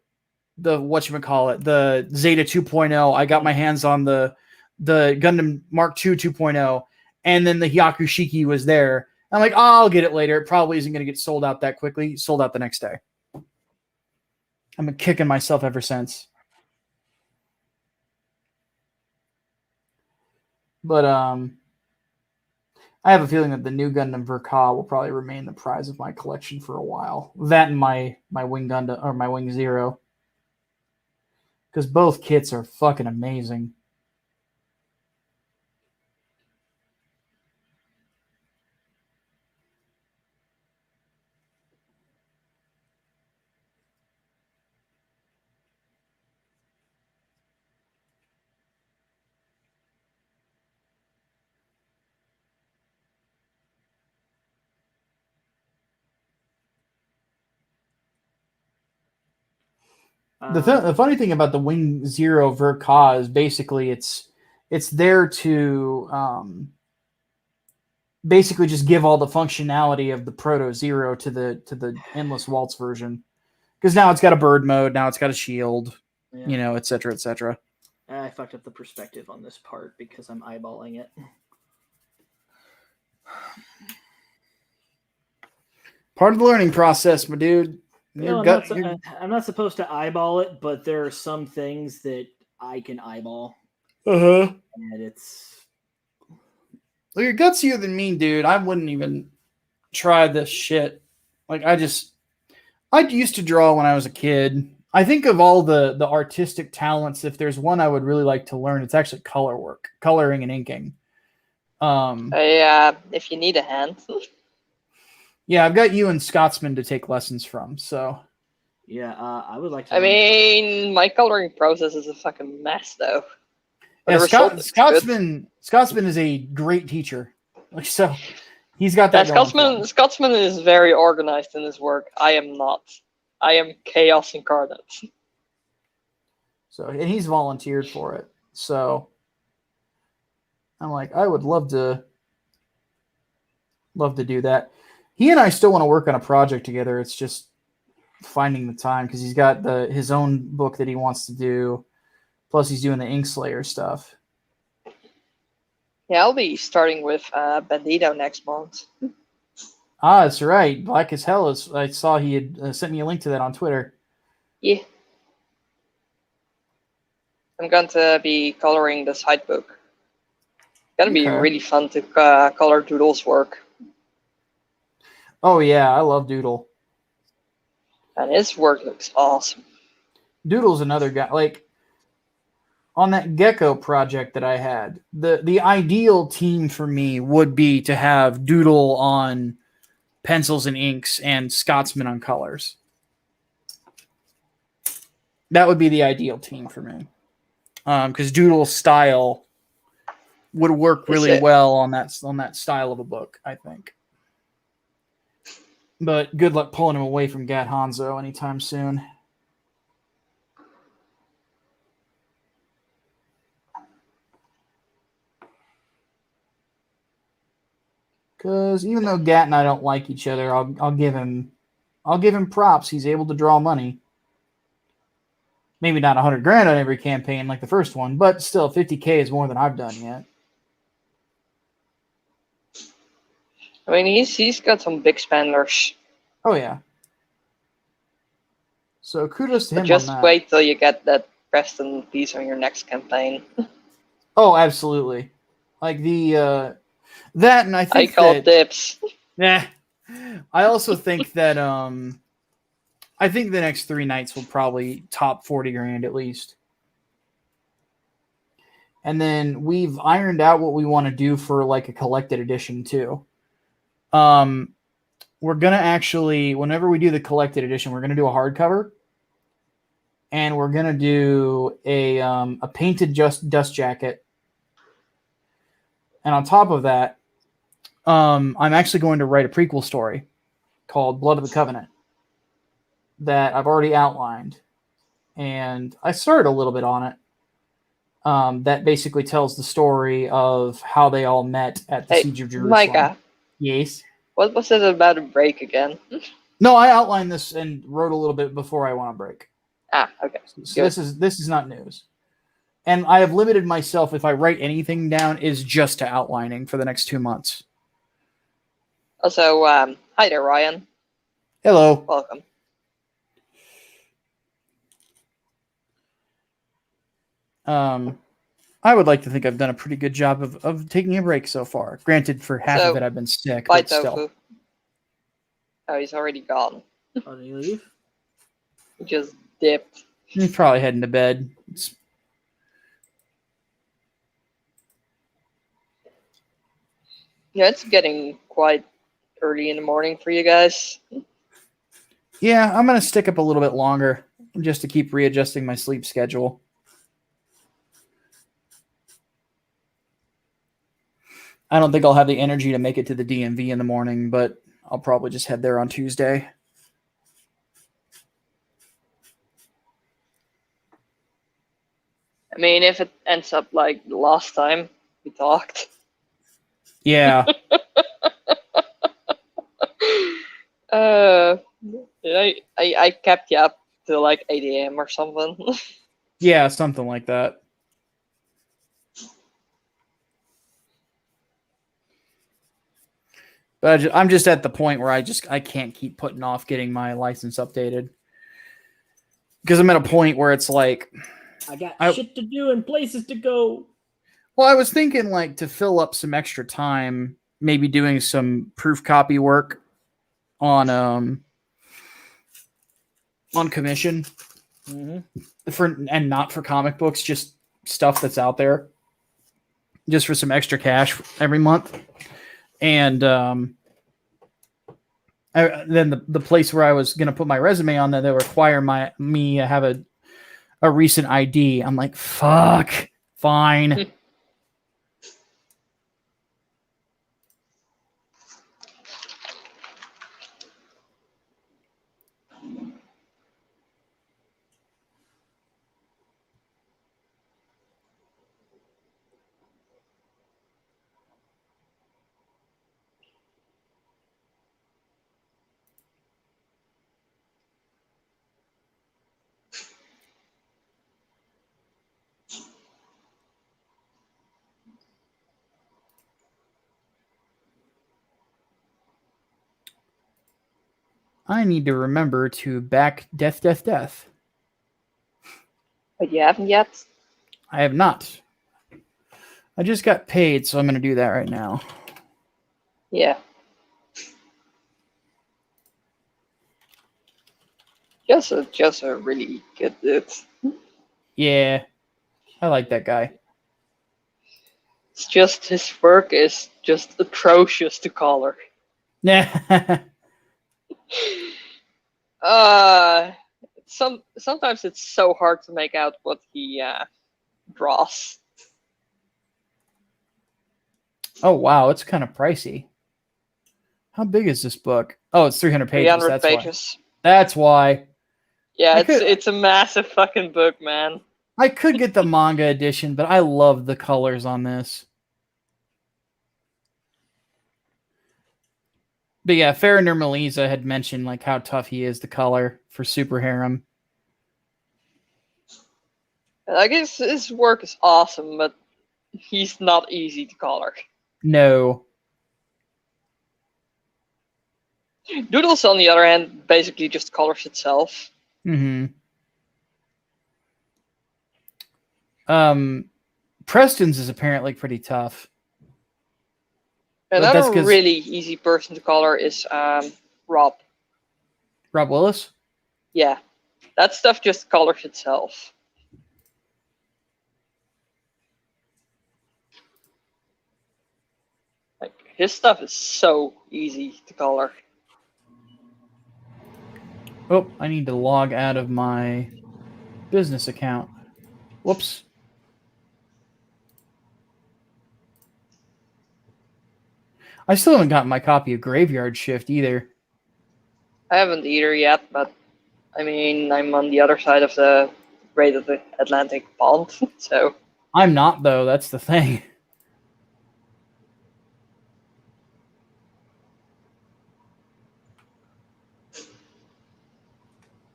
whatchamacallit, the Zeta 2.0. I got my hands on the Gundam Mark II 2.0, and then the Hyakushiki was there. I'm like, oh, I'll get it later. It probably isn't going to get sold out that quickly. Sold out the next day. I've been kicking myself ever since. But I have a feeling that the new Gundam Verka will probably remain the prize of my collection for a while. That and my Wing Gundam or my Wing Zero, because both kits are fucking amazing. The funny thing about the Wing Zero Verka is basically it's there to basically just give all the functionality of the Proto Zero to the Endless Waltz version, because now it's got a bird mode, now it's got a shield, et cetera, et cetera. I fucked up the perspective on this part because I'm eyeballing it. Part of the learning process, my dude. I'm not supposed to eyeball it, but there are some things that I can eyeball. Uh-huh. And it's... Well, you're gutsier than me, dude. I wouldn't even try this shit. Like, I used to draw when I was a kid. I think of all the artistic talents, if there's one I would really like to learn, it's actually color work, coloring and inking. If you need a hand. Yeah, I've got you and Scotsman to take lessons from, so... Yeah, I would like to... I mean, my coloring process is a fucking mess, though. Yeah, Scotsman is a great teacher. Like, so, he's got that Scotsman is very organized in his work. I am not. I am chaos incarnate. So, and he's volunteered for it. So, I'm like, I would love to do that. He and I still want to work on a project together. It's just finding the time, because he's got his own book that he wants to do. Plus, he's doing the Inkslayer stuff. Yeah, I'll be starting with Bandito next month. Ah, that's right. Black as Hell. I saw he had sent me a link to that on Twitter. Yeah. I'm going to be coloring the side book. It's going to be really fun to color Doodle's work. Oh, yeah. I love Doodle. And his work looks awesome. Doodle's another guy. Like, on that Gecko project that I had, the ideal team for me would be to have Doodle on pencils and inks and Scotsman on colors. That would be the ideal team for me. Because Doodle's style would work really well on that style of a book, I think. But good luck pulling him away from Gat Hanzo anytime soon. Because even though Gat and I don't like each other, I'll give him props. He's able to draw money. Maybe not 100 grand on every campaign like the first one, but still 50K is more than I've done yet. I mean, he's got some big spenders. Oh yeah. So kudos to him. But just on that. wait till you get that Preston piece on your next campaign. Oh, absolutely. Like the that, and I think I call that, dips. Yeah. I also think that I think the next 3 nights will probably top 40 grand at least. And then we've ironed out what we want to do for like a collected edition too. We're gonna actually, whenever we do the collected edition, we're gonna do a hardcover, and we're gonna do a painted dust jacket. And on top of that, I'm actually going to write a prequel story called Blood of the Covenant that I've already outlined, and I started a little bit on it. That basically tells the story of how they all met at the Siege of Jerusalem. Micah. Yes. What was it about a break again? No, I outlined this and wrote a little bit before I went on break. Ah, okay. So this is not news. And I have limited myself, if I write anything down, is just to outlining for the next 2 months. Also, hi there, Ryan. Hello. Welcome. I would like to think I've done a pretty good job of taking a break so far. Granted, for half of it I've been sick, Bye, but still. Tofu. Oh, he's already gone. Oh, did he leave? He just dipped. He's probably heading to bed. Yeah, it's getting quite early in the morning for you guys. Yeah, I'm going to stick up a little bit longer just to keep readjusting my sleep schedule. I don't think I'll have the energy to make it to the DMV in the morning, but I'll probably just head there on Tuesday. I mean, if it ends up like the last time we talked. Yeah. I kept you up till like 8 a.m. or something. Yeah, something like that. But I'm just at the point where I can't keep putting off getting my license updated. Because I'm at a point where it's like, I got shit to do and places to go. Well, I was thinking like to fill up some extra time, maybe doing some proof copy work on commission. Mm-hmm. And not for comic books, just stuff that's out there, just for some extra cash every month. And then the place where I was going to put my resume on, that they require me to have a recent ID. I'm like, fuck, fine. I need to remember to back death. But you haven't yet? I have not. I just got paid, so I'm going to do that right now. Yeah. Just a really good dude. Yeah. I like that guy. It's just his work is just atrocious to color. Yeah. Sometimes it's so hard to make out what he draws. Oh wow, it's kind of pricey. How big is this book? Oh, it's 300 pages. 300 That's pages. why. That's why. Yeah, I it's a massive fucking book, man. I could get the manga edition, but I love the colors on this. But yeah, Faramir Melisa had mentioned like how tough he is to color for Super Harem. I guess his work is awesome, but he's not easy to color. No. Doodles, on the other hand, basically just colors itself. Mm-hmm. Preston's is apparently pretty tough. Another really easy person to color is Rob. Rob Willis? Yeah. That stuff just colors itself. Like, his stuff is so easy to color. Oh, I need to log out of my business account. Whoops. I still haven't gotten my copy of Graveyard Shift either. I haven't either yet, but I mean, I'm on the other side of the Great Atlantic Pond, so. I'm not, though. That's the thing.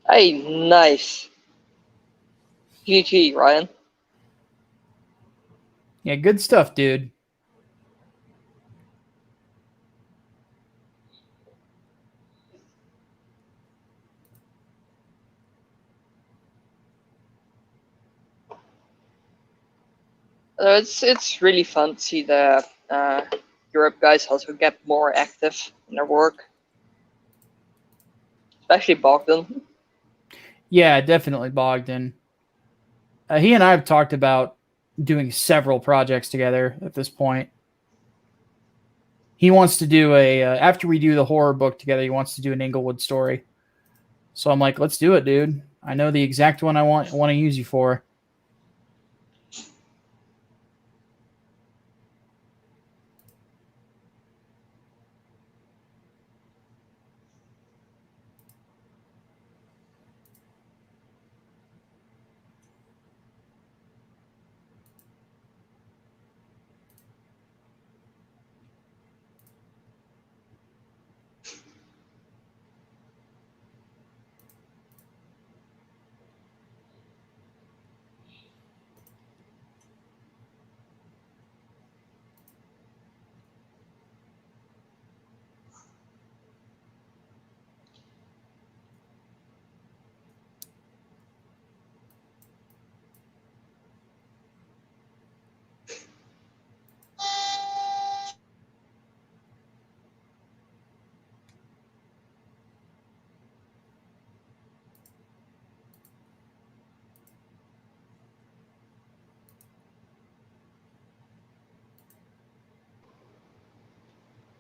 Hey, nice. GG, Ryan. Yeah, good stuff, dude. It's really fun to see the Europe guys also get more active in their work. Especially Bogdan. Yeah, definitely Bogdan. He and I have talked about doing several projects together at this point. He wants to do after we do the horror book together, he wants to do an Inglewood story. So I'm like, let's do it, dude. I know the exact one I want to use you for.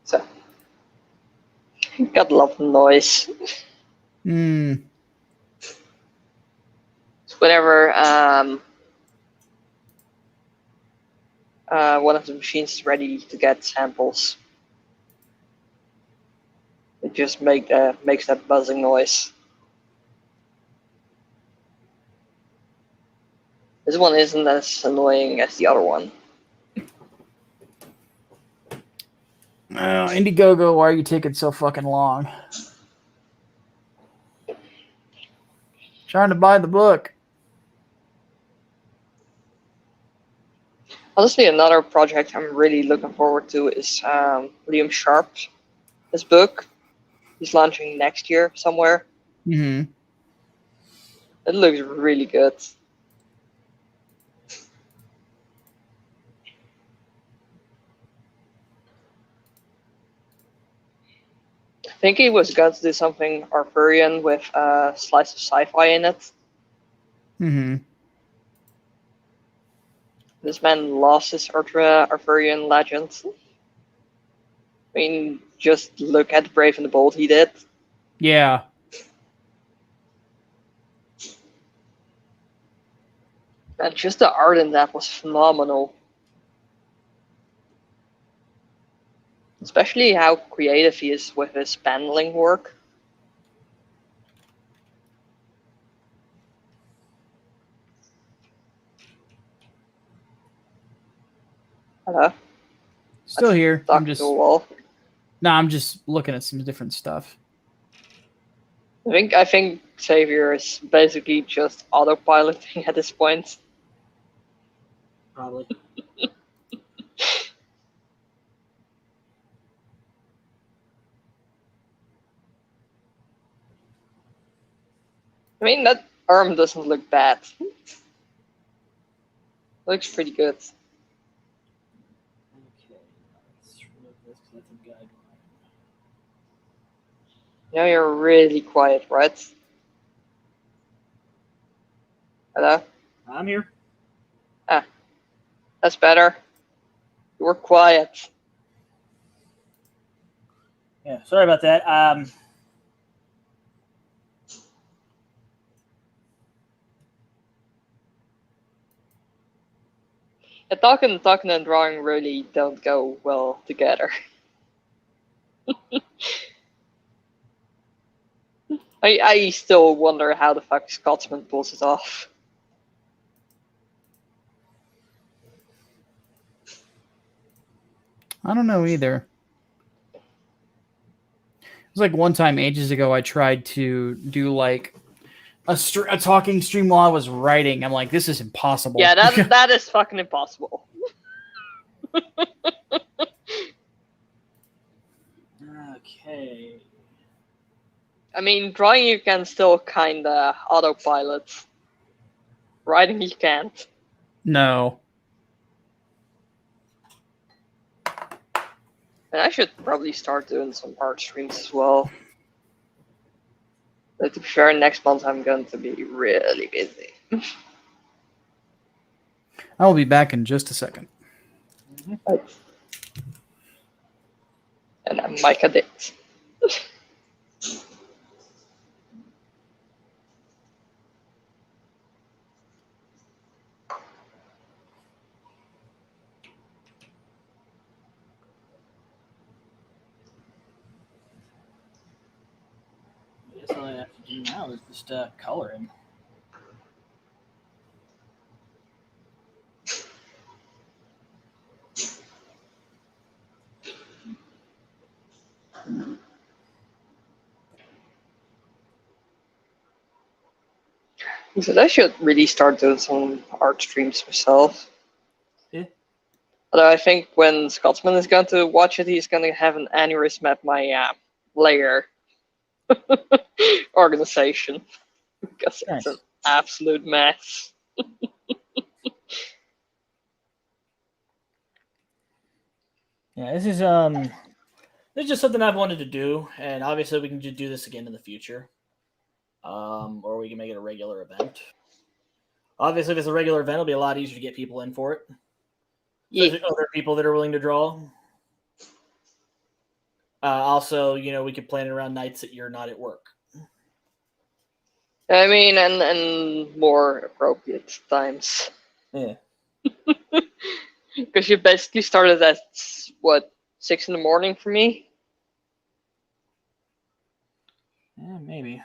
So, gotta love the noise. Hmm. So whenever one of the machines is ready to get samples, it just makes that buzzing noise. This one isn't as annoying as the other one. Indiegogo, why are you taking so fucking long? Trying to buy the book. Honestly, another project I'm really looking forward to is Liam Sharp's book. He's launching next year somewhere. Mm-hmm. It looks really good. I think he was going to do something Arthurian with a slice of sci-fi in it. Mm-hmm. This man lost his Arthurian legend. I mean, just look at the Brave and the Bold he did. Yeah. And just the art in that was phenomenal. Especially how creative he is with his paneling work. Hello? Still here. Stuck I'm just to a wall. No, I'm just looking at some different stuff. I think Xavier is basically just autopiloting at this point. Probably. I mean, that arm doesn't look bad. Looks pretty good. Okay, let's remove this because that's a guideline. Now you're really quiet, right? Hello? I'm here. Ah, that's better. You were quiet. Yeah, sorry about that. Yeah, talking and drawing really don't go well together. I still wonder how the fuck Scotsman pulls it off. I don't know either. It was like one time ages ago I tried to do like a talking stream while I was writing. I'm like, this is impossible. Yeah, that is fucking impossible. Okay. I mean, drawing you can still kinda autopilot. Writing you can't. No. And I should probably start doing some art streams as well. But to be fair, next month I'm going to be really busy. I will be back in just a second. And I'm Micah Dix. I guess all I have to do now is just color him. So I should really start doing some art streams myself. Yeah. Although I think when Scotsman is going to watch it, he's going to have an aneurysm at my layer organization. Because it's an absolute mess. Yeah, this is just something I've wanted to do, and obviously we can just do this again in the future. Or we can make it a regular event. Obviously, if it's a regular event, it'll be a lot easier to get people in for it. Yeah. Other people that are willing to draw. Also, we could plan it around nights that you're not at work. I mean, and more appropriate times. Yeah. Because you basically started at, 6 in the morning for me? Yeah, maybe.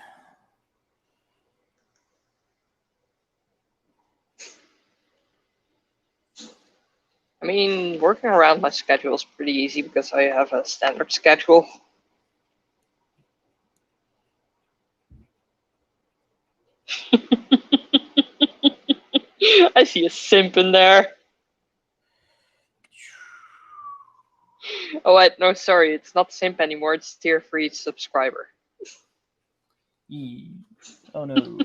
I mean, working around my schedule is pretty easy because I have a standard schedule. I see a simp in there. Oh wait, no, sorry, it's not simp anymore, it's tier 3 subscriber. Oh no.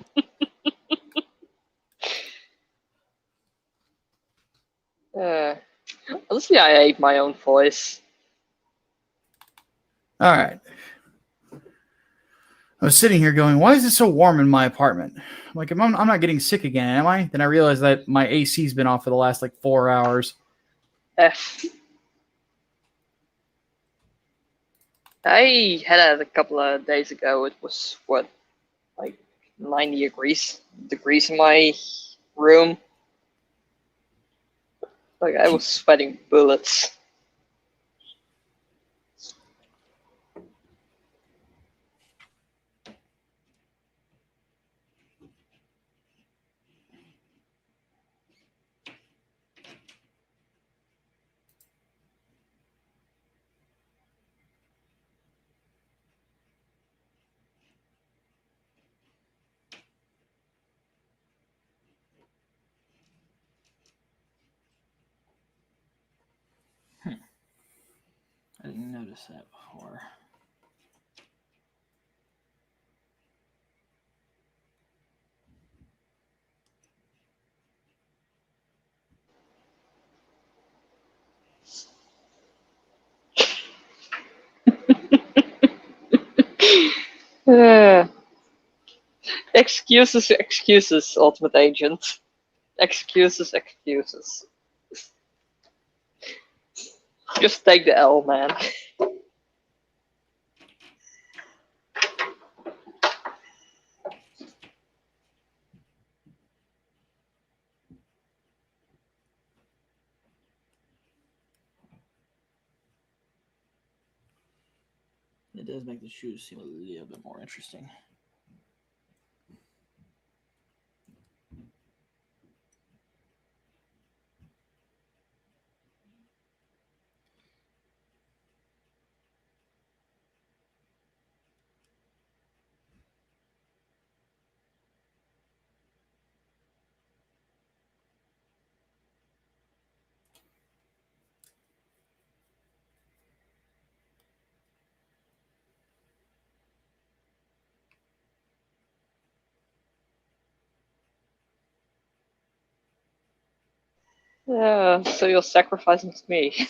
Honestly, I hate my own voice. All right. I was sitting here going, why is it so warm in my apartment? I'm like, I'm not getting sick again, am I? Then I realized that my AC's been off for the last like 4 hours. I had it a couple of days ago. It was what, like 90 degrees in my room. Like I was sweating bullets. I didn't notice that before. Excuses, Ultimate Agent. Excuses. Just take the L, man. It does make the shoes seem a little bit more interesting. Yeah, so you're sacrificing to me.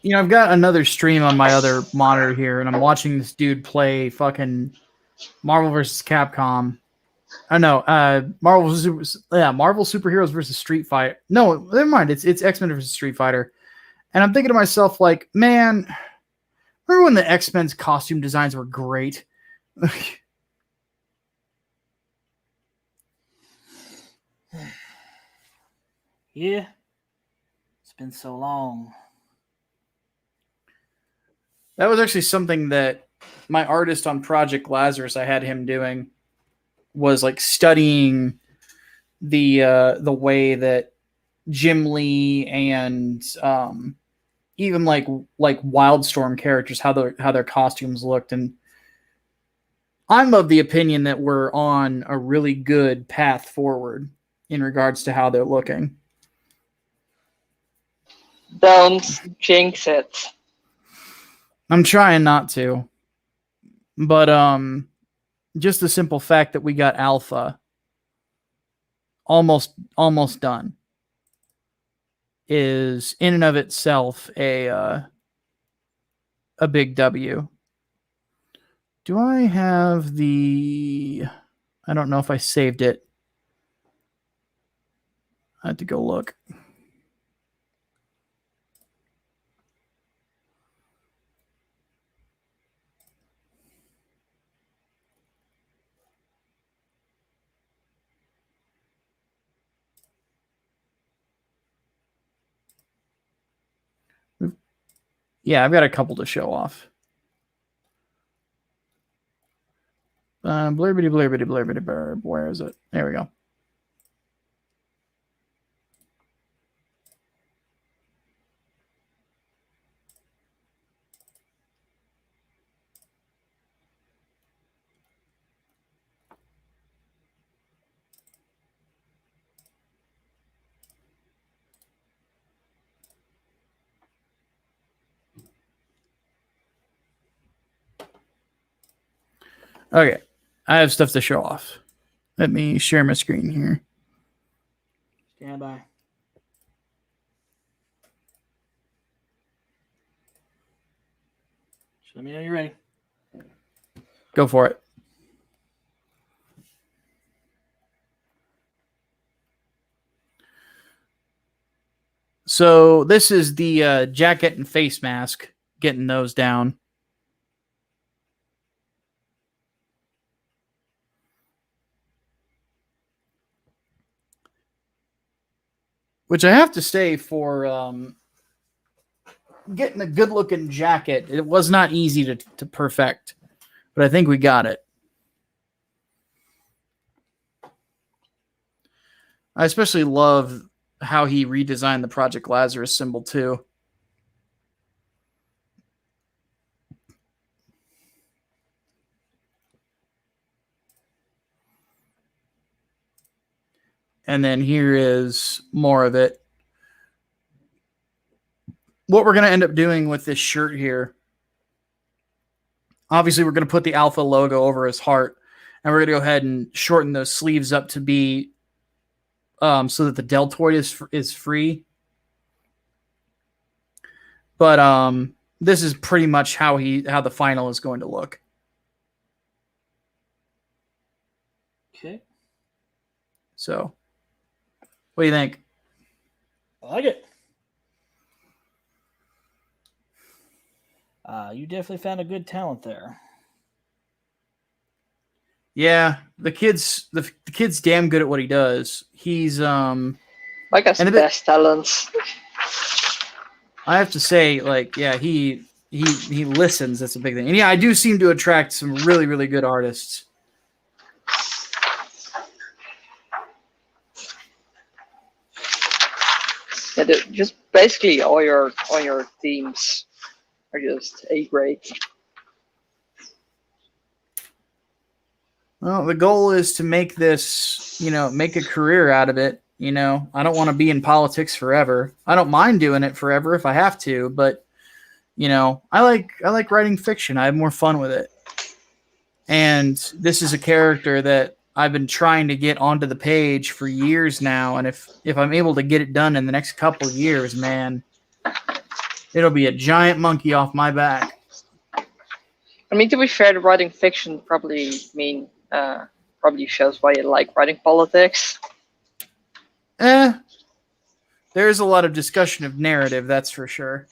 You know, I've got another stream on my other monitor here, and I'm watching this dude play fucking Marvel vs. Capcom. Oh no, Marvel Superheroes versus Street Fighter. No, never mind. It's X-Men versus Street Fighter. And I'm thinking to myself, like, man, remember when the X-Men's costume designs were great? Yeah. It's been so long. That was actually something that my artist on Project Lazarus, I had him doing, was like studying the way that Jim Lee and even like Wildstorm characters, how their costumes looked. And I'm of the opinion that we're on a really good path forward in regards to how they're looking. Don't jinx it. I'm trying not to. But just the simple fact that we got Alpha almost done is in and of itself a big W. Do I have the... I don't know if I saved it. I have to go look. Yeah, I've got a couple to show off. Blirbity blurb. Where is it? There we go. Okay, I have stuff to show off. Let me share my screen here. Stand by. Just let me know you're ready. Go for it. So this is the jacket and face mask, getting those down. Which I have to say, for getting a good-looking jacket, it was not easy to perfect. But I think we got it. I especially love how he redesigned the Project Lazarus symbol, too. And then here is more of it. What we're going to end up doing with this shirt here, obviously we're going to put the Alpha logo over his heart, and we're going to go ahead and shorten those sleeves up to be so that the deltoid is free. But this is pretty much how the final is going to look. Okay. So, what do you think? I like it. You definitely found a good talent there. Yeah, the kid's damn good at what he does. He's like us best talents. I have to say, like, yeah, he listens. That's a big thing. And yeah, I do seem to attract some really, really good artists. Yeah, just basically all your themes are just A grade. Well, the goal is to make this, make a career out of it. I don't want to be in politics forever. I don't mind doing it forever if I have to, but I like writing fiction. I have more fun with it. And this is a character that I've been trying to get onto the page for years now, and if I'm able to get it done in the next couple of years, man, it'll be a giant monkey off my back. I mean, to be fair, writing fiction probably shows why you like writing politics. There's a lot of discussion of narrative, that's for sure.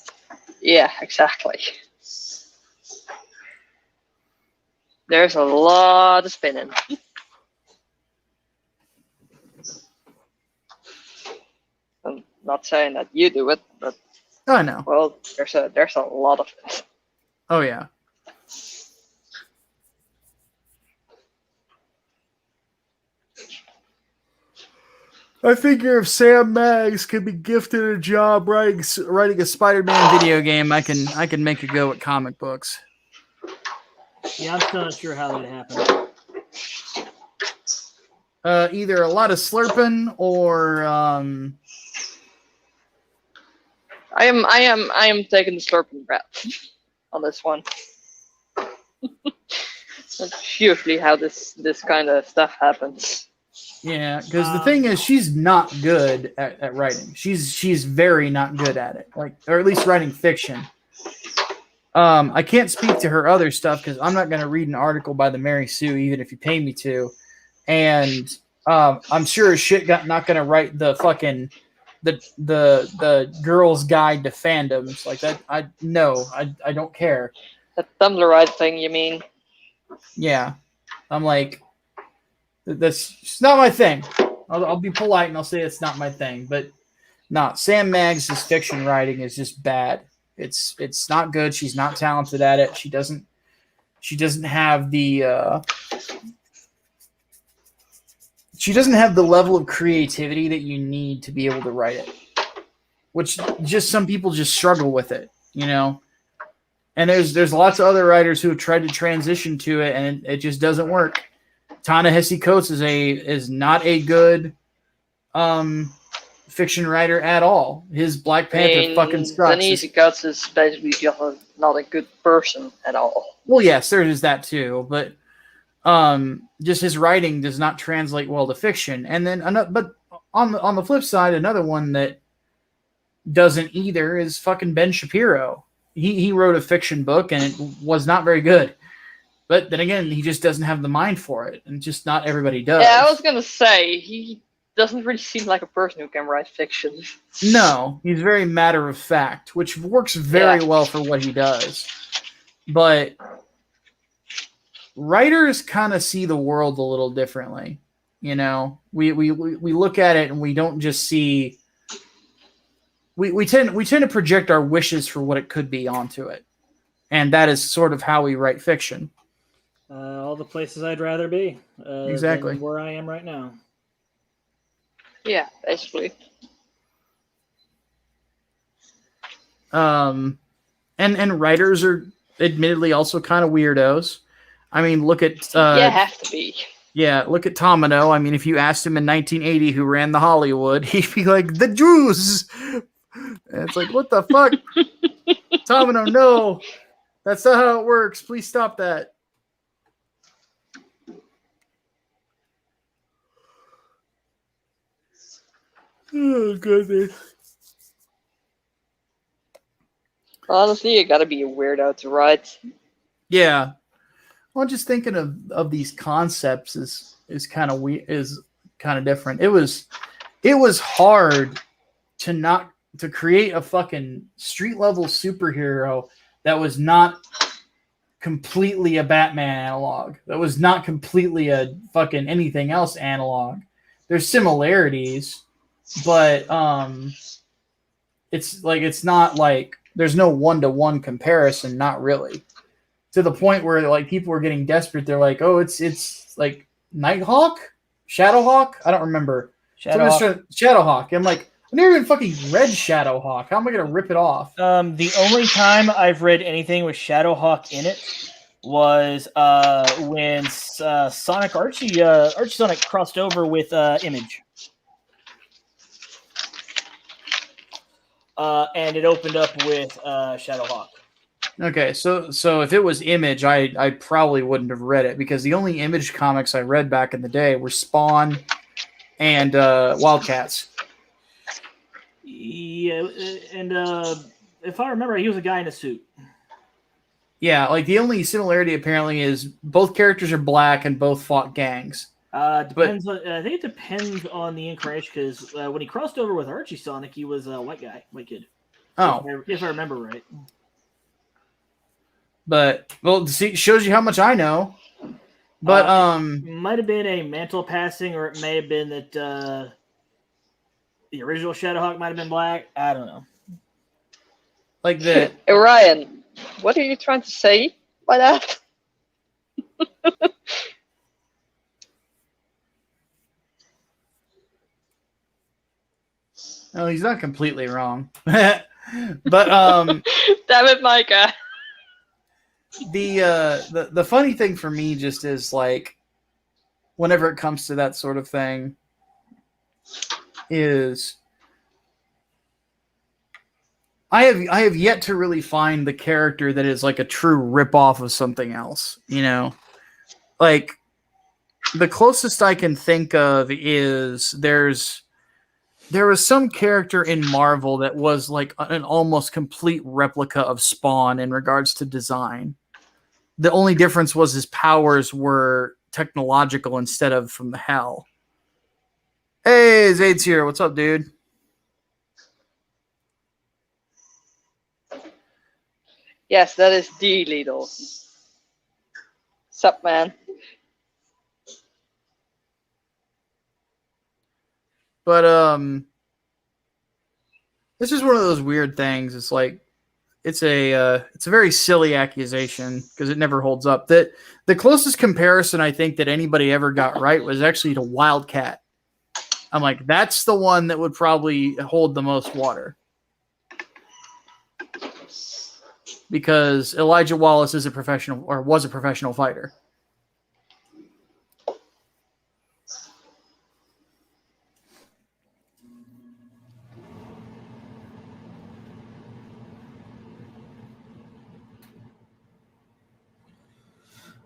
Yeah, exactly. There's a lot of spinning. I'm not saying that you do it, but I know. Well, there's a lot of it. Oh yeah. I figure if Sam Maggs could be gifted a job writing a Spider-Man video game, I can make a go at comic books. Yeah, I'm still not sure how that happened. Either a lot of slurping or I am taking the slurping breath on this one. That's usually how this kind of stuff happens. Yeah, because the thing is, she's not good at writing. She's very not good at it, or at least writing fiction. I can't speak to her other stuff because I'm not going to read an article by the Mary Sue, even if you pay me to. And I'm sure as shit not going to write the fucking the girl's guide to fandoms like that. I don't care. That Tumblr ride thing, you mean? Yeah, I'm like, that's not my thing. I'll be polite and I'll say it's not my thing, but no, Sam Maggs' fiction writing is just bad. It's not good. She's not talented at it. She doesn't have the she doesn't have the level of creativity that you need to be able to write it. Which just some people just struggle with it, And there's lots of other writers who have tried to transition to it, and it just doesn't work. Ta-Nehisi Coates is not a good fiction writer at all. His Black Panther fucking sucks. Ta-Nehisi Coates is basically just not a good person at all. Well, yes, there is that too, but just his writing does not translate well to fiction. And then, but on the flip side, another one that doesn't either is fucking Ben Shapiro. He wrote a fiction book and it was not very good. But then again, he just doesn't have the mind for it, and just not everybody does. Yeah, I was gonna say he doesn't really seem like a person who can write fiction. No, he's very matter of fact, which works very well for what he does. But writers kind of see the world a little differently. You know, we look at it and we don't just see. We tend to project our wishes for what it could be onto it, and that is sort of how we write fiction. All the places I'd rather be. Exactly than where I am right now. Yeah, basically. And writers are admittedly also kind of weirdos. I mean, look at have to be. Yeah, look at Tomino. I mean, if you asked him in 1980 who ran the Hollywood, he'd be like, the Jews. And it's like, what the fuck? Tomino, no. That's not how it works. Please stop that. Oh, goodness. Honestly, you gotta be a weirdo to write. Yeah. Well, just thinking of these concepts is kind of different. It was hard to create a fucking street level superhero that was not completely a Batman analog. That was not completely a fucking anything else analog. There's similarities, but it's not like there's no one-to-one comparison, not really. To the point where like people were getting desperate. They're like, oh, it's like Nighthawk? Shadowhawk? I don't remember. Shadowhawk. I'm like, I never even fucking read Shadowhawk. How am I gonna rip it off? The only time I've read anything with Shadowhawk in it was when Sonic Archie Sonic crossed over with Image. And it opened up with Shadowhawk. Okay, so if it was Image, I probably wouldn't have read it because the only Image comics I read back in the day were Spawn and Wildcats. Yeah, and if I remember, he was a guy in a suit. Yeah, like the only similarity apparently is both characters are black and both fought gangs. Depends. I think it depends on the incarnation because when he crossed over with Archie Sonic, he was a white kid. Oh, if I remember right. But well, see, shows you how much I know. But might have been a mantle passing, or it may have been that the original Shadowhawk might have been black. I don't know. Like the Ryan, what are you trying to say by that? No, he's not completely wrong. But damn it, Micah. The funny thing for me just is like whenever it comes to that sort of thing is I have yet to really find the character that is like a true ripoff of something else, you know? Like the closest I can think of is there was some character in Marvel that was like an almost complete replica of Spawn in regards to design. The only difference was his powers were technological instead of from the hell. Hey, Zaid's here. What's up, dude? Yes, that is the Lidl. Sup, man? But this is one of those weird things. It's like it's a very silly accusation because it never holds up. That the closest comparison I think that anybody ever got right was actually to Wildcat. I'm like, that's the one that would probably hold the most water. Because Elijah Wallace is a professional or was a professional fighter.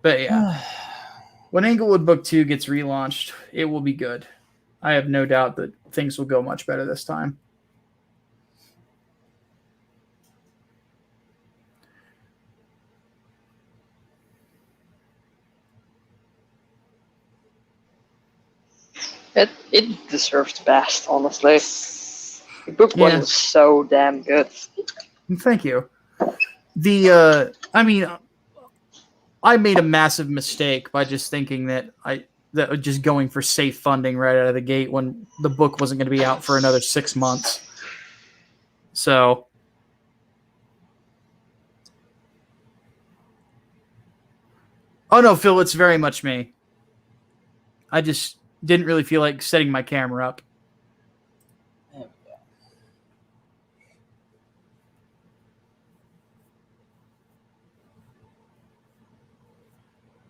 But yeah. when Englewood Book 2 gets relaunched, it will be good. I have no doubt that things will go much better this time. It deserves the best, honestly. Book 1 was so damn good. Thank you. I mean, I made a massive mistake by just thinking that just going for safe funding right out of the gate when the book wasn't going to be out for another 6 months. So, oh no, Phil, it's very much me. I just didn't really feel like setting my camera up.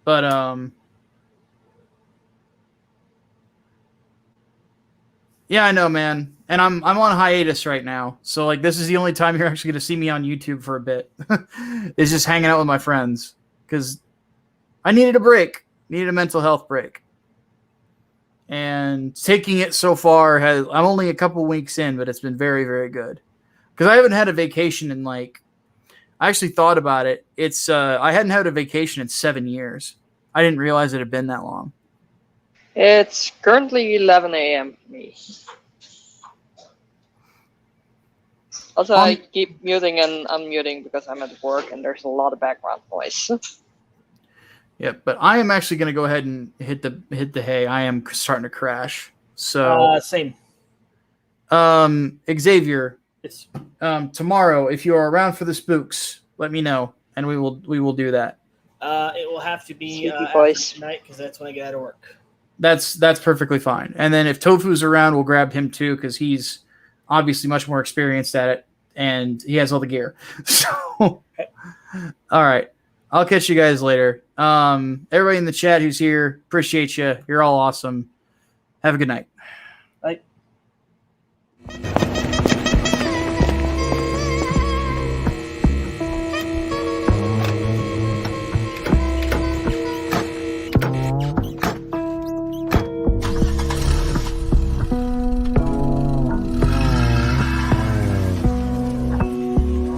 But yeah, I know, man. And I'm on hiatus right now. So like this is the only time you're actually going to see me on YouTube for a bit. Is just hanging out with my friends cuz I needed a break. Needed a mental health break. And taking it so far I'm only a couple weeks in, but it's been very, very good. Cuz I haven't had a vacation in I actually thought about it. It's I hadn't had a vacation in 7 years. I didn't realize it had been that long. It's currently 11 a.m. for me. Also, I keep muting and unmuting because I'm at work and there's a lot of background noise. Yeah, but I am actually going to go ahead and hit the hay. I am starting to crash. So same. Xavier, Yes. Tomorrow, if you are around for the spooks, let me know, and we will do that. It will have to be after tonight because that's when I get out of work. That's perfectly fine. And then if Tofu's around, we'll grab him too because he's obviously much more experienced at it, and he has all the gear. So, all right, I'll catch you guys later. Everybody in the chat who's here, appreciate you. You're all awesome. Have a good night. Bye.